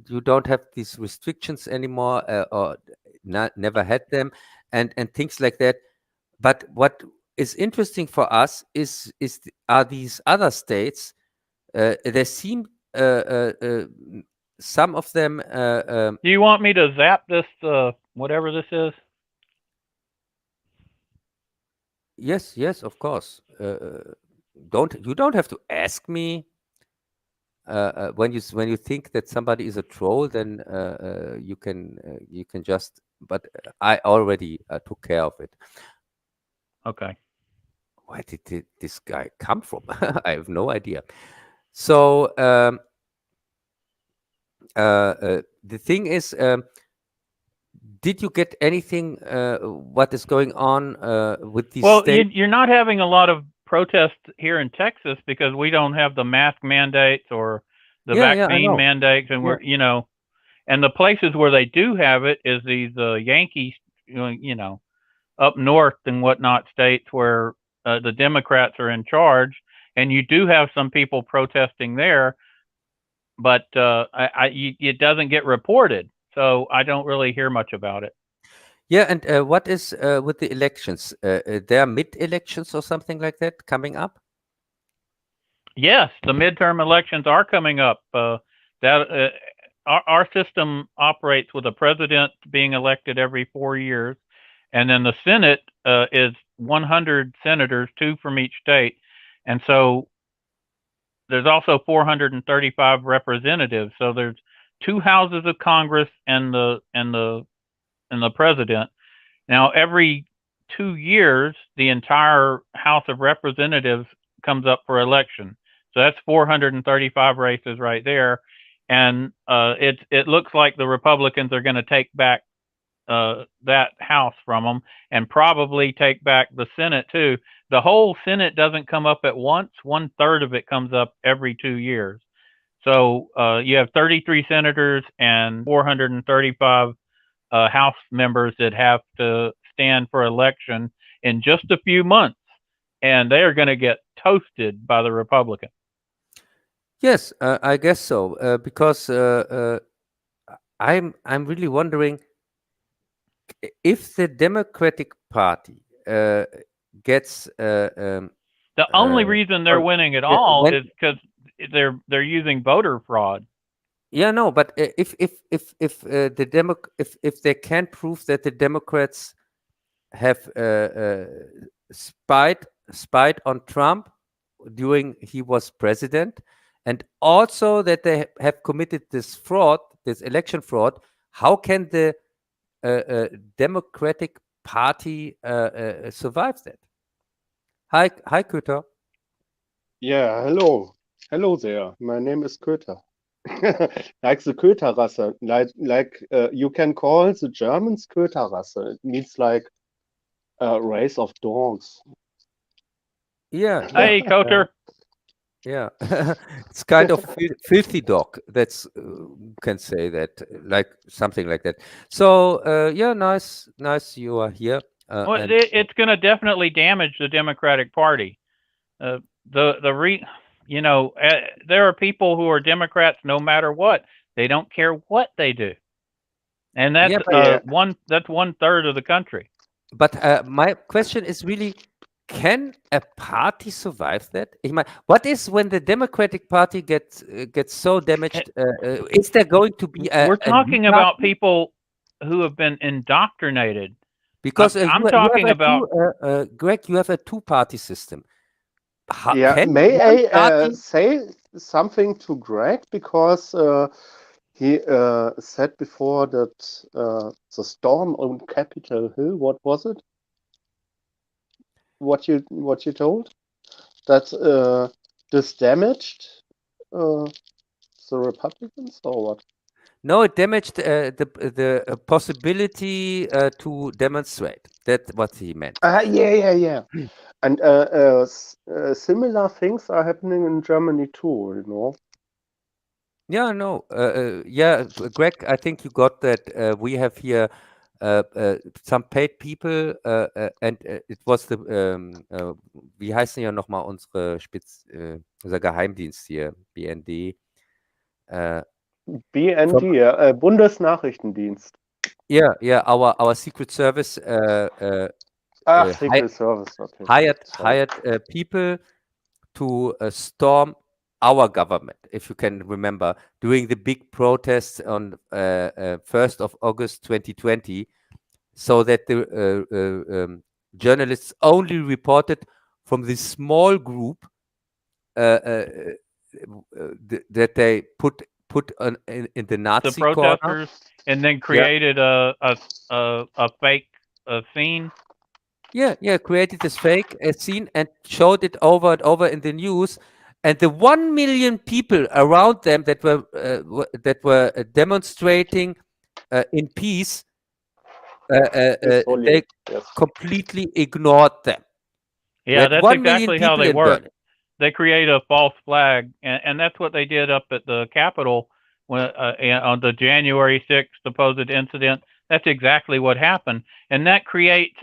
you don't have these restrictions anymore, or never had them, and things like that. But what is interesting for us are these other states. There seem some of them. Do you want me to zap this whatever this is? Yes, yes, of course. You don't have to ask me. When you think that somebody is a troll, then you can just. But I already took care of it. Okay. Where did this guy come from? I have no idea. So the thing is, did you get anything? What is going on with these Well, states? you're not having a lot of protests here in Texas because we don't have the mask mandates or the Yeah, I vaccine know. mandates, and we're and the places where they do have it is these Yankees, you know, up north and whatnot states where the Democrats are in charge, and you do have some people protesting there, but it doesn't get reported, so I don't really hear much about it. Yeah, and what is with the elections? There are mid-elections or something like that coming up? Yes, the midterm elections are coming up. Our system operates with a president being elected every 4 years, and then the Senate is 100 senators, 2 from each state, and so there's also 435 representatives. So there's 2 houses of Congress and the president. Now every 2 years, the entire House of Representatives comes up for election. So that's 435 races right there, and it looks like the Republicans are going to take back that House from them, and probably take back the Senate too. The whole Senate doesn't come up at once. 1/3 of it comes up every 2 years. So you have 33 senators and 435 House members that have to stand for election in just a few months, and they are going to get toasted by the Republicans. Yes, I guess so. Because I'm really wondering if the Democratic Party gets the only reason they're winning at all is because they're using voter fraud. Yeah, no, but if they can prove that the Democrats have spied on Trump during he was president, and also that they have committed this fraud, this election fraud, how can the Democratic Party survive that? Hi, Köter. Yeah, hello there. My name is Köter. Like the Köterrasse, like you can call the Germans Köterrasse. It means like a race of dogs. Yeah. Hey, Koter. Yeah, it's kind of filthy dog. That's can say that, like something like that. So yeah, nice you are here. Well, it's going to definitely damage the Democratic Party. There are people who are Democrats no matter what. They don't care what they do, and that's 1/3 of the country. But my question is really, can a party survive that? Ich meine, what is when the Democratic Party gets so damaged? Is there going to be We're a new talking about party? people who have been indoctrinated. Because I'm you talking have about. Greg, you have a two-party system. Yeah, Can may one I party? say something to Greg because he said before that the storm on Capitol Hill. What was it? What you told that this damaged the Republicans or what? No, it damaged the possibility to demonstrate. That's what he meant. Yeah. And similar things are happening in Germany too, you know. Yeah, no. Yeah, Greg, I think you got that. We have here some paid people, and it was the, wie heißen ja nochmal unser Geheimdienst hier, BND? BND, Bundesnachrichtendienst. Yeah, our Secret Service Secret Service, okay. hired people to storm our government, if you can remember, during the big protests on 1st of August 2020, so that the journalists only reported from this small group that they put on, in the Nazi the protesters, corner. and then created a fake scene. Yeah, created this fake scene and showed it over and over in the news, and the 1 million people around them that were demonstrating in peace, they completely ignored them. Yeah, that's exactly how they work. They create a false flag, and that's what they did up at the Capitol when on the January 6th supposed incident. That's exactly what happened, and that creates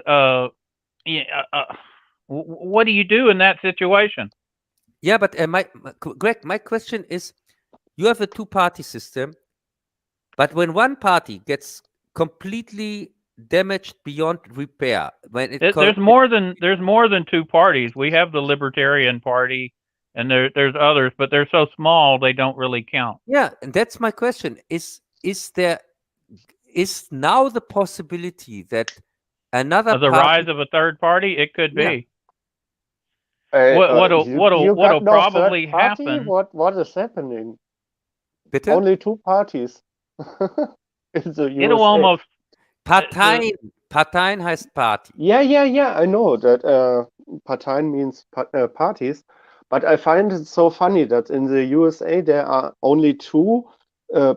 what do you do in that situation? Yeah, but Greg, my question is, you have a two-party system, but when one party gets completely damaged beyond repair, when there's more than two parties. We have the Libertarian Party, and there's others, but they're so small they don't really count. Yeah, and that's my question. Is now the possibility that another the rise of a third party? It could be. What'll probably happen? What is happening? Bitte? Only two parties in the USA. It'll almost. Parteien heißt Party. Yeah. I know that Parteien means parties, but I find it so funny that in the USA there are only two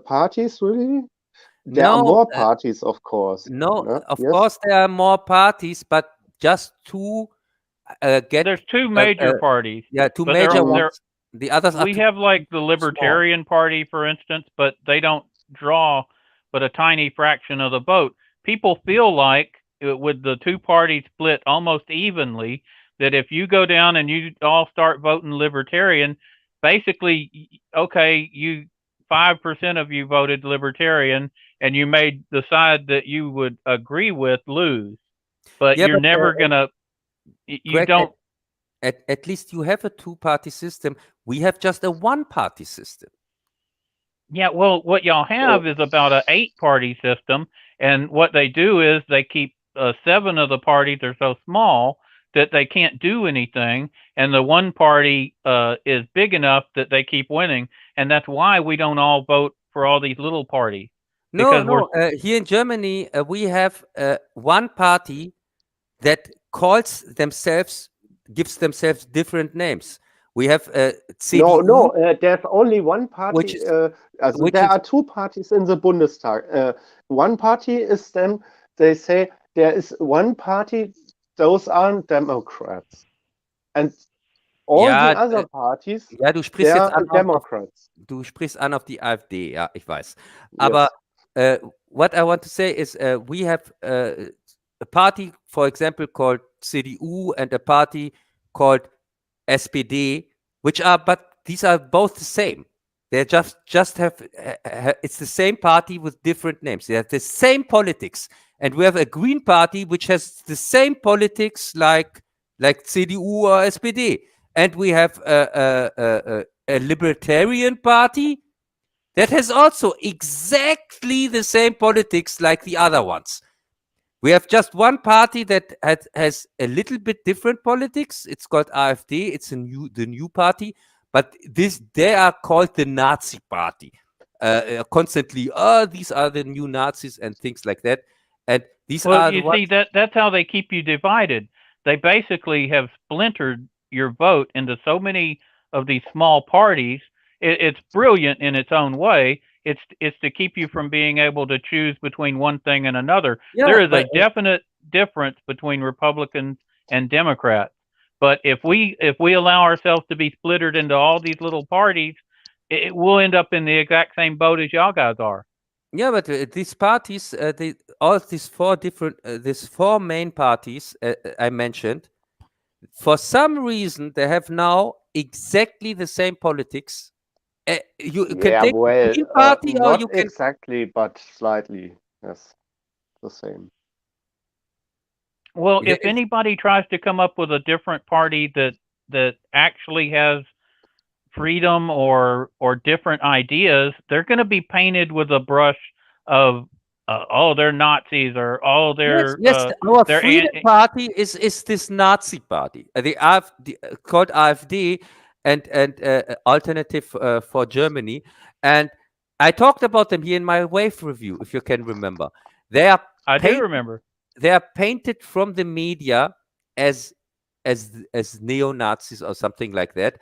parties. Really, there are more parties, of course. Of course there are more parties, but just two. There's two major parties. Yeah, two major ones. The others we have like the Libertarian Party, for instance, but they don't draw but a tiny fraction of the vote. People feel like with the two parties split almost evenly, that if you go down and you all start voting Libertarian, basically, okay, 5% of you voted Libertarian, and you made the side that you would agree with lose. But you're never gonna. You don't. At least you have a two-party system. We have just a one-party system. Yeah, well, what y'all have is about an 8-party system, and what they do is they keep 7 of the parties are so small that they can't do anything, and the one party is big enough that they keep winning, and that's why we don't all vote for all these little parties. No. Here in Germany, we have one party that gives themselves different names. We have CDU. No, there's only one party. There are two parties in the Bundestag. One party is them. They say there is one party. Those are Democrats, and all the other parties. Ja, du sprichst jetzt an Democrats. Du sprichst an auf die AfD. Ja, ich weiß. Aber what I want to say is, we have a party, for example, called CDU, and a party called SPD, but these are both the same. They just have it's the same party with different names. They have the same politics, and we have a Green Party which has the same politics like like CDU or SPD. And we have a libertarian party that has also exactly the same politics like the other ones. We have just one party that has a little bit different politics. It's called AfD. It's the new party, but they are called the Nazi party. Constantly, these are the new Nazis and things like that. And these Well, are the you ones. see, that's how they keep you divided. They basically have splintered your vote into so many of these small parties. It's brilliant in its own way. It's to keep you from being able to choose between one thing and another. Yeah, There is but a definite difference between Republicans and Democrats. But if we allow ourselves to be splittered into all these little parties, we'll end up in the exact same boat as y'all guys are. yeah, but these parties, all these four main parties I mentioned, for some reason they have now exactly the same politics. You can Yeah, take the well, Green Party, or not you can. exactly, but slightly. Yes, the same. Well, Yeah, if anybody tries to come up with a different party that actually has freedom or different ideas, they're going to be painted with a brush of oh, they're Nazis, or oh, yes. Our they're Freedom Party is this Nazi party, the AfD, called AfD, and Alternative for Germany. And I talked about them here in my wave review, if you can remember. They are I do painted, remember. they are painted from the media as neo Nazis or something like that,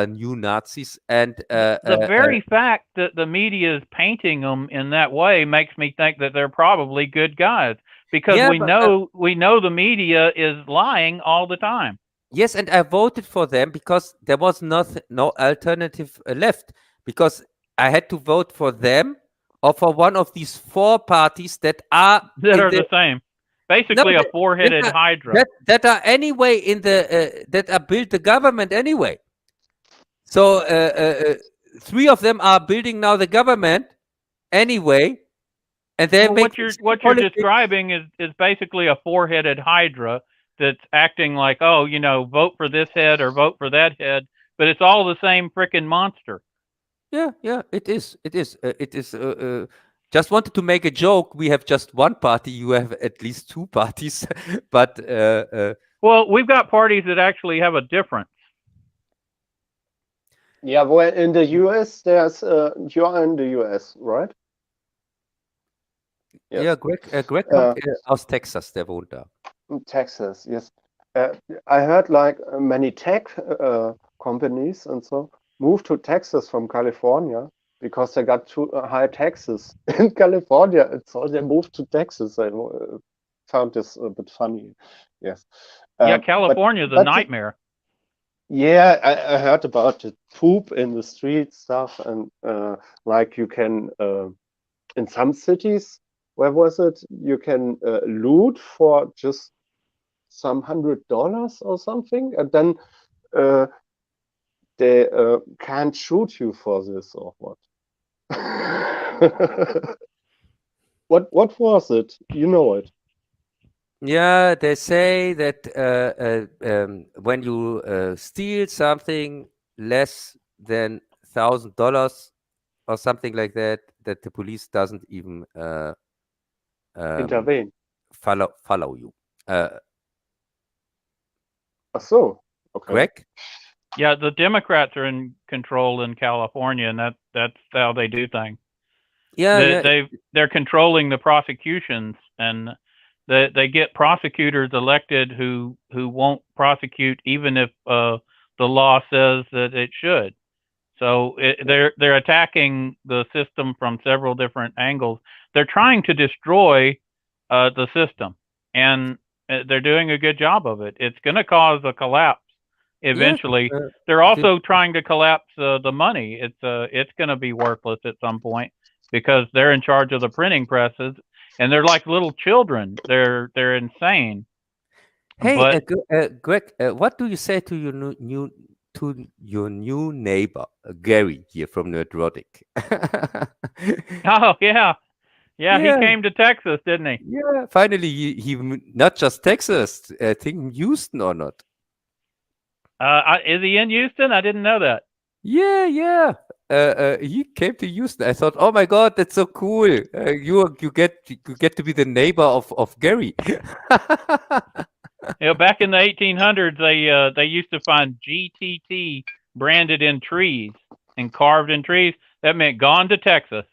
new Nazis, and The very fact that the media is painting them in that way makes me think that they're probably good guys, because yeah, we but, know the media is lying all the time. yes, and I voted for them because there was no alternative left, because I had to vote for them or for one of these four parties that are That in are the the same. no, Basically, a that, four-headed that, hydra. that are anyway in the that are built the government anyway. So three of them are building now the government anyway, and they Well, make what you're describing is basically a four-headed hydra that's acting like, oh, vote for this head or vote for that head, but it's all the same freaking monster. Yeah, it is. It is. It is. Just wanted to make a joke. We have just one party. You have at least two parties, but Well, we've got parties that actually have a difference. Yeah, well, in the US, there's you're in the US, right? Yes. yeah, Greg kommt aus Texas, der wohnt da. Texas, yes. I heard like many tech companies and so moved to Texas from California because they got too high taxes in California, and so they moved to Texas. I found this a bit funny. Yes. Yeah, California's a nightmare. Yeah, I heard about the poop in the street stuff, and like you can in some cities, where was it? You can loot for just some $100 or something, and then they can't shoot you for this or what? What was it? You know it. Yeah, they say that when you steal something less than $1,000 or something like that, that the police doesn't even Intervene. follow you. So, okay. Greg? Yeah, the Democrats are in control in California, and that's how they do things. Yeah, they're controlling the prosecutions, and they get prosecutors elected who won't prosecute even if the law says that it should. So they're attacking the system from several different angles. They're trying to destroy the system, and they're doing a good job of it. It's going to cause a collapse eventually. Yeah, they're also trying to collapse the money. It's going to be worthless at some point because they're in charge of the printing presses, and they're like little children. They're insane. Hey, But Greg, what do you say to your new neighbor, Gary, here from Nerdrotic? oh yeah, Yeah, Yeah. he came to Texas, didn't he? Yeah, finally, not just Texas, I think Houston or not. Is he in Houston? I didn't know that. Yeah. He came to Houston. I thought, oh my God, that's so cool. You get to be the neighbor of Gary. You know, back in the 1800s, they used to find GTT branded in trees and carved in trees. That meant gone to Texas.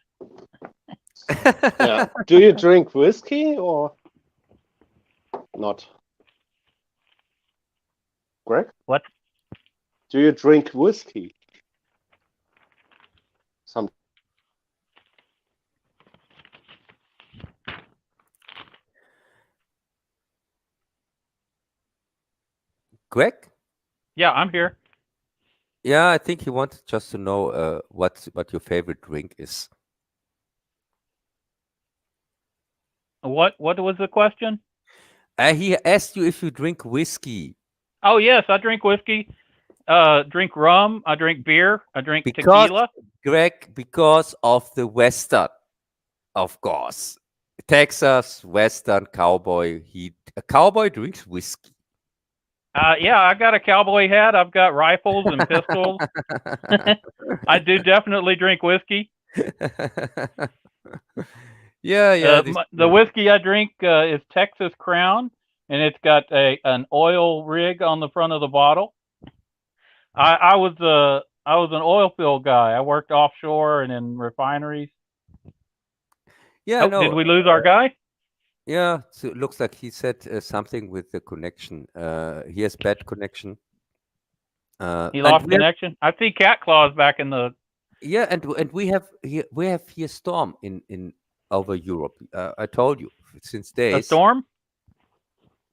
Yeah. Do you drink whiskey or not? Greg? What? Do you drink whiskey? Some. Greg? Yeah, I'm here. Yeah, I think he wanted just to know what your favorite drink is. What was the question? He asked you if you drink whiskey. Oh yes, I drink whiskey. Drink rum. I drink beer. I drink Because, tequila. Greg, because of the Western, of course. Texas, Western cowboy. A cowboy drinks whiskey. Yeah, I got a cowboy hat. I've got rifles and pistols. I do definitely drink whiskey. Yeah. The whiskey I drink is Texas Crown, and it's got an oil rig on the front of the bottle. I was an oil field guy. I worked offshore and in refineries. Yeah, no. Did we lose our guy? Yeah, so it looks like he said something with the connection. He has bad connection. He lost connection. I see cat claws back in the. Yeah, and we have here storm in over Europe. I told you since days. A storm?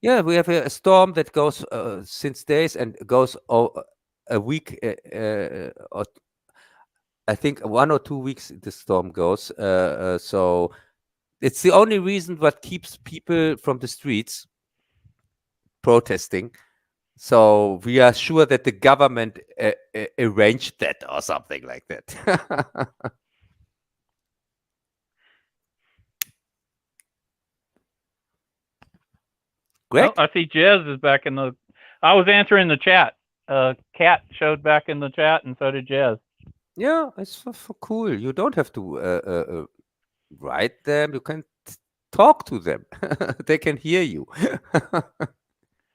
Yeah, we have a storm that goes since days and goes a week. Or I think 1 or 2 weeks the storm goes. So it's the only reason what keeps people from the streets protesting. So we are sure that the government arranged that or something like that. Greg? Oh, I see Jez is back in the. I was answering the chat. Cat showed back in the chat, and so did Jez. Yeah, it's for cool. You don't have to write them. You can talk to them. They can hear you.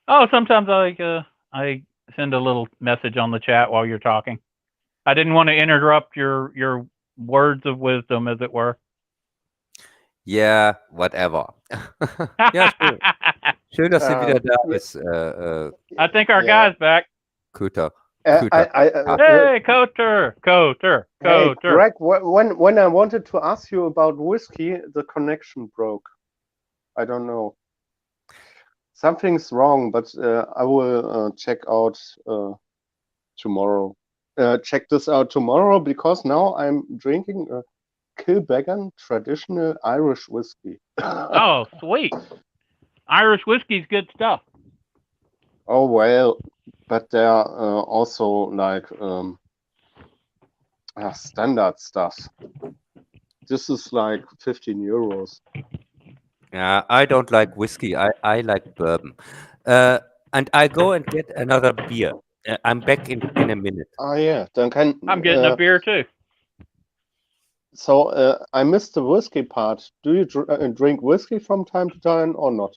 Oh, sometimes I send a little message on the chat while you're talking. I didn't want to interrupt your words of wisdom, as it were. Yeah, whatever. Ja, schön. Schön, dass ihr wieder da bist. I think our guy's back. Köter. Hey, Coter. Hey, Greg, when I wanted to ask you about whiskey, the connection broke. I don't know. Something's wrong, but I will check out tomorrow. Check this out tomorrow because now I'm drinking a Kilbeggan traditional Irish whiskey. Oh, sweet. Irish whiskey's good stuff. Oh, well, but there are also like standard stuff. This is like 15 euros. Yeah, I don't like whiskey. I like bourbon. And I go and get another beer. I'm back in a minute. Oh, yeah. Then I'm getting a beer too. So I missed the whiskey part. Do you drink whiskey from time to time or not?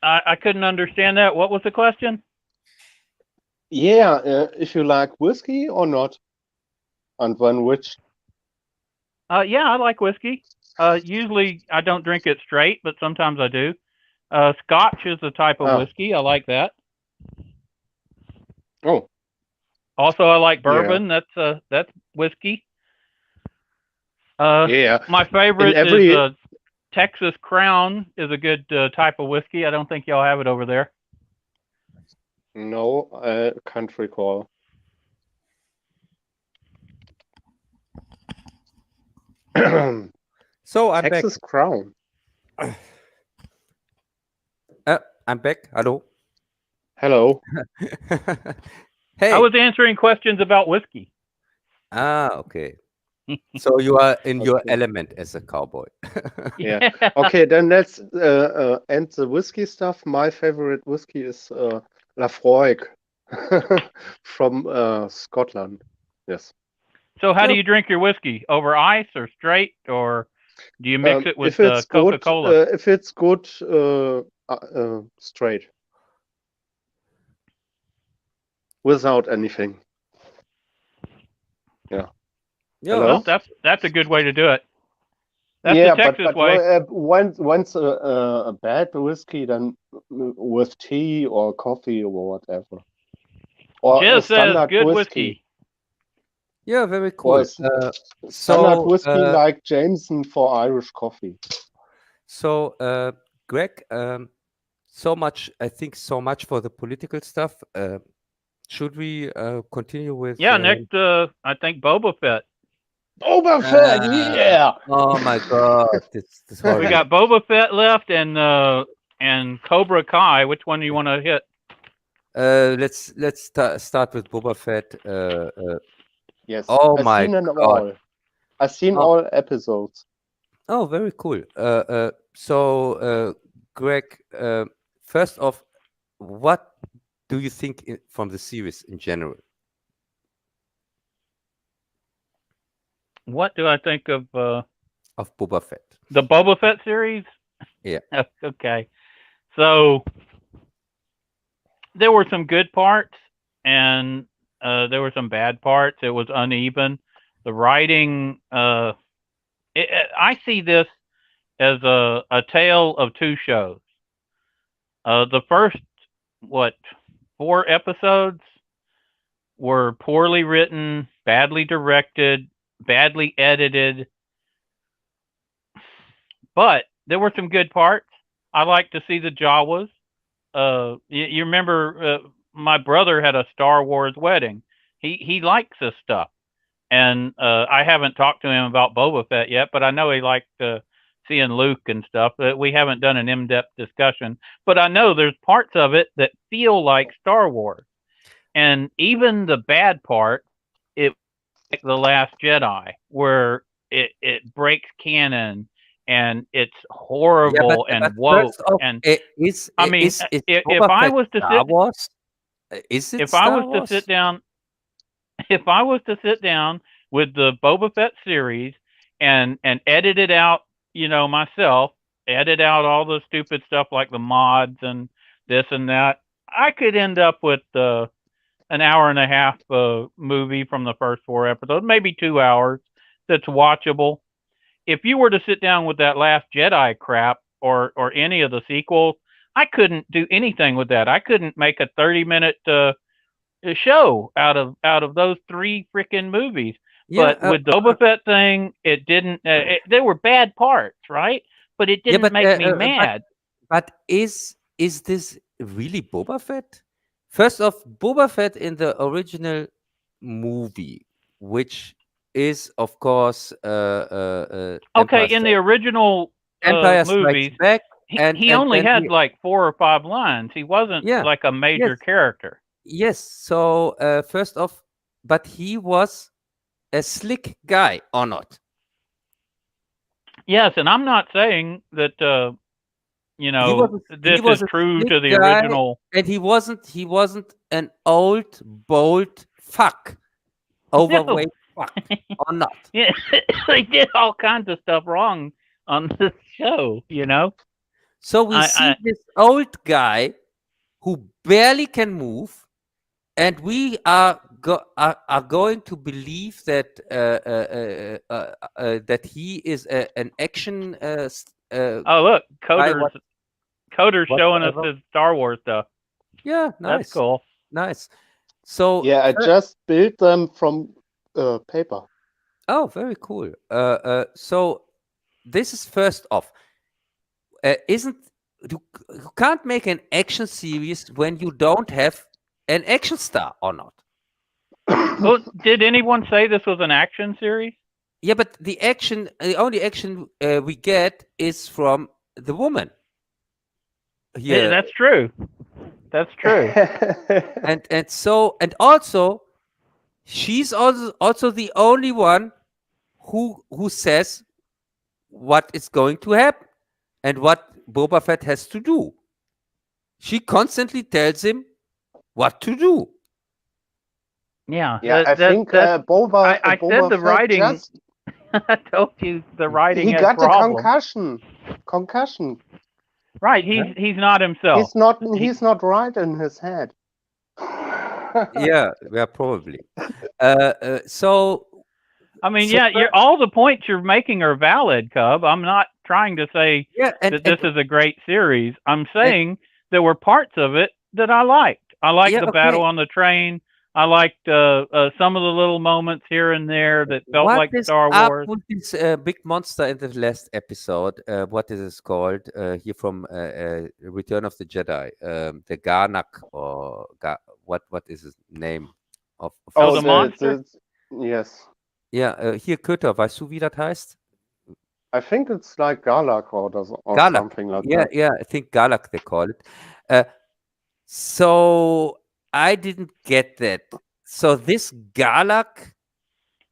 I couldn't understand that. What was the question? Yeah, if you like whiskey or not, and when which? Yeah, I like whiskey. Usually I don't drink it straight, but sometimes I do. Scotch is a type of whiskey. I like that. Oh. Also, I like bourbon. Yeah. That's whiskey. Yeah. My favorite is Texas Crown is a good type of whiskey. I don't think y'all have it over there. No, I can't recall. So I'm Texas back. Crown. I'm back. Hello. Hello. Hey. I was answering questions about whiskey. Ah, okay. So you are in your Okay. element as a cowboy. Yeah. Okay, then let's end the whiskey stuff. My favorite whiskey is Lafroig from Scotland. Yes. So how do Yeah. you drink your whiskey? Over ice or straight, or do you mix it with If it's good, Coca-Cola? straight without anything. Yeah. Well, Hello? that's a good way to do it. That's Yeah, the Texas but way. once a bad whiskey, then with tea or coffee or whatever, or a Jizz says standard good whiskey, Yeah, very or cool. standard So, whiskey like Jameson for Irish coffee. so Greg, so much. I think so much for the political stuff. Should we continue with? Yeah, next I think Boba Fett. Boba Fett, yeah. Oh my God, this We horrible. got Boba Fett left and Cobra Kai. Which one do you want to hit? Let's start with Boba Fett. Yes, Oh I've my seen them God. all. I've seen Oh. all episodes. Oh, very cool. So, Greg, first off, what do you think from the series in general? What do I think of Of Boba Fett? the Boba Fett series? Yeah. Okay. So there were some good parts and there were some bad parts. It was uneven. The writing, I see this as a tale of two shows. The first, 4 episodes were poorly written, badly directed, badly edited, but there were some good parts. I like to see the Jawas. You remember my brother had a Star Wars wedding. He likes this stuff, and I haven't talked to him about Boba Fett yet, but I know he liked seeing Luke and stuff. We haven't done an in-depth discussion, but I know there's parts of it that feel like Star Wars, and even the bad part, it like The Last Jedi, where it breaks canon and it's horrible and woke. first off, And is I mean, is if Boba I Fett was to Star sit, Wars? Is it if I Star was to Wars? sit down, if I was to sit down with the Boba Fett series and edit it out, myself, edit out all the stupid stuff like the mods and this and that, I could end up with an hour and a half movie from the first 4 episodes, maybe 2 hours that's watchable. If you were to sit down with that Last Jedi crap or any of the sequels, I couldn't do anything with that. I couldn't make a 30-minute show out of those 3 freaking movies. Yeah, But with the Boba Fett thing, it didn't. There were bad parts, right? But it yeah, didn't make me mad. but is this really Boba Fett? First off, Boba Fett in the original movie, which is of course Okay, in the original Empire Strikes movies, Back, he only had like 4 or 5 lines. He wasn't Yeah, like a major yes. character. Yes. So first off, but he was a slick guy or not? Yes, and I'm not saying that this is a true to slick the guy, original. and he wasn't an old bold fuck, overweight fuck or not. Yeah, they did all kinds of stuff wrong on this show, So we see this old guy who barely can move, and we are going to believe that that he is an action. Oh, look, Coder's showing us whatever. his Star Wars stuff. Yeah, nice. That's cool. Nice. So Yeah, I just built them from paper. oh, very cool. So this is first off. You can't make an action series when you don't have an action star or not? Oh, did anyone say this was an action series? Yeah, but the only action we get is from the woman. Yeah, that's true. That's true. and also she's also the only one who says what is going to happen and what Boba Fett has to do. She constantly tells him what to do. Yeah, Yeah, I think I said Boba the Fett writing. just I told you the writing he has got a problems. concussion. Right, he's not himself. He's not right in his head. Yeah, probably. So I mean, so, yeah, all the points you're making are valid, Cub. I'm not trying to say yeah, that this is a great series. I'm saying there were parts of it that I liked. I liked the battle on the train. I liked some of the little moments here and there that felt what like is Star up Wars. with this big monster in the last episode? What is it called? Here from Return of the Jedi, the Garnak or what is his name of Oh, his- the monster? Yes. Ja, hier Köter, weißt du, wie das heißt? I think it's like Galak or Galak. something like Yeah, that. yeah, I think Galak they call it. So I didn't get that. So this Galak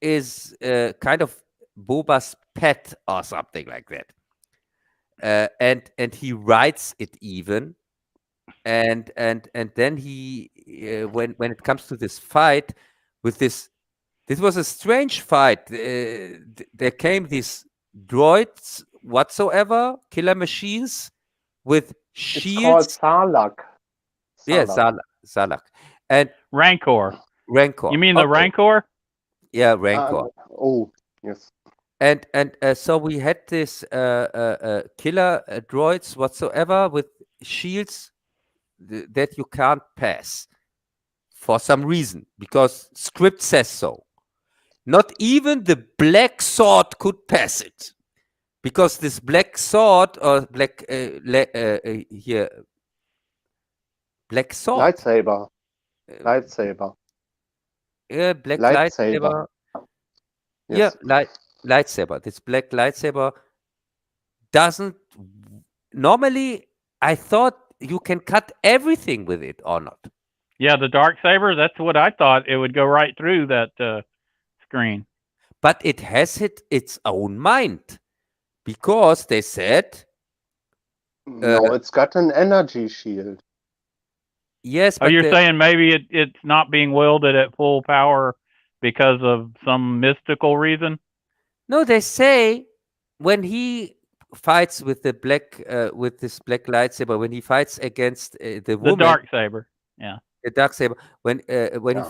is kind of Boba's pet or something like that. And he rides it even. And then he when it comes to this fight with this was a strange fight. There came these droids whatsoever, killer machines with It's called shields. Sarlacc. Yeah, Salak. And Rancor. Rancor. You mean the Rancor? Yeah, Rancor. Oh, yes. And so we had this killer droids whatsoever with shields that you can't pass for some reason, because script says so. Not even the black sword could pass it, because this black sword or black here black sword Lightsaber. yeah, black Lightsaber. lightsaber. Yeah, Yes. lightsaber. This black lightsaber doesn't normally. I thought you can cut everything with it or not. Yeah, the dark saber. That's what I thought. It would go right through that screen. But it has its own mind, because they said No, it's got an energy shield. yes. Oh, But you're saying maybe it's not being wielded at full power because of some mystical reason? no, they say when he fights with the black with this black lightsaber, when he fights against the woman, The dark saber. Yeah. the dark saber, when he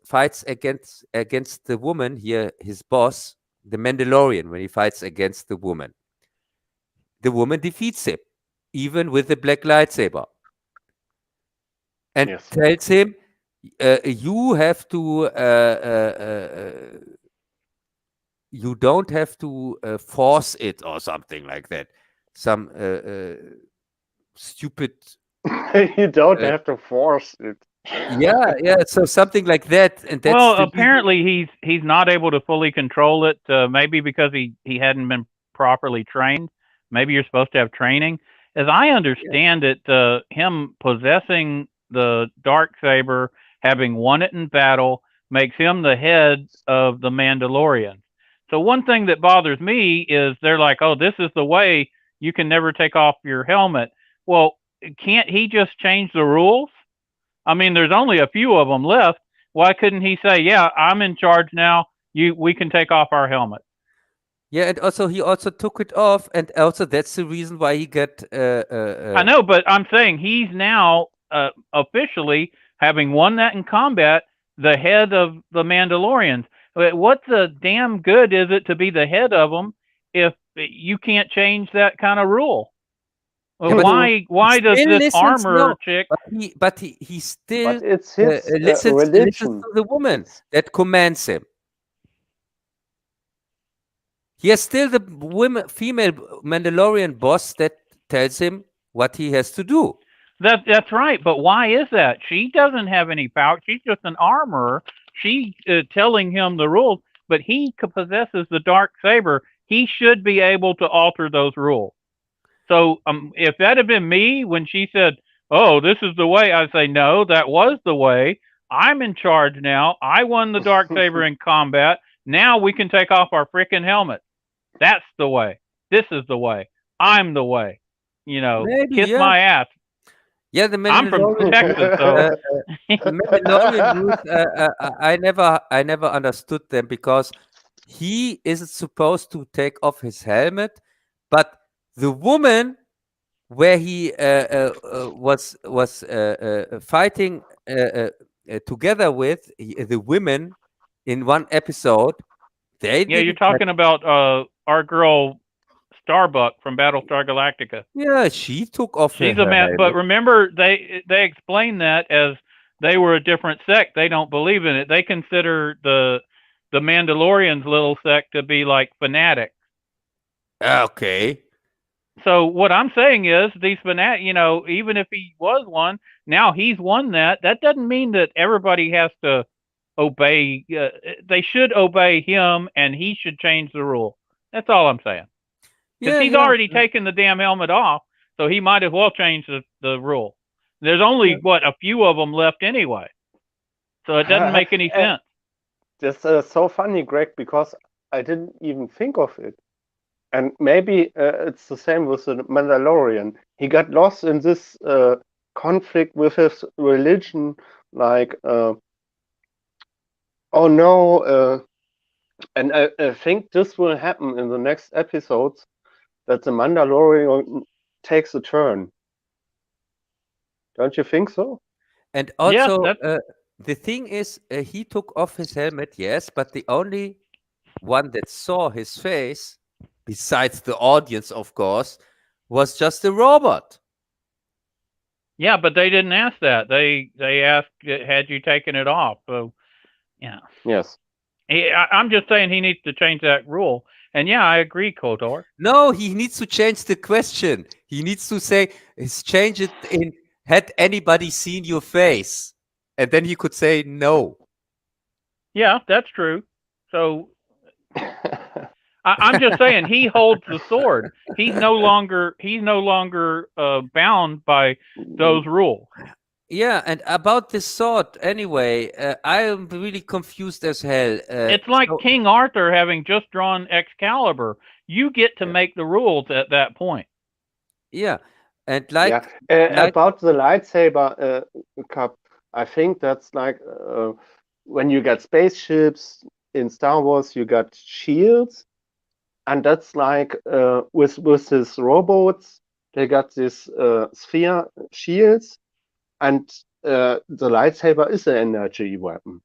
fights against the woman here, his boss, the Mandalorian, when he fights against the woman defeats him, even with the black lightsaber, and Yes. tells him, you have to you don't have to force it or something like that. Some stupid. You don't have to force it. Yeah. So something like that, and that's Well, the apparently he's not able to fully control it. Maybe because he hadn't been properly trained. Maybe you're supposed to have training. As I understand it, him possessing the dark saber, having won it in battle, makes him the head of the Mandalorians. So one thing that bothers me is they're like, "Oh, this is the way. You can never take off your helmet." Well, can't he just change the rules? I mean, there's only a few of them left. Why couldn't he say, "Yeah, I'm in charge now. We can take off our helmet." Yeah, and also he also took it off, and also that's the reason why he got. I know, but I'm saying he's now officially, having won that in combat, the head of the Mandalorians. What the damn good is it to be the head of them if you can't change that kind of rule? Yeah, but why does still this listens, armor no, chick? But he still But it's his listens religion. to the woman that commands him. He has still the female Mandalorian boss that tells him what he has to do. That's right, but why is that? She doesn't have any power. She's just an armorer. She's telling him the rules, but he possesses the dark saber. He should be able to alter those rules. So if that had been me when she said, "Oh, this is the way," I'd say, "No, that was the way. I'm in charge now. I won the dark saber in combat. Now we can take off our freaking helmet. That's the way. This is the way. I'm the way. Maybe, Kiss yeah. my ass. Yeah, the I'm from Mandalorian Texas, so the Mandalorian rules, I never understood them because he isn't supposed to take off his helmet, but the woman where he was fighting together with the women in one episode, they yeah, you're didn't have, talking about our girl Starbuck from Battlestar Galactica. yeah, she took off She's a her man, but helmet. remember they explain that as they were a different sect. They don't believe in it. They consider the Mandalorians' little sect to be like fanatics. Okay. So what I'm saying is these fanatics, even if he was one, now he's won that. That doesn't mean that everybody has to obey. They should obey him, and he should change the rule. That's all I'm saying. Because Yeah, he's yeah. already taken the damn helmet off, so he might as well change the rule. There's only a few of them left anyway, so it doesn't make any sense. That's so funny, Greg, because I didn't even think of it. And maybe it's the same with the Mandalorian. He got lost in this conflict with his religion, like, oh no, and I think this will happen in the next episodes, that the Mandalorian takes a turn. Don't you think so? And also, Yeah, the thing is, he took off his helmet, yes, but the only one that saw his face, besides the audience, of course, was just a robot. yeah, but they didn't ask that. They asked, had you taken it off? So, yeah. Yes. I'm just saying he needs to change that rule. And yeah, I agree, Kotor. No, he needs to change the question. He needs to say, change it in, had anybody seen your face? And then he could say no. Yeah, that's true. So I'm just saying he holds the sword. He's no longer bound by those rules. Yeah, and about this sword, anyway, I am really confused as hell. It's like King Arthur having just drawn Excalibur. You get to make the rules at that point. Yeah, and like, about the lightsaber cup, I think that's like when you got spaceships in Star Wars, you got shields, and that's like with his robots, they got this sphere shields, and the lightsaber is an energy weapon.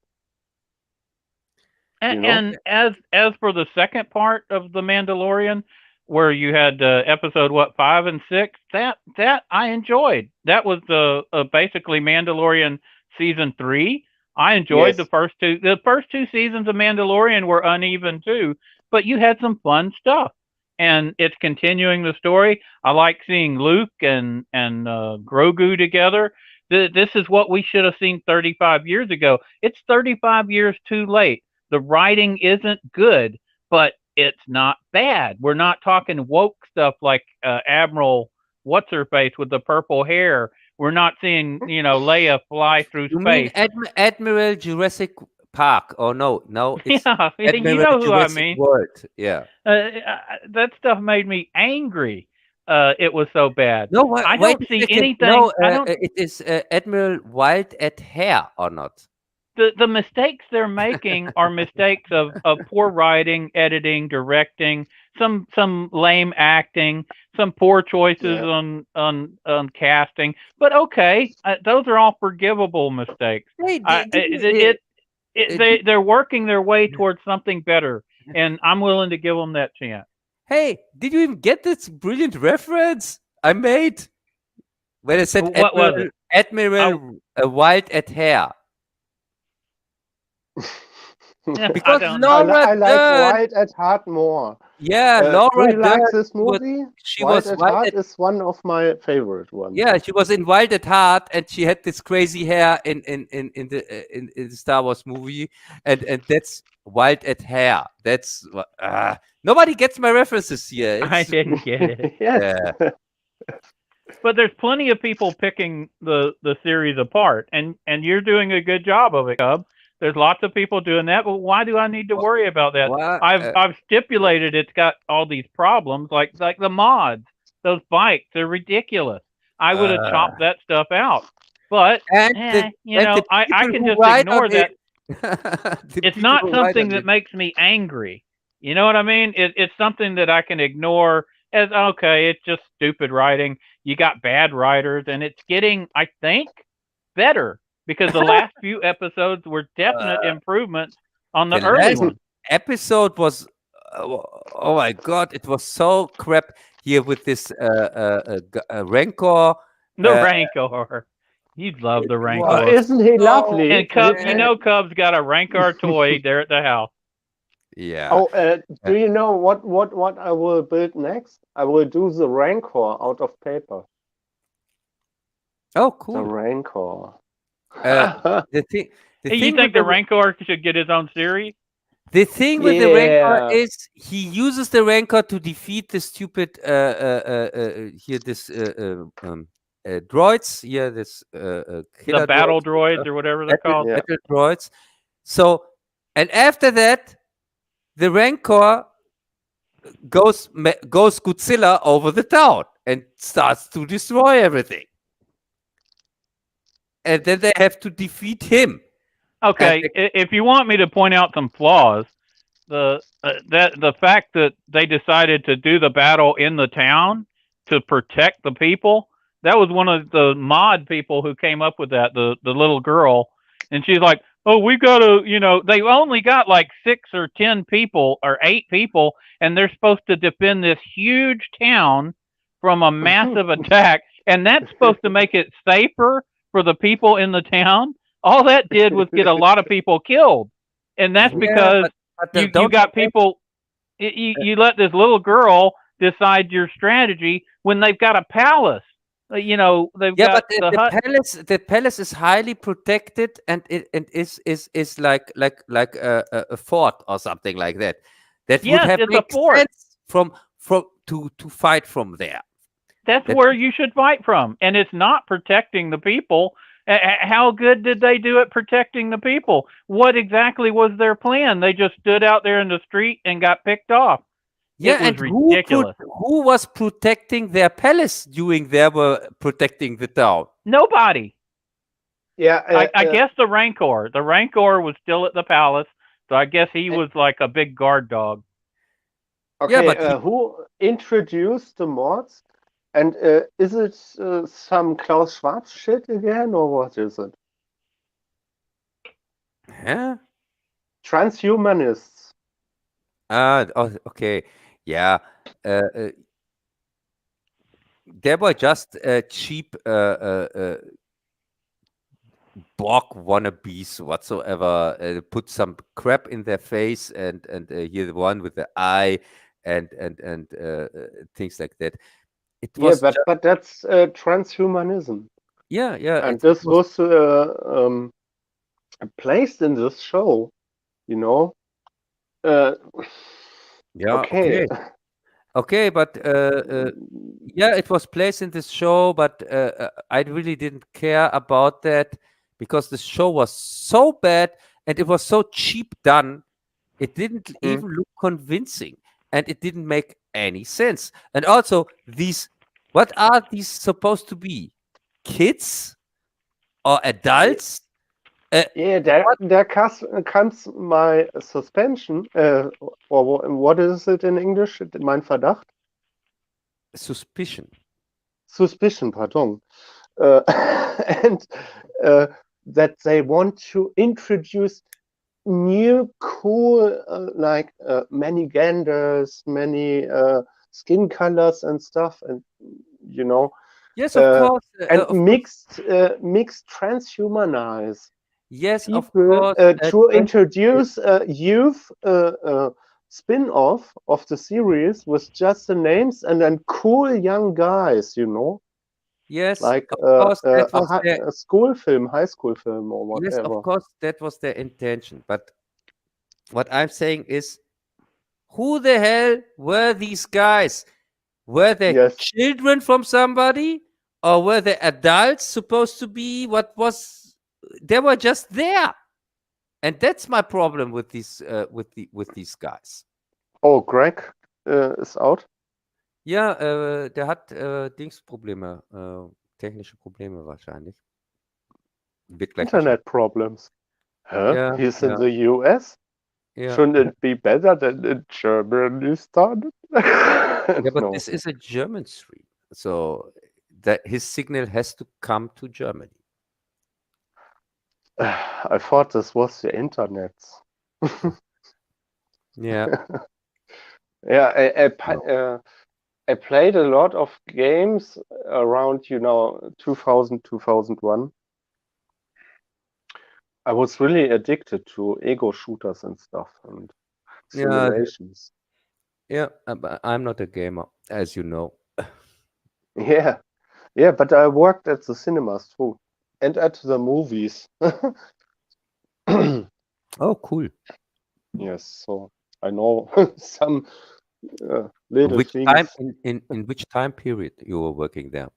And as for the second part of the Mandalorian, where you had episode 5 and 6, that I enjoyed. That was the basically Mandalorian season 3. I enjoyed the first two. The first two seasons of Mandalorian were uneven too, but you had some fun stuff, and it's continuing the story. I like seeing Luke and Grogu together. This is what we should have seen 35 years ago. It's 35 years too late. The writing isn't good, but it's not bad. We're not talking woke stuff like Admiral what's her face with the purple hair. We're not seeing Leia fly through space. You mean Admiral Jurassic Park? Oh no, it's yeah, Admiral you know who Jurassic I mean. World. Yeah, that stuff made me angry. It was so bad. No, I wait don't see second. anything. No, I don't. it is Admiral Wild at Hair or not? The mistakes they're making are mistakes of poor writing, editing, directing, some lame acting, some poor choices on casting. But okay, those are all forgivable mistakes. They're working their way towards something better, and I'm willing to give them that chance. Hey, did you even get this brilliant reference I made when I said What was it? Admiral Wild at Hair? Because Laura I like Wild at Heart more. Yeah, Laura do you like Dern this movie? Wild at Heart is one of my favorite ones. Yeah, she was in Wild at Heart, and she had this crazy hair in the Star Wars movie, and that's Wild at Hair. That's nobody gets my references here. I didn't get it. Yeah. But there's plenty of people picking the series apart, and you're doing a good job of it, Cub. There's lots of people doing that, but why do I need to worry about that? Well, I've stipulated it's got all these problems, like the mods. Those bikes, they're ridiculous. I would have chopped that stuff out. But and I people can who just write ignore on that. the It's people not who write something on that it. makes me angry. You know what I mean? It's something that I can ignore as okay. It's just stupid writing. You got bad writers, and it's getting, I think, better because the last few episodes were definite improvements on the The early last one. episode was, oh my god, it was so crap here with this Rancor. The Uh, Rancor. You'd love the it Rancor. was Isn't he so lovely? And Cub, you bad. know, Cub's got a Rancor toy there at the house. Yeah. Oh, do you know what I will build next? I will do the Rancor out of paper. Oh, The cool. Rancor. The thing, the Hey, you thing think with the Rancor should get his own series? the thing with the Rancor Yeah. is he uses the Rancor to defeat the stupid here this droids here this killer The battle droids, droids or whatever they're called. Yeah. battle droids. So, and after that, the Rancor goes Godzilla over the town and starts to destroy everything. And then they have to defeat him. Okay, if you want me to point out some flaws, the fact that they decided to do the battle in the town to protect the people, that was one of the mod people who came up with that, the little girl, and she's like, oh, we gotta, they only got like 6 or 10 people or 8 people, and they're supposed to defend this huge town from a massive attack, and that's supposed to make it safer for the people in the town. All that did was get a lot of people killed, and that's because you got people. You let this little girl decide your strategy when they've got a palace. They've got but the hut. the palace is highly protected and it is like a fort or something like that. That would Yes, have it's a make fort. sense to fight from there. That's where you should fight from, and it's not protecting the people. How good did they do at protecting the people? What exactly was their plan? They just stood out there in the street and got picked off. Yeah, It was and ridiculous. who was protecting their palace during they were protecting the town? Nobody. Yeah. I guess the Rancor. The Rancor was still at the palace, so I guess he was like a big guard dog. Okay. but who introduced the mods? And is it some Klaus Schwab shit again, or what is it? Huh? Transhumanists. Okay. Yeah. They were just cheap Borg wannabes whatsoever. Put some crap in their face and here the one with the eye and things like that. It was but that's transhumanism. yeah. And this was placed in this show, yeah. Okay. Okay, but yeah, it was placed in this show, but I really didn't care about that because the show was so bad and it was so cheap done. It didn't even look convincing and it didn't make any sense. And also, what are these supposed to be? Kids or adults? Yeah, there comes my suspension, or what is it in English? Mein Verdacht? Suspicion. Suspicion, pardon. And that they want to introduce new cool, many genders, many skin colors and stuff, and Yes, of course. and of mixed transhumanize. Yes, people of course. to introduce a youth spin-off of the series with just the names and then cool young guys, Yes, like of course, that was a school film, high school film, or whatever. Yes, of course, that was their intention. But what I'm saying is, who the hell were these guys? Were they Yes. children from somebody? Or were they adults supposed to be? They were just there. And that's my problem with these with these guys. Oh, Greg is out. Ja, der hat Dingsprobleme, technische Probleme wahrscheinlich. Wird gleich Internet problems. Huh? Yeah, He's in yeah. the US? Yeah. Shouldn't it be better than in Germany started? Yeah, but No. this is a German stream, so that his signal has to come to Germany. I thought this was the internet. Yeah. Yeah, I played a lot of games around, 2000, 2001. I was really addicted to ego shooters and stuff and Yeah. simulations. Yeah, but I'm not a gamer, as you know. Yeah, yeah, but I worked at the cinemas too, and at the movies. Oh, cool. Yes, so I know some little Which things. time in which time period you were working there?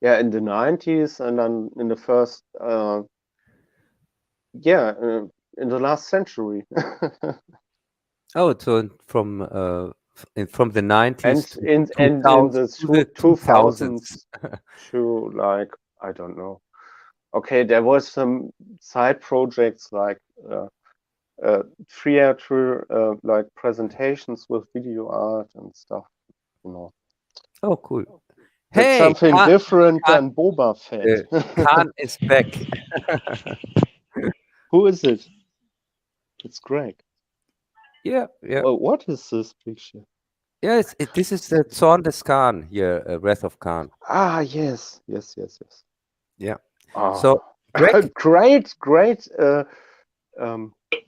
Yeah, in the 90s, and then in the first, in the last century. Oh, so from from the 90s and to in 2000 the to the 2000s to, like, I don't know. Okay, there was some side projects like theater, like presentations with video art and stuff. Oh, cool. That's Hey, something different Khan, than Boba Fett. Khan is back. Who is it? It's Greg. Yeah, yeah. Oh, what is this picture? Yes, this is the Zorn des Khan here, Wrath of Khan. Ah, yes. Yeah. Ah, So, Greg, great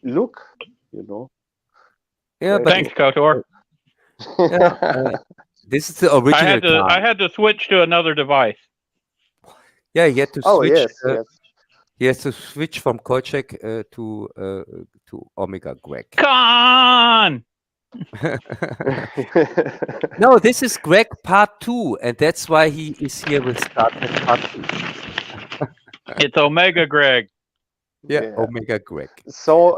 look, yeah, Great but Thanks, Kotor. yeah, this is the original Khan. I had to switch to another device. Yeah, he had to Oh, switch. yes. He has to switch from Kolchak to O'Mega Greg. Khan! No, this is Greg Part 2, and that's why he is here with Star Trek Part 2. It's O'Mega Greg. Yeah, Yeah. O'Mega Greg. So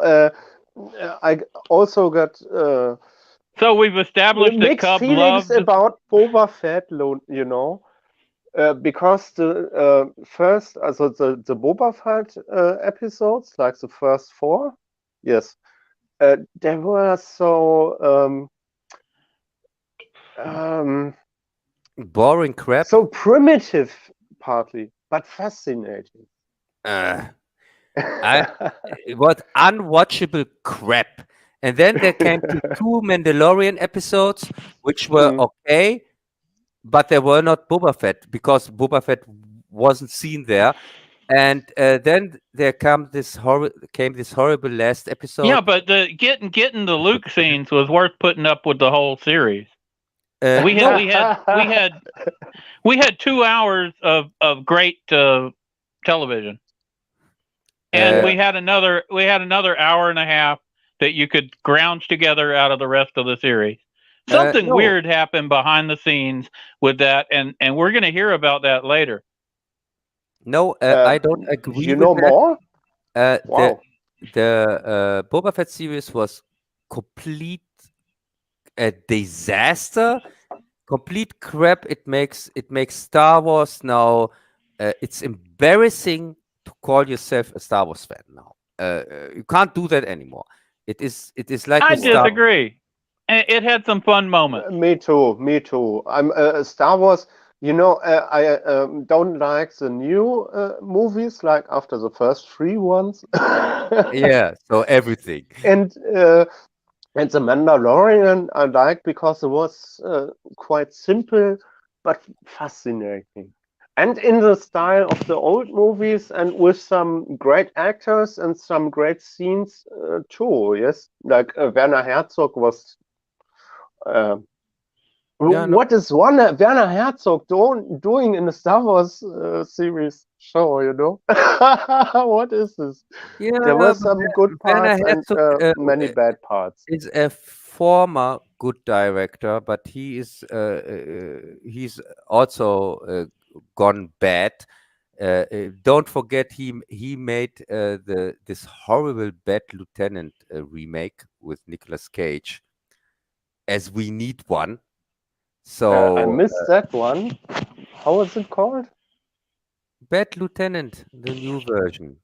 I also got So we've established that mixed Cub feelings loves about Boba Fett, because the first, also the Boba Fett episodes, like the first 4, yes, they were so Boring crap. so primitive, partly, but fascinating. It was unwatchable crap. And then there came to 2 Mandalorian episodes, which were okay, but they were not Boba Fett because Boba Fett wasn't seen there. And then there came this horrible last episode. Yeah, but getting the Luke scenes was worth putting up with the whole series. We had 2 hours of great television, and we had another hour and a half that you could grounge together out of the rest of the series. Something weird happened behind the scenes with that, and we're going to hear about that later. No, I don't agree. You with know that. more? Wow. The Boba Fett series was complete disaster, complete crap. It makes Star Wars now. It's embarrassing to call yourself a Star Wars fan now. You can't do that anymore. It is like I with Star disagree. It had some fun moments. Me too. I'm Star Wars. I don't like the new movies, like after the first 3 ones. Yeah, so everything. And The Mandalorian I like because it was quite simple but fascinating. And in the style of the old movies, and with some great actors and some great scenes too. Yes, like Werner Herzog was. What is Werner Herzog doing in the Star Wars series show? What is this? Yeah, There were some good Werner parts and Herzog, many bad parts. is a former good director, but he is he's also gone bad. Don't forget he made this horrible Bad Lieutenant remake with Nicolas Cage, as we need one. I So missed that one. How is it called? Bad Lieutenant, the new version.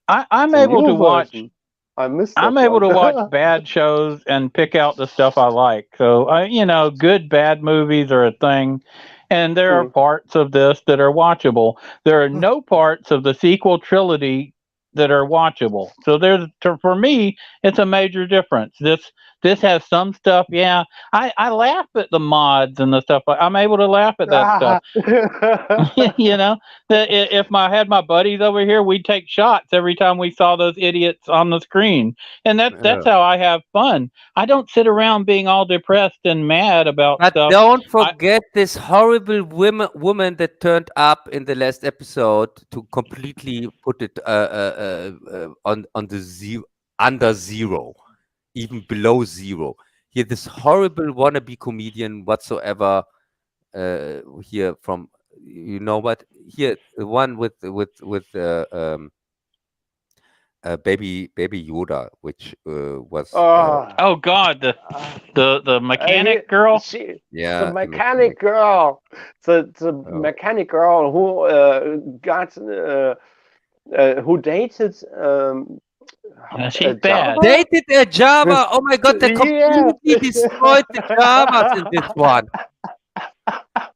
I'm The able to new watch. version. I missed I'm that able to one. watch bad shows and pick out the stuff I like. So, good bad movies are a thing, and there are Hmm. parts of this that are watchable. There are no parts of the sequel trilogy that are watchable. So for me, it's a major difference. This has some stuff. Yeah, I laugh at the mods and the stuff. I'm able to laugh at that stuff. you know, if I had my buddies over here, we'd take shots every time we saw those idiots on the screen, and that's Uh, how I have fun. I don't sit around being all depressed and mad about but stuff. don't forget this horrible woman that turned up in the last episode to completely put it on the under zero, even below zero. Here, this horrible wannabe comedian whatsoever. Here from, what, here, the one with baby Yoda, which was Oh, Oh God, the mechanic girl. the yeah, the mechanic girl, the Oh. mechanic girl who who dated She's bad. Java. Dated a Java. Oh my God, they Yeah, completely destroyed the Javas in this one.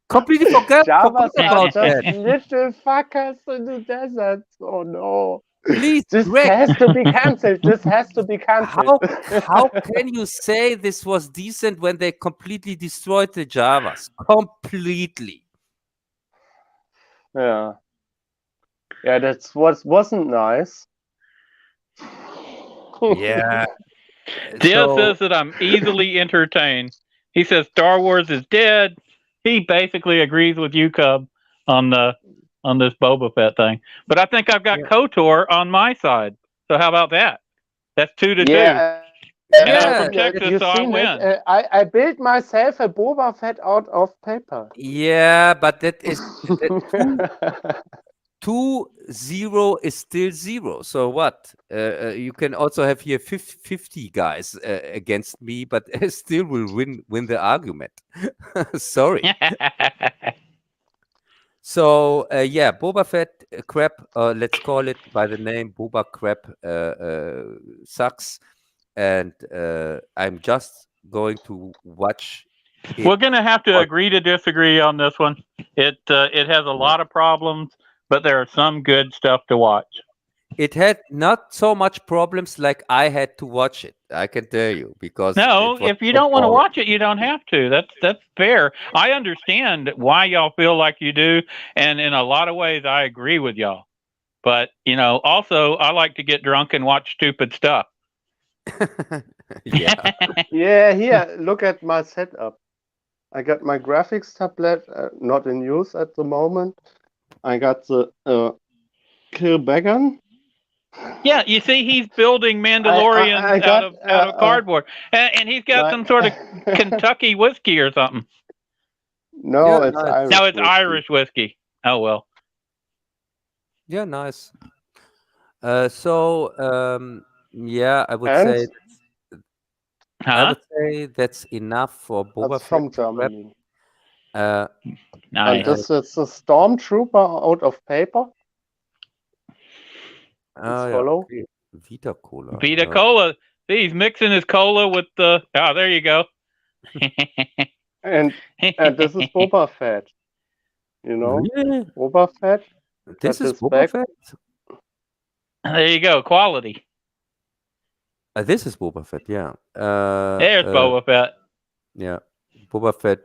Completely forgot Javas are about just that. little fuckers in the desert. Oh no. Please, This Greg, has to be cancelled. This has to be cancelled. how can you say this was decent when they completely destroyed the Javas? Completely. Yeah. Yeah, that's what wasn't nice. Yeah. Diaz So says that I'm easily entertained. He says Star Wars is dead. He basically agrees with you, Cub, on this Boba Fett thing. But I think I've got Yeah. KOTOR on my side. So how about that? That's 2-2. Yeah, And I'm yeah, from Texas, you so I seen it? win. I built myself a Boba Fett out of paper. yeah, but that is that 2-0 is still 0. So what? You can also have here 50 guys against me, but still will win the argument. Sorry. So yeah, Boba Fett crap. Let's call it by the name Boba crap. Sucks, and I'm just going to watch it. We're going to have to on- agree to disagree on this one. It has a lot of problems, but there are some good stuff to watch. It had not so much problems like I had to watch it. I can tell you, because No, it was if you so don't want to boring. watch it, you don't have to. That's fair. I understand why y'all feel like you do, and in a lot of ways, I agree with y'all. But also, I like to get drunk and watch stupid stuff. Yeah. Yeah, here, look at my setup. I got my graphics tablet, not in use at the moment. I got the Kill Bagan. Yeah, you see, he's building Mandalorians I got, out of cardboard, and he's got like- some sort of Kentucky whiskey or something. No, Yeah, it's nice. Irish. No, it's whiskey. Irish whiskey. Oh well. Yeah, nice. So yeah, I would And say Huh? that's enough for Boba that's Fett from crap. Germany. Nice. And this is a stormtrooper out of paper. Yeah, hollow. okay. Vita Cola. Vita Cola. See, he's mixing his cola with the. Oh, there you go. And this is Boba Fett. You know, Really? Boba Fett. This got is his Boba back. Fett? There you go. Quality. This is Boba Fett, yeah. There's Boba Fett. Yeah, Boba Fett.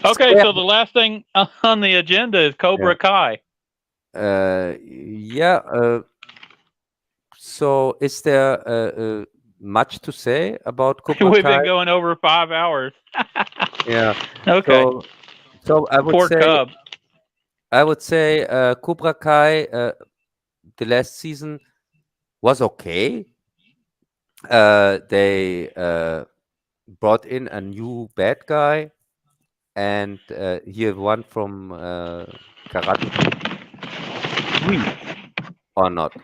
Okay, so the last thing on the agenda is Cobra Kai. Yeah. So, is there much to say about Cobra We've Kai? been going over 5 hours. Yeah. Okay. So I would Poor say Cub. Cobra Kai, the last season was okay. They brought in a new bad guy, and here one from Karate Kid. sweet or not?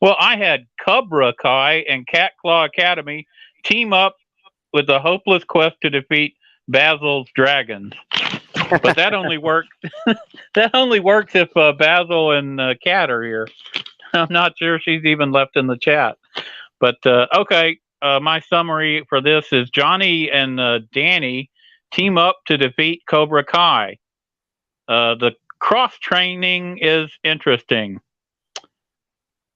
Well, I had Cobra Kai and Cat Claw Academy team up with the hopeless quest to defeat Bazzil's dragons. But that only works. That only works if Bazzil and Cat are here. I'm not sure she's even left in the chat. But okay, my summary for this is Johnny and Danny team up to defeat Cobra Kai. The cross training is interesting.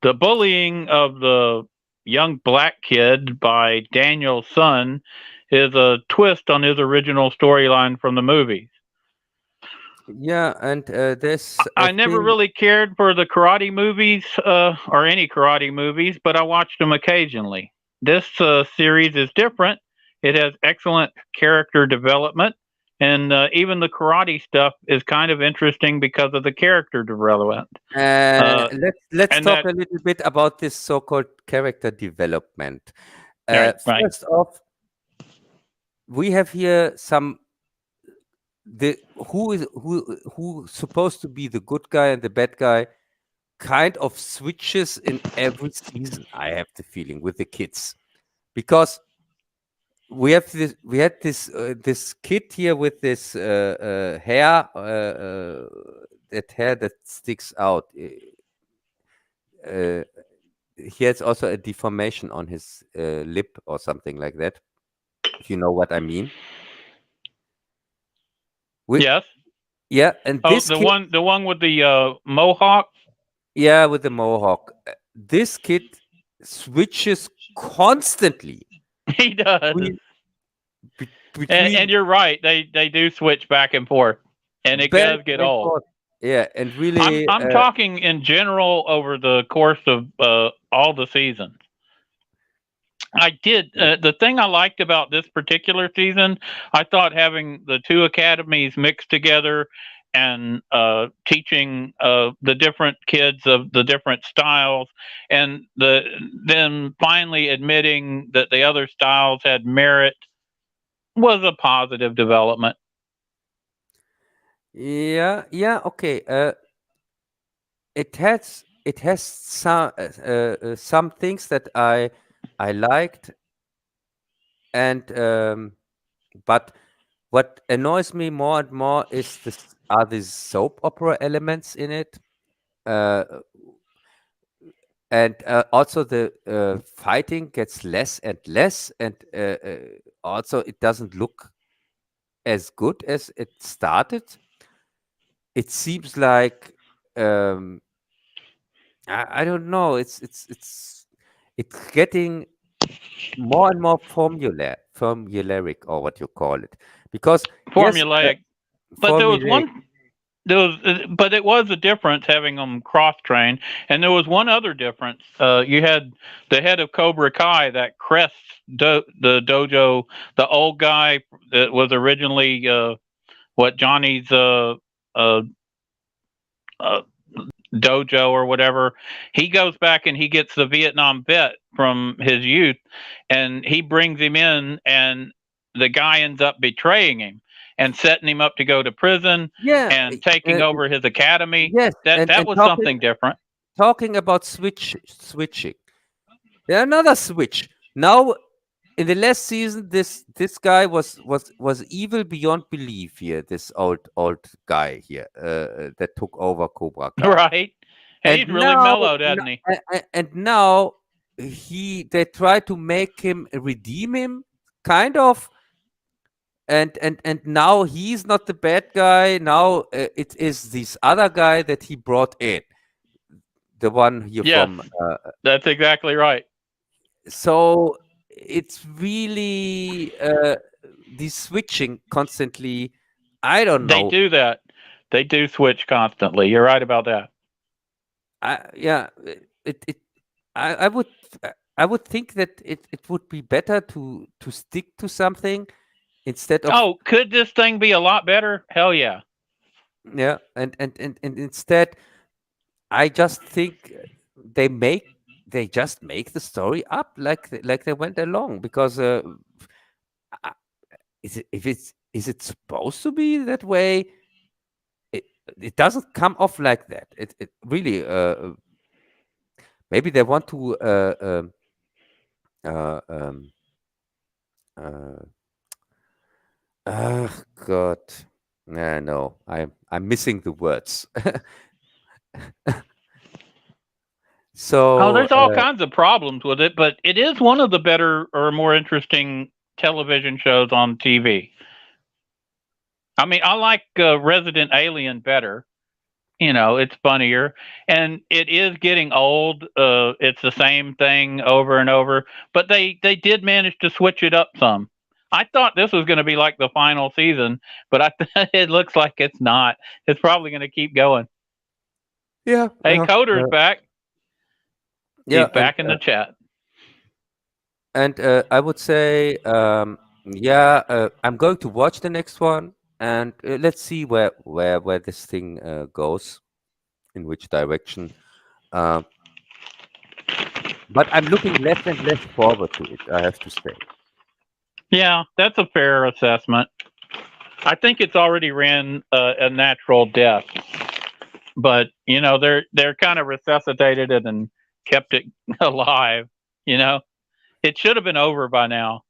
The bullying of the young black kid by Daniel's son is a twist on his original storyline from the movies. Yeah, and this I never really cared for the karate movies or any karate movies, but I watched them occasionally. This series is different. It has excellent character development, and even the karate stuff is kind of interesting because of the character development. Let's talk a little bit about this so-called character development. Right. First off, we have here some who's supposed to be the good guy and the bad guy kind of switches in every season. I have the feeling with the kids, because we had this kid here with this hair, that hair that sticks out. He has also a deformation on his lip or something like that, if you know what I mean. Yes. Yeah, and Oh, this the kid, one with the mohawk. yeah, with the mohawk. This kid switches constantly. He does. And you're right. They do switch back and forth, and it does get old. Yeah, and really, I'm talking in general over the course of all the seasons. I did. The thing I liked about this particular season, I thought having the two academies mixed together and teaching the different kids of the different styles, and then finally admitting that the other styles had merit, was a positive development. Yeah, okay. It has some things that I liked, and but what annoys me more and more is are these soap opera elements in it, and also the fighting gets less and less, and also it doesn't look as good as it started. It seems like I don't know. It's getting more and more formulaic, or what you call it, because formulaic. But there was formulaic. but it was a difference having them cross train, and there was one other difference. You had the head of Cobra Kai, that Crest the dojo, the old guy that was originally what Johnny's dojo or whatever. He goes back and he gets the Vietnam vet from his youth, and he brings him in, and the guy ends up betraying him and setting him up to go to prison, and taking over his academy. Yes, that was something different. Talking about switching, there's another switch now. In the last season, this guy was evil beyond belief here. This old guy here that took over Cobra Kai. Right, and he's really mellowed, hasn't he? And now they try to make him redeem him, kind of. And now he's not the bad guy. Now it is this other guy that he brought in, the one here from. That's exactly right. So it's really the switching constantly. I don't know. They do that. They do switch constantly. You're right about that. I would think that it would be better to stick to something instead of. Oh, could this thing be a lot better? Hell yeah. Yeah, and instead, I just think they just make the story up like they went along, because is it supposed to be that way? it doesn't come off like that. It really maybe they want to um, God. No, I'm missing the words. So Oh, there's all kinds of problems with it, but it is one of the better or more interesting television shows on TV. I mean, I like Resident Alien better. It's funnier, and it is getting old. It's the same thing over and over, but they did manage to switch it up some. I thought this was going to be like the final season, but it looks like it's not. It's probably going to keep going. yeah, Hey, Coder's back. yeah, He's back in the chat. And I would say, I'm going to watch the next one, and let's see where this thing goes, in which direction. But I'm looking less and less forward to it, I have to say. Yeah, that's a fair assessment. I think it's already ran a natural death, but they're kind of resuscitated it and kept it alive. It should have been over by now,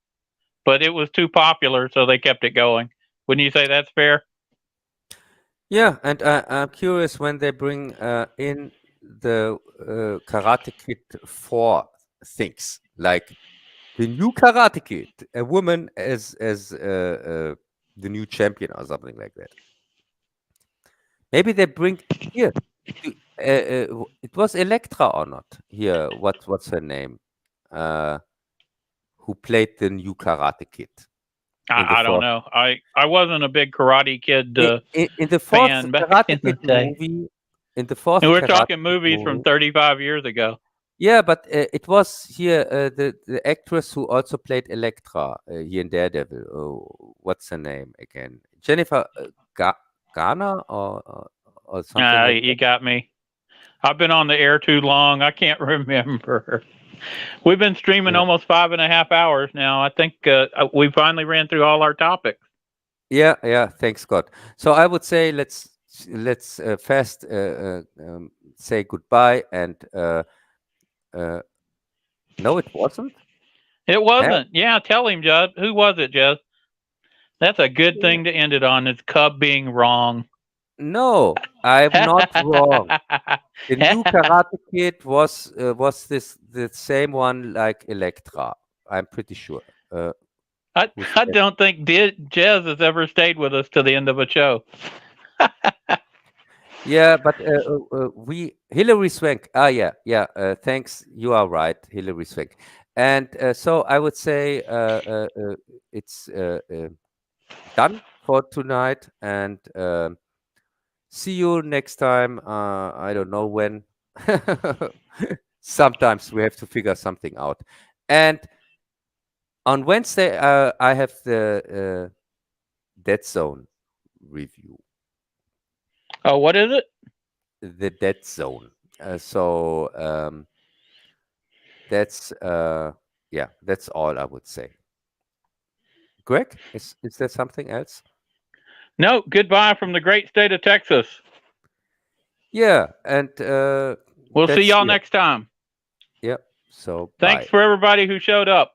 but it was too popular, so they kept it going. Wouldn't you say that's fair? Yeah, and I'm curious when they bring in the Karate Kid 4 things, like the new Karate Kid, a woman as the new champion or something like that. Maybe they bring here. It was Elektra or not? Here, what's her name? Who played the new Karate Kid? I don't know. I wasn't a big Karate Kid in the fourth fan back Karate in the Kid day. movie. In the fourth, And we're Karate talking Kid movies from movie. 35 years ago. Yeah, but it was here the actress who also played Elektra here in Daredevil. Oh, what's her name again? Jennifer Garner or something like You got me. I've been on the air too long. I can't remember. We've been streaming almost 5.5 hours now. I think we finally ran through all our topics. Yeah. Thanks God. So I would say let's fast say goodbye and no, it wasn't. It wasn't. Yeah, tell him, Judd. Who was it, Jez? That's a good thing to end it on. It's Cub being wrong. No, I'm not wrong. The new Karate Kid was the same one like Elektra. I'm pretty sure. I don't think Jez has ever stayed with us to the end of a show. Yeah, but Hillary Swank. Yeah. Thanks. You are right, Hillary Swank. And so I would say it's done for tonight, and see you next time. I don't know when. Sometimes we have to figure something out. And on Wednesday, I have the Dead Zone review. Oh, what is it? The Dead Zone. So that's that's all I would say. Greg, is there something else? No, goodbye from the great state of Texas. Yeah, and we'll see y'all next time. Yep. So thanks bye. for everybody who showed up.